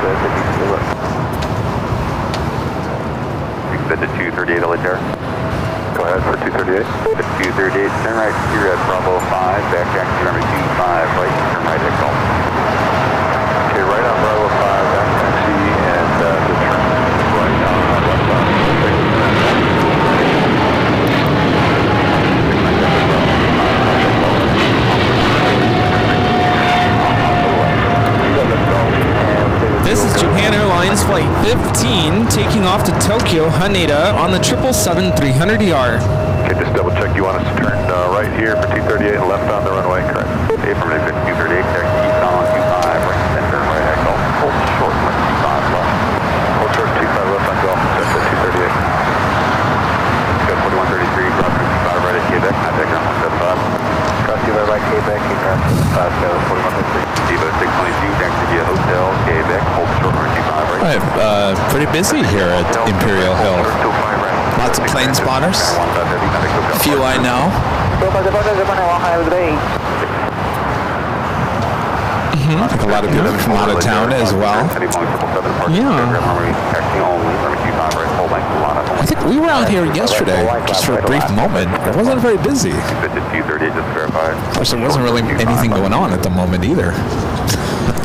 32 left. Extend to 238, LA Terra. Go ahead for 238. 238, turn right, you're at Bravo 5, back taxi, number 25 right, turn right, exit. Okay, right on Bravo 5, back taxi, and the turn right on left side. This is Japan Airlines Flight 15 taking off to Tokyo Haneda on the 777-300ER. Okay, just double check. You want us to turn right here for 238 and left on the runway, correct? Affirmative, 238, taxi east on 25, right, and turn right, exit. Hold short, left, 25 left. Hold short, 25 left on golf, set for 238. Go 4133, cross 55 right at Quebec, contact ground 175. Cross 55 right, Quebec, ground 175, go 4133. Diva 622, taxi via Hotel, Quebec, hold short, 25 right. Right, pretty busy here at Imperial Hill. Lots of plane spotters. A few I know. I think a lot of people from out of town as well. Yeah. I think we were out here yesterday, just for a brief moment. It wasn't very busy. Of course, there wasn't really anything going on at the moment either.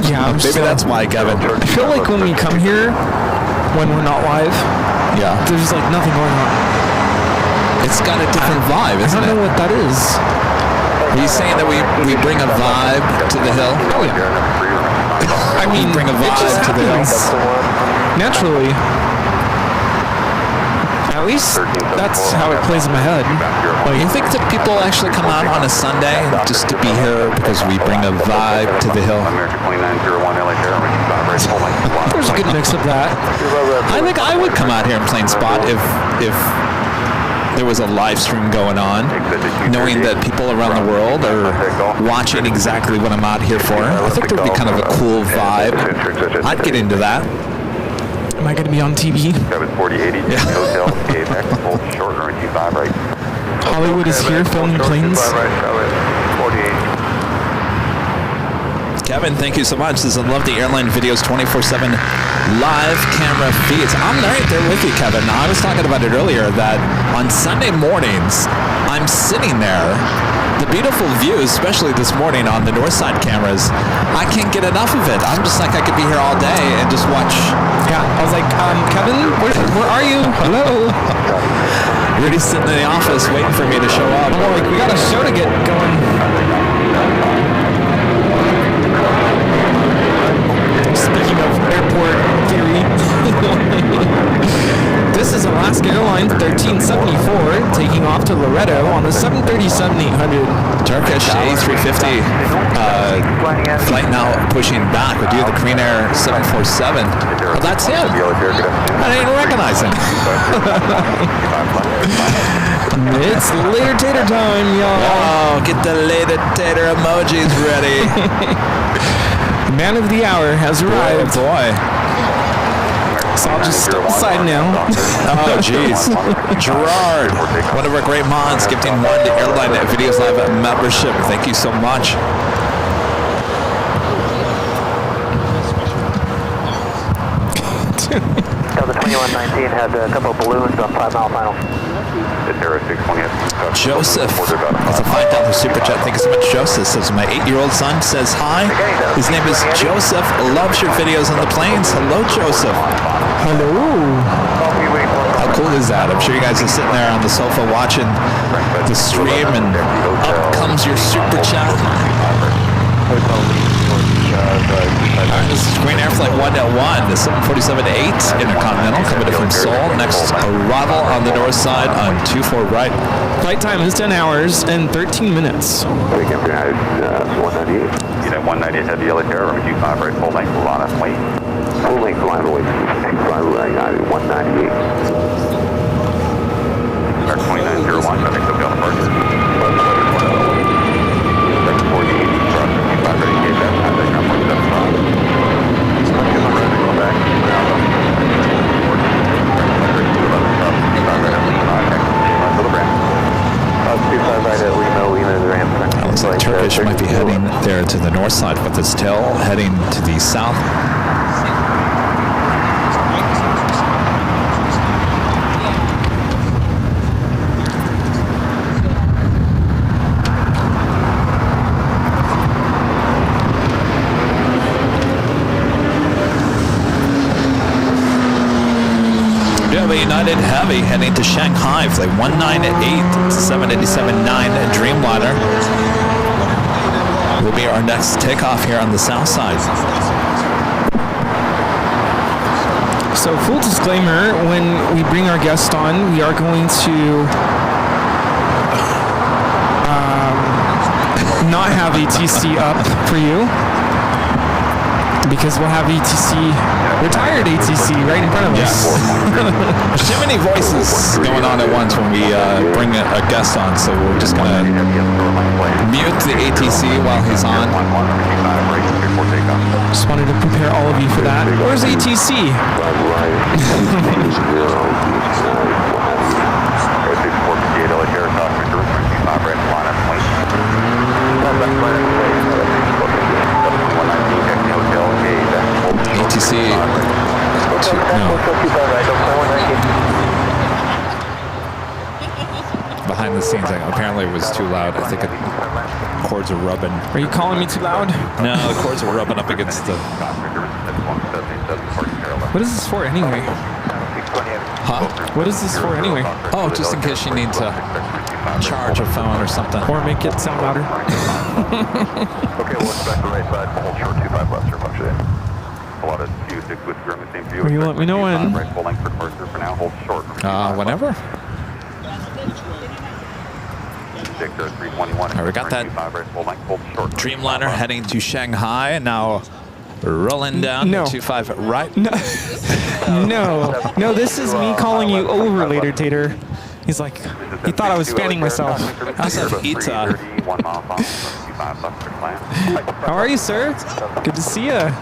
Yeah, maybe that's why, Kevin. I feel like when we come here, when we're not live, yeah, there's like nothing going on. It's got a different vibe, isn't it? I don't know what that is. Are you saying that we bring a vibe to the hill? Oh yeah. I mean, bring a vibe to the hill. Naturally. At least that's how it plays in my head. Well, you think that people actually come out on a Sunday just to be here because we bring a vibe to the hill? There's a good mix of that. I think I would come out here and plain spot if there was a live stream going on, knowing that people around the world are watching exactly what I'm out here for. I think there'd be kind of a cool vibe. I'd get into that. Am I going to be on TV? Yeah. Hollywood is here filming planes. Kevin, thank you so much. This is Love the Airline Videos 24/7 live camera feeds. I'm right there with you, Kevin. Now, I was talking about it earlier that on Sunday mornings, I'm sitting there. The beautiful view, especially this morning on the north side cameras, I can't get enough of it. I'm just like I could be here all day and just watch. Yeah, I was like, Kevin, where are you? Hello. Rudy's sitting in the office waiting for me to show up. I'm like, we got a show to get going. Speaking of airport theory, this is Alaska Airlines 1374 taking off to Loretto on the 737-800. Turkish A380 flight now pushing back. We do the Korean Air 747. Well, that's him. I didn't recognize him. It's later tater time, y'all. Oh, get the later tater emojis ready. Man of the hour has arrived. Oh, boy. So I'll just step aside now. Oh, jeez. Gerard, one of our great mods, gifting one to Airline Videos Live membership. Thank you so much. The 2119 had a couple of balloons on 5 Mile Final. Joseph, that's a $5 super chat. Thank you so much, Joseph. Says my 8-year-old son says hi. His name is Joseph. Loves your videos on the planes. Hello, Joseph. Hello. is that? I'm sure you guys are sitting there on the sofa watching the stream, and up comes your super chat. This is Green Air Flight 101, the 747-8 Intercontinental coming in from Seoul. Next arrival on the north side on 24 right. Flight time is 10 hours and 13 minutes. United 198. Unit 198 head to Yellow Terror, 25 right, full length, line up, wait. Full length line away, United 198. Air 2901, I think they'll be on the first. Second 48, cross 55 ready, gate back, contact ground 175. Get the red, go back. Looks like Turkish might be heading there to the north side with its tail heading to the south. United Heavy heading to Shanghai, flight 198, 787-9 Dreamliner will be our next takeoff here on the south side. So full disclaimer, when we bring our guest on, we are going to not have ATC up for you, because we'll have ATC, retired ATC, right in front of us. There's too many voices going on at once when we bring a guest on, so we're just going to mute the ATC while he's on. Just wanted to prepare all of you for that. Where's ATC? ATC. Behind the scenes, apparently it was too loud. I think the cords are rubbing. Are you calling me too loud? No, the cords are rubbing up against the... What is this for anyway? Huh? What is this for anyway? Oh, just in case you need to charge a phone or something. Or make it sound louder. Okay, we'll expect the right side, hold short 25 left, sir, punch it in. A lot of view, 6 with room, the same view. Will you let me know when? Right, full length for departure for now, hold short. Whenever. 60321. Alright, we got that Dreamliner heading to Shanghai, and now rolling down No. 25 right. No. No, this is me calling you over later, Tater. He's like, he thought I was fanning myself. I also have Ita. How are you, sir? Good to see you.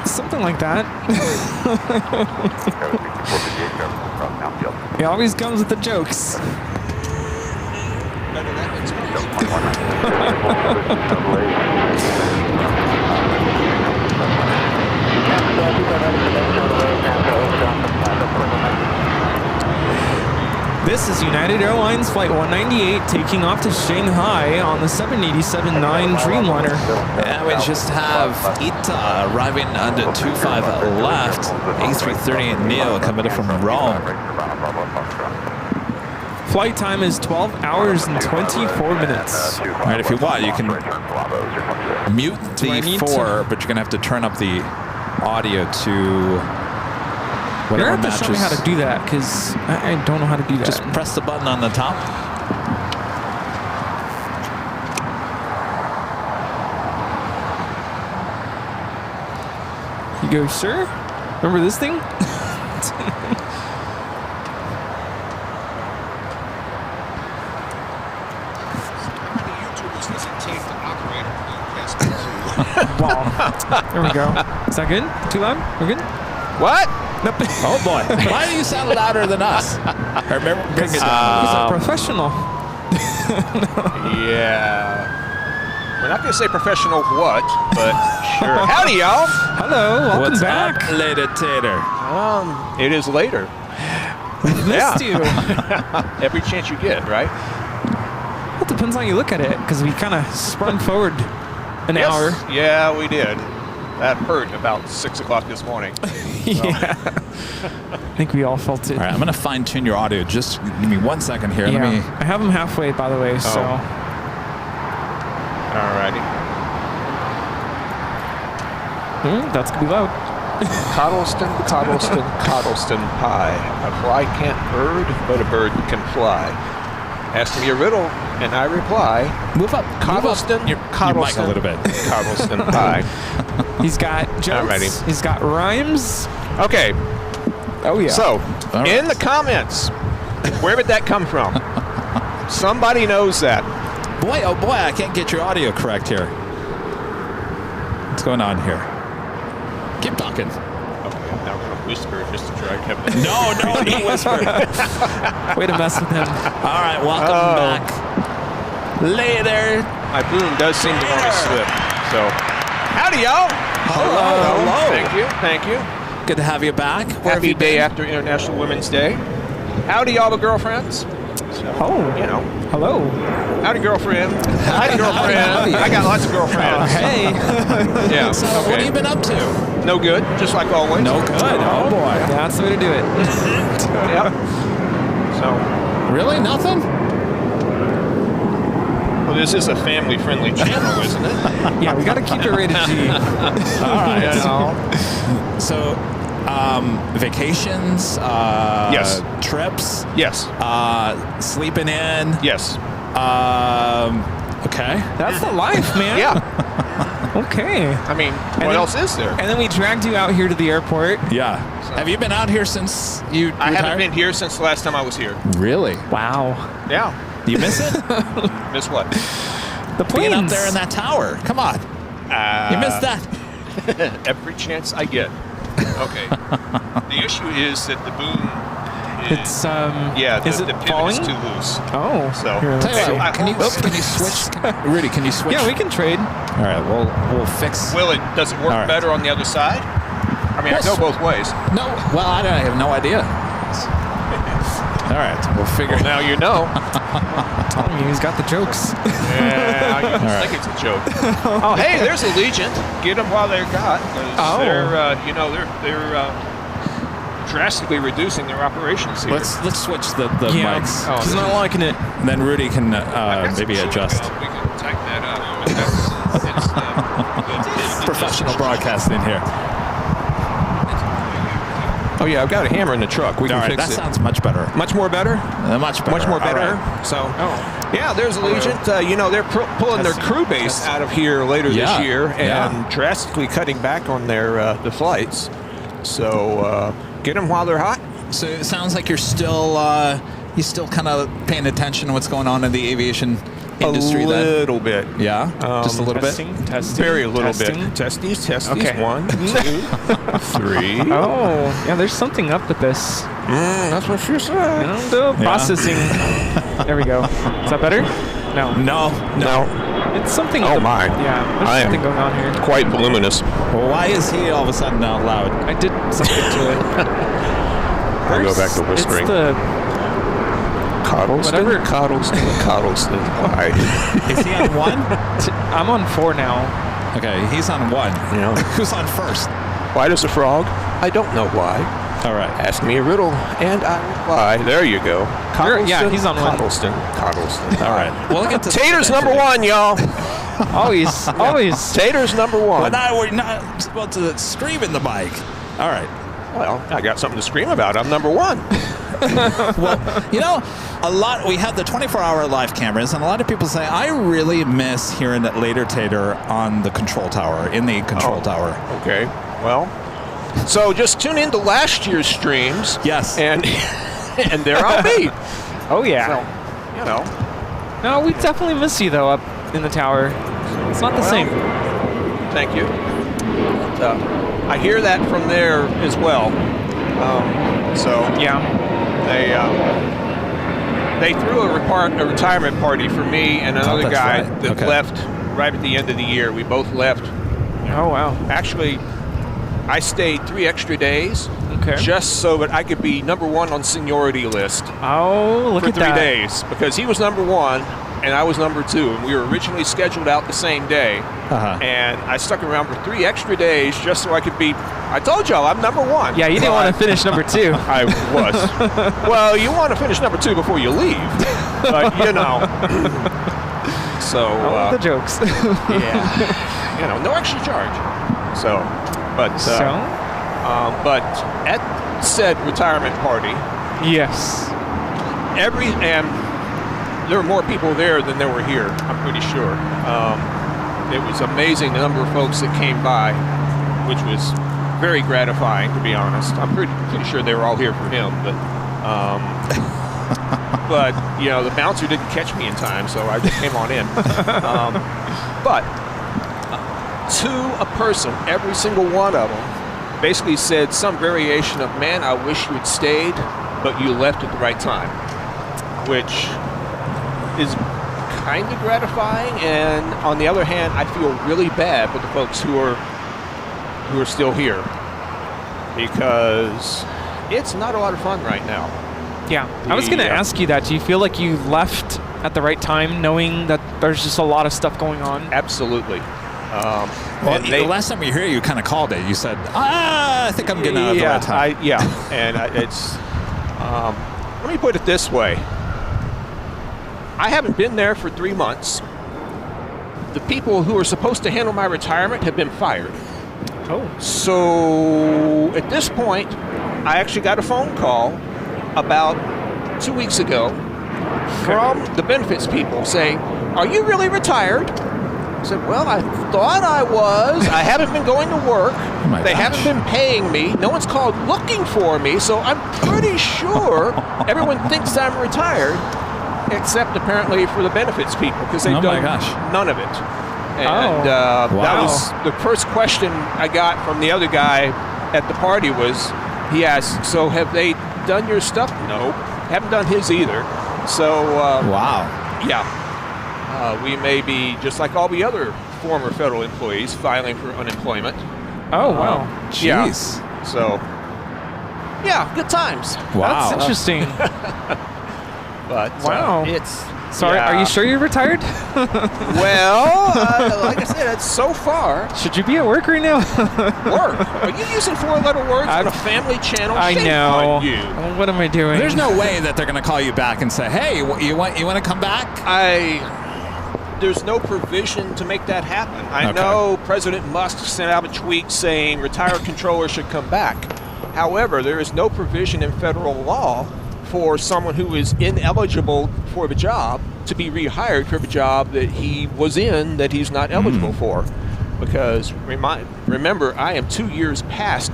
Something like that. He always comes with the jokes. This is United Airlines Flight 198 taking off to Shanghai on the 787-9 Dreamliner. And we just have Ita arriving under 25 left. A380 Neo coming in from Rome. Flight time is 12 hours and 24 minutes. All right, if you want, you can mute the 4, but you're going to have to turn up the audio to whatever You're going to have to matches. show me how to do that, because I don't know how to do that. Just press the button on the top. You go, sir? Remember this thing? Wow. There we go. Is that good? Too loud? We're good? What? Nope. Oh boy. Why do you sound louder than us? Remember, bring it down. He's a professional. Yeah. We're not going to say professional what, but sure. Howdy, y'all. Hello, welcome What's back. up, later, Tater? It is later. Missed you. Every chance you get, right? Well, it depends how you look at it, because we kind of sprung forward an hour. Yeah, we did. That hurt about 6 o'clock this morning. Yeah. I think we all felt it. All right, I'm going to fine-tune your audio. Just give me 1 second here. Yeah. Let me. I have them halfway, by the way, so. Alrighty. That's going to be loud. Coddleston, Coddleston, Coddleston pie. A fly can't bird, but a bird can fly. Ask me a riddle, and I reply. Move up. Coddleston, Your mic a little bit. Coddleston pie. He's got jokes. Alrighty. He's got rhymes. Okay, Oh, yeah. so right. in the comments, where did that come from? Somebody knows that. Boy, oh boy, I can't get your audio correct here. What's going on here? Keep talking. Okay, I'm now going to whisper just to try to have the No, don't whisper. Way to mess with him. All right, welcome back. Later. My boom does seem to want to slip. So, howdy, y'all. Hello. Thank you. Good to have you back. Where have Happy you day been? after International Women's Day. Howdy, y'all, the girlfriends. So, you know, Hello. howdy, girlfriend. Howdy, girlfriend. I got lots of girlfriends. Hey. Yeah. So, what have you been up to? No good, just like always. No good. Oh boy. That's the way to do it. Yep. So, Really? Nothing? well, this is a family-friendly channel, isn't it? Yeah, we got to keep it rated G. All right. You know? So, vacations, Yes. trips, Yes. sleeping in. Yes. Okay. That's the life, man. Yeah. Okay. I mean, what then- else is there? And then we dragged you out here to the airport. Yeah. Have you been out here since you I retired? haven't been here since the last time I was here. Really? Wow. Yeah. You miss it? Miss what? The planes. Being up there in that tower. Come on. You missed that. Every chance I get. Okay. The issue is that the boom is, It's, yeah, is the it pivot falling? is too loose. Oh. So- Here, let's Tell you see. what, can you switch? Rudy, can you switch? Yeah, we can trade. All right, we'll fix. Does it work All right. better on the other side? I mean, I go both ways. No, well, I have no idea. All right, we'll figure. Now you know. Telling you, he's got the jokes. Yeah, you think it's a joke. Oh, hey, there's Allegiant. Get them while they're got. 'Cause Oh. They're, they're drastically reducing their operations here. Let's switch the Yeah. mics. Oh, He's not liking it. And then Rudy can I've got some maybe short adjust. belt. We can tighten that up. But it's Professional broadcasting here. Oh yeah, I've got a hammer in the truck. We All can right, fix that it. sounds much better. Much more better. Much better. Much more All better. right. So, yeah, there's Allegiant. They're pulling their crew base out of here later Yeah. this year and Yeah. drastically cutting back on their the flights. So get them while they're hot. So it sounds like you're still kind of paying attention to what's going on in the aviation industry. A little bit. Yeah, just a little bit. Testing. Very little testing. bit. Testes. Okay. 1, 2, 3. Oh, yeah, there's something up with this. That's what she said. And the processing. There we go. Is that better? No. No. It's something. Oh, with the- my. Yeah, there's I am something going on here. quite voluminous. Well, why is he all of a sudden out loud? I did something to it. I'll go back to whispering. It's the Coddleston, whatever. Coddleston pie. Is he on one? I'm on 4 now. Okay, he's on one. Yeah. Who's on first? Why does a frog? I don't know why. All right. Ask me a riddle, and I reply. There you go. Yeah, he's on one. Coddleston. All right. We'll get to Taters number 1, y'all. Always. Always. Taters number 1. Well, now we're not supposed to scream in the mic. All right. Well, I got something to scream about. I'm number 1. Well, we have the 24-hour live cameras, and a lot of people say, I really miss hearing that later Tater on the control tower, in the control tower. Okay. Well, so just tune into last year's streams. Yes. And and there I'll be. Oh, yeah. So, you know. No, we definitely miss you, though, up in the tower. It's not the same. Thank you. But, I hear that from there as well. Yeah. They threw a retirement party for me and another that's guy right. that Okay. left right at the end of the year. We both left. Oh, wow. Actually, I stayed 3 extra days Okay. just so that I could be number 1 on seniority list Oh, look for at 3 that. days because he was number 1 and I was number 2, and we were originally scheduled out the same day. And I stuck around for 3 extra days just so I could be. I told y'all I'm number 1. Yeah, you didn't want to finish number 2. I was. Well, you want to finish number 2 before you leave, but you know. So I love the jokes. yeah, you know, no extra charge. So, but but at said retirement party, yes, and there were more people there than there were here. I'm pretty sure. It was amazing the number of folks that came by, which was very gratifying, to be honest. I'm pretty sure they were all here for him, but but you know, the bouncer didn't catch me in time, so I just came on in. But to a person, every single one of them basically said some variation of, "Man, I wish you had stayed, but you left at the right time," which is kind of gratifying. And on the other hand, I feel really bad for the folks who are still here, because it's not a lot of fun right now. Yeah, I was going to ask you that. Do you feel like you left at the right time, knowing that there's just a lot of stuff going on? Absolutely. Well, the last time we heard you kind of called it. You said, I think I'm getting out at the right time. And it's, let me put it this way. I haven't been there for 3 months. The people who are supposed to handle my retirement have been fired. Oh. So at this point, I actually got a phone call about 2 weeks ago from the benefits people saying, "Are you really retired?" I said, "Well, I thought I was. I haven't been going to work. They haven't been paying me. No one's called looking for me, so I'm pretty sure everyone thinks I'm retired, except apparently for the benefits people, because they've done none of it." And that was the first question I got from the other guy at the party. Was he asked, "So have they done your stuff?" No, haven't done his either. So we may be just like all the other former federal employees filing for unemployment. Oh wow, jeez. So good times. Wow, that's interesting. But it's. Sorry, are you sure you're retired? Well, like I said, it's so far. Should you be at work right now? Work? Are you using 4-letter words on a family channel? I Shame know. on you. What am I doing? There's no way that they're going to call you back and say, "Hey, you want to come back?" There's no provision to make that happen. I know President Musk sent out a tweet saying retired controllers should come back. However, there is no provision in federal law for someone who is ineligible for the job to be rehired for the job that he was in that he's not eligible for. Because remember, I am 2 years past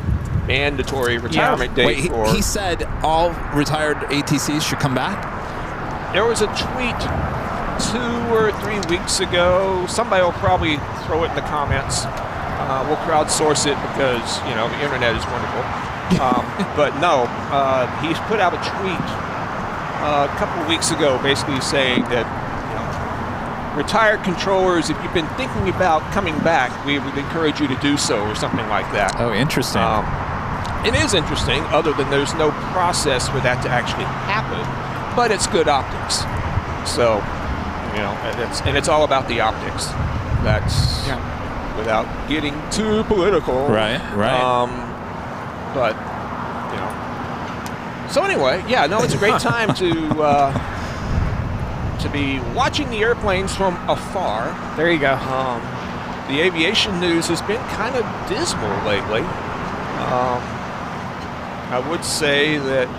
mandatory retirement date. Wait, he said all retired ATCs should come back? There was a tweet 2 or 3 weeks ago. Somebody will probably throw it in the comments. We'll crowdsource it because, you know, the internet is wonderful. But no, he's put out a tweet a couple of weeks ago basically saying that, you know, retired controllers, if you've been thinking about coming back, we would encourage you to do so, or something like that. Oh, interesting. It is interesting, other than there's no process for that to actually happen, but it's good optics. So, you know, and it's all about the optics. That's without getting too political. Right. But, you know. So anyway, it's a great time to be watching the airplanes from afar. There you go. The aviation news has been kind of dismal lately. I would say that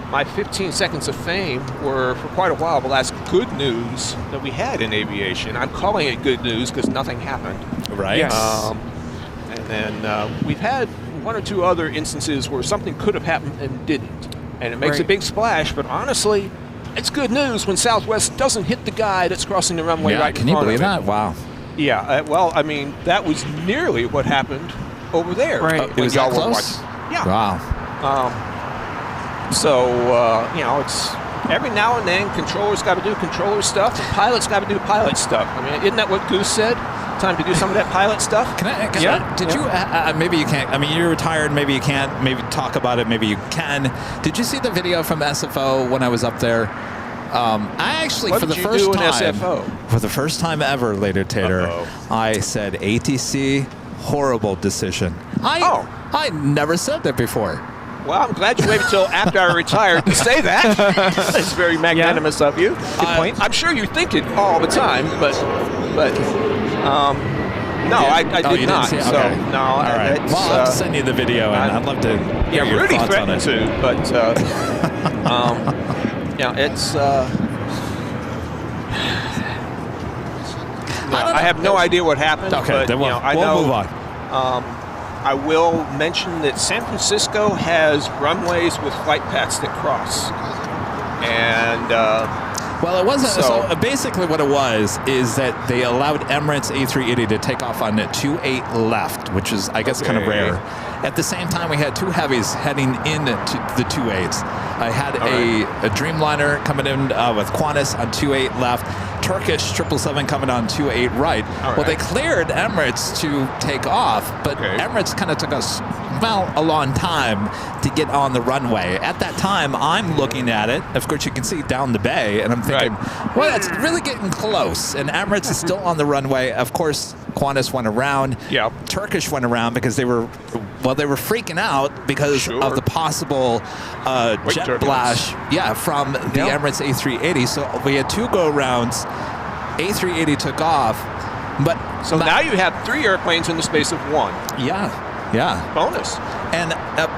my 15 seconds of fame were, for quite a while, the last good news that we had in aviation. I'm calling it good news because nothing happened. Right. Yes. And then we've had 1 or 2 other instances where something could have happened and didn't. And it makes a big splash, but honestly, it's good news when Southwest doesn't hit the guy that's crossing the runway right in front of it. Can you believe that? Wow. Yeah, well, I mean, that was nearly what happened over there. Right. When Was y'all that were close? watching. Yeah. Wow. You know, it's every now and then controllers got to do controller stuff, and pilots got to do pilot stuff. I mean, isn't that what Goose said? Time to do some of that pilot stuff. Did you? Maybe you can't. I mean, you're retired. Maybe you can't. Maybe talk about it. Maybe you can. Did you see the video from SFO when I was up there? I actually, What for the did you first do in time, SFO? for the first time ever, Later Tater, I said ATC, horrible decision. I never said that before. Well, I'm glad you waited until after I retired to say that. That's very magnanimous of you. Good point. I'm sure you think it all the time, but no, I Oh, did you not. didn't see it? So Okay. no, All right. it's, Well, I'll have to send you the video, and I'd love to hear your Rudy thoughts on threatened it. to, but it's. I have no idea what happened. Okay, but, then we'll I know, move on. I will mention that San Francisco has runways with flight paths that cross, and Well, it wasn't. So, So- basically, what it was is that they allowed Emirates A380 to take off on the 28 left, which is, I guess, kind of Okay. rare. At the same time, we had two heavies heading into the 28s. I had a Dreamliner coming in with Qantas on 28 left, Turkish 777 coming on 28 right. Well, they cleared Emirates to take off, but Emirates kind of took us, well, a long time to get on the runway. At that time, I'm looking at it. Of course, you can see down the bay, and I'm thinking, well, that's really getting close. And Emirates is still on the runway. Of course, Qantas went around. Turkish went around because they were freaking out because of the possible jet blast from the Emirates A380. So we had two go-rounds. A380 took off. But so now you have 3 airplanes in the space of 1. Yeah. Bonus. And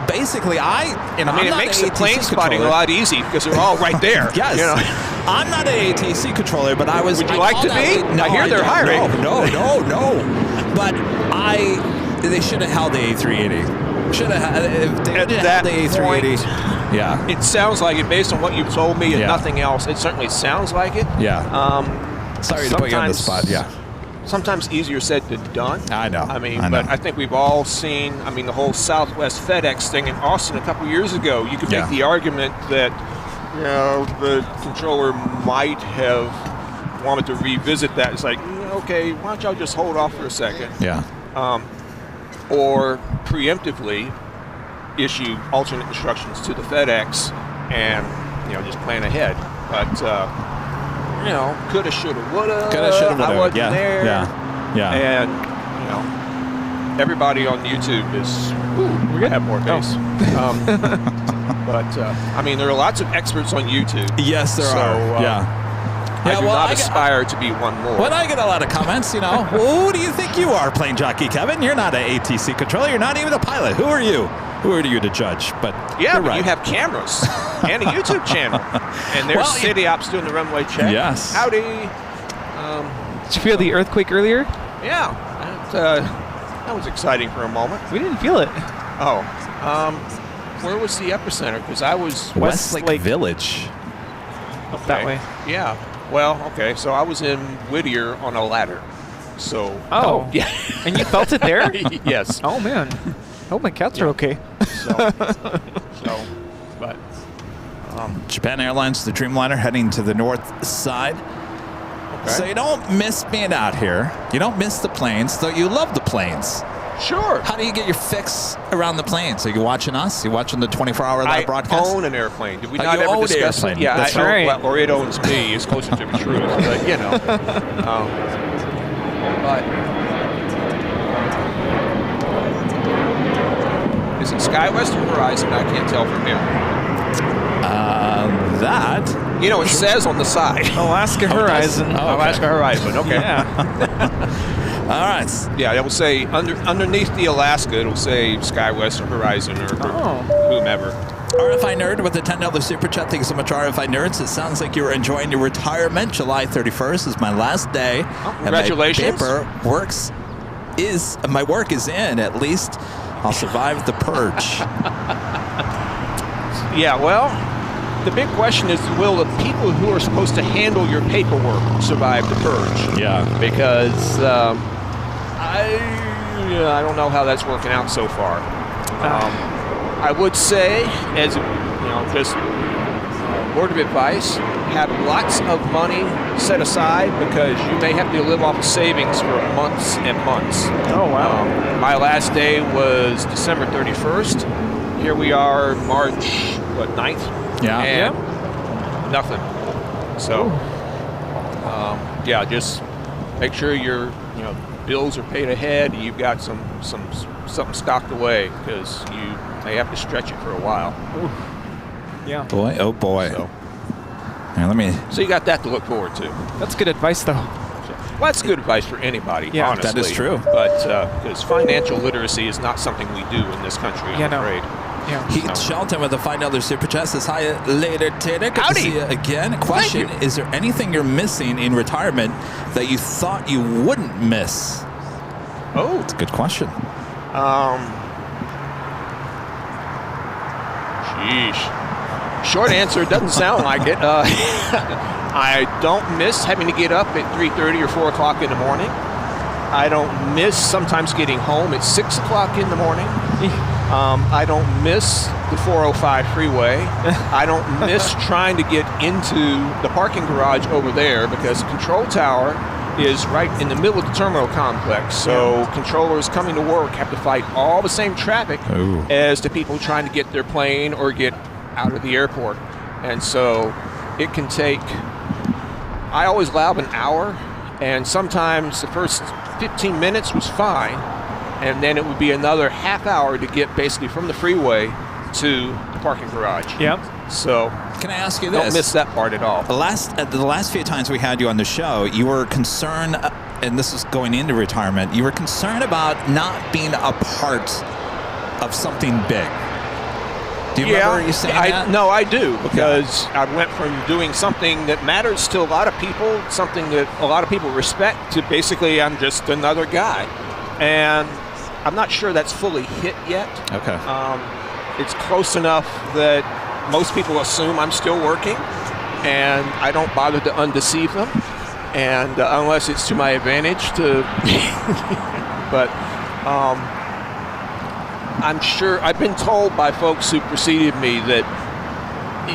basically, I mean, I'm it not makes an the plane ATC spotting a controller. lot easy because they're all right there. Yes. You know? I'm not an ATC controller, but I was. Would you like to be? No, I hear they're hiring. No. But they should have held the A380. Should have. If they At didn't that have the A380. point, it sounds like it based on what you've told me and nothing else. It certainly sounds like it. Sorry to put you on the spot. Sometimes easier said than done. I know. But I think we've all seen, the whole Southwest FedEx thing in Austin a couple years ago. You could make the argument that, the controller might have wanted to revisit that. It's like, okay, why don't y'all just hold off for a second? Or preemptively issue alternate instructions to the FedEx and, just plan ahead. But, coulda, shoulda, woulda. I wasn't there. And, everybody on YouTube is, we're going to have more bass. But, there are lots of experts on YouTube. Yes, there are. I do not aspire to be one more. Well, I get a lot of comments, who do you think you are, plane jockey Kevin? You're not an ATC controller. You're not even a pilot. Who are you? Who are you to judge? But yeah, but right. you have cameras and a YouTube channel. And there's city ops doing the runway check. Yes. Howdy. Did you feel the earthquake earlier? Yeah. That was exciting for a moment. We didn't feel it. Where was the epicenter? Because I was Westlake Village. Up that way. Yeah. Well, okay. So I was in Whittier on a ladder. So. Yeah. And you felt it there? Yes. Oh man. Hope my cats are okay. But. Japan Airlines, the Dreamliner, heading to the north side. Okay. So you don't miss being out here. You don't miss the planes, though you love the planes. Sure. How do you get your fix around the planes? Are you watching us? You watching the 24-hour live broadcast? I own an airplane. Did we Oh, not you ever own discuss airplane. it? Yeah, That's I right. or it owns me. It's closer to the truth, but But is it SkyWest or Horizon? I can't tell from here. That. It says on the side. Alaska Horizon. Alaska Horizon. Okay. Yeah. All right. Yeah, it will say underneath the Alaska. It'll say SkyWest or Horizon or whomever. RFI Nerd with a $10 super chat. Thank you so much, RFI Nerds. It sounds like you're enjoying your retirement. July 31st is my last day. Congratulations. And my work is in. At least I'll survive the purge. Yeah, well, the big question is, will the people who are supposed to handle your paperwork survive the purge? Yeah. Because I don't know how that's working out so far. I would say, as just word of advice, have lots of money set aside because you may have to live off of savings for months and months. Oh, wow. My last day was December 31st. Here we are, March 9th? Yeah. And nothing. So, yeah, just make sure your bills are paid ahead. You've got something stocked away because you may have to stretch it for a while. Ooh. Yeah. Boy, oh boy. So, so you got that to look forward to. That's good advice, though. Well, that's good advice for anybody, honestly. That is true. But because financial literacy is not something we do in this country, I'm afraid. Yeah. Heath Shelton with a $5 super chat says, hi, later, Tater. Good to see you again. Question, is there anything you're missing in retirement that you thought you wouldn't miss? Oh. That's a good question. Sheesh. Short answer, doesn't sound like it. I don't miss having to get up at 3:30 or 4 o'clock in the morning. I don't miss sometimes getting home at 6 o'clock in the morning. I don't miss the 405 freeway. I don't miss trying to get into the parking garage over there because the control tower is right in the middle of the terminal complex. So controllers coming to work have to fight all the same traffic as the people trying to get their plane or get out of the airport. And so it can take, I always allow an hour, and sometimes the first 15 minutes was fine, and then it would be another half hour to get basically from the freeway to the parking garage. Yep. So can I ask you this? Don't miss that part at all. The last few times we had you on the show, you were concerned, and this was going into retirement, you were concerned about not being a part of something big. Do you remember you saying that? No, I do, because I went from doing something that matters to a lot of people, something that a lot of people respect, to basically I'm just another guy. And I'm not sure that's fully hit yet. Okay. It's close enough that most people assume I'm still working, and I don't bother to undeceive them, and unless it's to my advantage to. But I'm sure I've been told by folks who preceded me that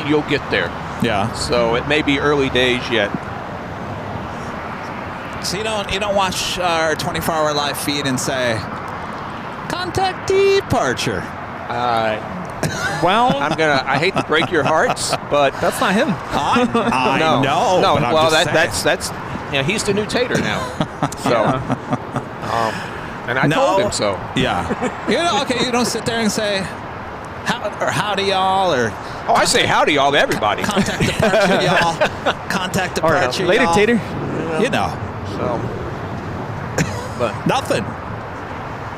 you'll get there. Yeah. So it may be early days yet. So you don't watch our 24-hour live feed and say, contact departure. Well, I hate to break your hearts, but that's not him. I know. No. But Well, that's he's the new Tater now. So, and I told him so. Yeah. You don't sit there and say, howdy y'all, or I say howdy y'all to everybody. Contact departure y'all. Contact departure later, y'all. Tater. So, but nothing.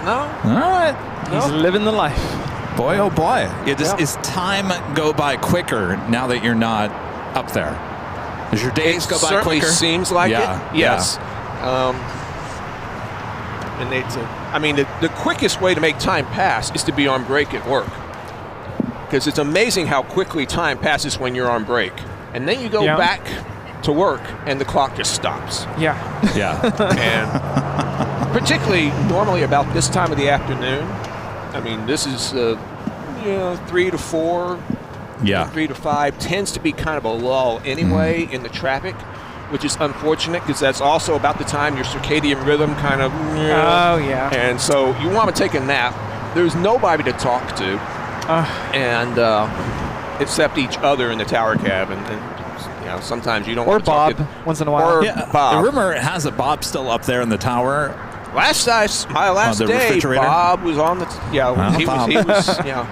No. All right. He's living the life. Boy, oh boy. Is time go by quicker now that you're not up there? Does your days go by quicker? It seems like it. Yes. And the quickest way to make time pass is to be on break at work. Because it's amazing how quickly time passes when you're on break. And then you go back to work and the clock just stops. Yeah. And particularly normally about this time of the afternoon. I mean, this is 3 to 4, 3 to 5 tends to be kind of a lull anyway in the traffic, which is unfortunate because that's also about the time your circadian rhythm kind of. And so you want to take a nap. There's nobody to talk to, and except each other in the tower cab, and sometimes you don't. Or want to Bob talk once in a while. Or Bob. The rumor has a Bob still up there in the tower. My last day, Bob was on the.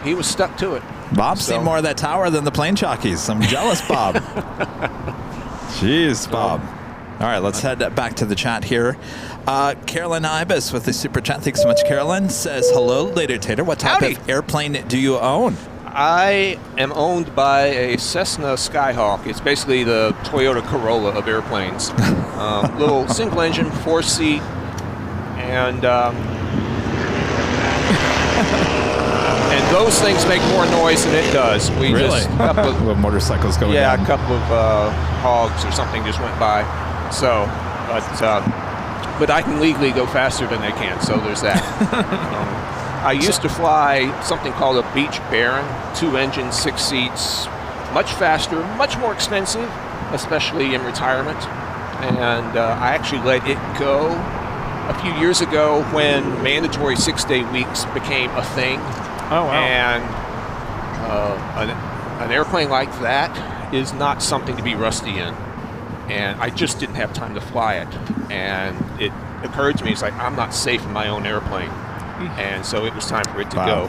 He was stuck to it. Bob's seen more of that tower than the plane jockeys. I'm jealous, Bob. Jeez, Bob. All right, let's head back to the chat here. Carolyn Ibis with the super chat. Thanks so much, Carolyn. Says, hello, later, Tater. What type of airplane do you own? I am owned by a Cessna Skyhawk. It's basically the Toyota Corolla of airplanes. Little single engine, 4-seat. And those things make more noise than it does. We really? Just a couple of motorcycles going down. a couple of hogs or something just went by. So, but I can legally go faster than they can. So there's that. I used to fly something called a Beach Baron, 2 engines, 6 seats, much faster, much more expensive, especially in retirement. And I actually let it go a few years ago when mandatory 6-day weeks became a thing. Oh, wow. And an airplane like that is not something to be rusty in. and I just didn't have time to fly it. And it occurred to me, it's like, I'm not safe in my own airplane. And so it was time for it to go.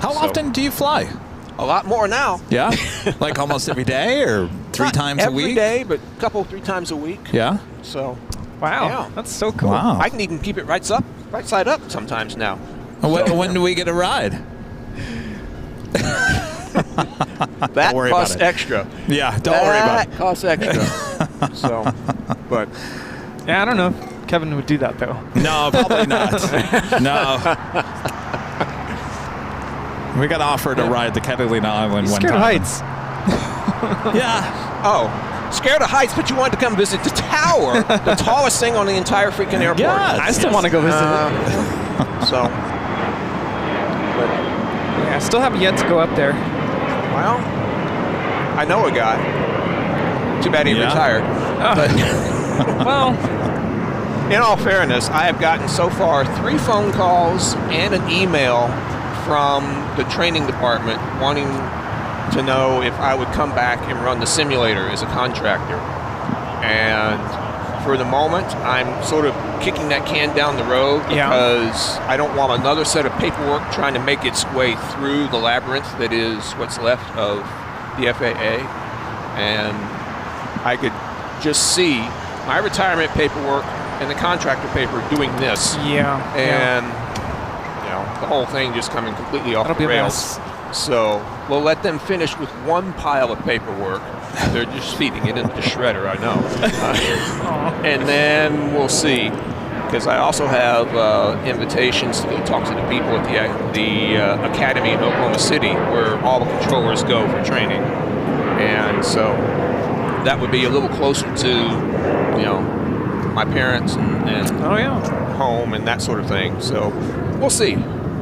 How often do you fly? A lot more now. Yeah? Like almost every day or three times a week? Every day, but a couple, 3 times a week. Yeah? So, Wow, yeah. that's so cool. Wow. I can even keep it right side up sometimes now. When do we get a ride? That worry costs about it. extra. Yeah, don't worry about it. That costs extra. So, but Yeah, I don't know if Kevin would do that though. No, probably not. No. We got offered a ride to Catalina Island He's one scared of time. heights. Yeah. oh, scared of heights, but you wanted to come visit the tower, the tallest thing on the entire freaking airport. Yes. I still want to go visit it. So, but, Yeah, I still haven't yet to go up there. well, I know a guy. Too bad he Yeah. retired. But Well, in all fairness, I have gotten so far 3 phone calls and an email from the training department wanting to know if I would come back and run the simulator as a contractor. And for the moment, I'm sort of kicking that can down the road because I don't want another set of paperwork trying to make its way through the labyrinth that is what's left of the FAA. And I could just see my retirement paperwork and the contractor paper doing this. yeah. And you know, the whole thing just coming completely off That'll the be a rails. So we'll let them finish with one pile of paperwork. They're just feeding it into the shredder, I know. And then we'll see. Because I also have invitations to go talk to the people at the academy in Oklahoma City, where all the controllers go for training. And so that would be a little closer to, you know, my parents and Oh yeah. home and that sort of thing. So we'll see.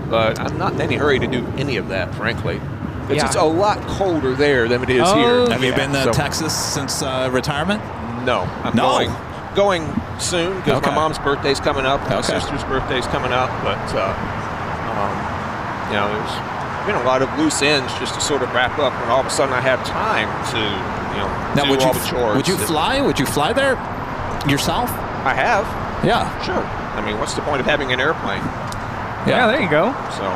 But I'm not in any hurry to do any of that, frankly. It's Yeah. just a lot colder there than it is here. Have you been to So- Texas since retirement? No, I'm No. going soon because Okay. my mom's birthday's coming up, my Okay. sister's birthday's coming up, but you know, there's been a lot of loose ends just to sort of wrap up, and all of a sudden I have time to, you know, Now, do would all you the chores. would you that- fly? Would you fly there yourself? I have, Yeah. sure. I mean, what's the point of having an airplane? Yeah, there you go. So,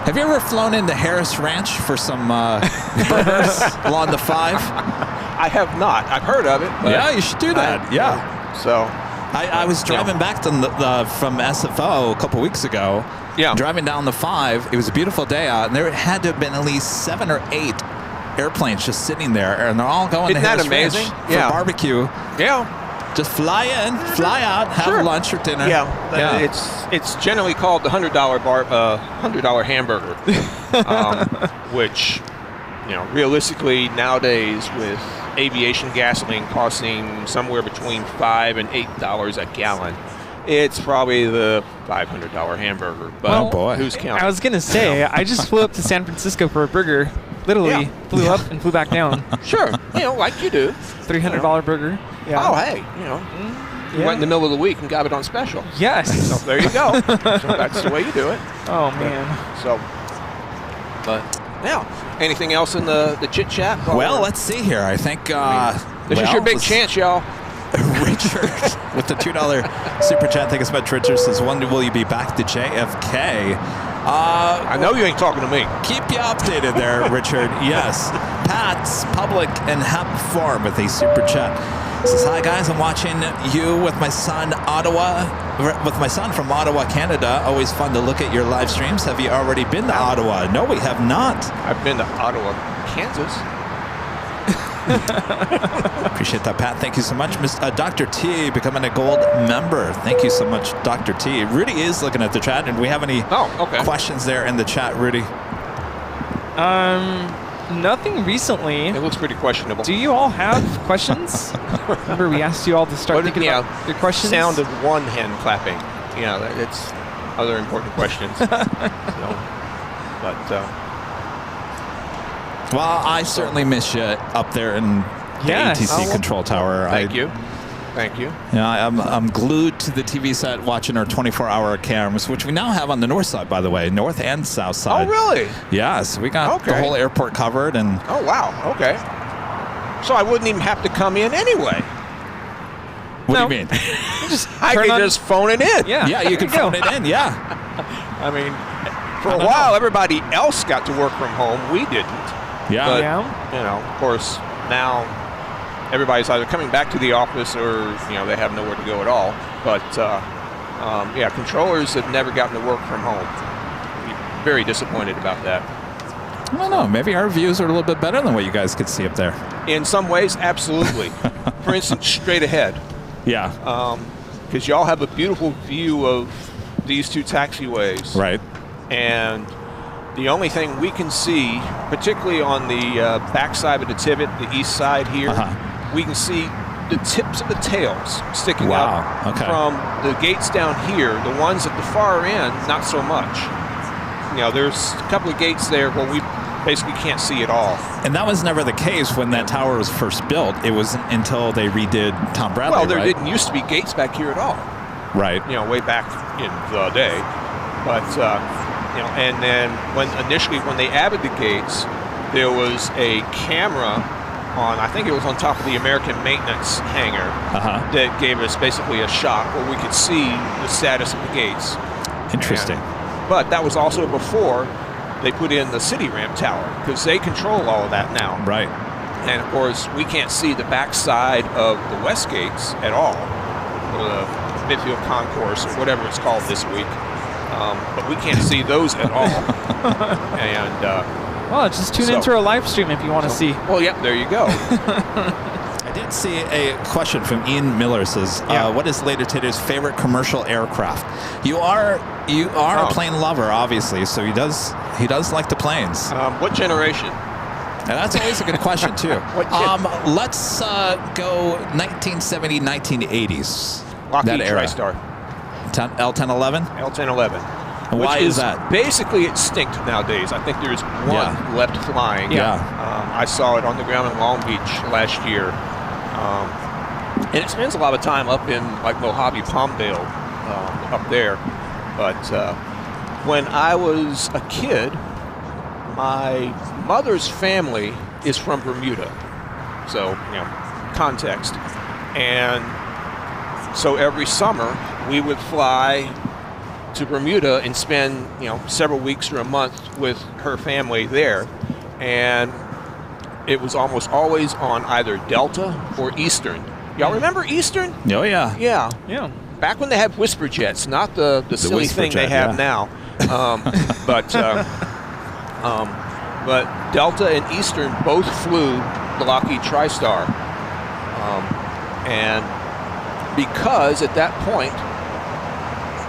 Have you ever flown into Harris Ranch for some burgers along the 5? I have not. I've heard of it. But Yeah, you should do that. Yeah. So, I was driving back to from SFO a couple weeks ago. Yeah. Driving down the 5. It was a beautiful day out, and there had to have been at least 7 or 8 airplanes just sitting there, and they're all going Isn't to that Harris amazing? Ranch for Yeah. barbecue. yeah. Just fly in, fly out, have Sure. lunch or dinner. Yeah, Yeah. it's generally called the $100 hamburger, which, you know, realistically nowadays with aviation gasoline costing somewhere between $5 and $8 a gallon, it's probably the $500 hamburger. But Oh, boy. who's counting? I was gonna say, I just flew up to San Francisco for a burger. Literally Yeah. flew up and flew back down. Sure, you know, like you do. $300 burger. Yeah. Oh, hey, you know, you went in the middle of the week and got it on special. So Yes. there you go. So that's the way you do it. Oh man. So, but now, anything else in the chit chat? Well, let's see here. I think This is your big chance, y'all. Richard with the $2 super chat. Thank you so much, Richard. Says, when will you be back to JFK? I know you ain't talking to me. Keep you updated there, Richard. Yes. Pat's Public and Hep Farm with a super chat. Says, hi guys, I'm watching you with my son from Ottawa, Canada. Always fun to look at your live streams. Have you already been to Ottawa? No, we have not. I've been to Ottawa, Kansas. Appreciate that, Pat. Thank you so much. Dr. T becoming a gold member. Thank you so much, Dr. T. Rudy is looking at the chat. And do we have any questions there in the chat, Rudy? Nothing recently. It looks pretty questionable. Do you all have questions? Remember we asked you all to start thinking about your questions? Sound of one hand clapping. You know, it's other important questions. Well, I certainly miss you up there in the ATC control tower. Thank you. Thank you. Yeah, I'm glued to the TV set watching our 24-hour cams, which we now have on the north side, by the way, north and south side. Oh, really? Yeah, so we got the whole airport covered. And oh, wow. Okay. So I wouldn't even have to come in anyway. What do you mean? I could just phone it in. Yeah, you could phone it in, yeah. I mean, for a while, everybody else got to work from home. We didn't. Yeah. But, you know, of course, now everybody's either coming back to the office or, you know, they have nowhere to go at all. But, yeah, controllers have never gotten to work from home. Very disappointed about that. I don't know. Maybe our views are a little bit better than what you guys could see up there. In some ways, absolutely. For instance, straight ahead. Yeah. Because y'all have a beautiful view of these two taxiways. Right. And the only thing we can see, particularly on the backside of the Tibbet, the east side here, we can see the tips of the tails sticking up from the gates down here. The ones at the far end, not so much. You know, there's a couple of gates there where we basically can't see it all. And that was never the case when that tower was first built. It wasn't until they redid Tom Bradley, well, there didn't used to be gates back here at all. Right. You know, way back in the day. But, you know, and then when they added the gates, there was a camera on, I think it was on top of the American maintenance hangar that gave us basically a shot where we could see the status of the gates. Interesting. But that was also before they put in the city ramp tower, because they control all of that now. Right. And of course, we can't see the backside of the west gates at all, or the midfield concourse, or whatever it's called this week. But we can't see those at all. And well, just tune into our live stream if you want to see. Well, yeah, there you go. I did see a question from Ian Miller. Says, "What is Later Tater's favorite commercial aircraft?" You are a plane lover, obviously, so he does like the planes. What generation? And that's always a good question too. Let's go 1970, 1980s. Lockheed that era. TriStar. L1011? L1011. And why is that? Basically extinct nowadays. I think there's one left flying. I saw it on the ground in Long Beach last year. And it spends a lot of time up in like Mojave, Palmdale, up there. But when I was a kid, my mother's family is from Bermuda. So, you know, context. And so every summer we would fly to Bermuda and spend, you know, several weeks or a month with her family there. And it was almost always on either Delta or Eastern. Y'all remember Eastern? Oh, yeah. Yeah. Back when they had whisper jets, not the silly thing they have now. But Delta and Eastern both flew the Lockheed TriStar. And because at that point,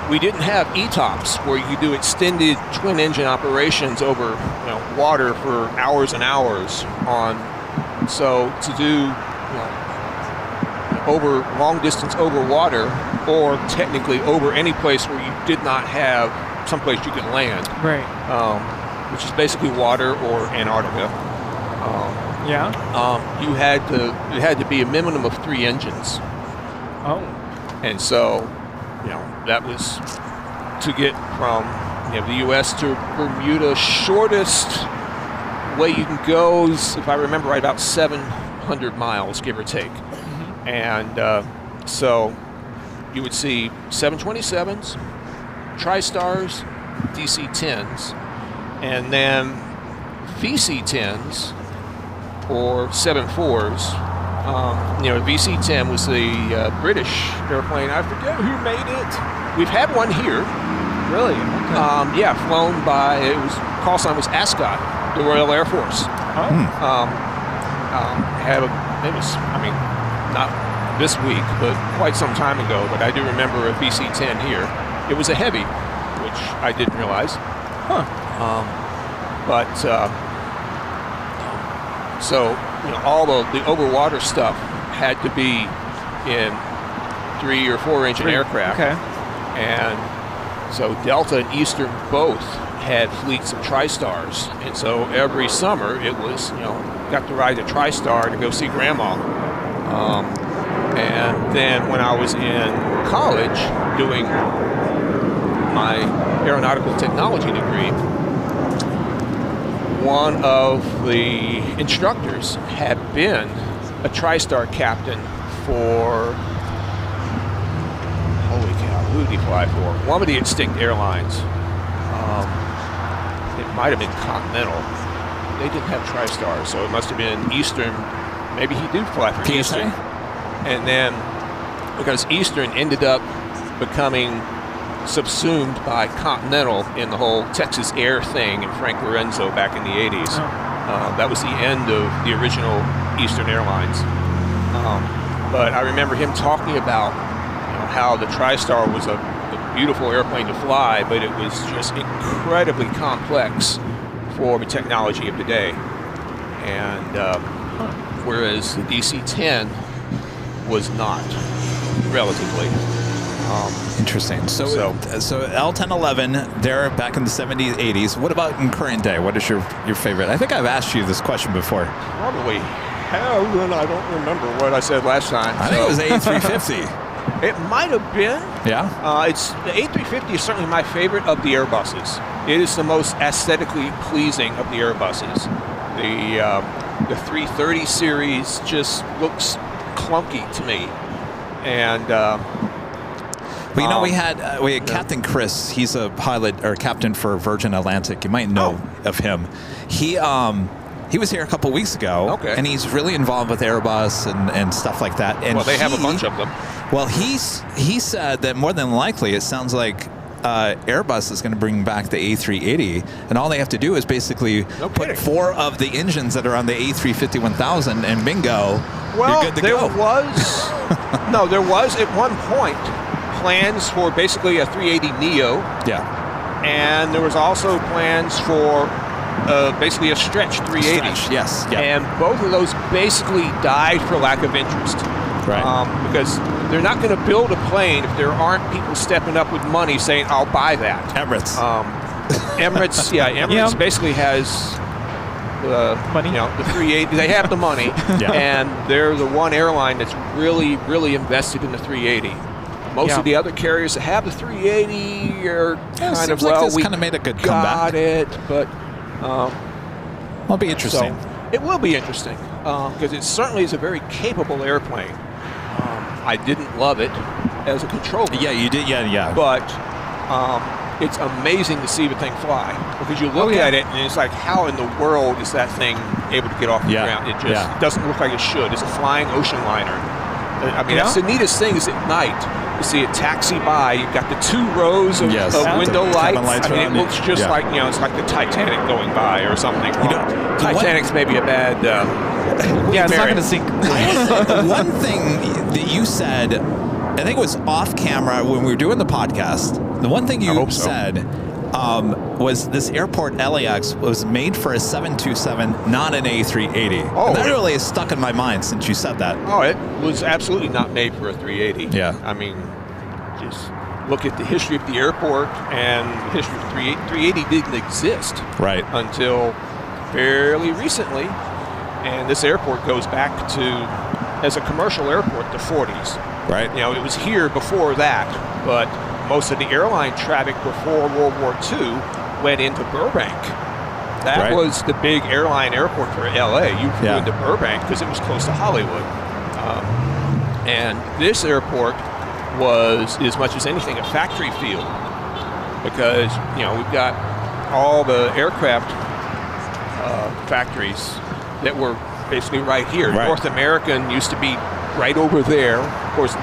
we didn't have ETOPS where you could do extended twin engine operations over water for hours and hours on. So to do over long distance over water, or technically over any place where you did not have someplace you could land, right? Which is basically water or Antarctica. You had to be a minimum of 3 engines. Oh. And so, that was to get from the U.S. to Bermuda. Shortest way you can go is, if I remember right, about 700 miles, give or take. Mm-hmm. And so you would see 727s, TriStars, DC-10s, and then VC-10s or 7.4s. VC-10 was the British airplane. I forget who made it. We've had one here. Really? Okay. Flown by, call sign was Ascot, the Royal Air Force. Not this week, but quite some time ago, but I do remember a VC-10 here. It was a heavy, which I didn't realize. So all the overwater stuff had to be in 3 or 4 engine aircraft. Okay. And so Delta and Eastern both had fleets of TriStars. And so every summer it was, got to ride a TriStar to go see Grandma. And then when I was in college doing my aeronautical technology degree, one of the instructors had been a TriStar captain for, holy cow, who did he fly for? One of the extinct airlines. It might have been Continental. They didn't have TriStar, so it must have been Eastern. Maybe he did fly for PSA? Eastern. And then, because Eastern ended up becoming subsumed by Continental in the whole Texas Air thing in Frank Lorenzo back in the 80s. That was the end of the original Eastern Airlines. But I remember him talking about how the TriStar was a beautiful airplane to fly, but it was just incredibly complex for the technology of the day. And whereas the DC-10 was not, relatively. Interesting. So L1011, they're back in the 70s, 80s. What about in current day? What is your favorite? I think I've asked you this question before. Probably have, and I don't remember what I said last time. I think it was the A350. It might have been. Yeah? The A350 is certainly my favorite of the Airbuses. It is the most aesthetically pleasing of the Airbuses. The 330 series just looks clunky to me. And well, we had Captain Chris. He's a pilot or captain for Virgin Atlantic. You might know of him. He was here a couple weeks ago, and he's really involved with Airbus and stuff like that. And they have a bunch of them. Well, he said that more than likely it sounds like Airbus is going to bring back the A380, and all they have to do is basically put 4 of the engines that are on the A350-1000, and bingo, you're good to go. There was at one point plans for basically a 380 Neo. Yeah. And there was also plans for basically a stretch 380. Yes. Yeah. And both of those basically died for lack of interest. Right. Because they're not going to build a plane if there aren't people stepping up with money saying, I'll buy that. Emirates. Emirates basically has money. The 380. They have the money, and they're the one airline that's really, really invested in the 380. Most of the other carriers that have the 380 are kind of, we kind of made a good comeback. Got it, but it'll be interesting. So it will be interesting because it certainly is a very capable airplane. I didn't love it as a controller. Yeah, you did. Yeah. But it's amazing to see the thing fly because you look at it and it's like, how in the world is that thing able to get off the ground? It just doesn't look like it should. It's a flying ocean liner. I mean, that's the neatest thing is at night. You see it taxi by. You've got the 2 rows of window lights. I mean, it looks just like, it's like the Titanic going by or something. Titanic's maybe a bad... it's not going to sink. One thing that you said, I think it was off camera when we were doing the podcast, the one thing you said was this airport, LAX, was made for a 727, not an A380. And that really is stuck in my mind since you said that. Oh, it was absolutely not made for a 380. Yeah. I mean, just look at the history of the airport and the history of 380 didn't exist until fairly recently. And this airport goes back to, as a commercial airport, the 40s. Right. It was here before that, but most of the airline traffic before World War II went into Burbank. That was the big airline airport for LA. You flew into Burbank because it was close to Hollywood. And this airport was, as much as anything, a factory field because, we've got all the aircraft factories that were basically right here. North American used to be right over there. Of course,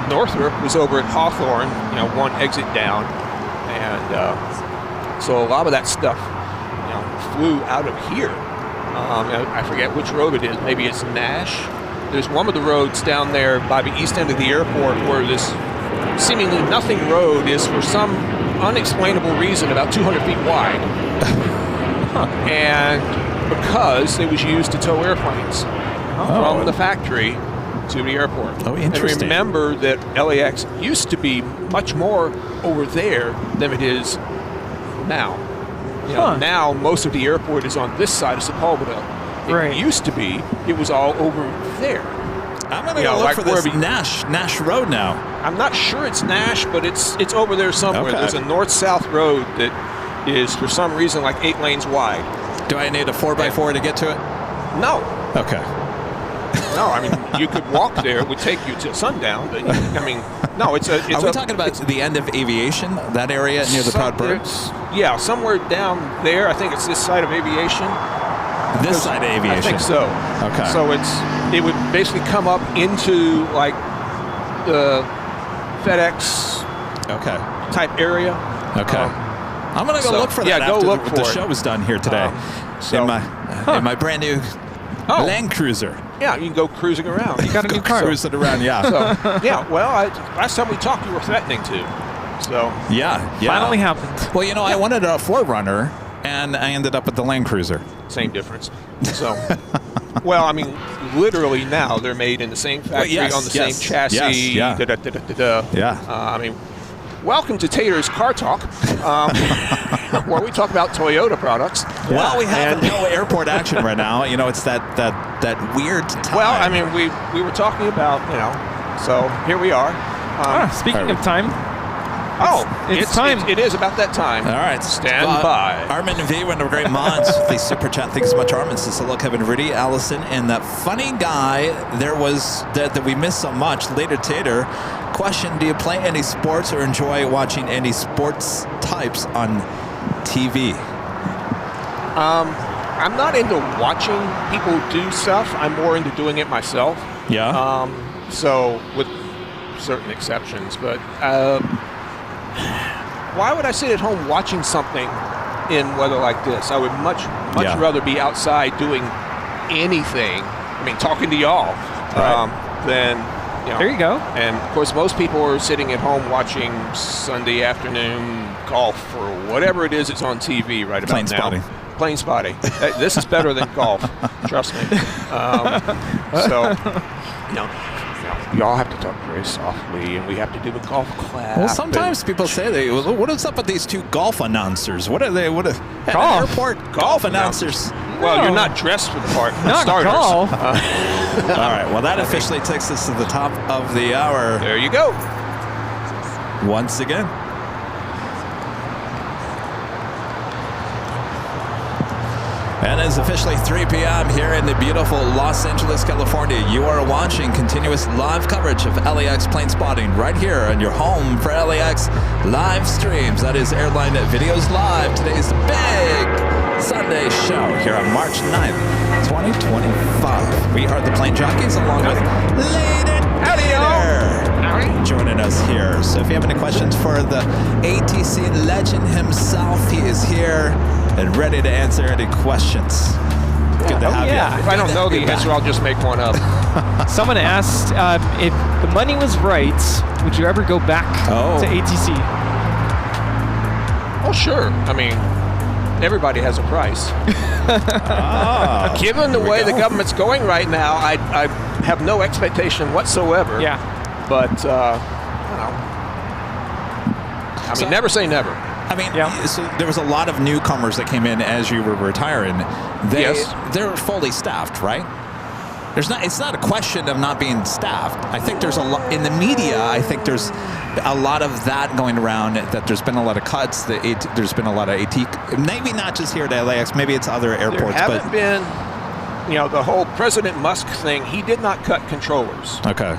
Northrop was over at Hawthorne, one exit down. And so a lot of that stuff, flew out of here. I forget which road it is. Maybe it's Nash. There's one of the roads down there by the east end of the airport where this seemingly nothing road is, for some unexplainable reason, about 200 feet wide. And because it was used to tow airplanes from the factory to the airport. Oh, interesting. And remember that LAX used to be much more over there than it is now. Now most of the airport is on this side of Sepulveda. It used to be, it was all over there. I'm going to go look for this Nash Road now. I'm not sure it's Nash, but it's over there somewhere. There's a north-south road that is, for some reason, like 8 lanes wide. Do I need a 4x4 to get to it? No. Okay. No, I mean, you could walk there. It would take you till sundown. But, I mean, no, it's a... Are we talking about the end of Aviation, that area near the Proud Birds? Yeah, somewhere down there. I think it's this side of Aviation. This side of Aviation? I think so. Okay. So it would basically come up into, like, the FedEx type area. Okay. I'm going to go look for that after the show is done here today. In my brand new Land Cruiser. Yeah, you can go cruising around. You got a new car. Cruising around, yeah. So, yeah, well, last time we talked, you were threatening to. So yeah. Finally happened. Well, you know, I wanted a 4Runner, and I ended up with the Land Cruiser. Same difference. So, well, I mean, literally now they're made in the same factory on the same chassis. Yeah. I mean, welcome to Tater's Car Talk, where we talk about Toyota products. Well, we have no airport action right now. You know, it's that weird time. Well, I mean, we were talking about, you know, so here we are. Speaking of time. It's time. It is about that time. All right. Stand by. Armin V, one of our great mods. The super chat. Thanks so much, Armin. Says hello, Kevin Riddy, Allison, and that funny guy there was that we missed so much. Later, Tater. Question: do you play any sports or enjoy watching any sports types on TV? I'm not into watching people do stuff. I'm more into doing it myself. Yeah. So with certain exceptions, but why would I sit at home watching something in weather like this? I would much rather be outside doing anything. I mean, talking to y'all than. You know, there you go. And of course, most people are sitting at home watching Sunday afternoon golf or whatever it is that's on TV right about now. Plane spotting. This is better than golf. Trust me. So, you know, y'all have to talk very softly, and we have to do a golf clap. Well, sometimes people say, what is up with these two golf announcers? What are they? Airport golf announcers. Well, you're not dressed for the part. Not starters. golf. All right. Well, that officially takes us to the top of the hour. There you go. Once again. And it's officially 3 p.m. here in the beautiful Los Angeles, California. You are watching continuous live coverage of LAX plane spotting right here on your home for LAX live streams. That is Airline Videos Live. Today's big Sunday show here on March 9th, 2025. We are the Plane Jockeys along with Lady Tater joining us here. So if you have any questions for the ATC legend himself, he is here and ready to answer any questions. Good to have you. If I don't know the answer, I'll just make one up. Someone asked if the money was right, would you ever go back to ATC? Oh, sure. I mean, everybody has a price. Given the way the government's going right now, I have no expectation whatsoever. Yeah. But, you know, I mean, never say never. I mean, so there was a lot of newcomers that came in as you were retiring. They're fully staffed, right? It's not a question of not being staffed. I think there's a lot in the media. I think there's a lot of that going around. That there's been a lot of cuts. There's been a lot of AT. Maybe not just here at LAX. Maybe it's other airports. There haven't been, you know, the whole President Musk thing. He did not cut controllers. Okay.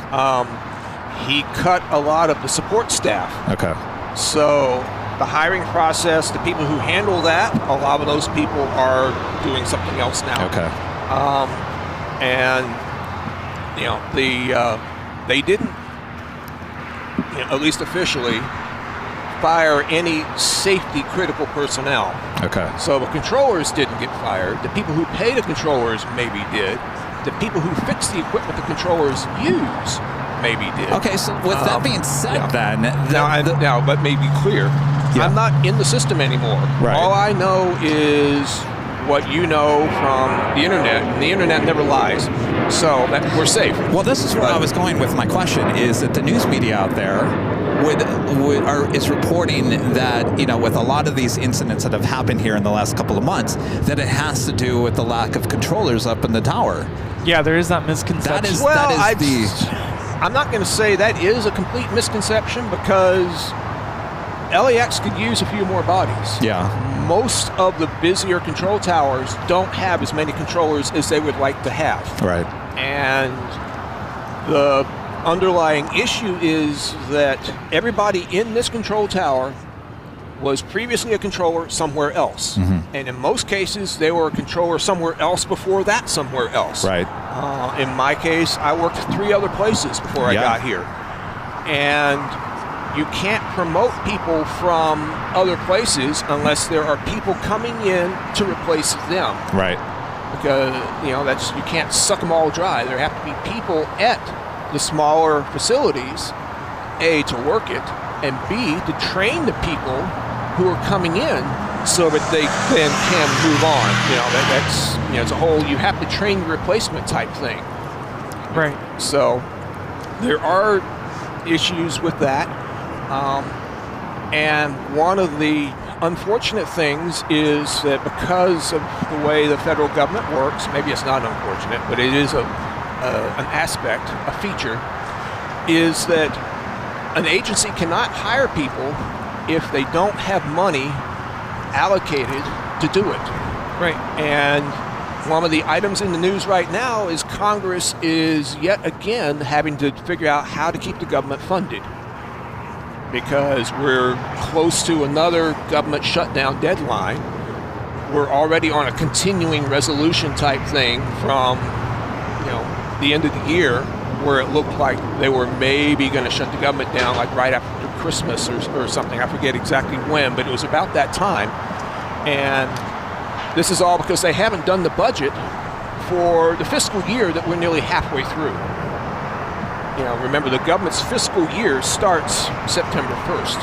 He cut a lot of the support staff. Okay. So the hiring process, the people who handle that, a lot of those people are doing something else now. Okay. And you know, they didn't, you know, at least officially, fire any safety critical personnel. Okay. So the controllers didn't get fired. The people who pay the controllers maybe did. The people who fix the equipment the controllers use maybe did. Okay, so with that being said, then now, let me be clear. I'm not in the system anymore. Right. All I know is what you know from the internet, and the internet never lies. So that we're safe. Well, this is where I was going with my question: is that the news media out there is reporting that, you know, with a lot of these incidents that have happened here in the last couple of months, that it has to do with the lack of controllers up in the tower. Yeah, there is that misconception. I'm not going to say that is a complete misconception, because LAX could use a few more bodies. Yeah. Most of the busier control towers don't have as many controllers as they would like to have. Right. And the underlying issue is that everybody in this control tower was previously a controller somewhere else. And in most cases, they were a controller somewhere else before that somewhere else. Right. In my case, I worked 3 other places before I got here. And you can't promote people from other places unless there are people coming in to replace them. Right. Because, that's, you can't suck them all dry. There have to be people at the smaller facilities, A, to work it, and B, to train the people who are coming in so that they then can move on. That's it's a whole, you have to train the replacement type thing. Right. So there are issues with that. And one of the unfortunate things is that because of the way the federal government works, maybe it's not unfortunate, but it is an aspect, a feature, is that an agency cannot hire people if they don't have money allocated to do it. Right. And one of the items in the news right now is Congress is yet again having to figure out how to keep the government funded, because we're close to another government shutdown deadline. We're already on a continuing resolution type thing from the end of the year, where it looked like they were maybe going to shut the government down like right after Christmas or something. I forget exactly when, but it was about that time. And this is all because they haven't done the budget for the fiscal year that we're nearly halfway through. Remember, the government's fiscal year starts September 1st.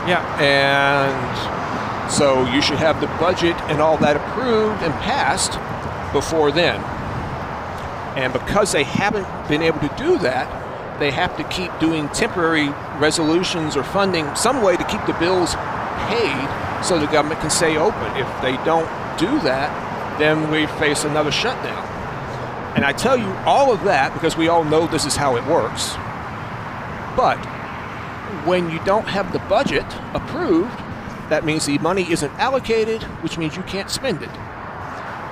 Yeah. And so you should have the budget and all that approved and passed before then. And because they haven't been able to do that, they have to keep doing temporary resolutions or funding, some way to keep the bills paid so the government can stay open. If they don't do that, then we face another shutdown. And I tell you all of that because we all know this is how it works. But when you don't have the budget approved, that means the money isn't allocated, which means you can't spend it.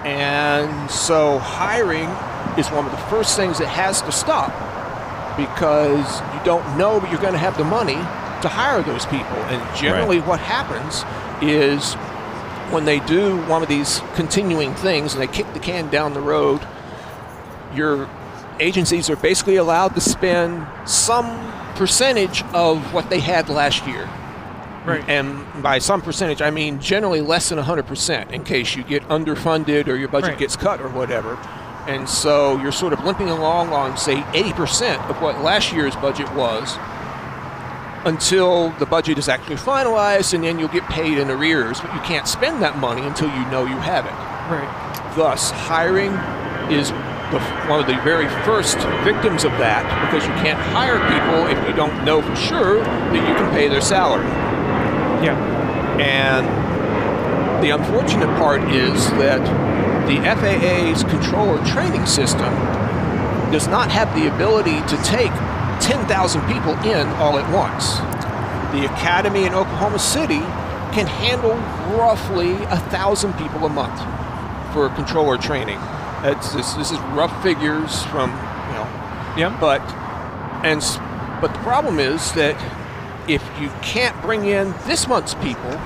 And so hiring is one of the first things that has to stop, because you don't know that you're going to have the money to hire those people. And generally what happens is when they do one of these continuing things and they kick the can down the road, your agencies are basically allowed to spend some percentage of what they had last year. Right. And by some percentage, I mean generally less than 100% in case you get underfunded or your budget gets cut or whatever. And so you're sort of limping along on, say, 80% of what last year's budget was until the budget is actually finalized, and then you'll get paid in arrears, but you can't spend that money until you know you have it. Right. Thus, hiring is one of the very first victims of that, because you can't hire people if you don't know for sure that you can pay their salary. Yeah. And the unfortunate part is that the FAA's controller training system does not have the ability to take 10,000 people in all at once. The academy in Oklahoma City can handle roughly 1,000 people a month for controller training. This is rough figures from, but the problem is that if you can't bring in this month's people,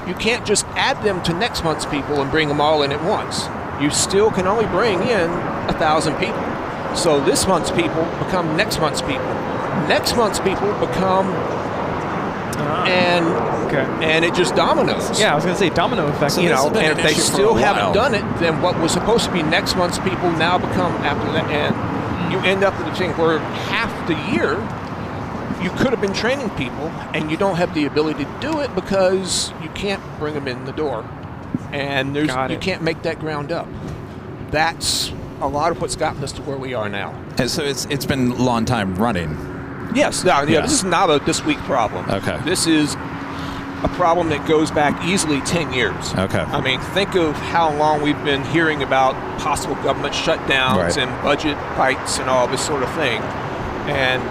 you can't just add them to next month's people and bring them all in at once. You still can only bring in 1,000 people. So this month's people become next month's people. Next month's people become, and it just dominoes. Yeah, I was going to say domino effect. And if they still haven't done it, then what was supposed to be next month's people now become after that. And you end up with a thing where half the year you could have been training people, and you don't have the ability to do it because you can't bring them in the door, and you can't make that ground up. That's a lot of what's gotten us to where we are now. And so it's been a long time running. Yes, this is not a this week problem. Okay. This is a problem that goes back easily 10 years. Okay. I mean, think of how long we've been hearing about possible government shutdowns and budget fights and all this sort of thing, and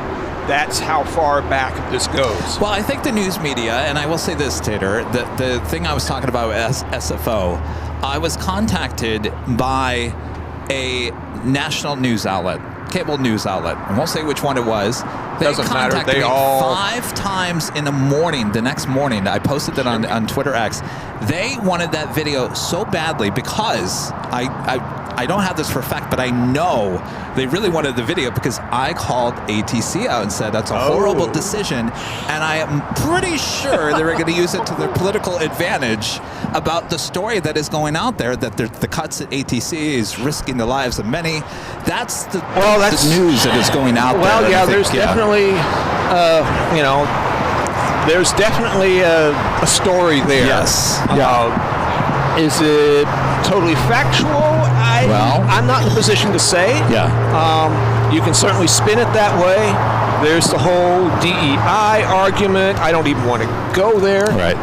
that's how far back this goes. Well, I think the news media, and I will say this, Tater, the thing I was talking about as SFO, I was contacted by a national news outlet, cable news outlet. I won't say which one it was. They Doesn't matter. contacted They me all 5 times in the morning, the next morning. I posted it on Twitter X. They wanted that video so badly because I don't have this for a fact, but I know they really wanted the video because I called ATC out and said that's a horrible decision, and I am pretty sure they were going to use it to their political advantage about the story that is going out there, that the cuts at ATC is risking the lives of many. That's the news that is going out there. Well, yeah, there's definitely, there's definitely a story there. Yes. Is it totally factual? I'm not in a position to say. Yeah. You can certainly spin it that way. There's the whole DEI argument. I don't even want to go there. Right.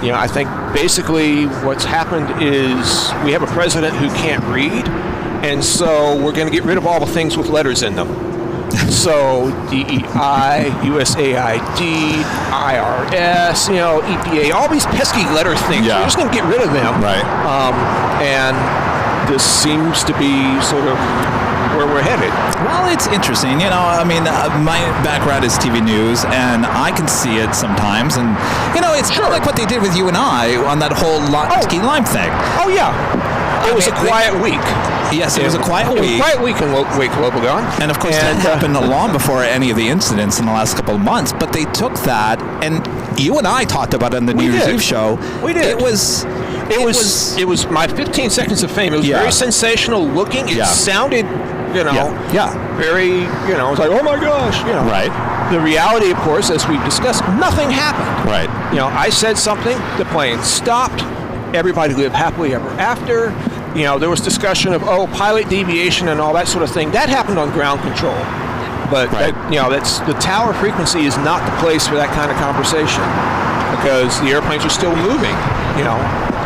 I think basically what's happened is we have a president who can't read, and so we're going to get rid of all the things with letters in them. So DEI, USAID, IRS, EPA, all these pesky letter things. Yeah. We're just going to get rid of them. Right. And this seems to be sort of where we're headed. Well, it's interesting. My background is TV news, and I can see it sometimes. And, it's kind of like what they did with you and I on that whole ski lime thing. Oh, yeah. It was a quiet week. Yes, it was a quiet week. It was a quiet week in Wake Wobegon. And, of course, that happened long before any of the incidents in the last couple of months. But they took that, and you and I talked about it on the New Year's Eve show. We did. It was my 15 seconds of fame. It was very sensational looking. It sounded, very, it was like, oh my gosh, Right. The reality, of course, as we've discussed, nothing happened. Right. I said something, the plane stopped, everybody lived happily ever after. There was discussion of, pilot deviation and all that sort of thing. That happened on ground control. But, that's the tower frequency is not the place for that kind of conversation because the airplanes are still moving,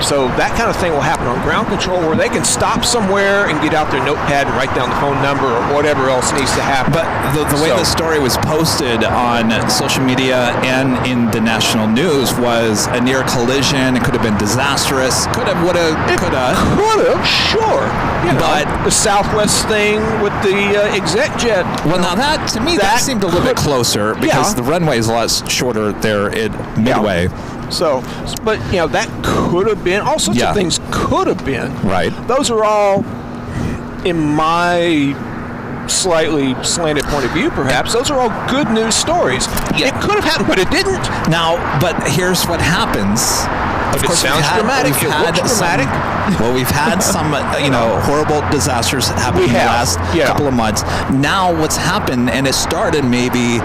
So that kind of thing will happen on ground control where they can stop somewhere and get out their notepad and write down the phone number or whatever else needs to happen. But the way the story was posted on social media and in the national news was a near collision. It could have been disastrous. Could have, would have, could have. Could have, sure. But the Southwest thing with the exec jet. Well, now that, to me, that seemed a little bit closer because the runway is a lot shorter there at Midway. So, but, that could have been, all sorts of things could have been. Right. Those are all, in my slightly slanted point of view, perhaps, those are all good news stories. Yeah. It could have happened, but it didn't. Now, but here's what happens. Of course, it sounds dramatic. It looks dramatic. Well, we've had some, horrible disasters happen in the last couple of months. Now, what's happened, and it started maybe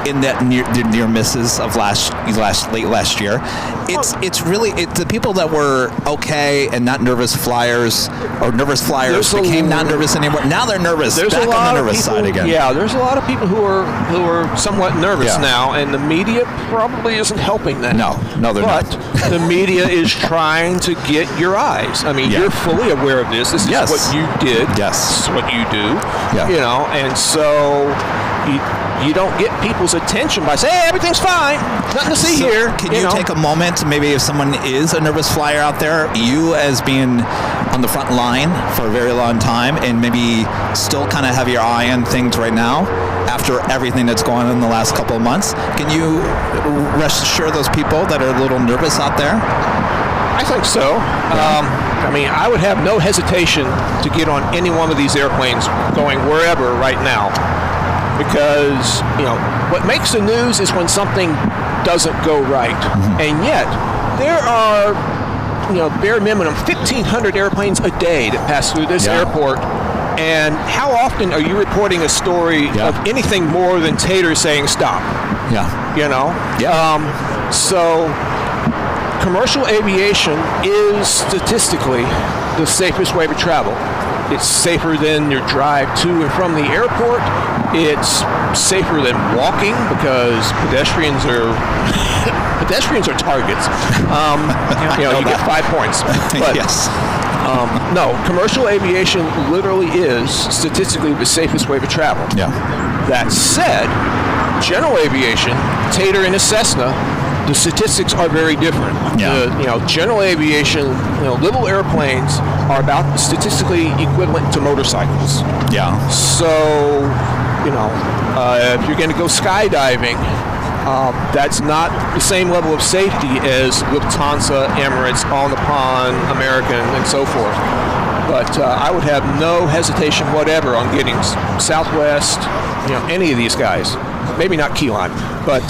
in that near misses of late last year, it's really the people that were okay and not nervous flyers or nervous flyers became not nervous anymore. Now they're nervous. There's back a lot on the nervous of people, side again. Yeah, there's a lot of people who are somewhat nervous now, and the media probably isn't helping that. No, they're not. But the media is trying to get your eyes. I mean, you're fully aware of this. This is what you did. Yes. This is what you do. Yeah. And so you don't get people's attention by saying, hey, everything's fine, nothing to see here. Can you take a moment, maybe if someone is a nervous flyer out there, you as being on the front line for a very long time and maybe still kind of have your eye on things right now after everything that's going on in the last couple of months, can you rest assure those people that are a little nervous out there? I think so. I would have no hesitation to get on any one of these airplanes going wherever right now. Because, what makes the news is when something doesn't go right. Mm-hmm. And yet, there are, bare minimum 1,500 airplanes a day that pass through this airport. And how often are you reporting a story of anything more than Tater saying stop? Yeah. So, commercial aviation is statistically the safest way to travel. It's safer than your drive to and from the airport. It's safer than walking because pedestrians are targets. You get 5 points. But no, commercial aviation literally is statistically the safest way to travel. Yeah. That said, general aviation, Tater in a Cessna, the statistics are very different. General aviation, little airplanes are about statistically equivalent to motorcycles. Yeah. So, if you're going to go skydiving, that's not the same level of safety as Lufthansa, Emirates, All Nippon, American, and so forth. But I would have no hesitation whatever on getting Southwest, any of these guys. Maybe not Key Lime, but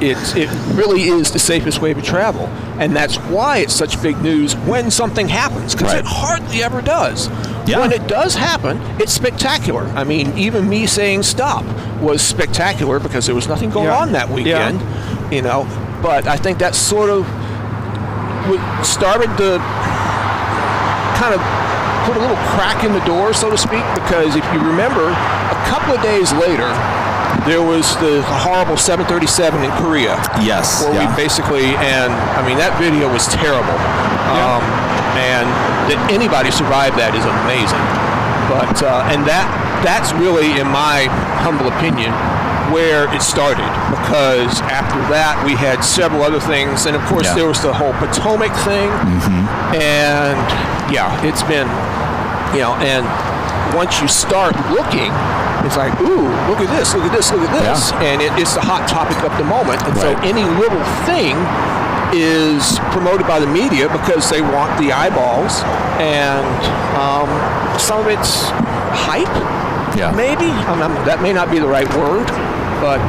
it really is the safest way to travel. And that's why it's such big news when something happens, because it hardly ever does. Yeah. When it does happen, it's spectacular. I mean, even me saying stop was spectacular because there was nothing going on that weekend, But I think that sort of started to kind of put a little crack in the door, so to speak, because if you remember, a couple of days later, there was the horrible 737 in Korea. Yes. Where we basically, and I mean, that video was terrible. And that anybody survived that is amazing. But, and that's really, in my humble opinion, where it started, because after that we had several other things, and of course there was the whole Potomac thing, and it's been, and once you start looking, it's like, ooh, look at this, and it's the hot topic of the moment, and so any little thing is promoted by the media because they want the eyeballs, and some of it's hype, maybe, that may not be the right word, but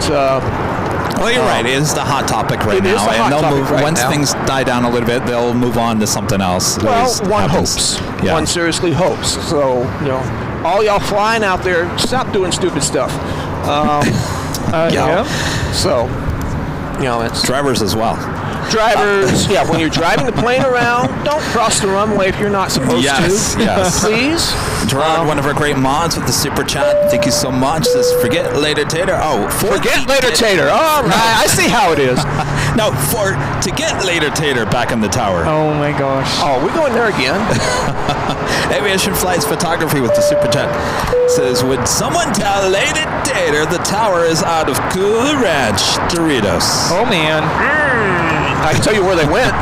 well, you're right. It is the hot topic right now, and they'll move once things die down a little bit. They'll move on to something else. Well, one hopes. One seriously hopes. So all y'all flying out there, stop doing stupid stuff. So it's drivers as well. Drivers, when you're driving the plane around, don't cross the runway if you're not supposed to. Yes. Please. Gerard, one of our great mods with the super chat. Thank you so much. Says, forget later, Tater. Oh, forget later, Tater. All right, I see how it is. No, to get later, Tater back in the tower. Oh my gosh. Oh, we're going there again. Aviation Flights Photography with the super chat says, would someone tell Lady Tater the tower is out of Cool Ranch Doritos? Oh man. I can tell you where they went.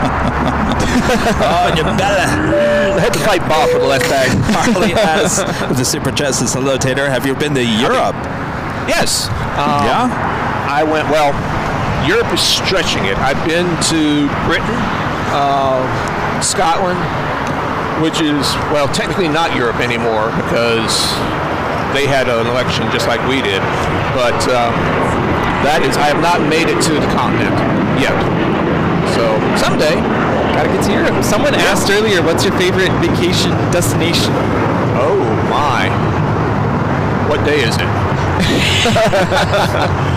Oh, you better. I had to fight Bob for the last bag. Harley S. with the super chat says, hello, Tater. Have you been to Europe? Yes. I went, Europe is stretching it. I've been to Britain, Scotland, which is, technically not Europe anymore because they had an election just like we did. But I have not made it to the continent yet. So someday, gotta get to Europe. Someone asked earlier, what's your favorite vacation destination? Oh my. What day is it?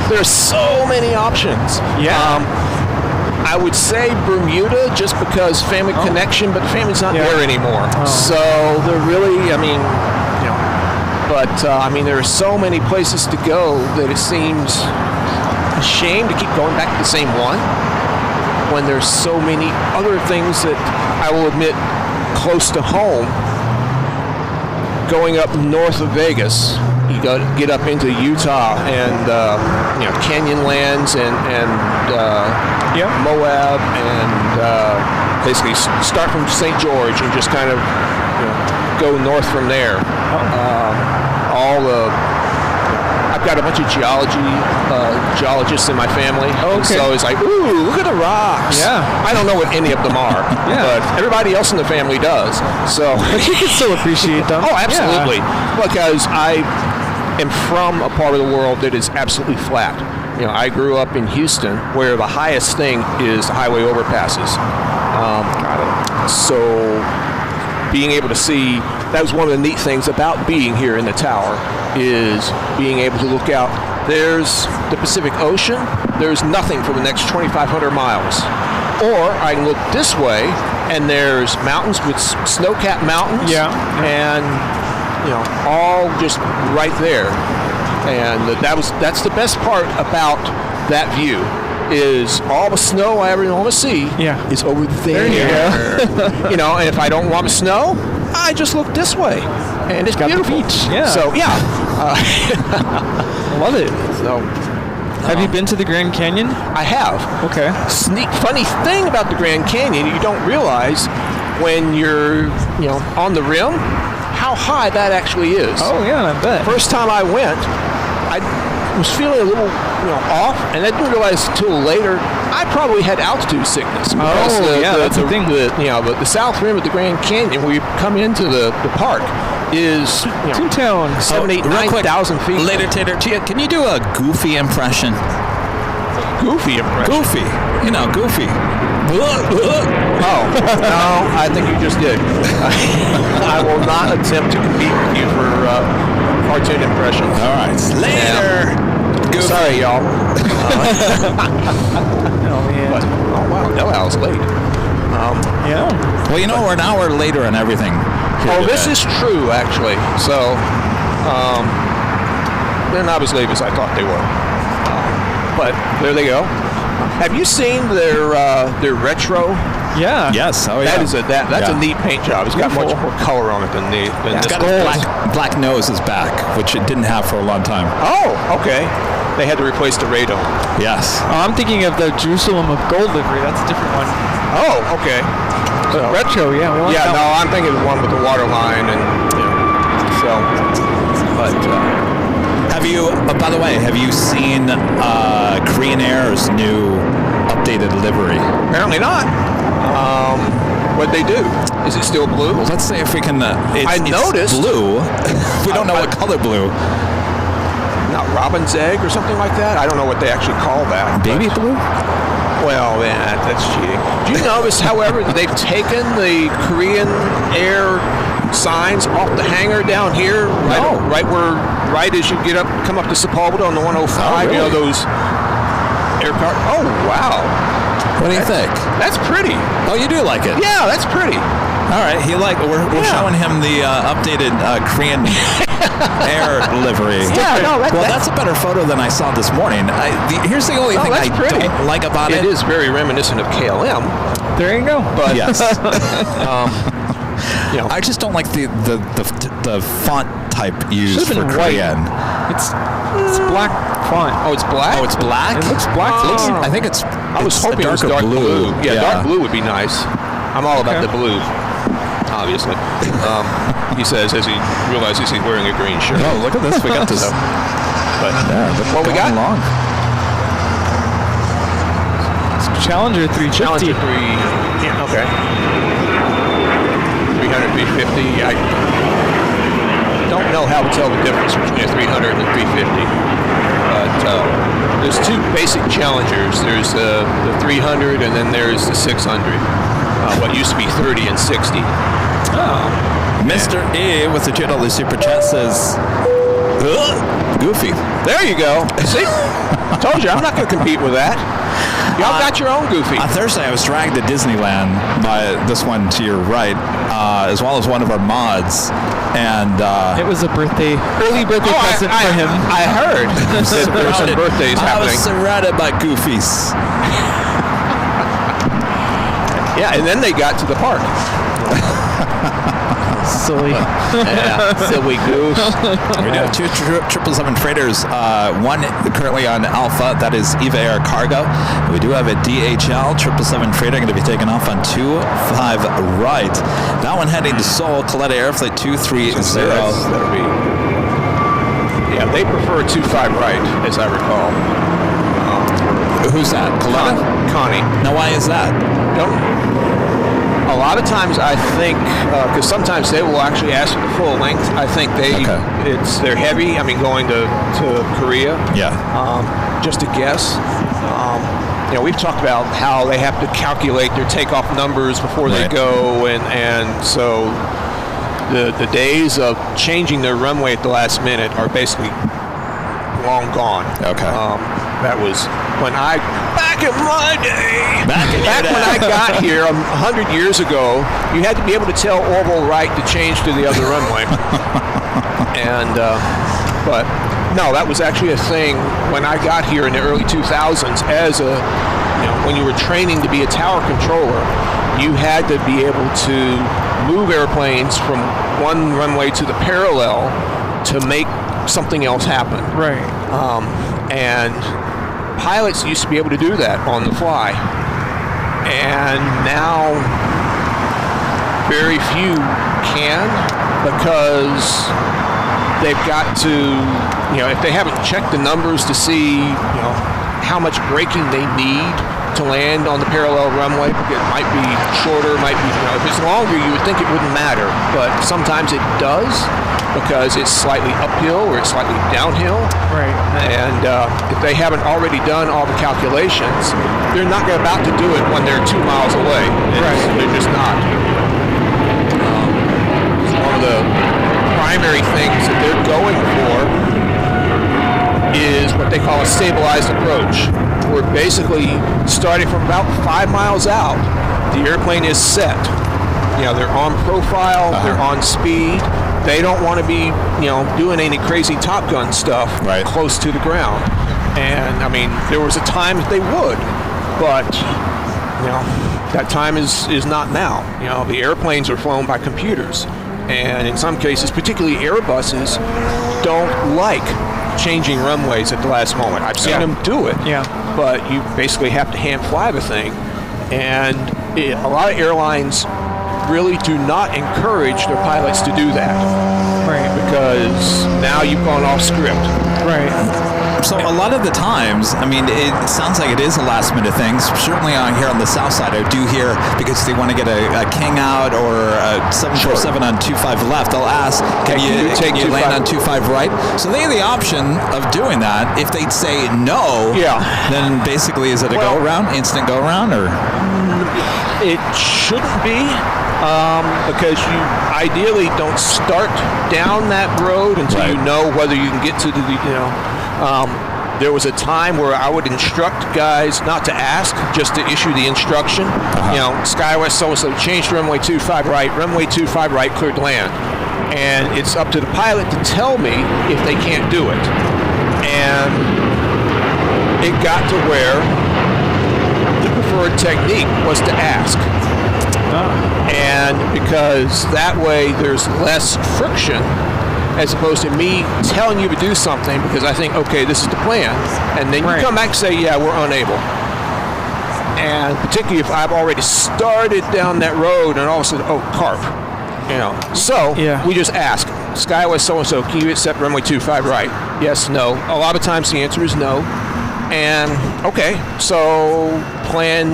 There's so many options. I would say Bermuda just because family connection, but the family's not there anymore. So they're really, there are so many places to go that it seems a shame to keep going back to the same one when there's so many other things that I will admit close to home. Going up north of Vegas, you got to get up into Utah and Canyonlands and Moab and basically start from St. George and just kind of go north from there. I've got a bunch of geologists in my family. So it's like, ooh, look at the rocks. I don't know what any of them are, but everybody else in the family does. So but you can still appreciate them. Oh, absolutely. Because I am from a part of the world that is absolutely flat. I grew up in Houston, where the highest thing is the highway overpasses. So being able to see, that was one of the neat things about being here in the tower, is being able to look out. There's the Pacific Ocean. There's nothing for the next 2,500 miles. Or I can look this way, and there's mountains with snow-capped mountains. And, all just right there. And that's the best part about that view, is all the snow I ever want to see is over there. There you go. And if I don't want the snow, I just look this way, and it's beautiful. Beach. So I love it. So Have you been to the Grand Canyon? I have. Okay. Funny thing about the Grand Canyon, you don't realize when you're, on the rim, how high that actually is. Oh yeah, I bet. First time I went, I was feeling a little, off, and I didn't realize until later I probably had altitude sickness. That's the thing. The south rim of the Grand Canyon, where you come into the park, is Toontown. 9,000 feet. Later, Tater, can you do a Goofy impression? Goofy impression. Goofy. Goofy. Oh, no, I think you just did. I will not attempt to compete with you for cartoon impressions. All right. Later. Yeah. Sorry, y'all. Oh, man. But, wow, no, I was late. Yeah. Well, we're an hour later on everything. This is true, actually. So, they're not as late as I thought they were. But there they go. Have you seen their retro? Yeah. Yes. Oh, yeah. That's a neat paint job. It's got much more color on it than this. It's got a black nose is back, which it didn't have for a long time. Oh, okay. They had to replace the radome. Yes. I'm thinking of the Jerusalem of Gold livery. That's a different one. Oh, okay. So, retro, yeah. I'm thinking of the one with the water line and so. But have you? By the way, have you seen Korean Air's new updated livery? Apparently not. What'd they do? Is it still blue? Well, let's say if we can. I noticed blue. We don't know what color blue. Not robin's egg or something like that. I don't know what they actually call that. Baby blue. Well, that's cheating. Do you notice, however, that they've taken the Korean Air signs off the hangar down here, right as you come up to Sepulveda on the 105? Oh, really? Those air car. Oh, wow. What do you think? That's pretty. Oh, you do like it? Yeah, that's pretty. All right, we're showing him the updated Korean Air livery. Yeah, that's a better photo than I saw this morning. Here's the only thing I don't like about it. It is very reminiscent of KLM. There you go. But yes. I just don't like the font type used for Korean. It's black font. Oh, it's black? Oh, it's black? It looks black to me. I think it's. I was hoping it was dark blue. Yeah, dark blue would be nice. I'm all about the blue, obviously. He says as he realizes he's wearing a green shirt. Oh, look at this. We got this. But what we got? Long. Challenger 350. Challenger 3. Yeah, okay. 300, 350. I don't know how to tell the difference between a 300 and a 350. But there's two basic Challengers. There's the 300 and then there's the 600. What used to be 30 and 60. Mr. E with the $2 super chat says, Goofy. There you go. See? Told you, I'm not going to compete with that. Y'all got your own Goofy. On Thursday, I was dragged to Disneyland by this one to your right, as well as one of our mods. And it was a early birthday present for him. I heard. There's some birthdays happening. I was surrounded by Goofies. Yeah, and then they got to the park. Silly. Yeah, silly goose. We do have two 777 freighters, one currently on Alpha, that is Eva Air Cargo. We do have a DHL 777 freighter going to be taking off on 25 right. That one heading to Seoul, Kaleta Air Flight 230. That'll be. Yeah, they prefer 25 right, as I recall. Who's that? Kaleta? Connie. Now, why is that? A lot of times I think, because sometimes they will actually ask for the full length. I think they're heavy. I mean, going to Korea. Yeah. Just a guess. We've talked about how they have to calculate their takeoff numbers before they go, and so the days of changing their runway at the last minute are basically long gone. Okay. That was when back in my day. Back when I got here 100 years ago, you had to be able to tell Orville Wright to change to the other runway. And but no, that was actually a thing when I got here in the early 2000s. As when you were training to be a tower controller, you had to be able to move airplanes from one runway to the parallel to make something else happen. Right. And pilots used to be able to do that on the fly, and now very few can, because they've got to, if they haven't checked the numbers to see, how much braking they need to land on the parallel runway, because it might be shorter, might be, if it's longer, you would think it wouldn't matter, but sometimes it does, because it's slightly uphill or it's slightly downhill. Right. And if they haven't already done all the calculations, they're not about to do it when they're 2 miles away. They're just not. One of the primary things that they're going for is what they call a stabilized approach. We're basically starting from about 5 miles out. The airplane is set. They're on profile, they're on speed. They don't want to be, doing any crazy Top Gun stuff close to the ground. And, I mean, there was a time that they would, but, that time is not now. The airplanes are flown by computers. And in some cases, particularly Airbuses, don't like changing runways at the last moment. I've seen them do it, but you basically have to hand fly the thing. And a lot of airlines really do not encourage their pilots to do that. Right. Because now you've gone off script. Right. So a lot of the times, I mean, it sounds like it is a last minute thing. Certainly on here on the south side, I do hear, because they want to get a King out or a 747 on 25 left, they'll ask, can you land on 25 right? So they have the option of doing that. If they'd say no, then basically is it a go around, instant go around, or? It shouldn't be. Because you ideally don't start down that road until you know whether you can get to the, there was a time where I would instruct guys not to ask, just to issue the instruction. SkyWest so-and-so changed to runway 25 right, runway 25 right, cleared land. And it's up to the pilot to tell me if they can't do it. And it got to where the preferred technique was to ask. And because that way there's less friction, as opposed to me telling you to do something because I think, okay, this is the plan, and then you come back and say, yeah, we're unable. And particularly if I've already started down that road and all of a sudden, carp. So we just ask, SkyWest so-and-so, can you accept runway 25 right? Yes, no. A lot of times the answer is no. And okay, so plan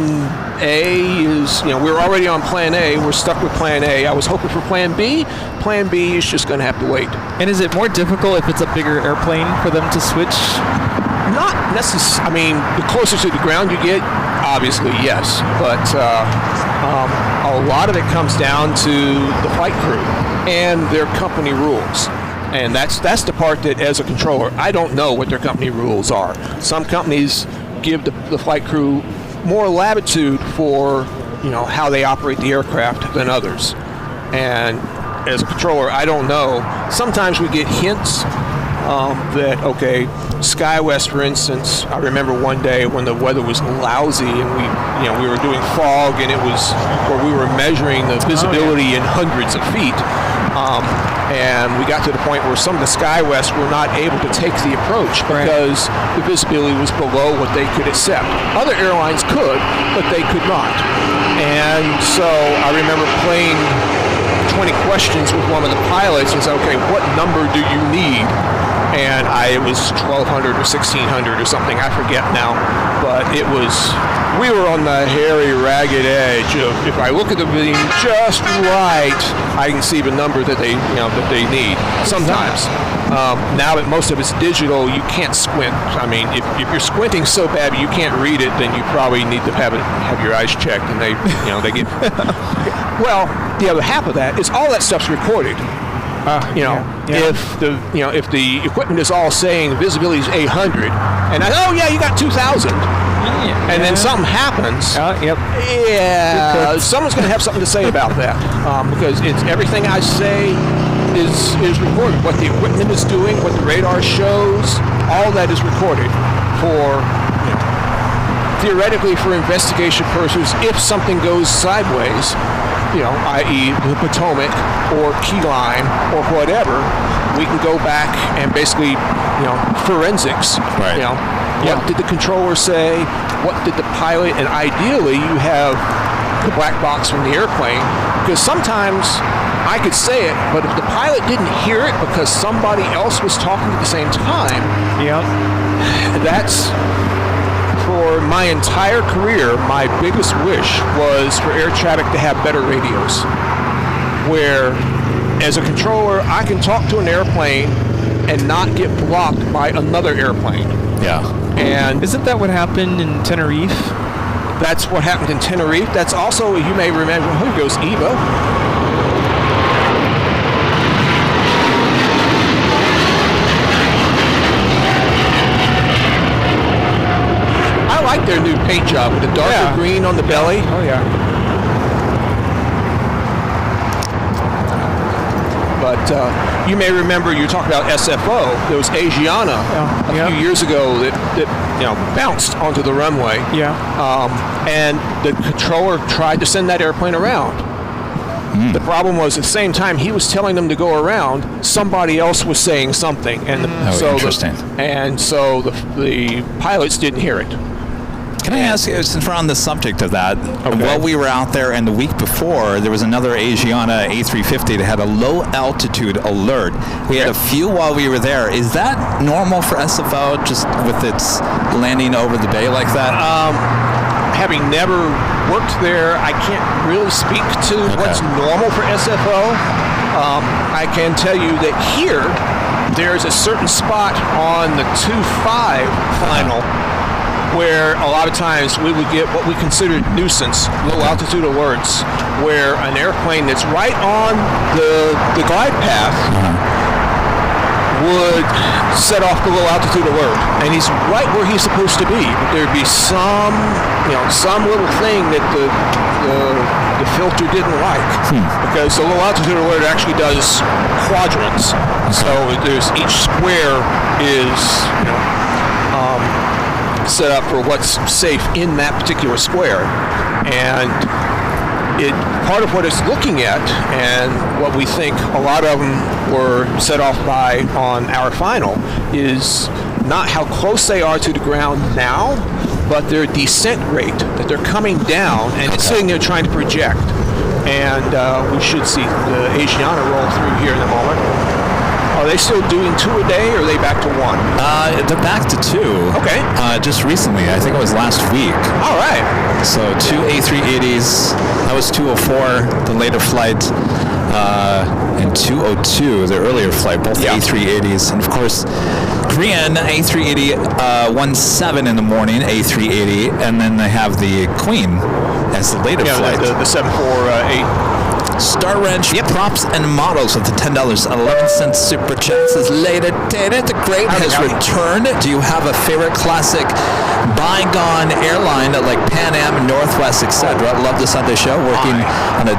A is, we're already on plan A. We're stuck with plan A. I was hoping for plan B. Plan B is just going to have to wait. And is it more difficult if it's a bigger airplane for them to switch? Not necessarily. I mean, the closer to the ground you get, obviously, yes. But a lot of it comes down to the flight crew and their company rules. And that's the part that, as a controller, I don't know what their company rules are. Some companies give the flight crew more latitude for, how they operate the aircraft than others. And as a controller, I don't know. Sometimes we get hints that, okay, SkyWest, for instance, I remember one day when the weather was lousy and we were doing fog, and it was where we were measuring the visibility in hundreds of feet. And we got to the point where some of the SkyWest were not able to take the approach because the visibility was below what they could accept. Other airlines could, but they could not. And so I remember playing 20 questions with one of the pilots and said, okay, what number do you need? And it was 1,200 or 1,600 or something, I forget now. But we were on the hairy, ragged edge of, if I look at the beam just right, I can see the number that they need. Sometimes. Now that most of it's digital, you can't squint. I mean, if you're squinting so bad you can't read it, then you probably need to have your eyes checked, and they get. Well, the other half of that is all that stuff's recorded. If the equipment is all saying visibility is 800, and you got 2,000, and then something happens. Someone's going to have something to say about that because it's everything I say is recorded. What the equipment is doing, what the radar shows, all that is recorded for. Theoretically, for investigation purposes, if something goes sideways, i.e. the Potomac or Key Lime or whatever, we can go back and basically, forensics, What did the controller say? What did the pilot? And ideally, you have the black box from the airplane, because sometimes I could say it, but if the pilot didn't hear it because somebody else was talking at the same time, that's, for my entire career, my biggest wish was for air traffic to have better radios, where as a controller I can talk to an airplane and not get blocked by another airplane. Yeah. And isn't that what happened in Tenerife? That's what happened in Tenerife. That's also, you may remember, here goes Evo. I like their new paint job with the darker green on the belly. Oh, yeah. But you may remember, you talked about SFO. There was Asiana a few years ago that bounced onto the runway. Yeah. And the controller tried to send that airplane around. The problem was, at the same time he was telling them to go around, somebody else was saying something, and so the pilots didn't hear it. Can I ask you, since we're on the subject of that, while we were out there and the week before, there was another Asiana A350 that had a low altitude alert. We had a few while we were there. Is that normal for SFO, just with its landing over the bay like that? Having never worked there, I can't really speak to what's normal for SFO. I can tell you that here, there's a certain spot on the 2.5 final where a lot of times we would get what we considered nuisance, low altitude alerts, where an airplane that's right on the glide path would set off the low altitude alert, and he's right where he's supposed to be, but there'd be some little thing that the filter didn't like, because the low altitude alert actually does quadrants, so there's each square is set up for what's safe in that particular square, and part of what it's looking at, and what we think a lot of them were set off by on our final, is not how close they are to the ground now, but their descent rate, that they're coming down, and it's sitting there trying to project. And we should see the Asiana roll through here in a moment. Are they still doing 2 a day, or are they back to 1? They're back to 2. Okay. Just recently, I think it was last week. All right. So 2 A380s. That was 204, the later flight, and 202, the earlier flight, both A380s. And of course, Korean A380 17 in the morning, A380, and then they have the Queen as the later flight. The 748. Star Ranch props and models with the $10.11 super chat says, later dated, the great has returned. Do you have a favorite classic bygone airline like Pan Am, Northwest, etc.? Love the Sunday show, working on a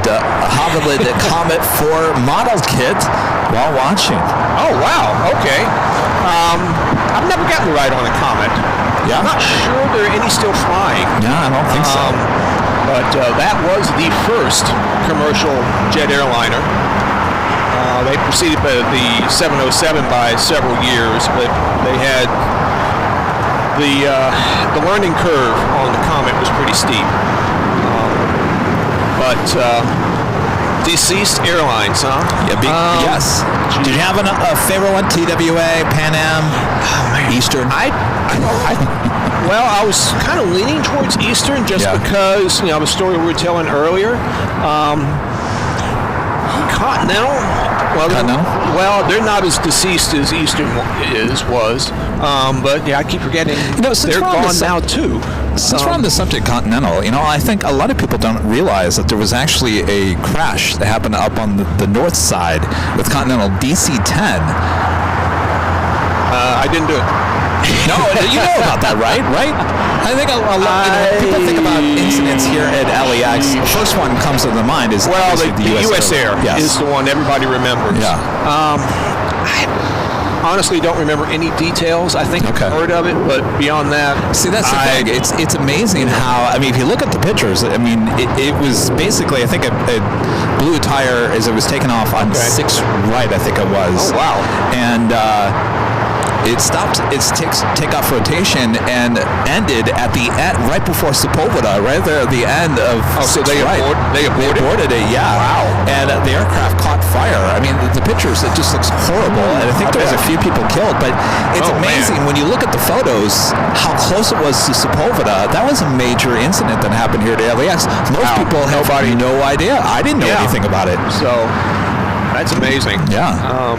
Hoverlid Comet 4 model kit while watching. Oh, wow. Okay. I've never gotten a ride on a Comet. I'm not sure there are any still flying. No, I don't think so. But that was the first commercial jet airliner. They preceded the 707 by several years, but they had the learning curve on the Comet was pretty steep. But deceased airlines, huh? Yes. Did you have a favorite one? TWA, Pan Am, Eastern? Well, I was kind of leaning towards Eastern just because, of a story we were telling earlier. Continental. Well, they're not as deceased as Eastern was. But I keep forgetting they're gone now too. Since we're on the subject Continental, I think a lot of people don't realize that there was actually a crash that happened up on the north side with Continental DC-10. I didn't do it. No, you know about that, right? I think a lot. People think about incidents here at LAX. The first one comes to the mind is the US Air is the one everybody remembers. Yeah. I honestly don't remember any details. I think I've heard of it, but beyond that, see, that's the thing. It's amazing how if you look at the pictures, it was basically I think a blue tire as it was taken off on 6 right. I think it was. Oh wow! And it stopped its takeoff rotation and ended at the end, right before Sepulveda, right there at the end of. Oh, so they aborted it. Yeah. Wow. And the aircraft caught fire. I mean, the pictures, it just looks horrible. And I think there was a few people killed, but it's amazing when you look at the photos how close it was to Sepulveda. That was a major incident that happened here at LAX. Most people have no idea. I didn't know anything about it. So that's amazing. Yeah.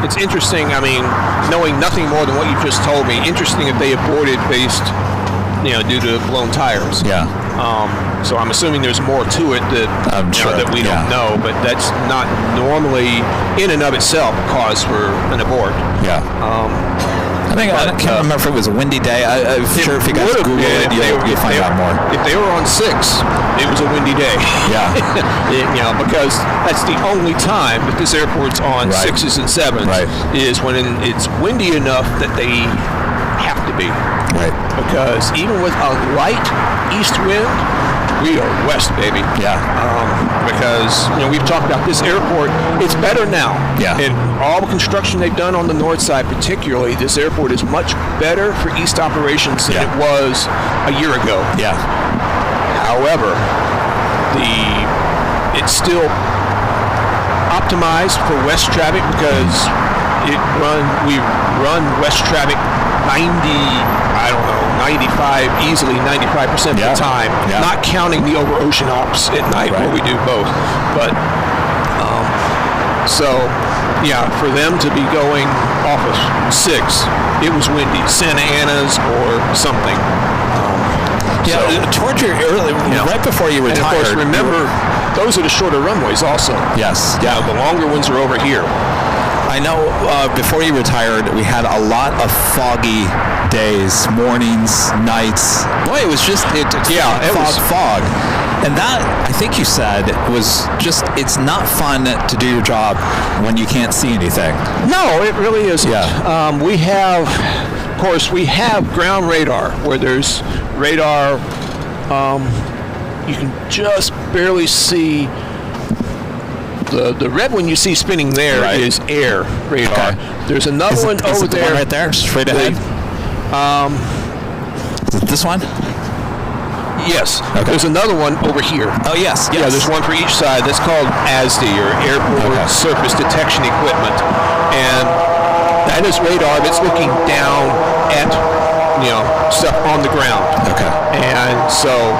It's interesting. I mean, knowing nothing more than what you just told me, interesting if they aborted based, due to blown tires. Yeah. So I'm assuming there's more to it that that we don't know, but that's not normally in and of itself cause for an abort. Yeah. I can't remember if it was a windy day. I'm sure if you guys Google it, you'll find out more. If they were on 6, it was a windy day. Yeah. Because that's the only time that this airport's on 6s and 7s is when it's windy enough that they have to be. Right. Because even with a light east wind, we are west, baby. Yeah. Because, we've talked about this airport. It's better now. Yeah. And all the construction they've done on the north side particularly, this airport is much better for east operations than it was a year ago. Yeah. However, it's still optimized for west traffic because we run west traffic 95% of the time, not counting the over ocean ops at night where we do both. But for them to be going off of 6, it was windy, Santa Ana's or something. Towards your early, right before you retired. And of course, remember, those are the shorter runways also. Yes. Yeah. The longer ones are over here. I know before you retired, we had a lot of foggy days, mornings, nights. Boy, it was just fog. And that, I think you said, was just, it's not fun to do your job when you can't see anything. No, it really isn't. Yeah. We have ground radar where there's radar, you can just barely see. The red one you see spinning there is air radar. Okay. There's another one over there. One right there, straight ahead. Is it this one? Yes. Okay. There's another one over here. Oh, yes. Yeah, there's one for each side. That's called ASDE, or Airport Surface Detection Equipment. And that is radar that's looking down at, stuff on the ground. Okay. And so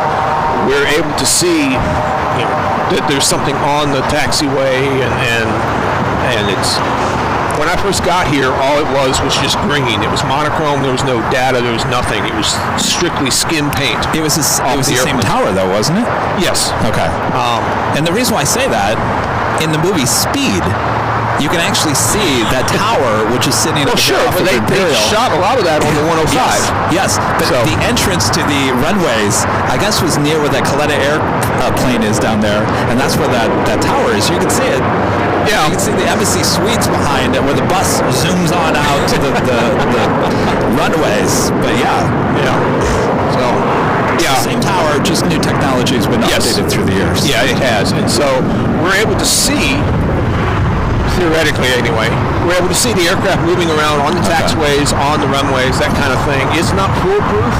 we're able to see, that there's something on the taxiway, and it's. When I first got here, all it was just green. It was monochrome. There was no data. There was nothing. It was strictly skin paint. It was the same tower, though, wasn't it? Yes. Okay. And the reason why I say that, in the movie Speed, you can actually see that tower, which is sitting but they shot a lot of that on the 105. Yes. But the entrance to the runways, I guess, was near where that Coletta airplane is down there, and that's where that tower is. You can see it. Yeah. You can see the Embassy Suites behind it, where the bus zooms on out to the runways. But so same tower, just new technology has been updated through the years. Yeah, it has, and so we're able to see. Theoretically, anyway, we're able to see the aircraft moving around on the taxiways, on the runways, that kind of thing. It's not foolproof.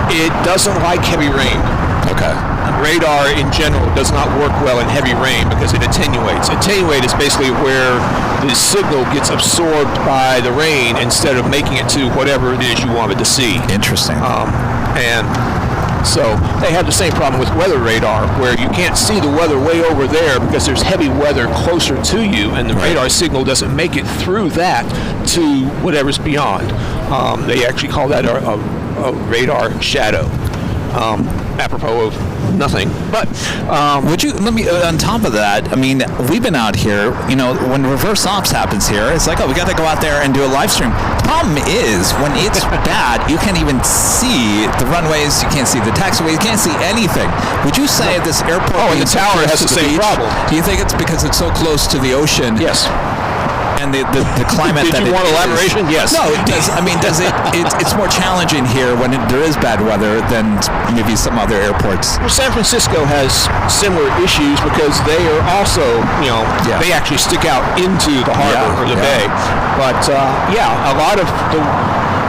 It doesn't like heavy rain. Okay. Radar in general does not work well in heavy rain because it attenuates. Attenuate is basically where the signal gets absorbed by the rain instead of making it to whatever it is you wanted to see. Interesting. And so they have the same problem with weather radar, where you can't see the weather way over there because there's heavy weather closer to you, and the radar signal doesn't make it through that to whatever's beyond. They actually call that a radar shadow. Apropos of nothing, but would you let me on top of that? I mean, we've been out here. When reverse ops happens here, it's like, we got to go out there and do a live stream. The problem is when it's bad, you can't even see the runways, you can't see the taxiway, you can't see anything. Would you say this airport? And the tower has the same problem. Do you think it's because it's so close to the ocean? Yes. And the climate Did that you it want is- elaboration? Yes. No, it does. I mean, does it? It's more challenging here when there is bad weather than maybe some other airports. Well, San Francisco has similar issues because they are also, they actually stick out into the harbor or the bay. But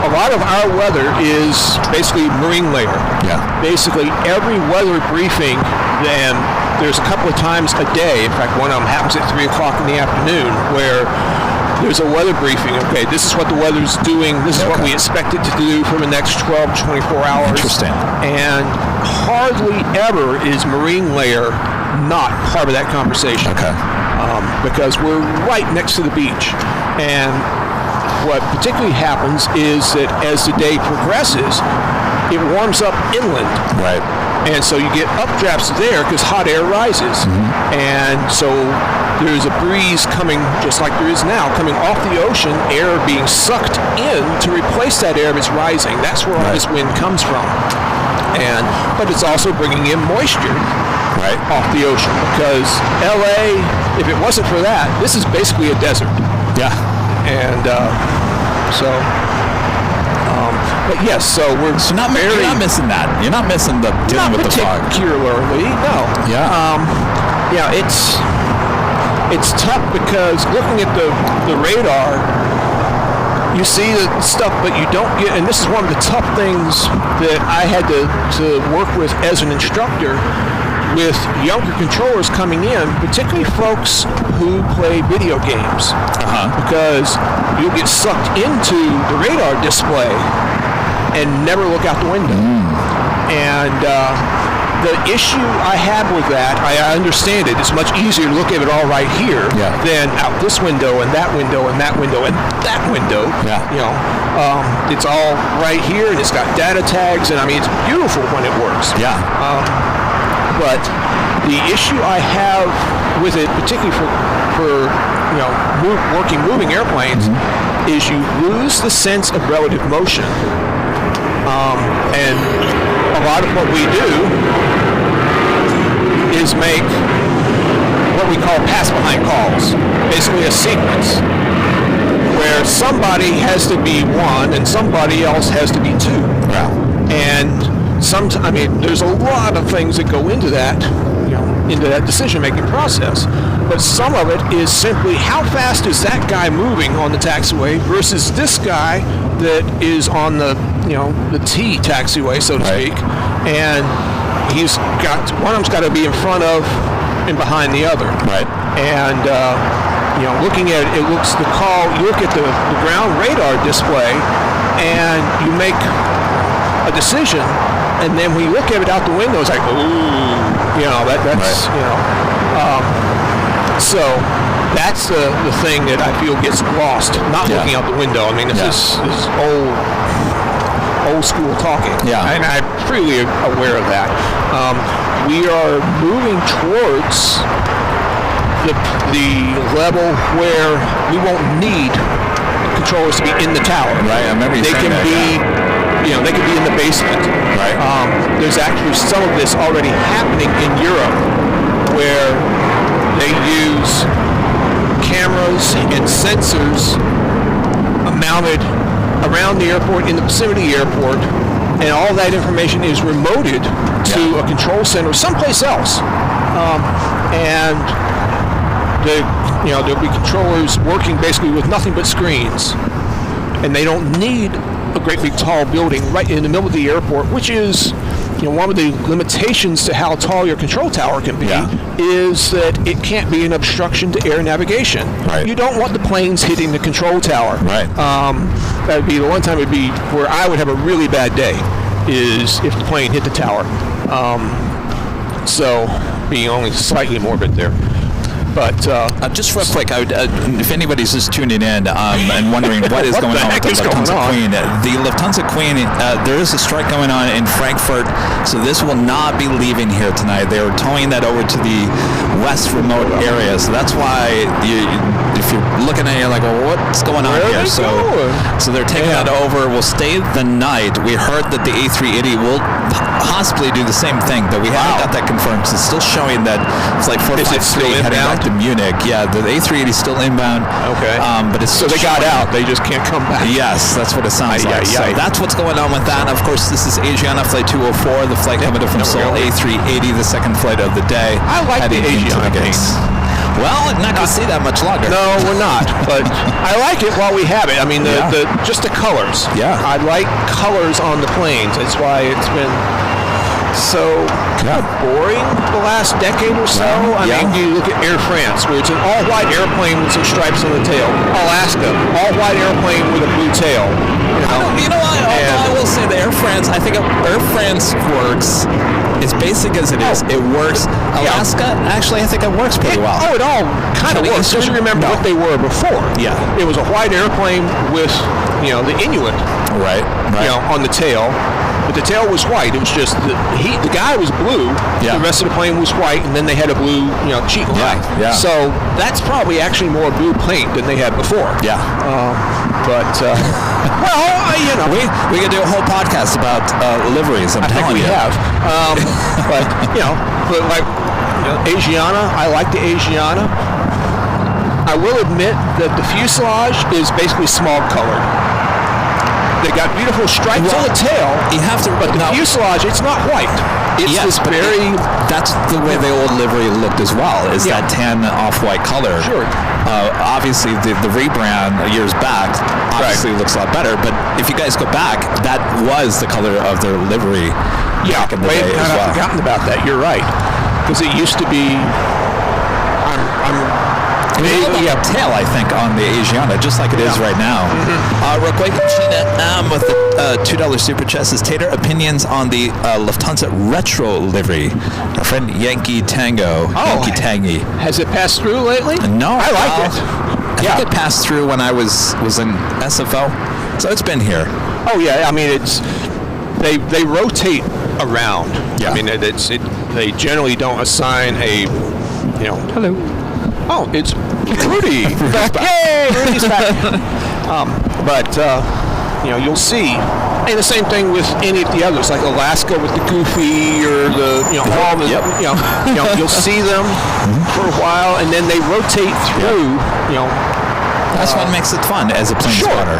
a lot of our weather is basically marine layer. Yeah. Basically, every weather briefing, then there's a couple of times a day. In fact, one of them happens at 3 o'clock in the afternoon, where there's a weather briefing. Okay, this is what the weather's doing. This is what we expect it to do for the next 12, 24 hours. Interesting. And hardly ever is marine layer not part of that conversation. Okay. Because we're right next to the beach. And what particularly happens is that as the day progresses, it warms up inland. Right. And so you get updrafts there because hot air rises. And so there's a breeze coming, just like there is now, coming off the ocean, air being sucked in to replace that air that's rising. That's where all this wind comes from. But it's also bringing in moisture off the ocean, because LA, if it wasn't for that, this is basically a desert. Yeah. And but yes, so we're you're not missing that. You're not missing the dealing with the fog. Particularly, no. Yeah. It's tough because looking at the radar, you see the stuff, but you don't get. And this is one of the tough things that I had to work with as an instructor, with younger controllers coming in, particularly folks who play video games, because you'll get sucked into the radar display and never look out the window. And the issue I have with that, I understand it. It's much easier to look at it all right here than out this window and that window and that window and that window. It's all right here, and it's got data tags, and I mean, it's beautiful when it works. But the issue I have with it, particularly for moving airplanes, is you lose the sense of relative motion. And a lot of what we do is make what we call pass-behind calls, basically a sequence where somebody has to be one and somebody else has to be two. And there's a lot of things that go into that decision-making process. But some of it is simply how fast is that guy moving on the taxiway versus this guy that is on the T taxiway, so to speak, and one of them's got to be in front of and behind the other. And looking at it, you look at the ground radar display, and you make a decision. And then when you look at it out the window, it's like, so that's the thing that I feel gets lost, not looking out the window. I mean, this is old school talking, and I'm freely aware of that. We are moving towards the level where we won't need controllers to be in the tower. I remember you saying that. They could be in the basement. There's actually some of this already happening in Europe, where they use cameras and sensors mounted around the airport, in the vicinity airport, and all that information is remoted to a control center someplace else. And there'll be controllers working basically with nothing but screens, and they don't need a great big tall building right in the middle of the airport, which is one of the limitations to how tall your control tower can be, is that it can't be an obstruction to air navigation. You don't want the planes hitting the control tower. That would be the one time it'd be where I would have a really bad day, is if the plane hit the tower. So being only slightly morbid there. But just real quick, if anybody's just tuning in and wondering what is going on with the Lufthansa Queen, the Lufthansa Queen, there is a strike going on in Frankfurt, so this will not be leaving here tonight. They are towing that over to the west remote area, so that's why if you're looking at it, you're like, well, what's going on here? So they're taking that over. We'll stay the night. We heard that the A380 will possibly do the same thing, but we haven't got that confirmed. So it's still showing that it's like 453 heading back inbound? to Munich. Yeah, the A380 is still inbound. Okay. But it's So they got out. They just can't come back. Yes, that's what it sounds Aye, like. aye, So aye. that's what's going on with that. Of course, this is Asiana Flight 204, the flight coming in from there we Seoul, go. A380, the second flight of the day. I like the Heading into Asiana gates. Well, I'm not going to see that much longer. No, we're not. But I like it while we have it. I mean, just the colors. Yeah. I like colors on the planes. That's why it's been so kind of boring the last decade or so. I mean, you look at Air France, where it's an all-white airplane with some stripes on the tail. Alaska, all-white airplane with a blue tail. You know what? Although I will say the Air France, I think Air France works as basic as it is. It works. Alaska, actually, I think it works pretty well. Oh, it all kind of works. Just remember what they were before. Yeah. It was a white airplane with, the Inuit, Right. on the tail. But the tail was white. It was just the guy was blue. Yeah. The rest of the plane was white, and then they had a blue, cheek line. Yeah. So that's probably actually more blue paint than they had before. Yeah. We could do a whole podcast about liveries. I'm I think telling we you. have. But like Asiana, I like the Asiana. I will admit that the fuselage is basically smog colored. They got beautiful stripes on the tail. You have to, but the fuselage, it's not white. It's this very. That's the way the old livery looked as well. Is that tan off-white color? Sure. Obviously, the rebrand years back obviously looks a lot better. But if you guys go back, that was the color of their livery back in the day as well. I've forgotten about that. You're right, because it used to be. Tail, I think, on the Asiana, just like it is right now. Real quick, Gina M with the $2 super chat says, Tater, opinions on the Lufthansa retro livery. Our friend Yankee Tango. Yankee Tangy. Has it passed through lately? No. I like it. I think it passed through when I was in SFO, so it's been here. Oh yeah, I mean they rotate around. Yeah. I mean they generally don't assign a hello. Oh, it's Rudy. Yay, Rudy's back. You'll see. And the same thing with any of the others, like Alaska with the Goofy or the all the you'll see them for a while, and then they rotate through. That's what makes it fun as a plane spotter.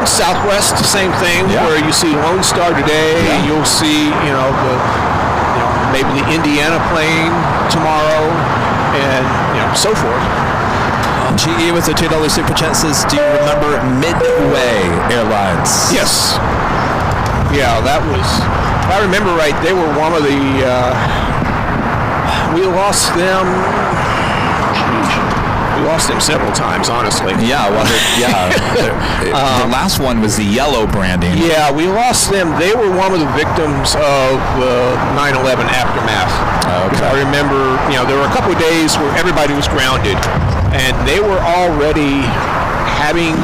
Southwest, the same thing. Where you see Lone Star today, you'll see maybe the Indiana plane tomorrow, and so forth. GE with the $2 super chat says, do you remember Midway Airlines? Yes. Yeah, that was, if I remember right, they were one of the, we lost them several times, honestly. Yeah, well, the last one was the yellow branding. Yeah, we lost them. They were one of the victims of the 9/11 aftermath. Okay. I remember, there were a couple of days where everybody was grounded, and they were already having,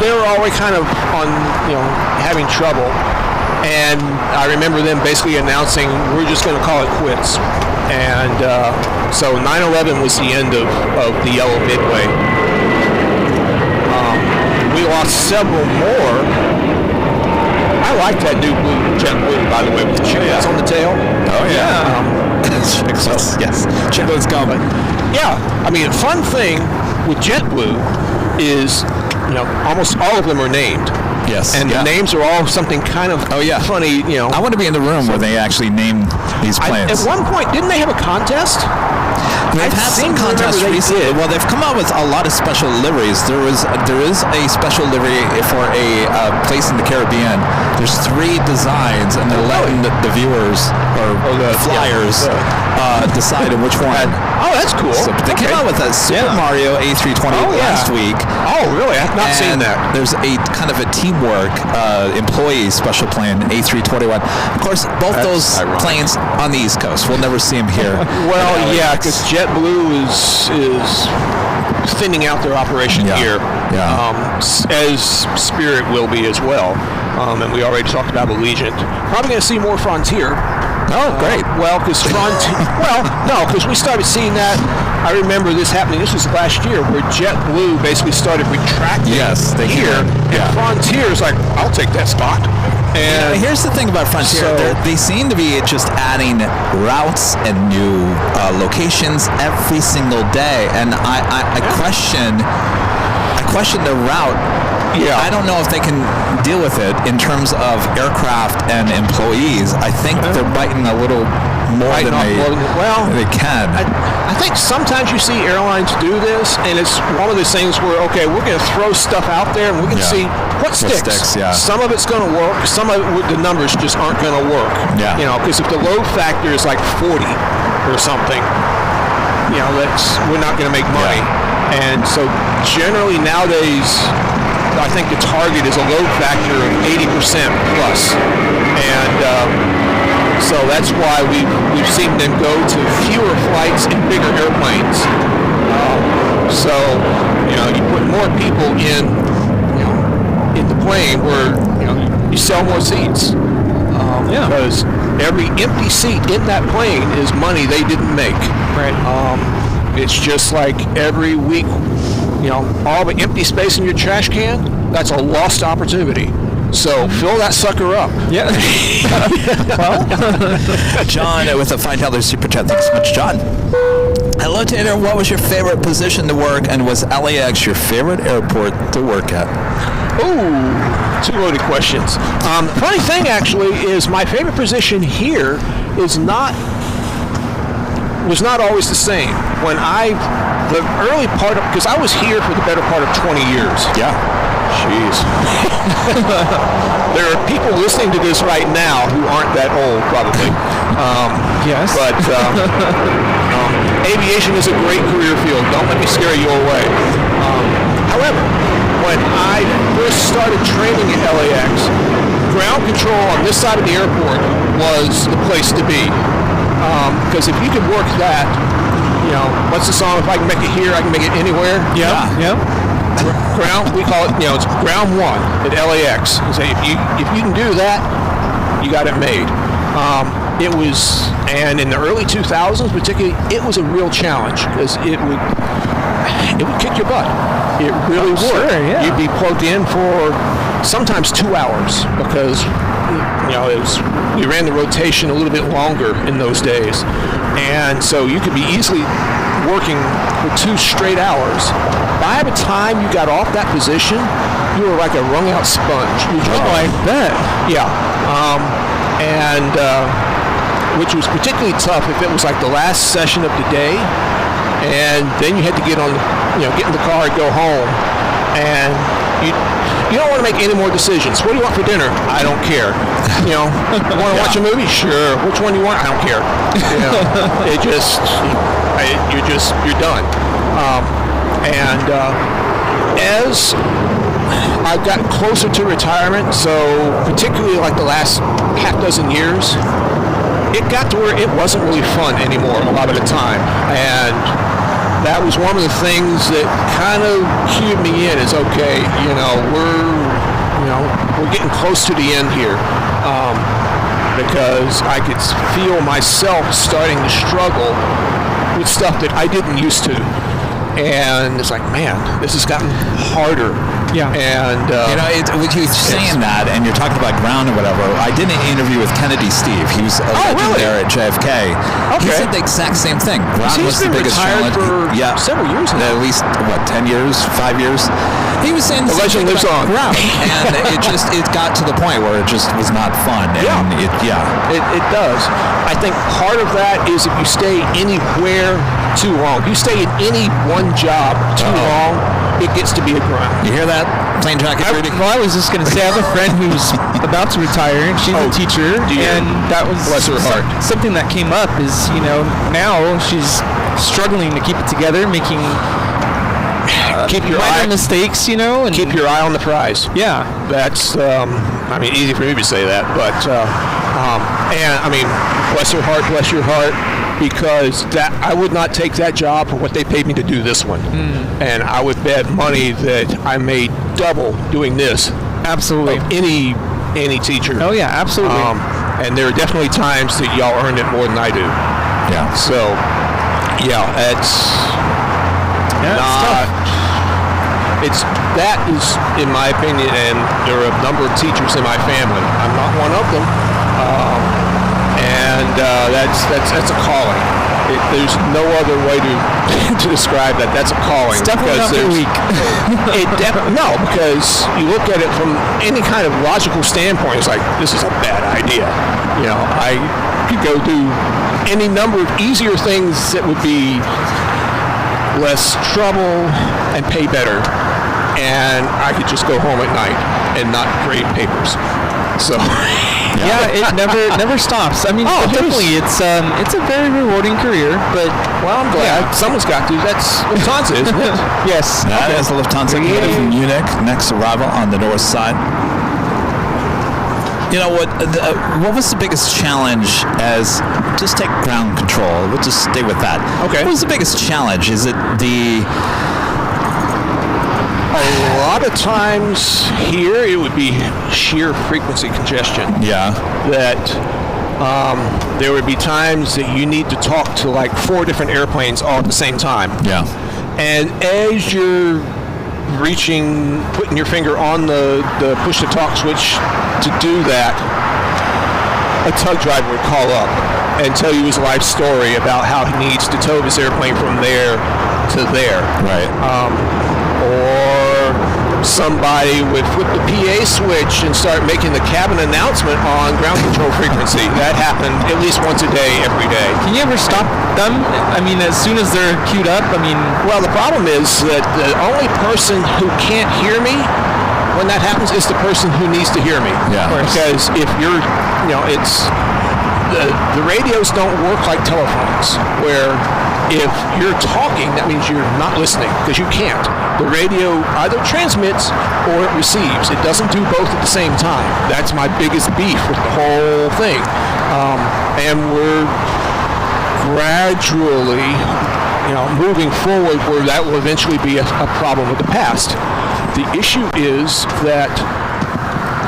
they were already kind of on, having trouble. And I remember them basically announcing, we're just going to call it quits. And so 9/11 was the end of the yellow Midway. We lost several more. I like that new blue, jet blue, by the way, with the chiclets on the tail. Oh, yeah. Chiclets, yes. Chiclets coming. Yeah. I mean, a fun thing with JetBlue is, almost all of them are named. Yes. And the names are all something kind of funny, I want to be in the room where they actually name these planes. At one point, didn't they have a contest? They've had some contests recently. Well, they've come out with a lot of special liveries. There is a special livery for a place in the Caribbean. There's 3 designs, and they're letting the viewers or the flyers decide on which one. Oh, that's cool. So they came out with a Super Mario A320 last week. Oh, really? I've not seen that. There's a kind of a teamwork employee special plane, A321. Of course, both those planes on the East Coast. We'll never see them here. Well, yeah, because JetBlue is thinning out their operation here. as Spirit will be as well. And we already talked about Allegiant. Probably going to see more Frontier. Oh, great. Because we started seeing that. I remember this happening. This was last year where JetBlue basically started retracting here. And Frontier's like, I'll take that spot. And here's the thing about Frontier. They seem to be just adding routes and new locations every single day. And I question the route. Yeah. I don't know if they can deal with it in terms of aircraft and employees. I think they're biting a little more than they can. I think sometimes you see airlines do this, and it's one of those things where, okay, we're going to throw stuff out there, and we're going to see what sticks. Some of it's going to work. Some of the numbers just aren't going to work. Yeah. Because if the load factor is like 40 or something, we're not going to make money. And so generally nowadays, I think the target is a load factor of 80% plus. And so that's why we've seen them go to fewer flights and bigger airplanes. So you put more people in the plane where you sell more seats. Because every empty seat in that plane is money they didn't make. Right. It's just like every week, all the empty space in your trash can, that's a lost opportunity. So fill that sucker up. Yeah. John with a $5 super chat. Thanks so much, John. Hello, Taylor. What was your favorite position to work, and was LAX your favorite airport to work at? Ooh, two loaded questions. Funny thing, actually, is my favorite position here was not always the same. The early part of, because I was here for the better part of 20 years. Yeah. Jeez. There are people listening to this right now who aren't that old, probably. Yes. But aviation is a great career field. Don't let me scare you away. However, when I first started training at LAX, ground control on this side of the airport was the place to be. Because if you could work that, what's the song? If I can make it here, I can make it anywhere. Yeah. Ground, we call it, it's ground one at LAX. So if you can do that, you got it made. And in the early 2000s particularly, it was a real challenge because it would kick your butt. It really would. Sure, yeah. You'd be plugged in for sometimes 2 hours because we ran the rotation a little bit longer in those days. And so you could be easily working for 2 straight hours. By the time you got off that position, you were like a wrung out sponge. I bet. Yeah. Which was particularly tough if it was like the last session of the day, and then you had to get in the car and go home, and you don't want to make any more decisions. What do you want for dinner? I don't care. You want to watch a movie? Sure. Which one do you want? I don't care. You're done. As I've gotten closer to retirement, so particularly like the last half dozen years, it got to where it wasn't really fun anymore a lot of the time. And that was one of the things that kind of cued me in is, okay, we're getting close to the end here. Because I could feel myself starting to struggle with stuff that I didn't used to. And it's like, man, this has gotten harder. Yeah. And with you saying that, and you're talking about ground or whatever, I did an interview with Kennedy Steve. He was a legend there at JFK. Okay. He said the exact same thing. Ground was the biggest challenge. For several years now. At least 10 years, 5 years. He was saying the legend lives on. Ground, and it got to the point where it just was not fun. And it does. I think part of that is if you stay anywhere too long. If you stay in any one job too long, it gets to be a grind. You hear that? Plane jacket, Rudy? Well, I was just going to say, I have a friend who's about to retire, and she's a teacher, and that was bless her heart. Something that came up is, now she's struggling to keep it together, making keep your minor mistakes, and keep your eye on the prize. Yeah. That's, easy for me to say that, but, bless her heart, bless your heart. because that I would not take that job for what they paid me to do this one. And I would bet money that I made double doing this. Absolutely. Of any teacher. Oh yeah, absolutely. And there are definitely times that y'all earn it more than I do. Yeah. So, yeah, it's not. That is, in my opinion, and there are a number of teachers in my family. I'm not one of them, and that's a calling. There's no other way to describe that. That's a calling. It's definitely not your week. No, because you look at it from any kind of logical standpoint. It's like, this is a bad idea. You know, I could go do any number of easier things that would be less trouble and pay better, and I could just go home at night and not grade papers. So yeah, it never stops. I mean, definitely, it's a very rewarding career. But well, I'm glad someone's got to. That's Lufthansa, isn't it? Yes, that is the Lufthansa coming from Munich. Next arrival on the north side. You know what was the biggest challenge as, just take ground control, we'll just stay with that. Okay. What was the biggest challenge? Is it a lot of times here it would be sheer frequency congestion. Yeah. That there would be times that you need to talk to like 4 different airplanes all at the same time. Yeah. And as you're putting your finger on the push to talk switch to do that, a tug driver would call up and tell you his life story about how he needs to tow his airplane from there to there. Right. Or somebody would flip the PA switch and start making the cabin announcement on ground control frequency. That happened at least once a day, every day. Can you ever stop them? I mean, as soon as they're queued up, Well, the problem is that the only person who can't hear me when that happens is the person who needs to hear me. Yeah. Because if you're, it's, the radios don't work like telephones, where if you're talking, that means you're not listening, because you can't. The radio either transmits or it receives. It doesn't do both at the same time. That's my biggest beef with the whole thing. And we're gradually, moving forward where that will eventually be a problem with the past. The issue is that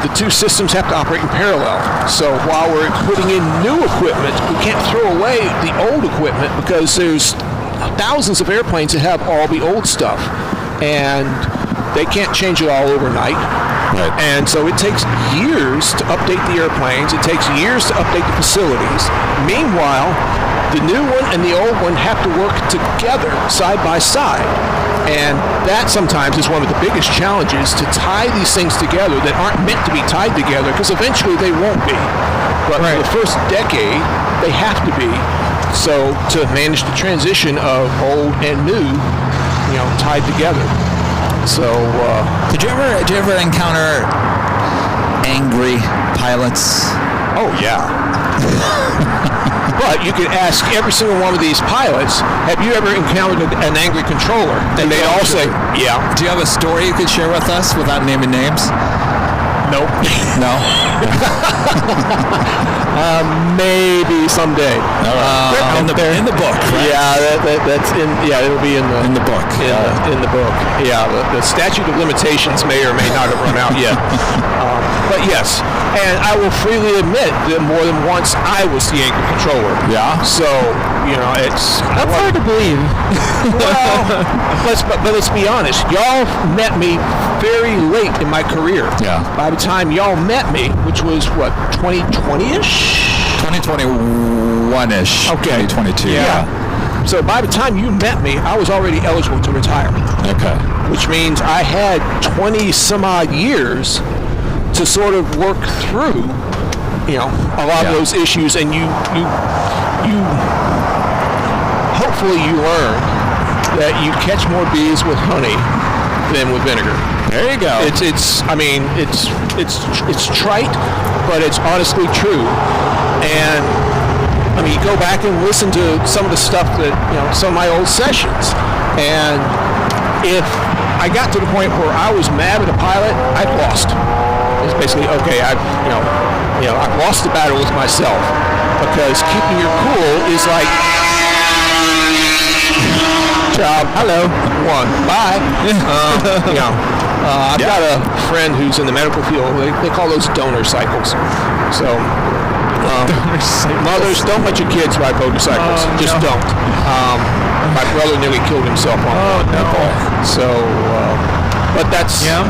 the two systems have to operate in parallel. So while we're putting in new equipment, we can't throw away the old equipment because there's thousands of airplanes that have all the old stuff, and they can't change it all overnight. Right. And so it takes years to update the airplanes. It takes years to update the facilities. Meanwhile, the new one and the old one have to work together, side by side. And that sometimes is one of the biggest challenges, to tie these things together that aren't meant to be tied together, because eventually they won't be. But for the first decade, they have to be. So to manage the transition of old and new, tied together. So did you ever encounter angry pilots? Oh yeah. But you could ask every single one of these pilots, have you ever encountered an angry controller? And they'd all say, yeah. Do you have a story you could share with us without naming names? Nope. No? Maybe someday. In the book, right? Yeah, that's in. Yeah, it'll be in the book. In the book. Yeah, the statute of limitations may or may not have run out yet. But yes, and I will freely admit that more than once I was the angry controller. Yeah. So it's that's hard to believe. Well, let's be honest. Y'all met me very late in my career. Yeah. By the time y'all met me, which was what, 2020-ish? 2021-ish. Okay. 2022. Yeah. So by the time you met me, I was already eligible to retire. Okay. Which means I had 20 some odd years to sort of work through, a lot of those issues, and you hopefully you learn that you catch more bees with honey than with vinegar. There you go. It's trite, but it's honestly true. And you go back and listen to some of the stuff that, some of my old sessions. And if I got to the point where I was mad at a pilot, I'd lost. It's basically, okay, I've lost the battle with myself. because keeping your cool is like, job, hello, one, bye. I've got a friend who's in the medical field. They call those donor cycles. So, mothers, don't let your kids ride motorcycles. Just don't. My brother nearly killed himself on one. So, but that's, I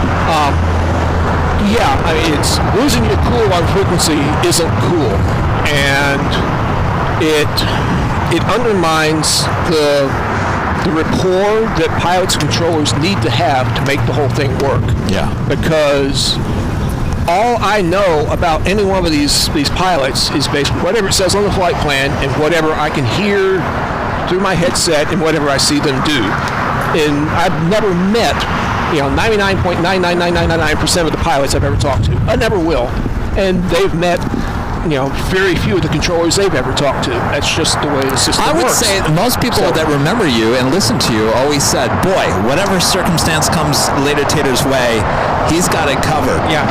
mean, it's losing your cool on frequency isn't cool, and it undermines the rapport that pilots and controllers need to have to make the whole thing work. Yeah. Because all I know about any one of these pilots is basically whatever it says on the flight plan and whatever I can hear through my headset and whatever I see them do. And I've never met 99.99999% of the pilots I've ever talked to. I never will. And they've met very few of the controllers they've ever talked to. That's just the way the system works. I would say most people that remember you and listen to you always said, boy, whatever circumstance comes Later Tater's way, he's got it covered. Yeah.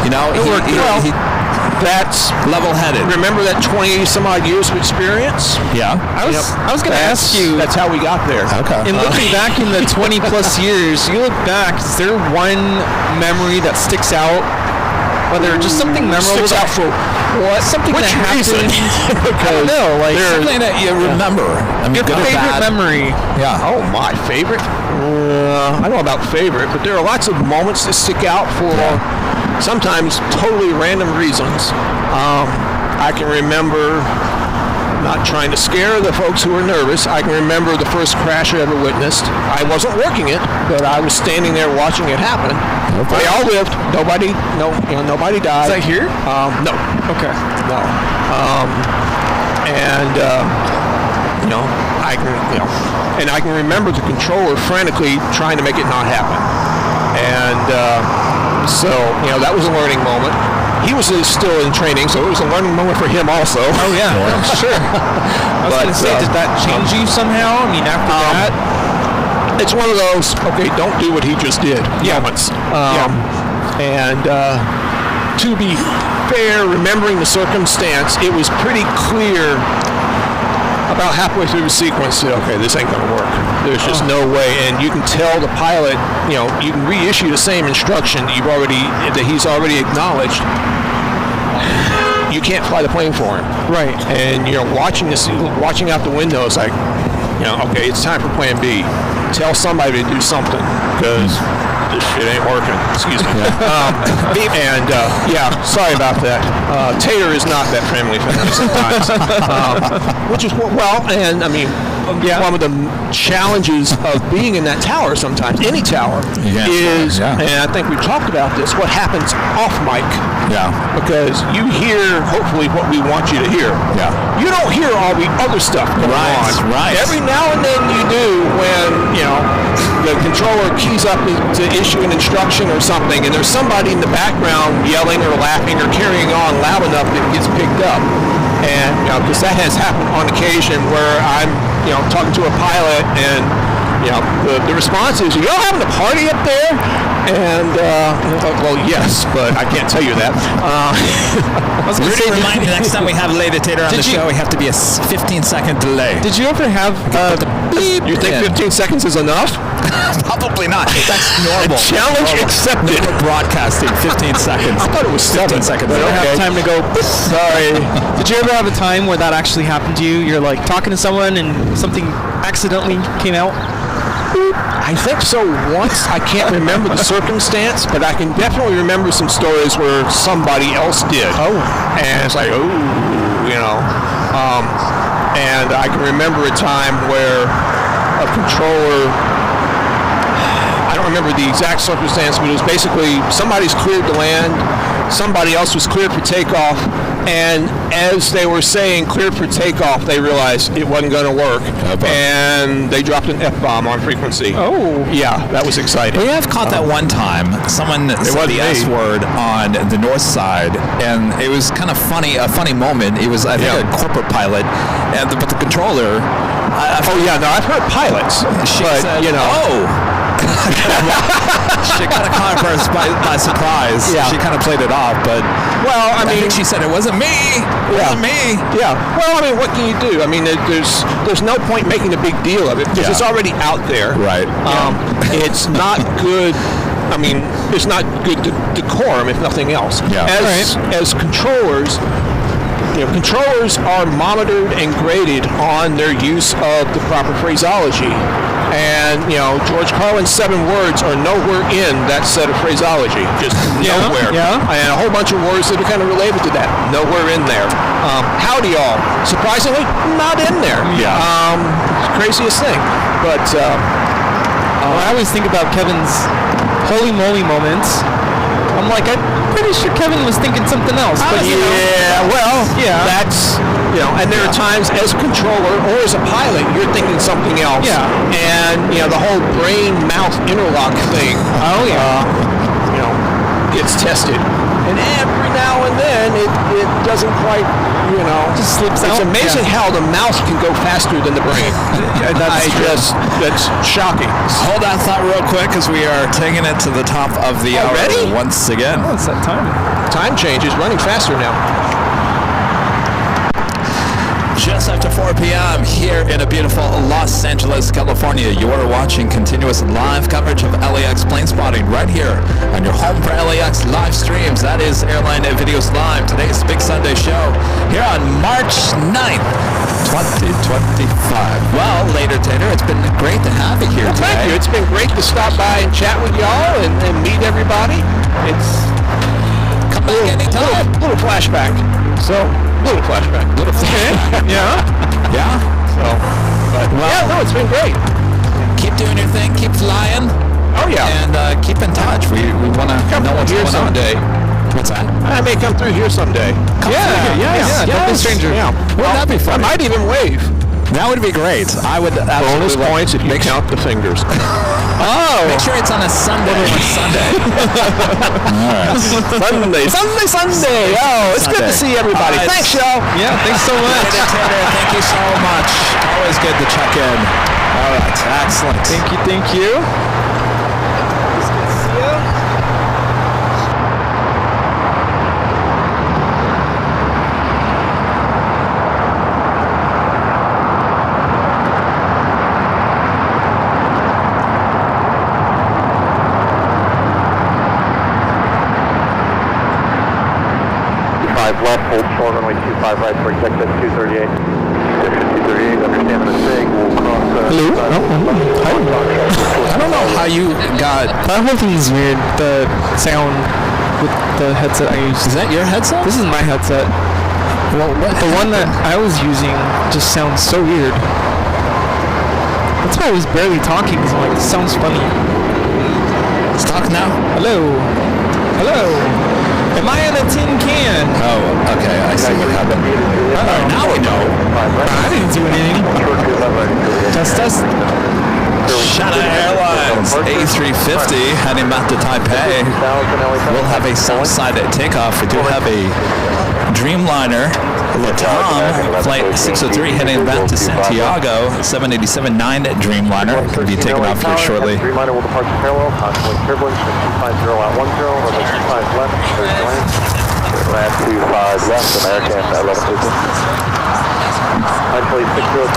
That's level-headed. Remember that 20 some odd years of experience? Yeah. I was going to ask you. That's how we got there. Okay. In looking back in the 20 plus years, you look back, is there one memory that sticks out? Whether just something memorable sticks out for what? Something that happened. I don't know, like something that you remember. I mean, your good or favorite bad. memory. Yeah. Oh, my favorite? I don't know about favorite, but there are lots of moments that stick out for sometimes totally random reasons. I can remember, not trying to scare the folks who are nervous, I can remember the first crash I ever witnessed. I wasn't working it, but I was standing there watching it happen. Okay. They all lived. Nobody died. Is that here? No. Okay. No. I can remember the controller frantically trying to make it not happen. And so that was a learning moment. He was still in training, so it was a learning moment for him also. Oh yeah, sure. I was going to say, did that change you somehow? I mean, after that? It's one of those, okay, don't do what he just did moments. And to be fair, remembering the circumstance, it was pretty clear about halfway through the sequence that, okay, this ain't going to work. There's just no way. And you can tell the pilot, you can reissue the same instruction that he's already acknowledged. You can't fly the plane for him. Right. And watching out the window is like, okay, it's time for plan B. Tell somebody to do something, because this shit ain't working. Excuse me. Sorry about that. Tater is not that family sometimes. Which is, one of the challenges of being in that tower sometimes, any tower, is, and I think we've talked about this, what happens off mic. Yeah. Because you hear, hopefully, what we want you to hear. Yeah. You don't hear all the other stuff going on. Right. Every now and then you do when, the controller keys up to issue an instruction or something, and there's somebody in the background yelling or laughing or carrying on loud enough that it gets picked up. And, because that has happened on occasion where I'm, talking to a pilot and, the response is, y'all having a party up there? And, well, yes, but I can't tell you that. I was going to remind you, next time we have Later Tater on the show, we have to be a 15-second delay. Did you ever have beep? You think 15 seconds is enough? Probably not. That's normal. Challenge accepted. We're broadcasting 15 seconds. I thought it was 15 seconds. I don't have time to go, sorry. Did you ever have a time where that actually happened to you? You're like talking to someone and something accidentally came out? I think so once. I can't remember the circumstance, but I can definitely remember some stories where somebody else did. Oh. And it's like, and I can remember a time where a controller, I don't remember the exact circumstance, but it was basically somebody's cleared to land, somebody else was cleared for takeoff, and as they were saying cleared for takeoff, they realized it wasn't going to work, and they dropped an F-bomb on frequency. Oh. Yeah, that was exciting. We have caught that one time. Someone said the S word on the north side, and it was kind of funny, a funny moment. It was, I think, a corporate pilot, but the controller... I've heard pilots, she said, She kind of caught us by surprise. Yeah. She kind of played it off, but Well, I mean, think she said it wasn't me. It wasn't me. Yeah. Well, I mean, what can you do? I mean, there's no point making a big deal of it because it's already out there. Right. It's not good. I mean, it's not good decorum, if nothing else. Yeah. As controllers, controllers are monitored and graded on their use of the proper phraseology. And, George Carlin's 7 words are nowhere in that set of phraseology. Just nowhere. Yeah. And a whole bunch of words that are kind of related to that. Nowhere in there. Howdy all. Surprisingly, not in there. Yeah. Craziest thing. But I always think about Kevin's holy moly moments. I'm like, I'm pretty sure Kevin was thinking something else. But that's, and there are times as a controller or as a pilot, you're thinking something else. Yeah. And, the whole brain-mouth interlock thing, gets tested. And every now and then, it doesn't quite, just slips out. It's amazing how the mouth can go faster than the brain. That's shocking. Hold that thought real quick because we are taking it to the top of the hour Already? once again. Oh, it's that time. Time change is running faster now. Just after 4 p.m. here in a beautiful Los Angeles, California. You are watching continuous live coverage of LAX plane spotting right here on your home for LAX live streams. That is Airline Videos Live. Today's Big Sunday show here on March 9th, 2025. Well, later, Tater, it's been great to have you here today. Thank you. It's been great to stop by and chat with y'all and meet everybody. It's Come back anytime. Little flashback. Little flashback. Yeah. Yeah? So, but it's been great. Keep doing your thing. Keep flying. Oh yeah. And keep in touch. We want to know what's here going on. someday. What's that? I may come through here someday. Yes. Don't be a stranger. Yeah. Wouldn't that be I funny? might even wave. That would be great. I would Bonus absolutely points if you count the fingers. Make sure it's on a Sunday. Sunday. Oh, it's good to see everybody. All right. Thanks, y'all. Yeah, thanks so much. Tater, thank you so much. Always good to check in. All right, excellent. Thank you. Left, hold short, runway 25 right for exit 238. 238, understand the mistake, we'll cross I don't know how you got... That whole thing is weird. The sound with the headset I use. Is that your headset? This is my headset. Well, The one that I was using just sounds so weird. That's why I was barely talking, because I'm like, this sounds funny. Let's talk now. Hello. Am I in a tin can? Oh, okay. I see what happened. Now we know. I didn't do anything. Test. China Airlines A350 heading back to Taipei. We'll have a Southside takeoff. We do have a Dreamliner Latam flight 603 heading back to Santiago. 787-9 Dreamliner could be taken off here shortly. Dreamliner will depart parallel, constantly turbulence, 250 at 10, runway 25 left, clear to land. 25 left, American 11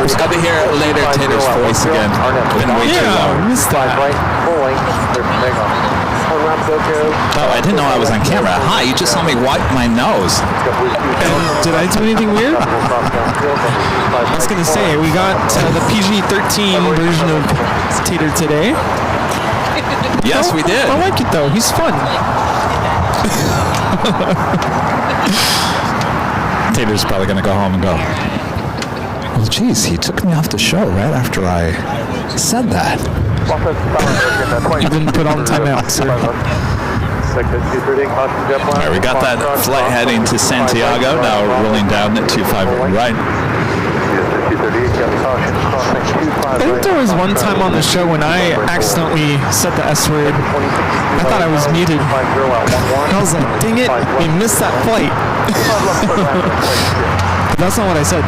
It's good to hear later Tater's voice again. Been way too long. Missed that. Right, full length, clear for takeoff. Oh, I didn't know I was on camera. Hi, you just saw me wipe my nose. Did I do anything weird? I was going to say, we got the PG-13 version of Tater today. Yes, we did. I like it, though. He's fun. Tater's probably going to go home and go, well, geez, he took me off the show right after I said that. You've been put on timeout, sir. All right, we got that flight heading to Santiago, now rolling down at 251 right. I think there was one time on the show when I accidentally said the S word. I thought I was muted. I was like, dang it, we missed that flight. But that's not what I said.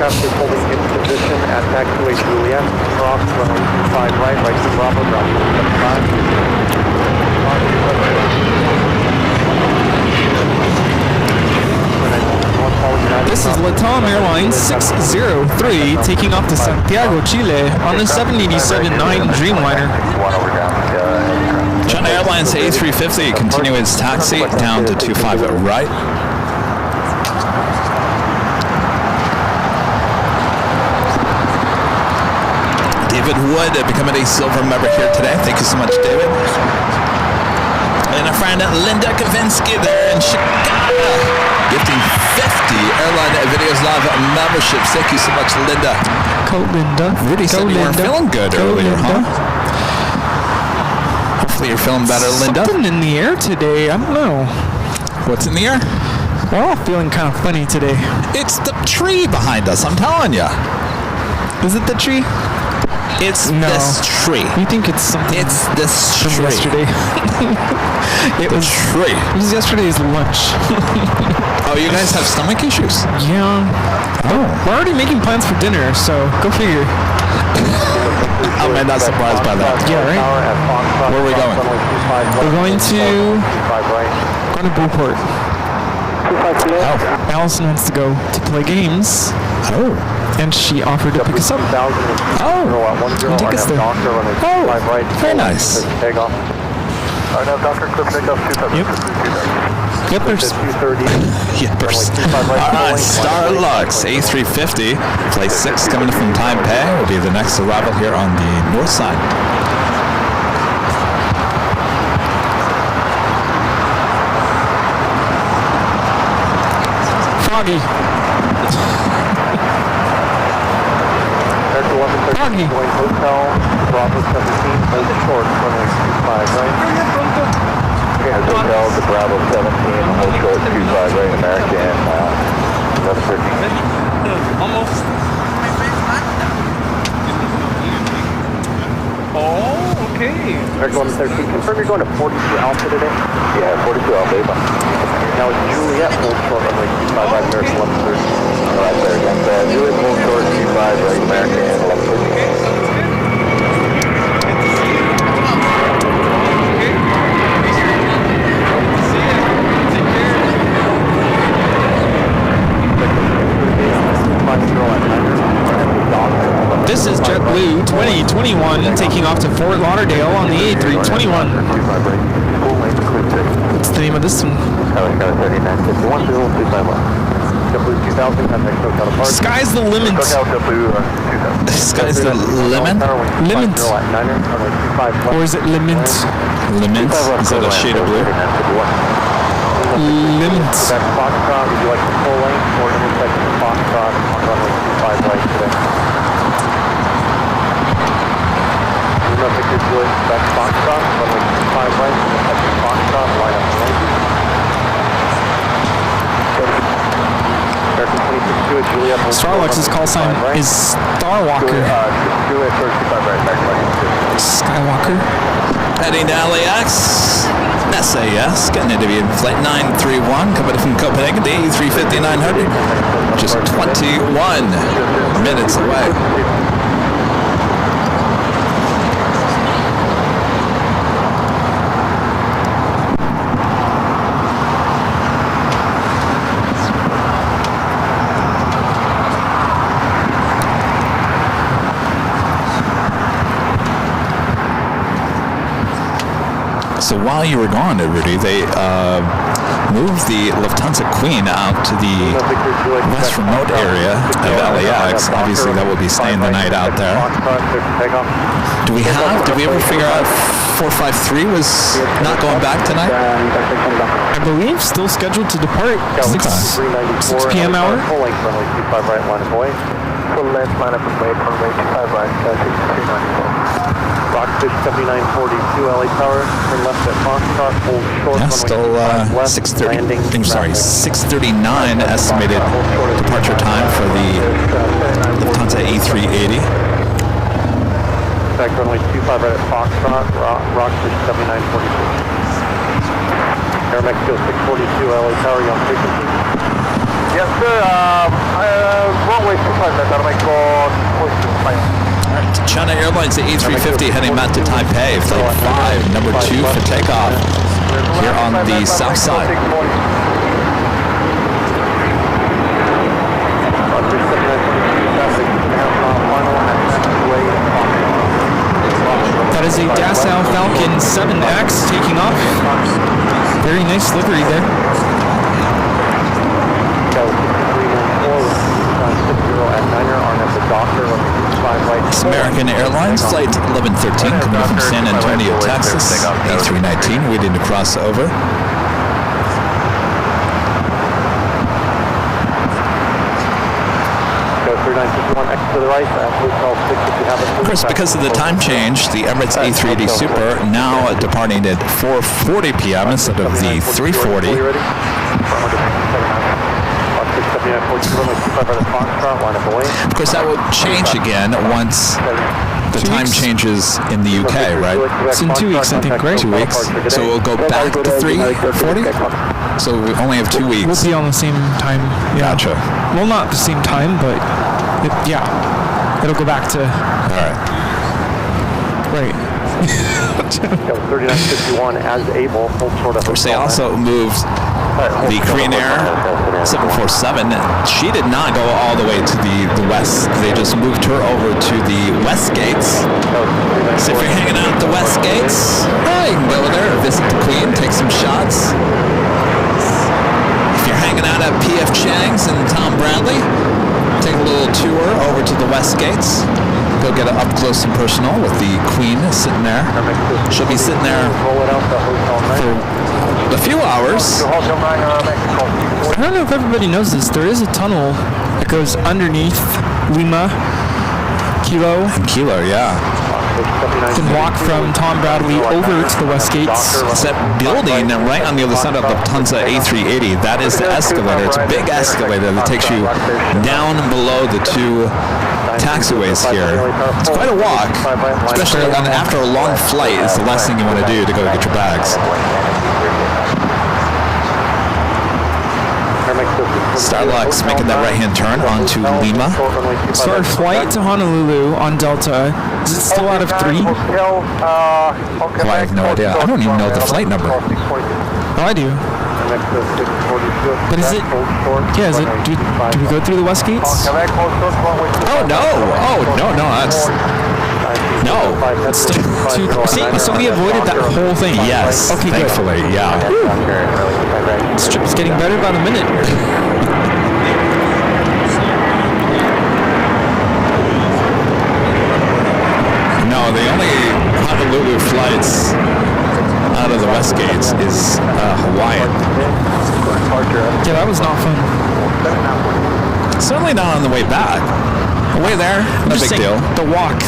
aircraft is holding in position at taxiway Juliet, cross runway 25 right, right to Bravo, Bravo 75. This is Latam Airlines 603 taking off to Santiago, Chile on the 787-9 Dreamliner. China Airlines A380 continue its taxi down to 25 right. David Wood becoming a silver member here today. Thank you so much, David. And our friend Linda Kavinsky there in Chicago, gifting 50 AirLineVideos Live memberships. Thank you so much, Linda. Go Linda. Really said you weren't feeling good earlier, huh? Hopefully you're feeling better, Linda. Something in the air today. I don't know. What's in the air? We're all feeling kind of funny today. It's the tree behind us, I'm telling you. Is it the tree? It's this tree. You think it's something? It's this from tree. Yesterday. It was yesterday's lunch. Oh, you guys have stomach issues? Yeah. Oh. We're already making plans for dinner, so go figure. I'm not surprised by that. Yeah, right? Where are we going? We're going to Blueport. Oh. Allison wants to go to play games. Oh. And she offered to pick us up. Oh. And take us there. Oh. Very nice. Yippers. Yippers. Alright, Starlux A350, flight 6 coming from Taipei, will be the next arrival here on the north side. Foggy. Foggy. Hotel, Bravo 17, hold short, runway 25 right. Hotel to Bravo 17, hold short 25 right, American, left 13. Almost. Oh, okay. American 13, confirm you're going to 42 Alpha today? Yeah, 42 Alpha. Now it's Juliet, hold short, runway 25 right, American 1130. Right there again. Juliet, hold short 25 right, American 1130. This is JetBlue 2021 taking off to Fort Lauderdale on the A321. What's the name of this one? Sky's the limit. Sky's the lemon? Limit. Or is it limit? Lemon? Is that a shade of blue? Limit. Foxtrot, would you like the full length or intersection of Foxtrot on runway 25 right today? That's Foxtrot, runway 25 right, intersection of Foxtrot, line up lane. Starlux's call sign is Starwalker. Skywalker. Heading to LAX, SAS, getting into flight 931, coming from Copenhagen, the A350-900, just 21 minutes away. So while you were gone, Rudy, they moved the Lufthansa Queen out to the west remote area of LAX. Obviously, that will be staying the night out there. Did we ever figure out 453 was not going back tonight? I believe still scheduled to depart 6 p.m. hour. Rockfish 7942 LA Tower, turn left at Foxtrot, hold short. Yeah, still 6:39 estimated departure time for the Lufthansa A380. Back runway 25 right at Foxtrot, Rockfish 7942. Air Mexico 642 LA Tower, you on frequency? Yes, sir. Runway 25 left, automatic Alright, China Airlines A350 heading back to Taipei, flight 5, number 2 for takeoff here on the south side. That is a Dassault Falcon 7X taking off. Very nice livery there. It's American Airlines flight 1113 coming from San Antonio, Texas. A319 waiting to cross over. Of course, because of the time change, the Emirates A380 Super now departing at 4:40 p.m. instead of the 3:40. Of course, that will change again once the time changes in the UK, right? It's in 2 weeks, I think, right? 2 weeks. So we'll go back to 3:40? So we only have 2 weeks. We'll be on the same time. Yeah. Gotcha. Well, not the same time, but yeah. It'll go back to... All right. Right. 3951 as able, hold short Of course, they also moved the Korean Air 747. She did not go all the way to the west. They just moved her over to the west gates. So if you're hanging out at the west gates, you can go there, visit the Queen, take some shots. If you're hanging out at P.F. Chang's and Tom Bradley, take a little tour over to the west gates. Go get it up close and personal with the Queen sitting there. She'll be sitting there for a few hours. I don't know if everybody knows this. There is a tunnel that goes underneath Lima, Kilo. Kilo, yeah. You can walk from Tom Bradley over to the West Gates. It's that building right on the other side of the Lufthansa A380. That is the escalator. It's a big escalator that takes you down below the two taxiways here. It's quite a walk, especially after a long flight. It's the last thing you want to do to go get your bags. Starlux making that right-hand turn onto Lima. So our flight to Honolulu on Delta, is it still out of 3? Oh, I have no idea. I don't even know the flight number. Oh, I do. But is it, yeah, is it, do we go through the West Gates? Oh, no. Oh, no, that's... No. It's see, so we avoided that whole thing. Yes, okay, thankfully, good. Yeah. This trip is getting better by the minute. No, the only Honolulu flights out of the West Gates is Hawaiian. Yeah, that was not fun. Certainly not on the way back. The way there, no big deal. The walk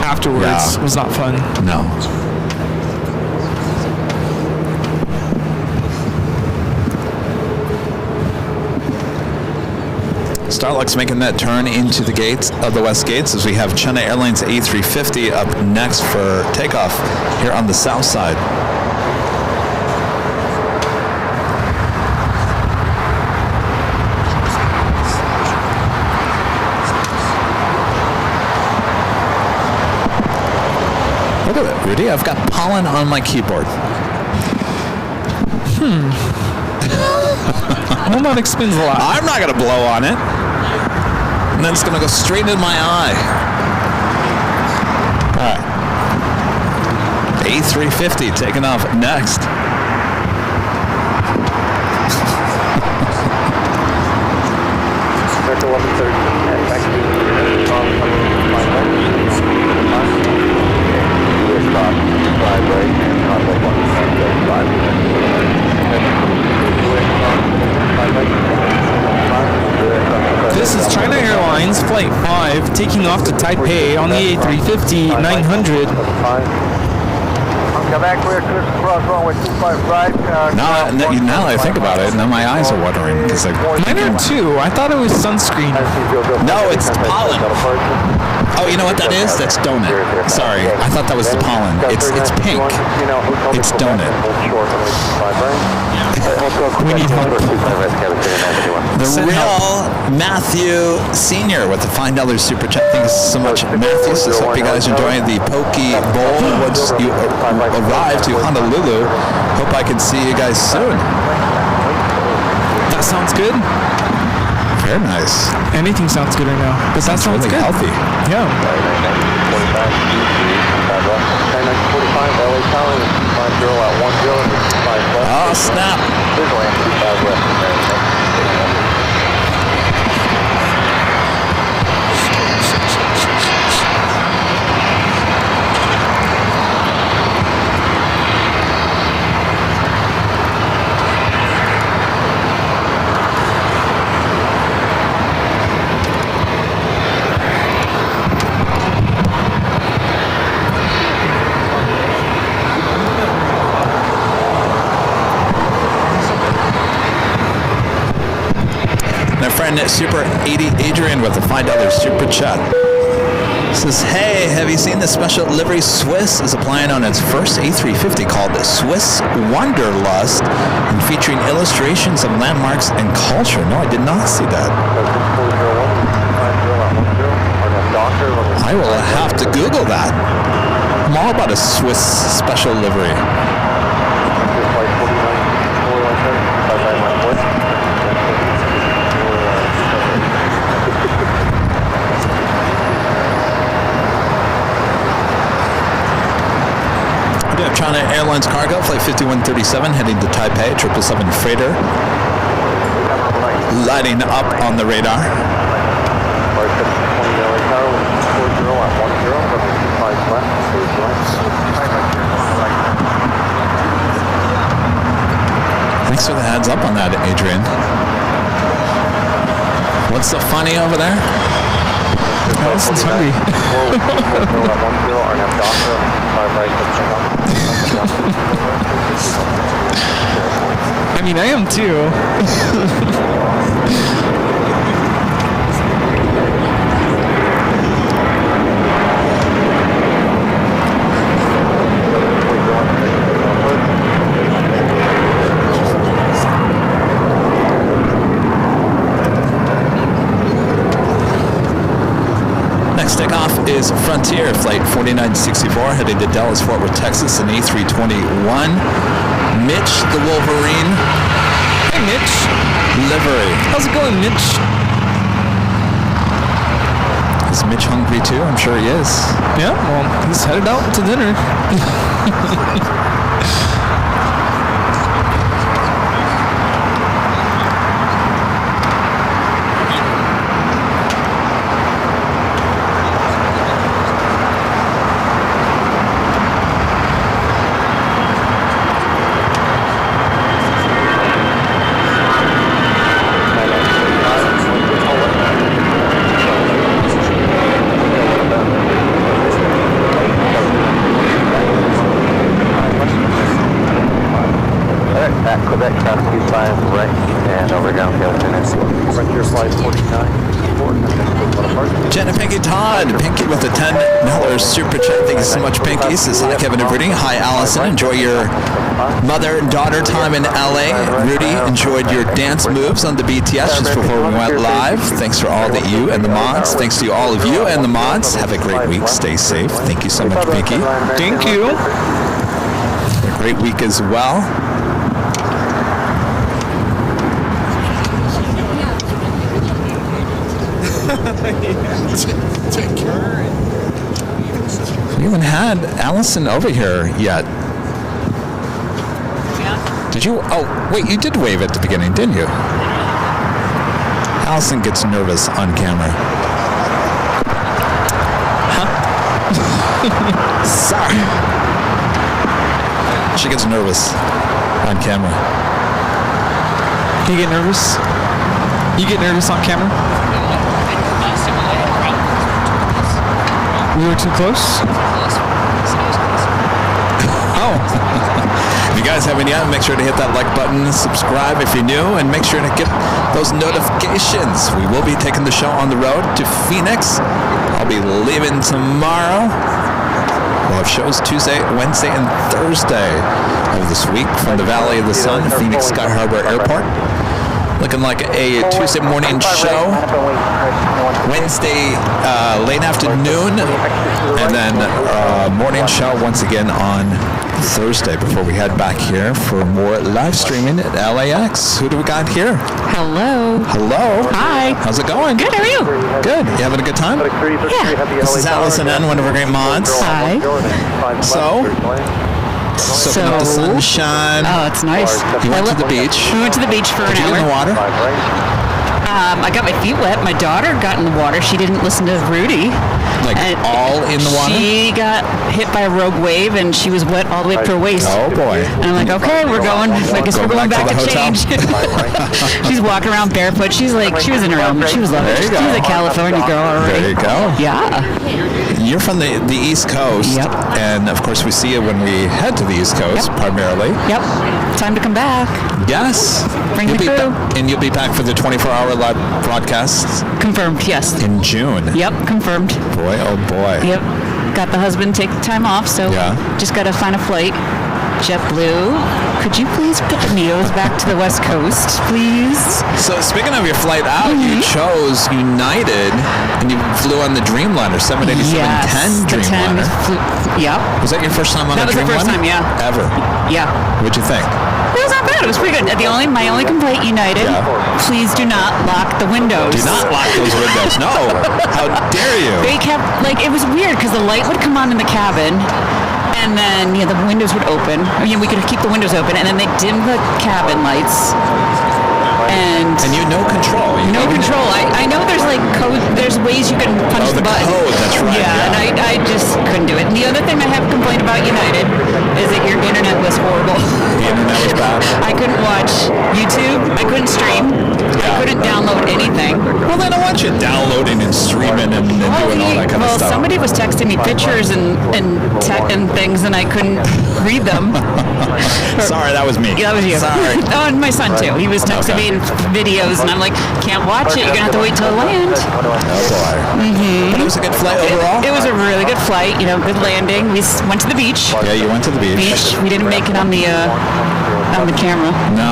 afterwards was not fun. No. Starlux making that turn into the gates of the West Gates as we have China Airlines A350 up next for takeoff here on the south side. Look at it, Rudy. I've got pollen on my keyboard. Well, that explains a lot. I'm not going to blow on it. And then it's going to go straight into my eye. All right. A350 taking off next. This is China Airlines Flight 5 taking off to Taipei on the A350 900. Now I think about it, now my eyes are watering. Mine are too. I thought it was sunscreen. No, it's pollen. Oh, you know what that is? That's donut. Sorry, I thought that was the pollen. It's pink. It's donut. We need help. The real Matthew Senior with the $5 super chat. Thanks so much, Matthew. So hope you guys enjoying the Poke Bowl once you arrive to Honolulu. Hope I can see you guys soon. That sounds good. Very nice. Anything sounds good right now. But that sounds really good. healthy. Yeah. 45, LA Tower, 50 at 10, 5 left. Oh, snap. Visual and 25 left. Friend Super 80 Adrian with a $5 super chat says, hey, have you seen the special livery Swiss is applying on its first A350 called Swiss Wanderlust and featuring illustrations of landmarks and culture? No, I did not see that. I will have to Google that. I'm all about a Swiss special livery. China Airlines cargo, flight 5137, heading to Taipei, 777 freighter. Lighting up on the radar. Thanks for the heads up on that, Adrian. What's so funny over there? Allison's hungry. I mean, I am too. Next takeoff is Frontier Flight 4964 heading to Dallas, Fort Worth, Texas, an A321. Mitch the Wolverine. Hey, Mitch. Livery. How's it going, Mitch? Is Mitch hungry too? I'm sure he is. Yeah, well, he's headed out to dinner. Jenna Pinky Todd, Pinky with a $10 super chat. Thank you so much, Pinky. Says hi, Kevin and Rudy. Hi, Allison. Enjoy your mother and daughter time in LA. Rudy enjoyed your dance moves on the BTS just before we went live. Thanks for all that you and the mods. Thanks to all of you and the mods. Have a great week. Stay safe. Thank you so much, Pinky. Thank you. A great week as well. We haven't had Allison over here yet. Did you? Oh, wait, you did wave at the beginning, didn't you? Allison gets nervous on camera. Huh? Sorry. She gets nervous on camera. You get nervous? You get nervous on camera? We were too close? Oh. If you guys haven't yet, make sure to hit that like button, subscribe if you're new, and make sure to get those notifications. We will be taking the show on the road to Phoenix. I'll be leaving tomorrow. We'll have shows Tuesday, Wednesday, and Thursday of this week from the Valley of the Sun, Phoenix Sky Harbor Airport. Looking like a Tuesday morning show, Wednesday late afternoon, and then morning show once again on Thursday before we head back here for more live streaming at LAX. Who do we got here? Hello. Hello. Hi. How's it going? Good, how are you? Good. You having a good time? Yeah. This is Allison N., one of our great mods. Hi. Soaking up the sunshine. Oh, it's nice. You went to the beach. We went to the beach for an Did you hour. get in the water? I got my feet wet. My daughter got in the water. She didn't listen to Rudy. Like And all in the water? She got hit by a rogue wave, and she was wet all the way up to her waist. Oh, boy. And I'm like, okay, we're going. I guess we're going back to the hotel? change. She's walking around barefoot. She's like, she was in her element. She was loving it. There you She's go. a California girl already. There you go. Yeah. You're from the East Coast, Yep. and of course we see you when we head to the East Coast, Yep. primarily. Yep. Time to come back. Yes. Bring You'll the be crew. and you'll be back for the 24-hour live broadcasts Confirmed, yes. in June. Yep, confirmed. Boy, oh boy. Yep. Got the husband take the time off, so Yeah. just got to find a flight. JetBlue, could you please put the Neos back to the West Coast, please? So speaking of your flight out, you chose United, and you flew on the Dreamliner, 787-10 the 10 Dreamliner. Yep. Was that your first time on That a was the Dreamliner? first time, yeah. Ever? Yeah. What'd you think? It was not bad. It was pretty good. My only complaint, United, Yeah. please do not lock the windows. Do not lock those windows. No. How dare you? They kept, it was weird because the light would come on in the cabin, and then the windows would open. We could keep the windows open, and then they dimmed the cabin lights. And you had no control. no control. I know there's code. There's ways you can punch the the button. code, that's right, Yeah, yeah. and I just couldn't do it. And the other thing I have complained about United is that your internet was horrible. The internet was bad. I couldn't watch YouTube. I couldn't stream. I couldn't download anything. Well, then I want you downloading and streaming and doing all that kind of stuff. Somebody was texting me pictures and things, and I couldn't read them. Sorry, that was me. Yeah, that was you. Sorry. Oh, and my son too. He was texting me videos, and I'm like, can't watch it. You're gonna have to wait till it lands. Oh boy. Mm-hmm. But it was a good flight overall. It was a really good flight. Good landing. We went to the beach. Yeah, you went to the beach. We didn't make it on the camera. No,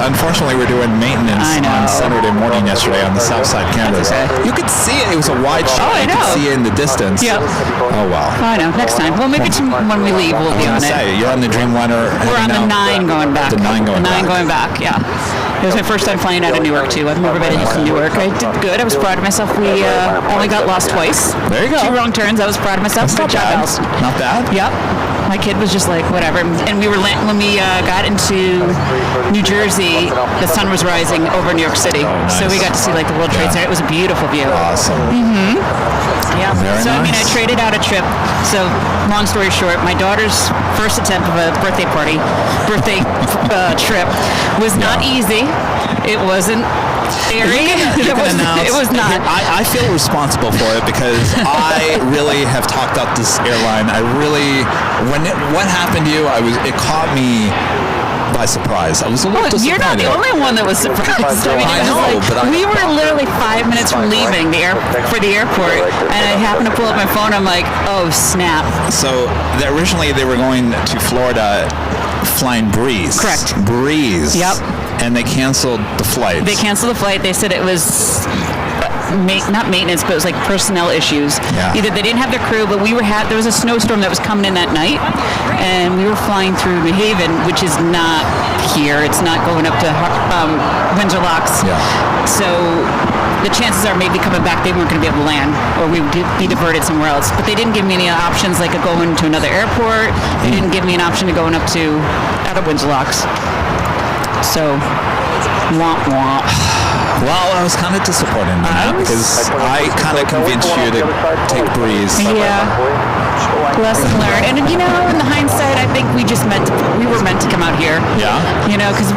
unfortunately, we're doing maintenance I know. on Saturday morning yesterday on the south side cameras. That's okay. You could see it. It was a wide shot. I You could know. see it in the distance. Yep. Oh wow. I know. Next time. Well, maybe when we leave, we'll I was be on gonna it. say you're on the Dreamliner. We're on the 9 going back. The 9 going back. going back, yeah. It was my first time flying out of Newark, too. I've never been into Newark. I did good. I was proud of myself. We only got lost twice. There you go. 2 wrong turns. I was proud of myself. That's not Good job, bad. Allison. Not bad. Yep. My kid was just like, whatever. And we were when we got into New Jersey, the sun was rising over New York City. nice. So we got to see the World Trade Center. It was a beautiful view. Awesome. Yeah. Very So I nice. traded out a trip. So long story short, my daughter's first attempt of a birthday trip was not easy. It wasn't airy. It was not. I feel responsible for it because I really have talked up this airline. I really, what happened to you? It caught me by surprise. I was a little disappointed. You're not the only one that was surprised. I know, but we were literally 5 minutes from leaving for the airport, and I happened to pull up my phone. I'm like, oh snap! So originally they were going to Florida, flying Breeze. Correct. Breeze. Yep. And they canceled the flight. They canceled the flight. They said it was not maintenance, but it was personnel issues. Yeah. Either they didn't have their crew, but there was a snowstorm that was coming in that night, and we were flying through New Haven, which is not here. It's not going up to Windsor Locks. Yeah. So the chances are maybe coming back they weren't going to be able to land, or we would be diverted somewhere else. But they didn't give me any options like going to another airport. They didn't give me an option to going up to out of Windsor Locks. So, womp womp. Well, I was kind of disappointed in that because I kind of convinced you to take Breeze. Yeah. Lesson learned. And in the hindsight, I think we were meant to come out here. Yeah. Because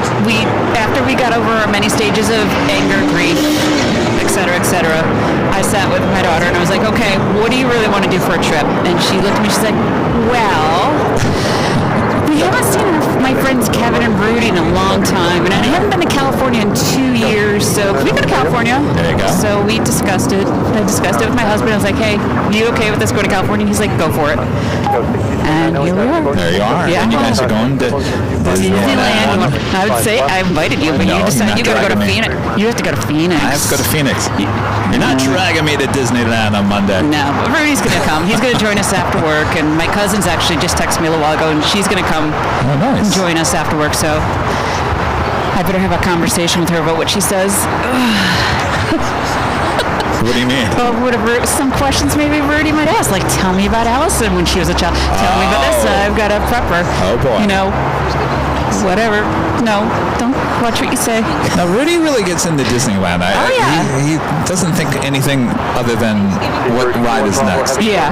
after we got over our many stages of anger, grief, et cetera, I sat with my daughter and I was like, okay, what do you really want to do for a trip? And she looked at me, she's like, well, we haven't seen my friends Kevin and Rudy in a long time, and I haven't been to California in 2 years, so can we go to California? There you go. So we discussed it. I discussed it with my husband. I was like, hey, you okay with us going to California? He's like, go for it. And here we are. There you are. Yeah. And you guys are going to Disneyland. I would say I invited you, but No, you decided you you're got to go not to dragging me. Phoenix. You have to go to Phoenix. I have to go to Phoenix. You're not dragging me to Disneyland on Monday. No, but Rudy's going to come. He's going to join us after work, and my cousin's actually just texted me a little while ago, and she's going to come Oh, nice. and join us after work, so I better have a conversation with her about what she says. What do you mean? Well, whatever, some questions maybe Rudy might ask, like, tell me about Allison when she was a child. Tell me about this. I've got to prep her. Oh, boy. You know, whatever. No, don't watch what you say. Now, Rudy really gets into Disneyland. He doesn't think anything other than what ride is next. Yeah.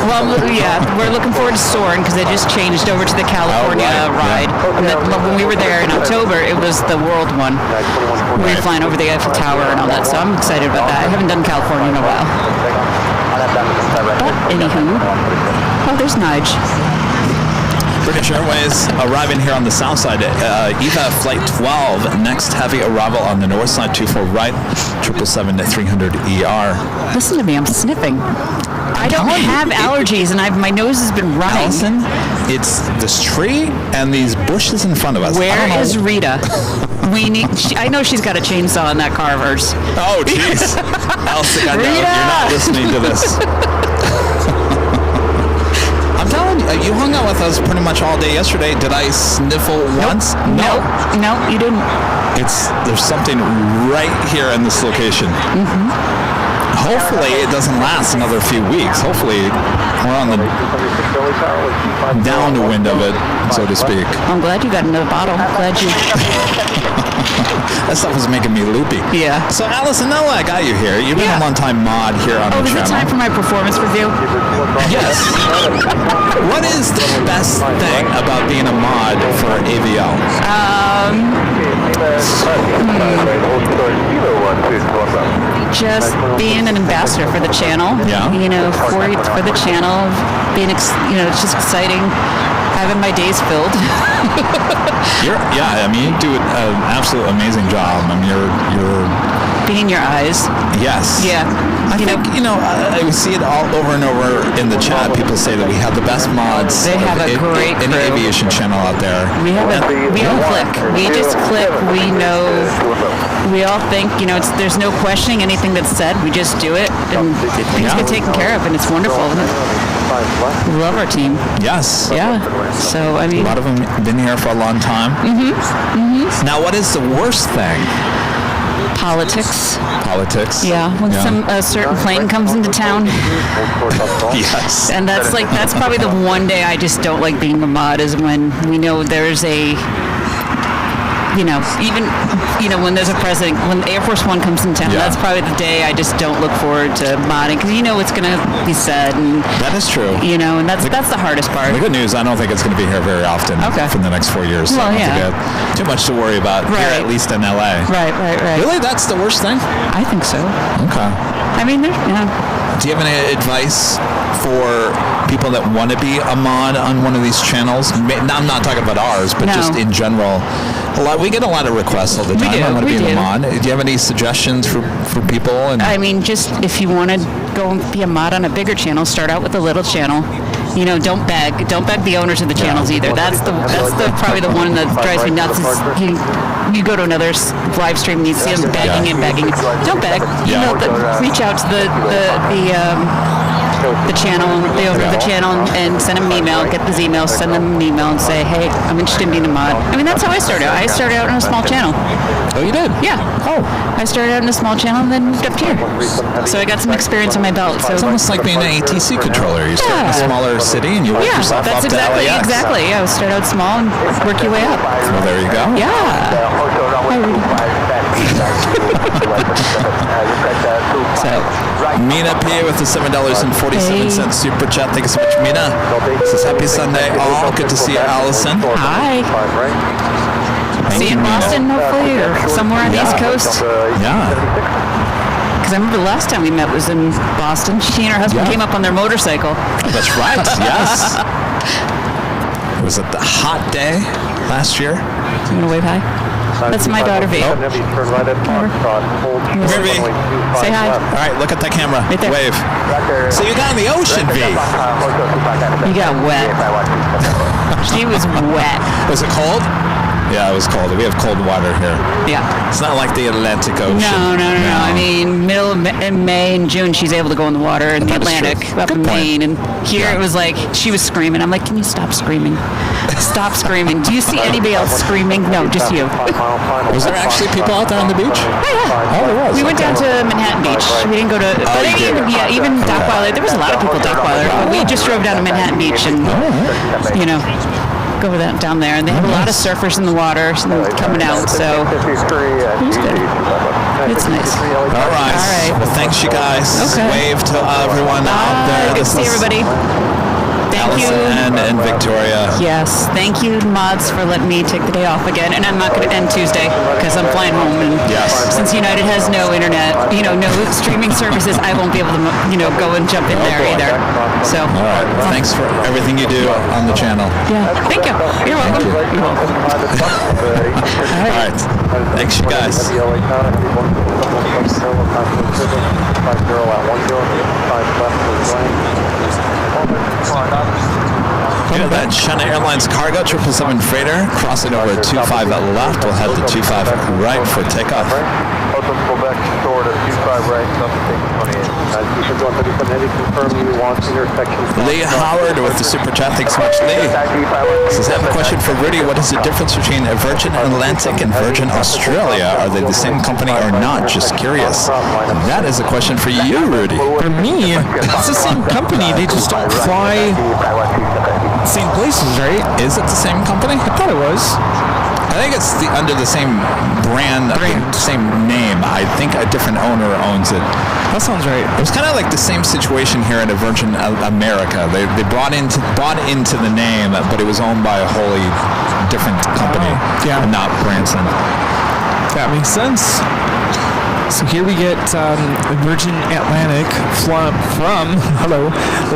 Well, yeah, we're looking forward to Soarin' because they just changed over to the California ride. And when we were there in October, it was the World one. We were flying over the Eiffel Tower and all that, so I'm excited about that. I haven't done California in a while. But anywho, oh, there's Nige. British Airways arriving here on the south side. EVA Flight 12, next heavy arrival on the north side, 24 right, 777-300ER. Listen to me, I'm sniffing. I don't have allergies, and my nose has been running. Allison, it's this tree and these bushes in front of us. Where is Rita? I know she's got a chainsaw in that car of hers. Oh, jeez. Allison, I know Rita! you're not listening to this. I'm telling you, you hung out with us pretty much all day yesterday. Did I sniffle once? No, you didn't. There's something right here in this location. Hopefully it doesn't last another few weeks. Hopefully we're on the downwind of it, so to speak. I'm glad you got another bottle. I'm glad you... That stuff was making me loopy. Yeah. So Allison, now I got you here. You've been a long-time mod here on the is channel. it time for my performance review? Yes. What is the best thing about being a mod for AVL? Just being an ambassador for the channel. Yeah. You know, for the channel, being, it's just exciting. Having my days filled. You do an absolute amazing job. I mean, you're Being your eyes. yes. Yeah. I see it all over and over in the chat. People say that we have the best mods. They have a great in crew. aviation channel out there. We don't click. We just click. We know. We all think, there's no questioning anything that's said. We just do it, and things get taken care of, and it's wonderful. We love our team. Yes. Yeah. So, I A mean, lot of them been here for a long time. Now, what is the worst thing? politics. Politics. Yeah, when a certain plane comes into town. Yes. And that's probably the one day I just don't like being a mod, is when we know there's a, when there's a president, when Air Force One comes in town, that's probably the day I just don't look forward to modding, because what's going to be said. And, that is true. And that's the hardest part. The good news, I don't think it's going to be here very often for the next 4 years. So Well, I don't think I have too much to worry about here, at least in LA. Right. Really? That's the worst thing? I think so. Okay. I mean, Do you have any advice for people that want to be a mod on one of these channels? I'm not talking about ours, but just in general. We get a lot of requests all the time. I want to be a mod. Do you have any suggestions for people? I mean, just if you want to go and be a mod on a bigger channel, start out with a little channel. Don't beg the owners of the channels either. That's probably the one that drives me nuts. Is you go to another live stream and you see them begging and begging. Don't beg. Reach out to the channel, the owner of the channel, and send them an email. Get those emails, send them an email, and say, hey, I'm interested in being a mod. I mean, that's how I started out. I started out in a small channel. Oh, you did? Yeah. Oh. I started out in a small channel and then moved up here. So I got some experience on my belt. So it's almost like being an ATC controller. You start in a smaller city and you work yourself up to LAX. Exactly. Yeah, start out small and work your way up. Well, there you go. Yeah. So, Mina P with the $7.47 super chat. Thank you so much, Mina. This is Happy Sunday all. Good to see you, Allison. Hi. See you in Boston, hopefully, or somewhere on the East Coast. Yeah. Because I remember the last time we met was in Boston. She and her husband came up on their motorcycle. That's right. Yes. Was it the hot day last year? You want to wave hi? That's my daughter, V. Turn right at Foxtrot. Hold Here, short, V. runway 25 Say hi. left. All right, look at the camera. Right there. Wave. So you're down in the ocean, V. You got wet. She was wet. Was it cold? Yeah, it was cold. We have cold water here. Yeah. It's not like the Atlantic Ocean. No. I mean, middle of May and June, she's able to go in the water in the That is Atlantic true. up Good in point. Maine. And here it was like, she was screaming. I'm like, can you stop screaming? Stop screaming. Do you see anybody else screaming? No, just you. Was there actually people out there on the beach? Oh, there was. We went down to Manhattan Beach. We didn't go to, but you did. even Dockweiler. There was a lot of people at Dockweiler, but we just drove down to Manhattan Beach and, you know, go down there. And they have a lot of surfers in the water coming out, so it's good. It's nice. All right. Well, thanks, you guys. Okay. Wave to everyone out there. Good to see everybody. Thank you. Allison and Victoria. Yes, thank you, mods, for letting me take the day off again. And I'm not going to end Tuesday because I'm flying home. And since United has no internet, no streaming services, I won't be able to, go and jump in there either. So. All right. Well, thanks for everything you do on the channel. Yeah. Thank you. You're welcome. You're welcome. All right. Thanks, you guys. Look at that China Airlines cargo 777 freighter crossing over 25 left. We'll head to 25 right for takeoff. Open Quebec short at 25 right, substation 28. Confirm you want intersection. Lee Howard with the super chat. Thanks so much, Lee. Says, I have a question for Rudy. What is the difference between Virgin Atlantic and Virgin Australia? Are they the same company or not? Just curious. That is a question for you, Rudy. For me, it's the same company. They just don't fly same places, right? Is it the same company? I thought it was. I think it's under the same brand, same name. I think a different owner owns it. That sounds right. It was kind of like the same situation here at Virgin America. They bought into the name, but it was owned by a wholly different company. Yeah. Not Branson. That makes sense. So here we get Virgin Atlantic from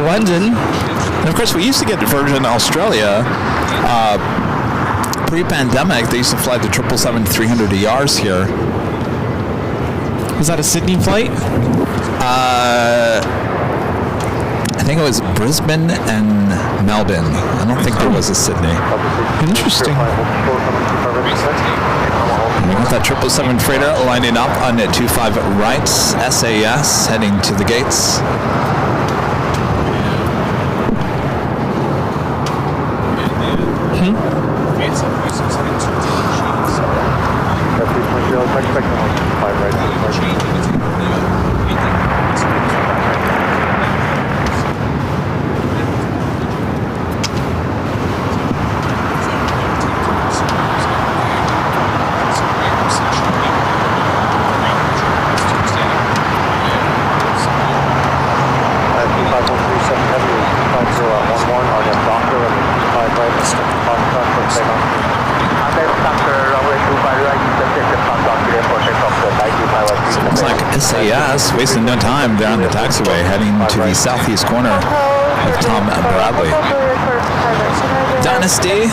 London. And of course, we used to get Virgin Australia. Pre-pandemic, they used to fly the 777-300ERs here. Was that a Sydney flight? I think it was Brisbane and Melbourne. I don't think there was a Sydney. Interesting. We got that 777 freighter lining up on the 25 right, SAS, heading to the gates. Looks like SAS wasting no time down the taxiway, heading to the southeast corner of Tom Bradley. Dynasty,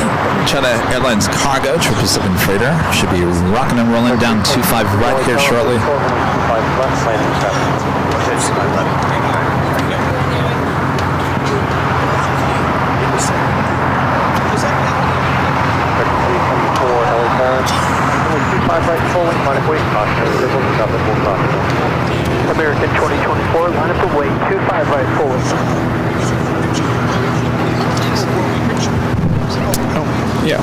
China Airlines cargo 777 freighter should be rocking and rolling down 25 right here shortly. American 2024, line up away, 25 right forward. Oh, yeah.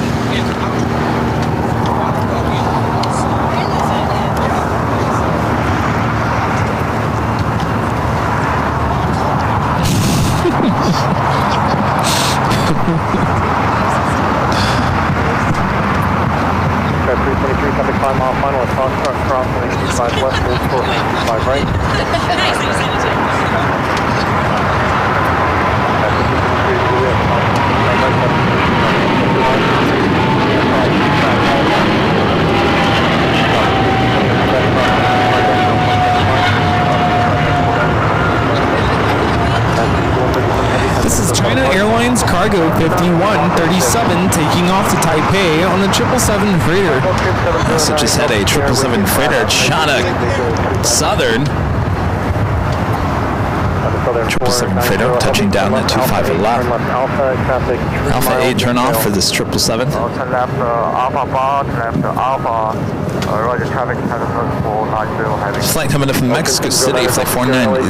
Got 323, coming 5 mile final, at Foxtrot crossing 25 left, hold short, 25 right. This is China Airlines Cargo 5137 taking off to Taipei on the 777 freighter. So just had a 777 freighter China Southern. 777 freighter touching down at 25 left. Alpha 8 turn off for this 777. Left Alpha bar, left Alpha. Roger, traffic pattern 490 heavy. Flight coming up from Mexico City, flight 490.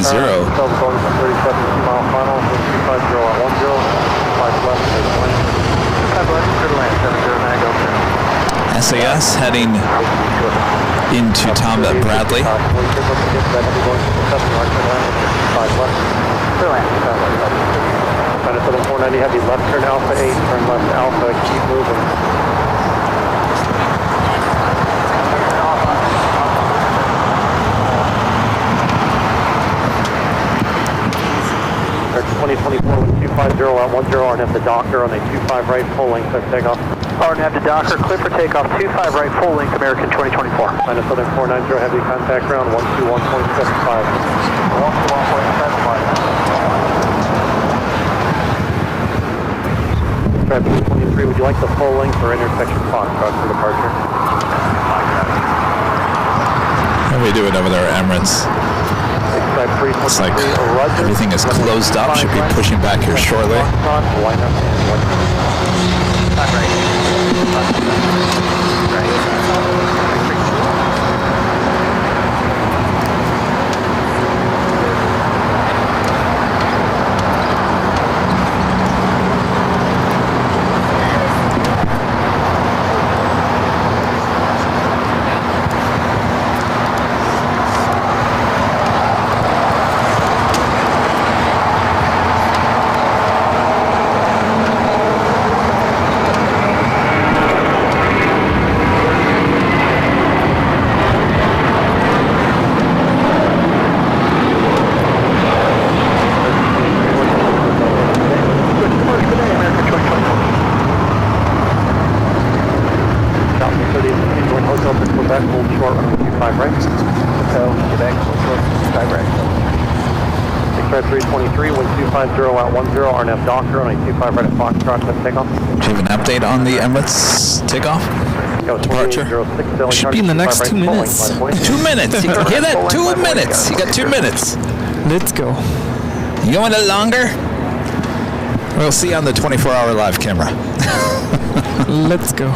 SAS heading into Tom Bradley. Southern 490 heavy, left turn Alpha 8, turn left Alpha, keep moving. Air 2024 with 250 at 10 RNF the Docker on a 25 right full length of takeoff. RNF the Docker, clear for takeoff, 25 right full length American 2024. China Southern 490 heavy contact ground, 121.75. 121.75. Traffic 23, would you like the full length or intersection Foxtrot for departure? How do we do it over there at Emirates? Looks like everything is closed up. Should be pushing back here shortly. RNF Docker on a 25 right at Foxtrot, let's take off. Do you have an update on the Emirates takeoff? Departure? Should be in the next 2 minutes. 2 minutes! You can hear that? 2 minutes! You got 2 minutes. Let's go. You going a little longer? We'll see on the 24-hour live camera. Let's go.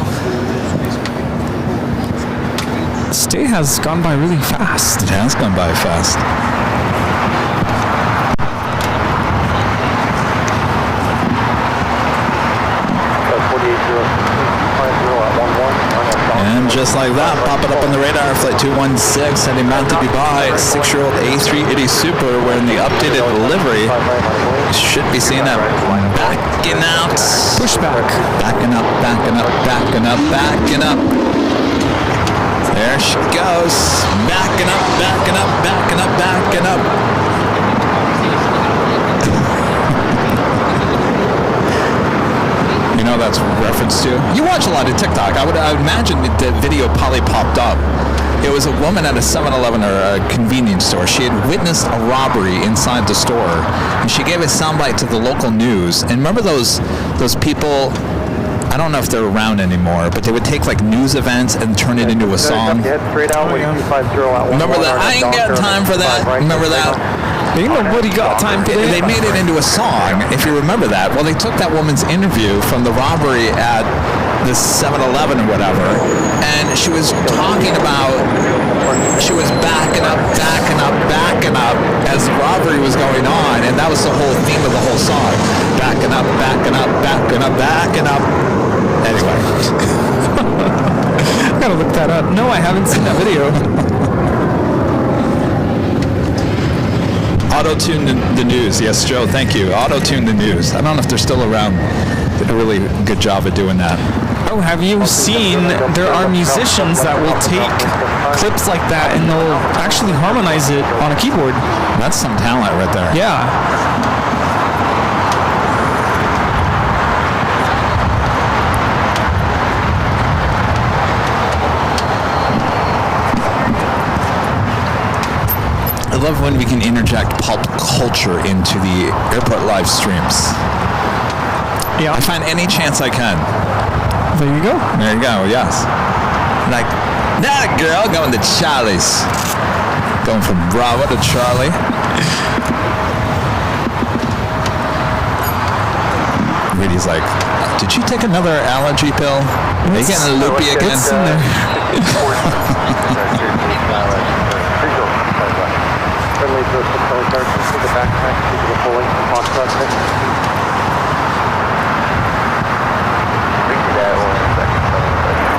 This day has gone by really fast. It has gone by fast. And just like that, pop it up on the radar, flight 216, heading back to Dubai, 6-year-old A380 Super, wearing the updated livery. Should be seeing that backing out. Pushback. Backing up, backing up, backing up, backing up. There she goes. Backing up, backing up, backing up, backing up. You know that's a reference to? You watch a lot of TikTok. I would imagine the video probably popped up. It was a woman at a 7-Eleven or a convenience store. She had witnessed a robbery inside the store, and she gave a soundbite to the local news. And remember those people? I don't know if they're around anymore, but they would take like news events and turn it into a song. Remember that? I ain't got time for that. Remember that? Ain't nobody got time for that. They made it into a song, if you remember that. Well, they took that woman's interview from the robbery at this 7-Eleven or whatever, and she was talking about, she was backing up as the robbery was going on, and that was the whole theme of the whole song. Backing up, backing up, backing up, backing up. Anyway. I gotta look that up. No, I haven't seen that video. Auto-tune the news. Yes, Joe, thank you. Auto-tune the news. I don't know if they're still around. They did a really good job of doing that. Oh, have you seen there are musicians that will take clips like that and they'll actually harmonize it on a keyboard? That's some talent right there. Yeah. I love when we can interject pop culture into the airport live streams. Yeah. I find any chance I can. There you go. There you go, yes. Like, that girl going to Charlie's. Going from Bravo to Charlie. Rudy's like, did you take another allergy pill? Are you getting loopy again? What's in there? Friendly to the backpack, to the pulling, Foxtrot 6.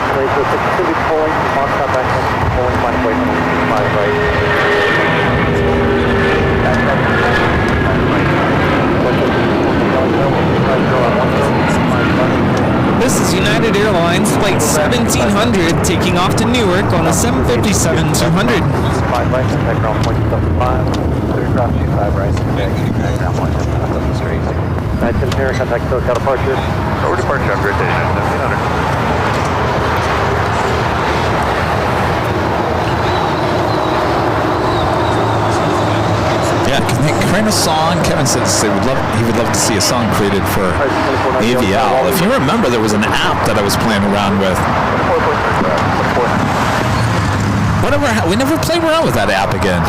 Friendly to the pulling, Foxtrot backpack, pulling, find way from 5 right. This is United Airlines Flight 1700 taking off to Newark on the 757-200. 5 right, contact ground point 75. Clear cross 25 right, contact ground point 73. 910 here, contact SoCal departure. Over departure, after rotation, 1700. Yeah, can they create a song? Kevin says he would love to see a song created for AVL. If you remember, there was an app that I was playing around with. We never played around with that app again.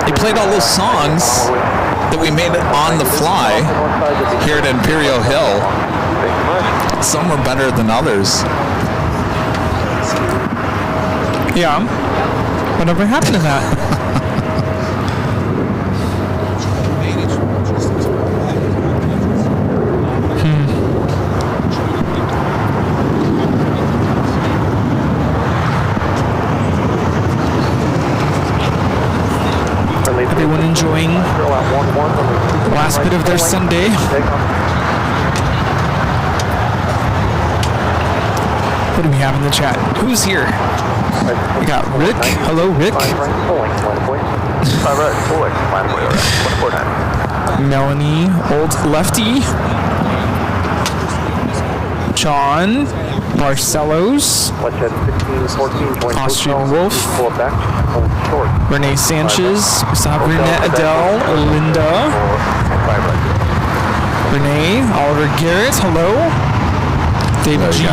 He played all those songs that we made on the fly here at Imperial Hill. Some were better than others. Yeah. Whatever happened to that? Everyone enjoying the last bit of their Sunday. What do we have in the chat? Who's here? We got Rick. Hello, Rick. Melanie, Old Lefty. John. Marcelos. Austrian Wolf. Renee Sanchez. We still have Renette Adele. Linda. Renee. Oliver Garrett. Hello. David G.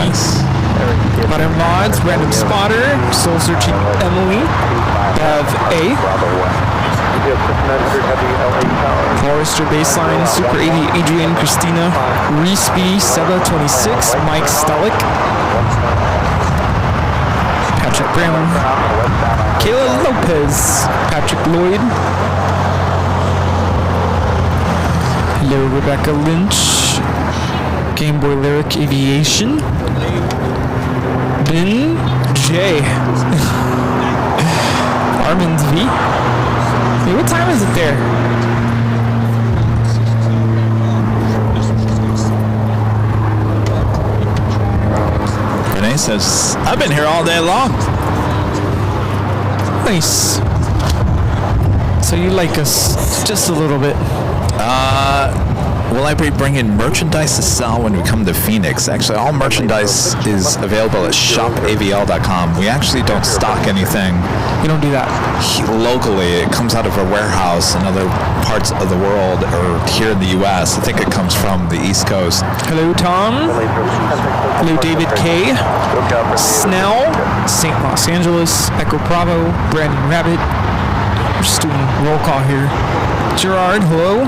Butter Mods. Random Spotter. Soul Searching Emily. Bev A. Forester Baseline. Super 80 Adrian Christina. Reese B. Seba 26. Mike Stelick. Patrick Brown. Kayla Lopez. Patrick Lloyd. Hello, Rebecca Lynch. Game Boy Lyric Aviation. Ben J. Armand V. Hey, what time is it there? Renee says, I've been here all day long. Nice. So you like us just a little bit. Will I be bringing merchandise to sell when we come to Phoenix? Actually, all merchandise is available at shopavl.com. We actually don't stock anything. You don't do that? Locally, it comes out of a warehouse in other parts of the world or here in the U.S. I think it comes from the East Coast. Hello, Tom. Hello, David K. Snell, St. Los Angeles, Echo Bravo, Brandon Rabbit. We're just doing roll call here. Gerard, hello.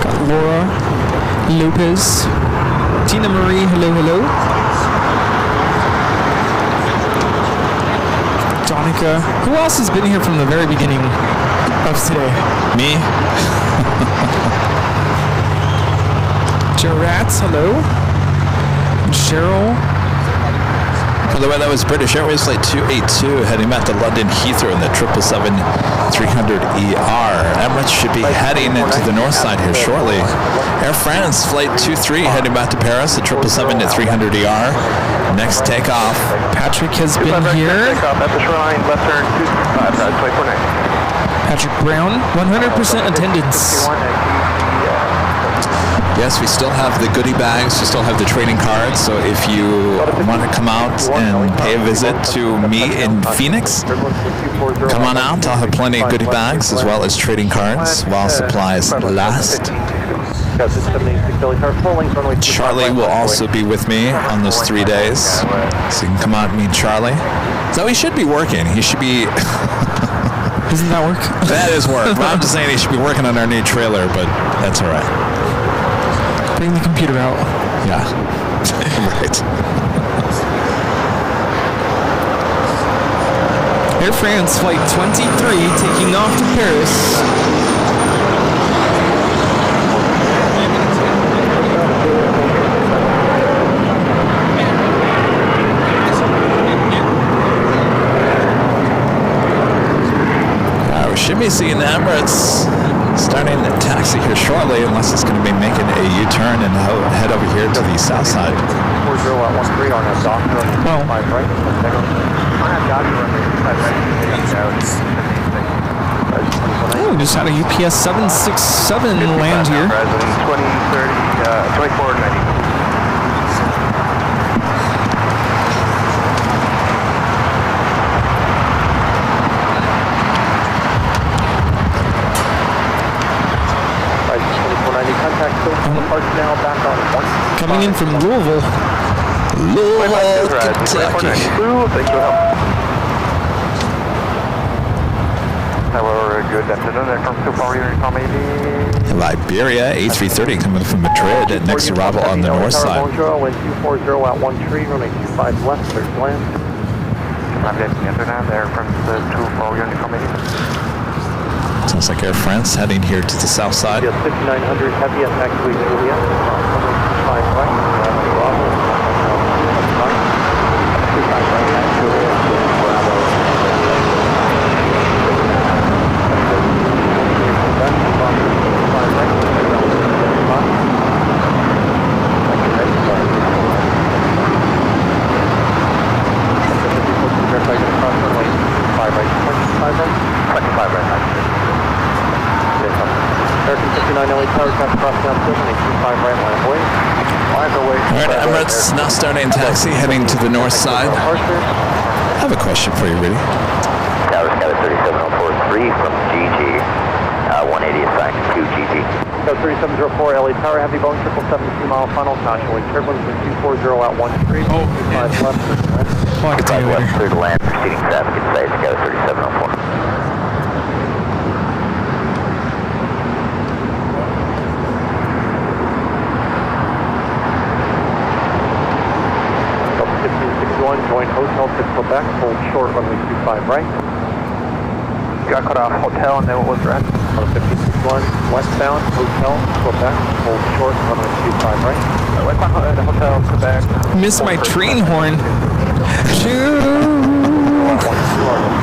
Got Laura Lopez. Tina Marie, hello, hello. Donica. Who else has been here from the very beginning of today? Me? Joe Ratz, hello. Cheryl. By the way, that was British Airways Flight 282 heading back to London Heathrow in the 777-300ER. Emirates should be heading into the north side here shortly. Air France Flight 23 heading back to Paris, the 777-300ER. Next takeoff. Patrick has been here. Patrick Brown, 100% attendance. Yes, we still have the goodie bags. We still have the trading cards. So if you want to come out and pay a visit to me in Phoenix, come on out. I'll have plenty of goodie bags as well as trading cards while supplies last. Charlie will also be with me on those 3 days. So you can come out and meet Charlie. So he should be working. He should be... Isn't that work? That is work. But I'm just saying he should be working on our new trailer, but that's all right. Bring the computer out. Yeah. Right. Air France Flight 23 taking off to Paris. Should be seeing the Emirates starting to taxi here shortly, unless it's going to be making a U-turn and head over here to the south side. Oh, we just had a UPS 767 land here. 2490. Coming in from Louisville. Kentucky. Good afternoon. Aircraft 240 Liberia A380 coming from Madrid at next arrival on the north side. Wind 240 at 13, runway 25 left, clear to land. Air France 240 Sounds like Air France heading here to the south side. 5900 heavy at taxiway Juliet. 25 right. Alright, Emirates now starting taxi, heading to the north side. I have a question for you, Rudy. Tower Sky 37043 from GG. 180 assigned to GG. So 3704 LA Tower, heavy Boeing 777 mile final, caution with turbulence with 240 at 13. 25 left. Oh, I can tell you later. Clear to land, proceeding south, get safe, Sky 3704. Join Hotel to Quebec, hold short, runway 25 right. Got cut off Hotel, and then what was the rest? 1561, westbound, Hotel, Quebec, hold short, runway 25 right. Westbound Hotel, Quebec. Missed my train horn. You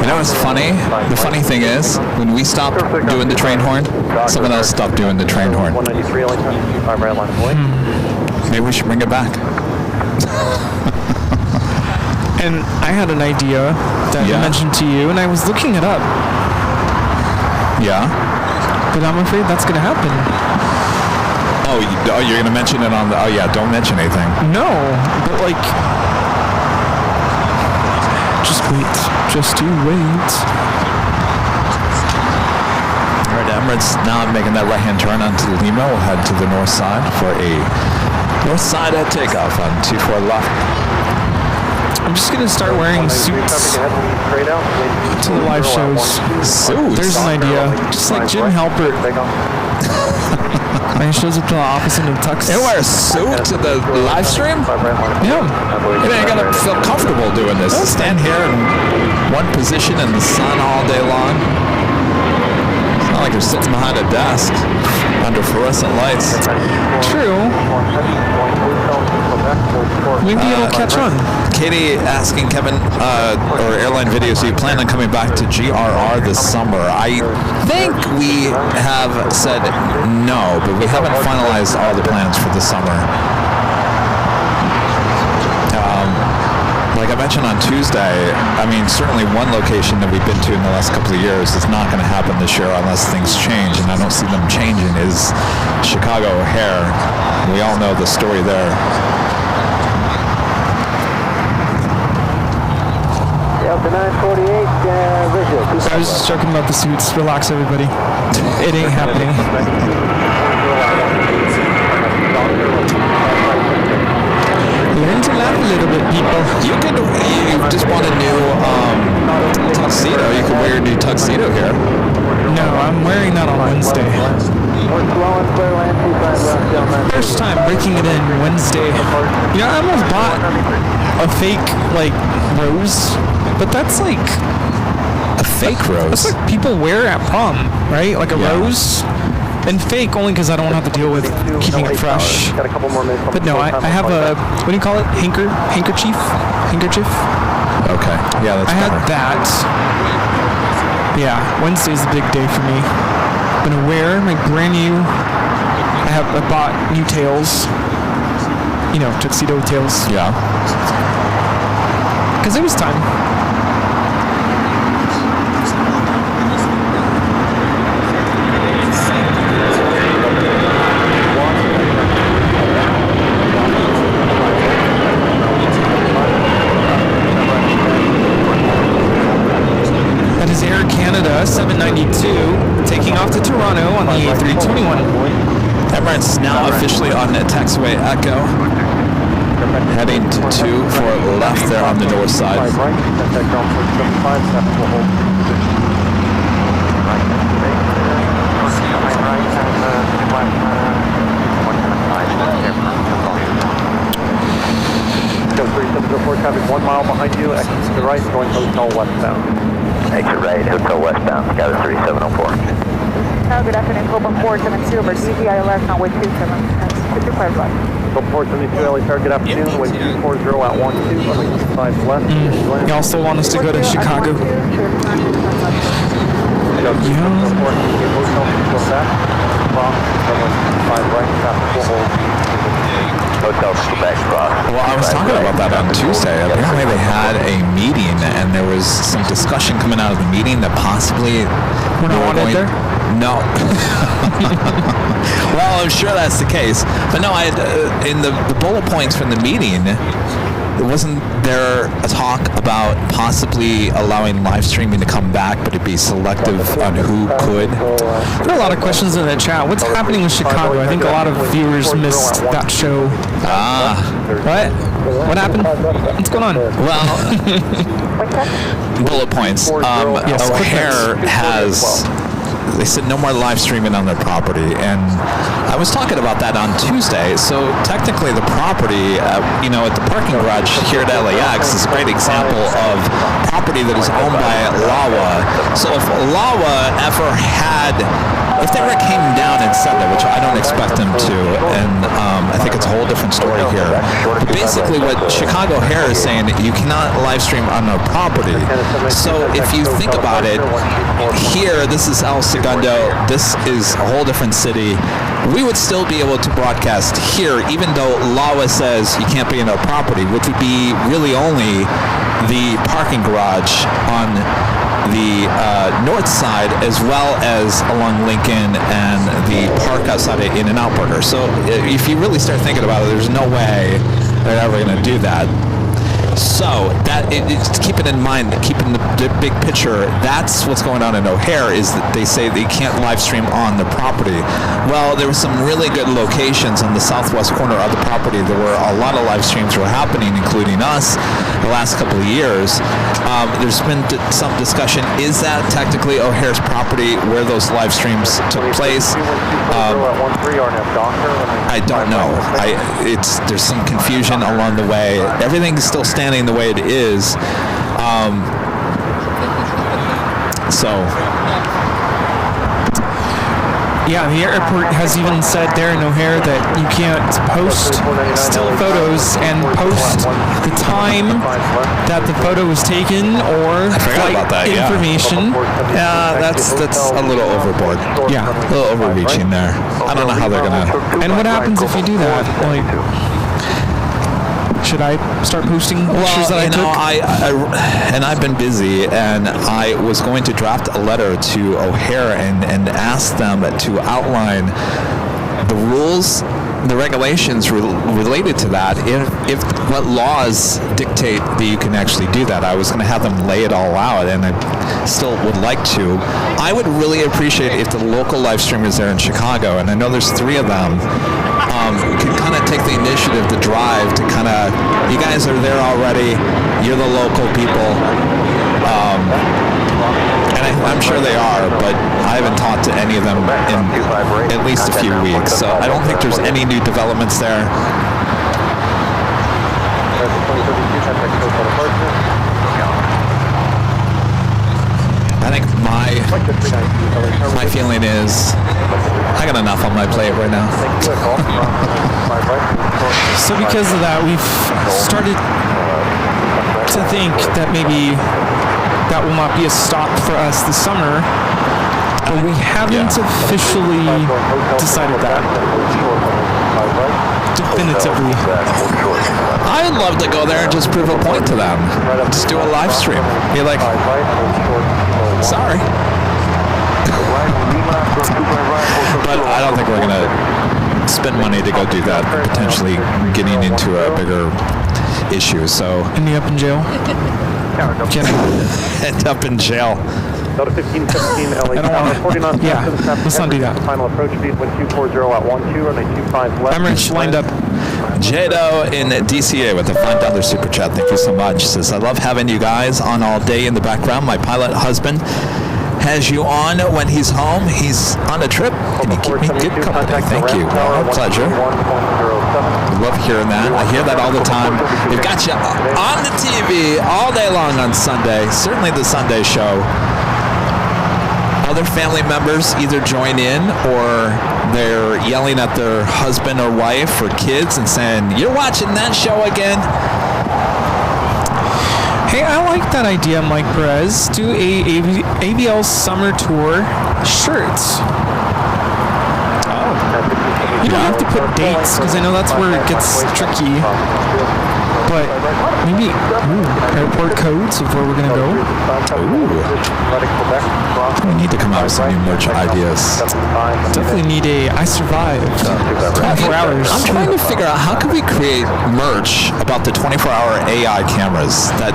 know what's funny? The funny thing is, when we stopped doing the train horn, someone else stopped doing the train horn. 193, LA 25 right, line of way. Maybe we should bring it back. And I had an idea that I mentioned to you, and I was looking it up. Yeah? But I'm afraid that's going to happen. Oh, you're going to mention it on the... Oh, yeah, don't mention anything. No, but like... Just wait. Just you wait. All right, Emirates now making that right-hand turn onto Lima. We'll head to the north side for a north side at takeoff on 24 left. I'm just going to start wearing suits to the live shows. Suits? There's an idea. Just like Jim Halpert. When he shows up to the office in a tux. You wear a suit to the live stream? Yeah. You ain't got to feel comfortable doing this. Stand here in one position in the sun all day long. It's not like you're sitting behind a desk under fluorescent lights. True. Maybe it'll catch on. Katie asking Kevin or Airline Videos, do you plan on coming back to GRR this summer? I think we have said no, but we haven't finalized all the plans for the summer. like I mentioned on Tuesday, I mean, certainly one location that we've been to in the last couple of years is not going to happen this year unless things change, and I don't see them changing, is Chicago O'Hare. We all know the story there. Delta 948, visual. I was just joking about the suits. Relax, everybody. It ain't happening. Learn to laugh a little bit, people. You just want a new tuxedo. You can wear your new tuxedo here. No, I'm wearing that on Wednesday. First time breaking it in Wednesday. You know, I almost bought a fake, like, rose, but that's like... A fake rose? That's like people wear at prom, right? Like a rose. And fake only because I don't have to deal with keeping it fresh. Got a couple more minutes. But no, I have a, what do you call it? Handkerchief? Okay. Yeah, that's I had that. Yeah, Wednesday's a big day for me. I'm gonna wear my brand new, I bought new tails. You know, tuxedo tails. Yeah. Because it was time. That is Air Canada 792 taking off to Toronto on the A321. Emirates is now officially on the taxiway Echo, heading to 2 for left there on the north side. Go 3704, traffic 1 mile behind you, exit to the right, going hotel westbound. Exit right, hotel westbound, Scout 3704. Good afternoon, Copa 472 over DVI left on way 27. That's 225 left. Copa 472, LA, good afternoon, way 240 at 12, runway 25 left. Y'all still want us to go to Chicago? Hotel Quebec cross. Well, I was talking about that on Tuesday. Apparently they had a meeting, and there was some discussion coming out of the meeting that possibly... We're not wanted there? No. Well, I'm sure that's the case. But no, in the bullet points from the meeting, wasn't there a talk about possibly allowing live streaming to come back, but it'd be selective on who could? There are a lot of questions in the chat. What's happening with Chicago? I think a lot of viewers missed that show. What? What happened? What's going on? Well, bullet points. O'Hare has... They said no more live streaming on their property, and I was talking about that on Tuesday. So technically the property, at the parking garage here at LAX is a great example of property that is owned by LAWA. So if LAWA if they ever came down and said that, which I don't expect them to, and I think it's a whole different story here. But basically what Chicago O'Hare is saying, you cannot live stream on their property. So if you think about it, here, this is El Segundo, this is a whole different city. We would still be able to broadcast here, even though LAWA says you can't be in our property, which would be really only the parking garage on the north side, as well as along Lincoln and the park outside of In-N-Out Burger. So if you really start thinking about it, there's no way they're ever going to do that. So that it's keeping in mind, keeping the big picture, that's what's going on in O'Hare, is that they say they can't live stream on the property. Well, there were some really good locations on the southwest corner of the property. There were a lot of live streams were happening, including us, the last couple of years. There's been some discussion, is that technically O'Hare's property where those live streams took place? I don't know. There's some confusion along the way. Everything's still standing the way it is. Yeah, the airport has even said there in O'Hare that you can't post still photos and post the time that the photo was taken or flight information. Yeah, that's a little overboard. Yeah, a little overreaching there. I don't know how they're gonna. And what happens if you do that? Like, Should I start posting pictures that I took? And I've been busy, and I was going to draft a letter to O'Hare and ask them to outline the rules, the regulations related to that, if what laws dictate that you can actually do that. I was going to have them lay it all out, and I still would like to. I would really appreciate if the local live streamers there in Chicago, and I know there's 3 of them, could kind of take the initiative to drive to kind of, you guys are there already, you're the local people, and I'm sure they are, but I haven't talked to any of them in at least a few weeks, so I don't think there's any new developments there. I think my feeling is I got enough on my plate right now. So because of that, we've started to think that maybe that will not be a stop for us this summer, but we haven't officially decided that definitively. I'd love to go there and just prove a point to them. Just do a live stream. Be like, sorry. But I don't think we're going to spend money to go do that, potentially getting into a bigger issue. So End up in jail. End up in jail. Delta 1517 LA. I don't want to. Yeah, let's not do that. Final approach speed 1240 at 12, runway 25 left. Emirates lined up. Jado in DCA with a $5 super chat. Thank you so much. Says, I love having you guys on all day in the background. My pilot husband has you on when he's home. He's on a trip, and you keep me good company. Thank you. Well, a pleasure. Love hearing that. I hear that all the time. They've got you on the TV all day long on Sunday. Certainly the Sunday show. Other family members either join in or they're yelling at their husband or wife or kids and saying, you're watching that show again? Hey, I like that idea, Mike Perez. Do a AVL summer tour shirts. You don't have to put dates, because I know that's where it gets tricky. But maybe airport codes of where we're going to go. We need to come out with some new merch ideas. Definitely need a I survived 24 hours. I'm trying to figure out how can we create merch about the 24-hour AI cameras that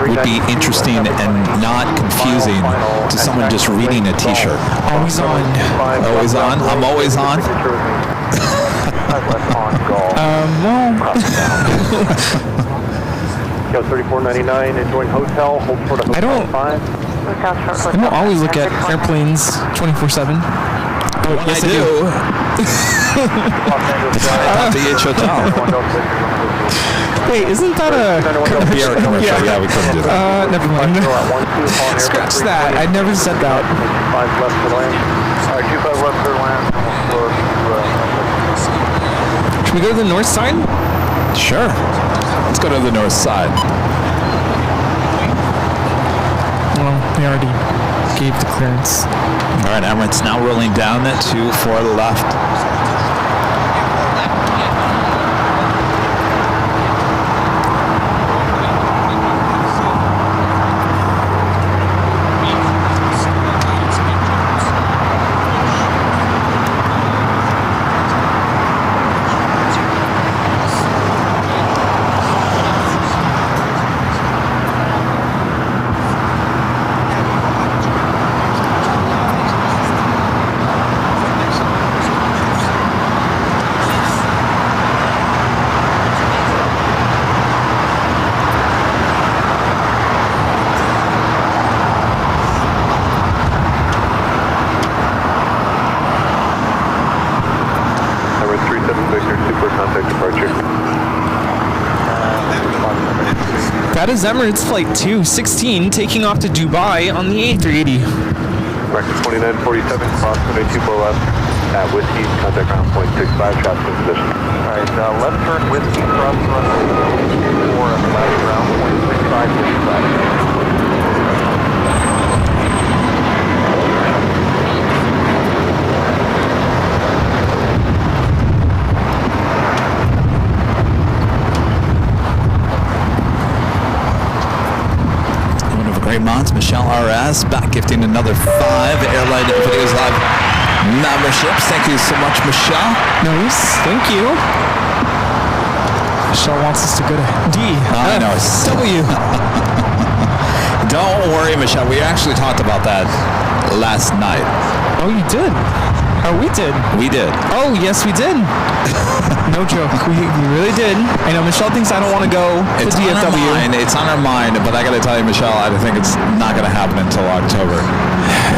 would be interesting and not confusing to someone just reading a t-shirt. Always on. Always on? I'm always on? Yo, 3499, enjoying hotel, hold for the hotel. I don't always look at airplanes 24/7. Oh, yes, I do. BH Hotel. Wait, isn't that a BR commercial? Yeah, we couldn't do that. Never mind. Scratch that. I never said that. 5 left for land. Alright, 25 left for land. Should we go to the north side? Sure. Let's go to the north side. Well, they already gave the clearance. All right, Emirates now rolling down to 4 left. That is Emirates Flight 216 taking off to Dubai on the A380. Record 2947, cross runway 24 left at Whiskey, contact ground point 65, traffic in position. Alright, left turn Whiskey, cross runway 24 at flag ground point 65, 65. great months. Michelle RS back gifting another 5 Airline Videos Live memberships. Thank you so much, Michelle. Nice. Thank you. Michelle wants us to go to D. I know. W. Don't worry, Michelle. We actually talked about that last night. Oh, you did? Oh, we did. We did. Oh, yes, we did. No joke. We really did. I know Michelle thinks I don't want to go to It's DFW. on our mind. It's on our mind, but I got to tell you, Michelle, I think it's not going to happen until October.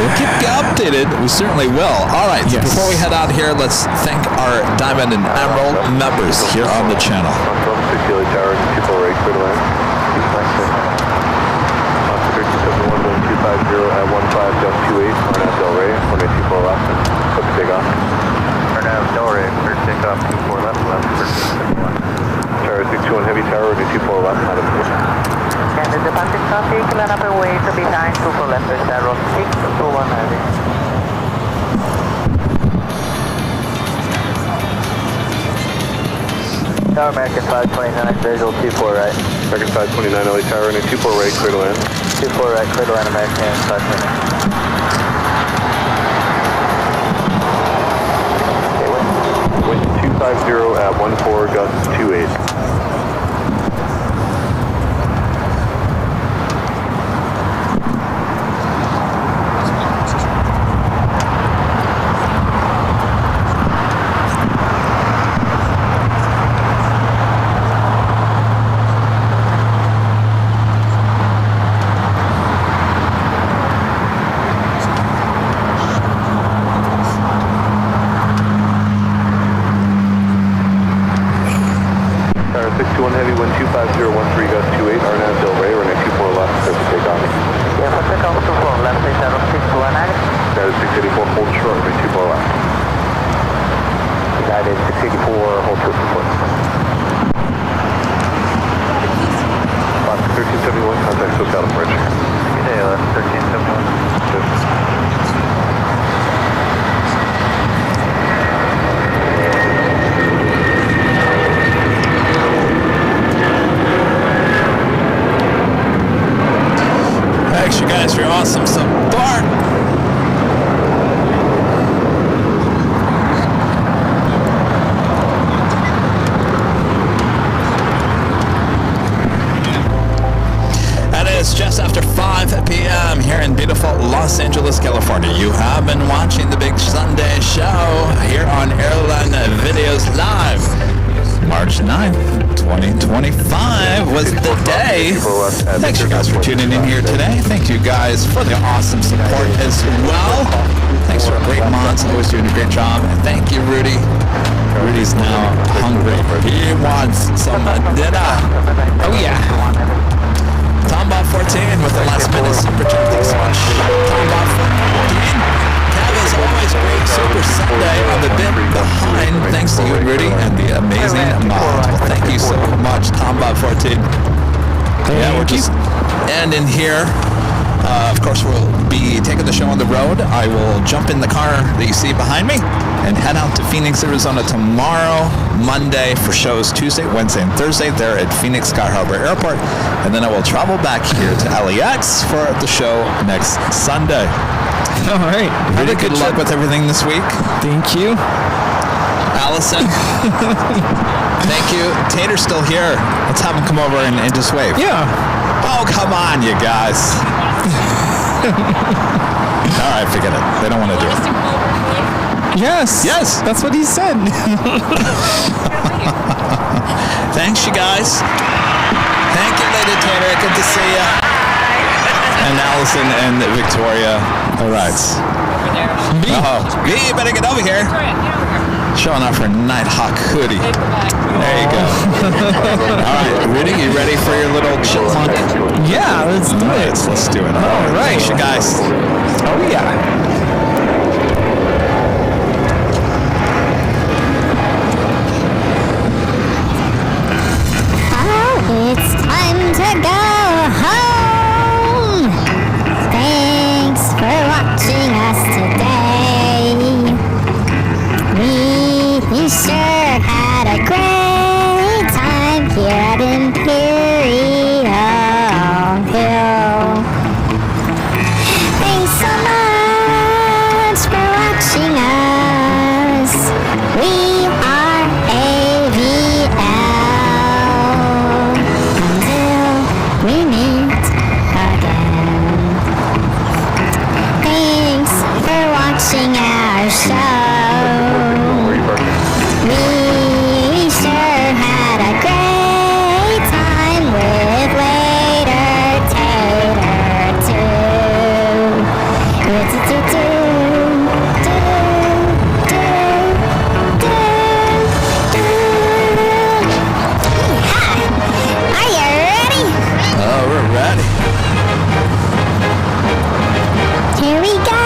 We'll keep you updated. We certainly will. All right. So before we head out here, let's thank our Diamond and Emerald members here on the channel. From 60 Tower, 248, clear to land. 1371-1250 at 15-28, Arnav Del Rey, 184 left, clip to take off. Arnav Del Rey, clear to take off, 24 left, Tower 621 Heavy Tower, 24 left, out of the And the departing traffic, let up and wait to behind 24 left, Arrow 621 Heavy. Tower American 529, visual 24 right. American 529, LA Tower, 24 right, clear to land. 24 right, clear to land, American 529. Wind 250 at 14, gust 28. Heavy, wind 250, 13, gust 28, Arnav Del Rey, runway 24 left, clear to take off. Yeah, for takeoff 24 left, Arrow 619. That is 684, hold short, runway 24 left. United 684, hold short support. Fox 1371, contact SoCal Bridge. Good day, 1371. Thanks, you guys, for your awesome support. That is just after 5 p.m. here in beautiful Los Angeles, California. You have been watching the Big Sunday Show here on Airline Videos Live. March 9th, 2025 was the day. Thanks you guys for tuning in here today. Thank you guys for the awesome support as well. Thanks for a great month. Always doing a great job. And thank you, Rudy. Rudy's now hungry. He wants some dinner. Oh, yeah. Tombob 14 with the last minute super chat. Thanks so much. Tombob 14. As always, great Super Sunday on the bit behind. Thanks to you, Rudy, and the amazing mod. Well, thank you so much, Tombob 14. Yeah, we're just ending here. Of course, we'll be taking the show on the road. I will jump in the car that you see behind me and head out to Phoenix, Arizona tomorrow, Monday for shows Tuesday, Wednesday, and Thursday there at Phoenix Sky Harbor Airport. And then I will travel back here to LAX for the show next Sunday. All right. Really good luck with everything this week. Thank you. Allison. Thank you. Tater's still here. Let's have him come over and just wave. Yeah. Oh, come on, you guys. All right, forget it. They don't want to do it. Yes. Yes. That's what he said. Thanks, you guys. Thank you, Lady Tater. Good to see you. And Allison and Victoria. All right. Oh, you better get over here. Showing off her Nighthawk hoodie. There you go. All right, Rudy, you ready for your little chipmunk? Yeah, let's do it. Let's do it. All right. Thanks, you guys. Oh, yeah. It's time to go home. Thanks for watching us today. We sure had a great time here at Imperial Hill. we meet again. Thanks for watching our show. We sure had a great time with Later Tater too. Are you ready? Oh, we're ready. Here we go.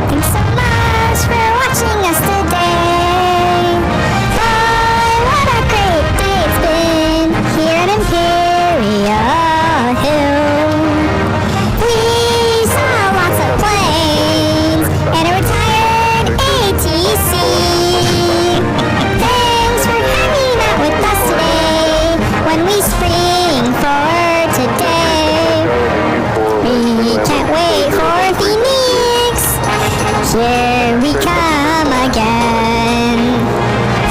Thanks so much for watching us today. Boy, what a great day it's been here at Imperial Hill. We saw lots of planes and a retired ATC. Thanks for hanging out with us today when we spring forward today. We can't wait for Phoenix. Here we come again.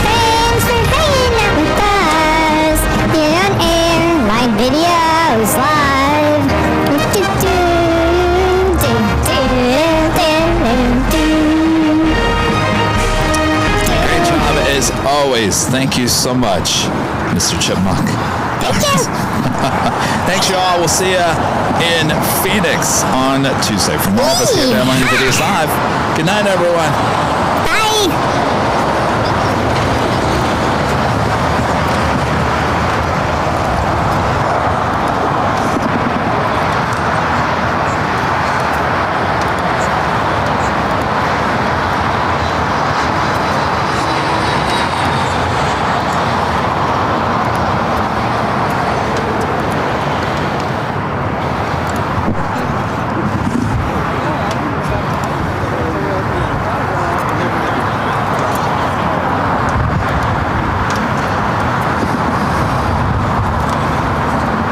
Thanks for hanging out with us here on Airline Videos Live. Great job as always. Thank you so much, Mr. Chipmunk. Thank you. Thanks, y'all. We'll see you in Phoenix on Tuesday. From all of us here at Airline Videos Live. Good night, everyone. Bye.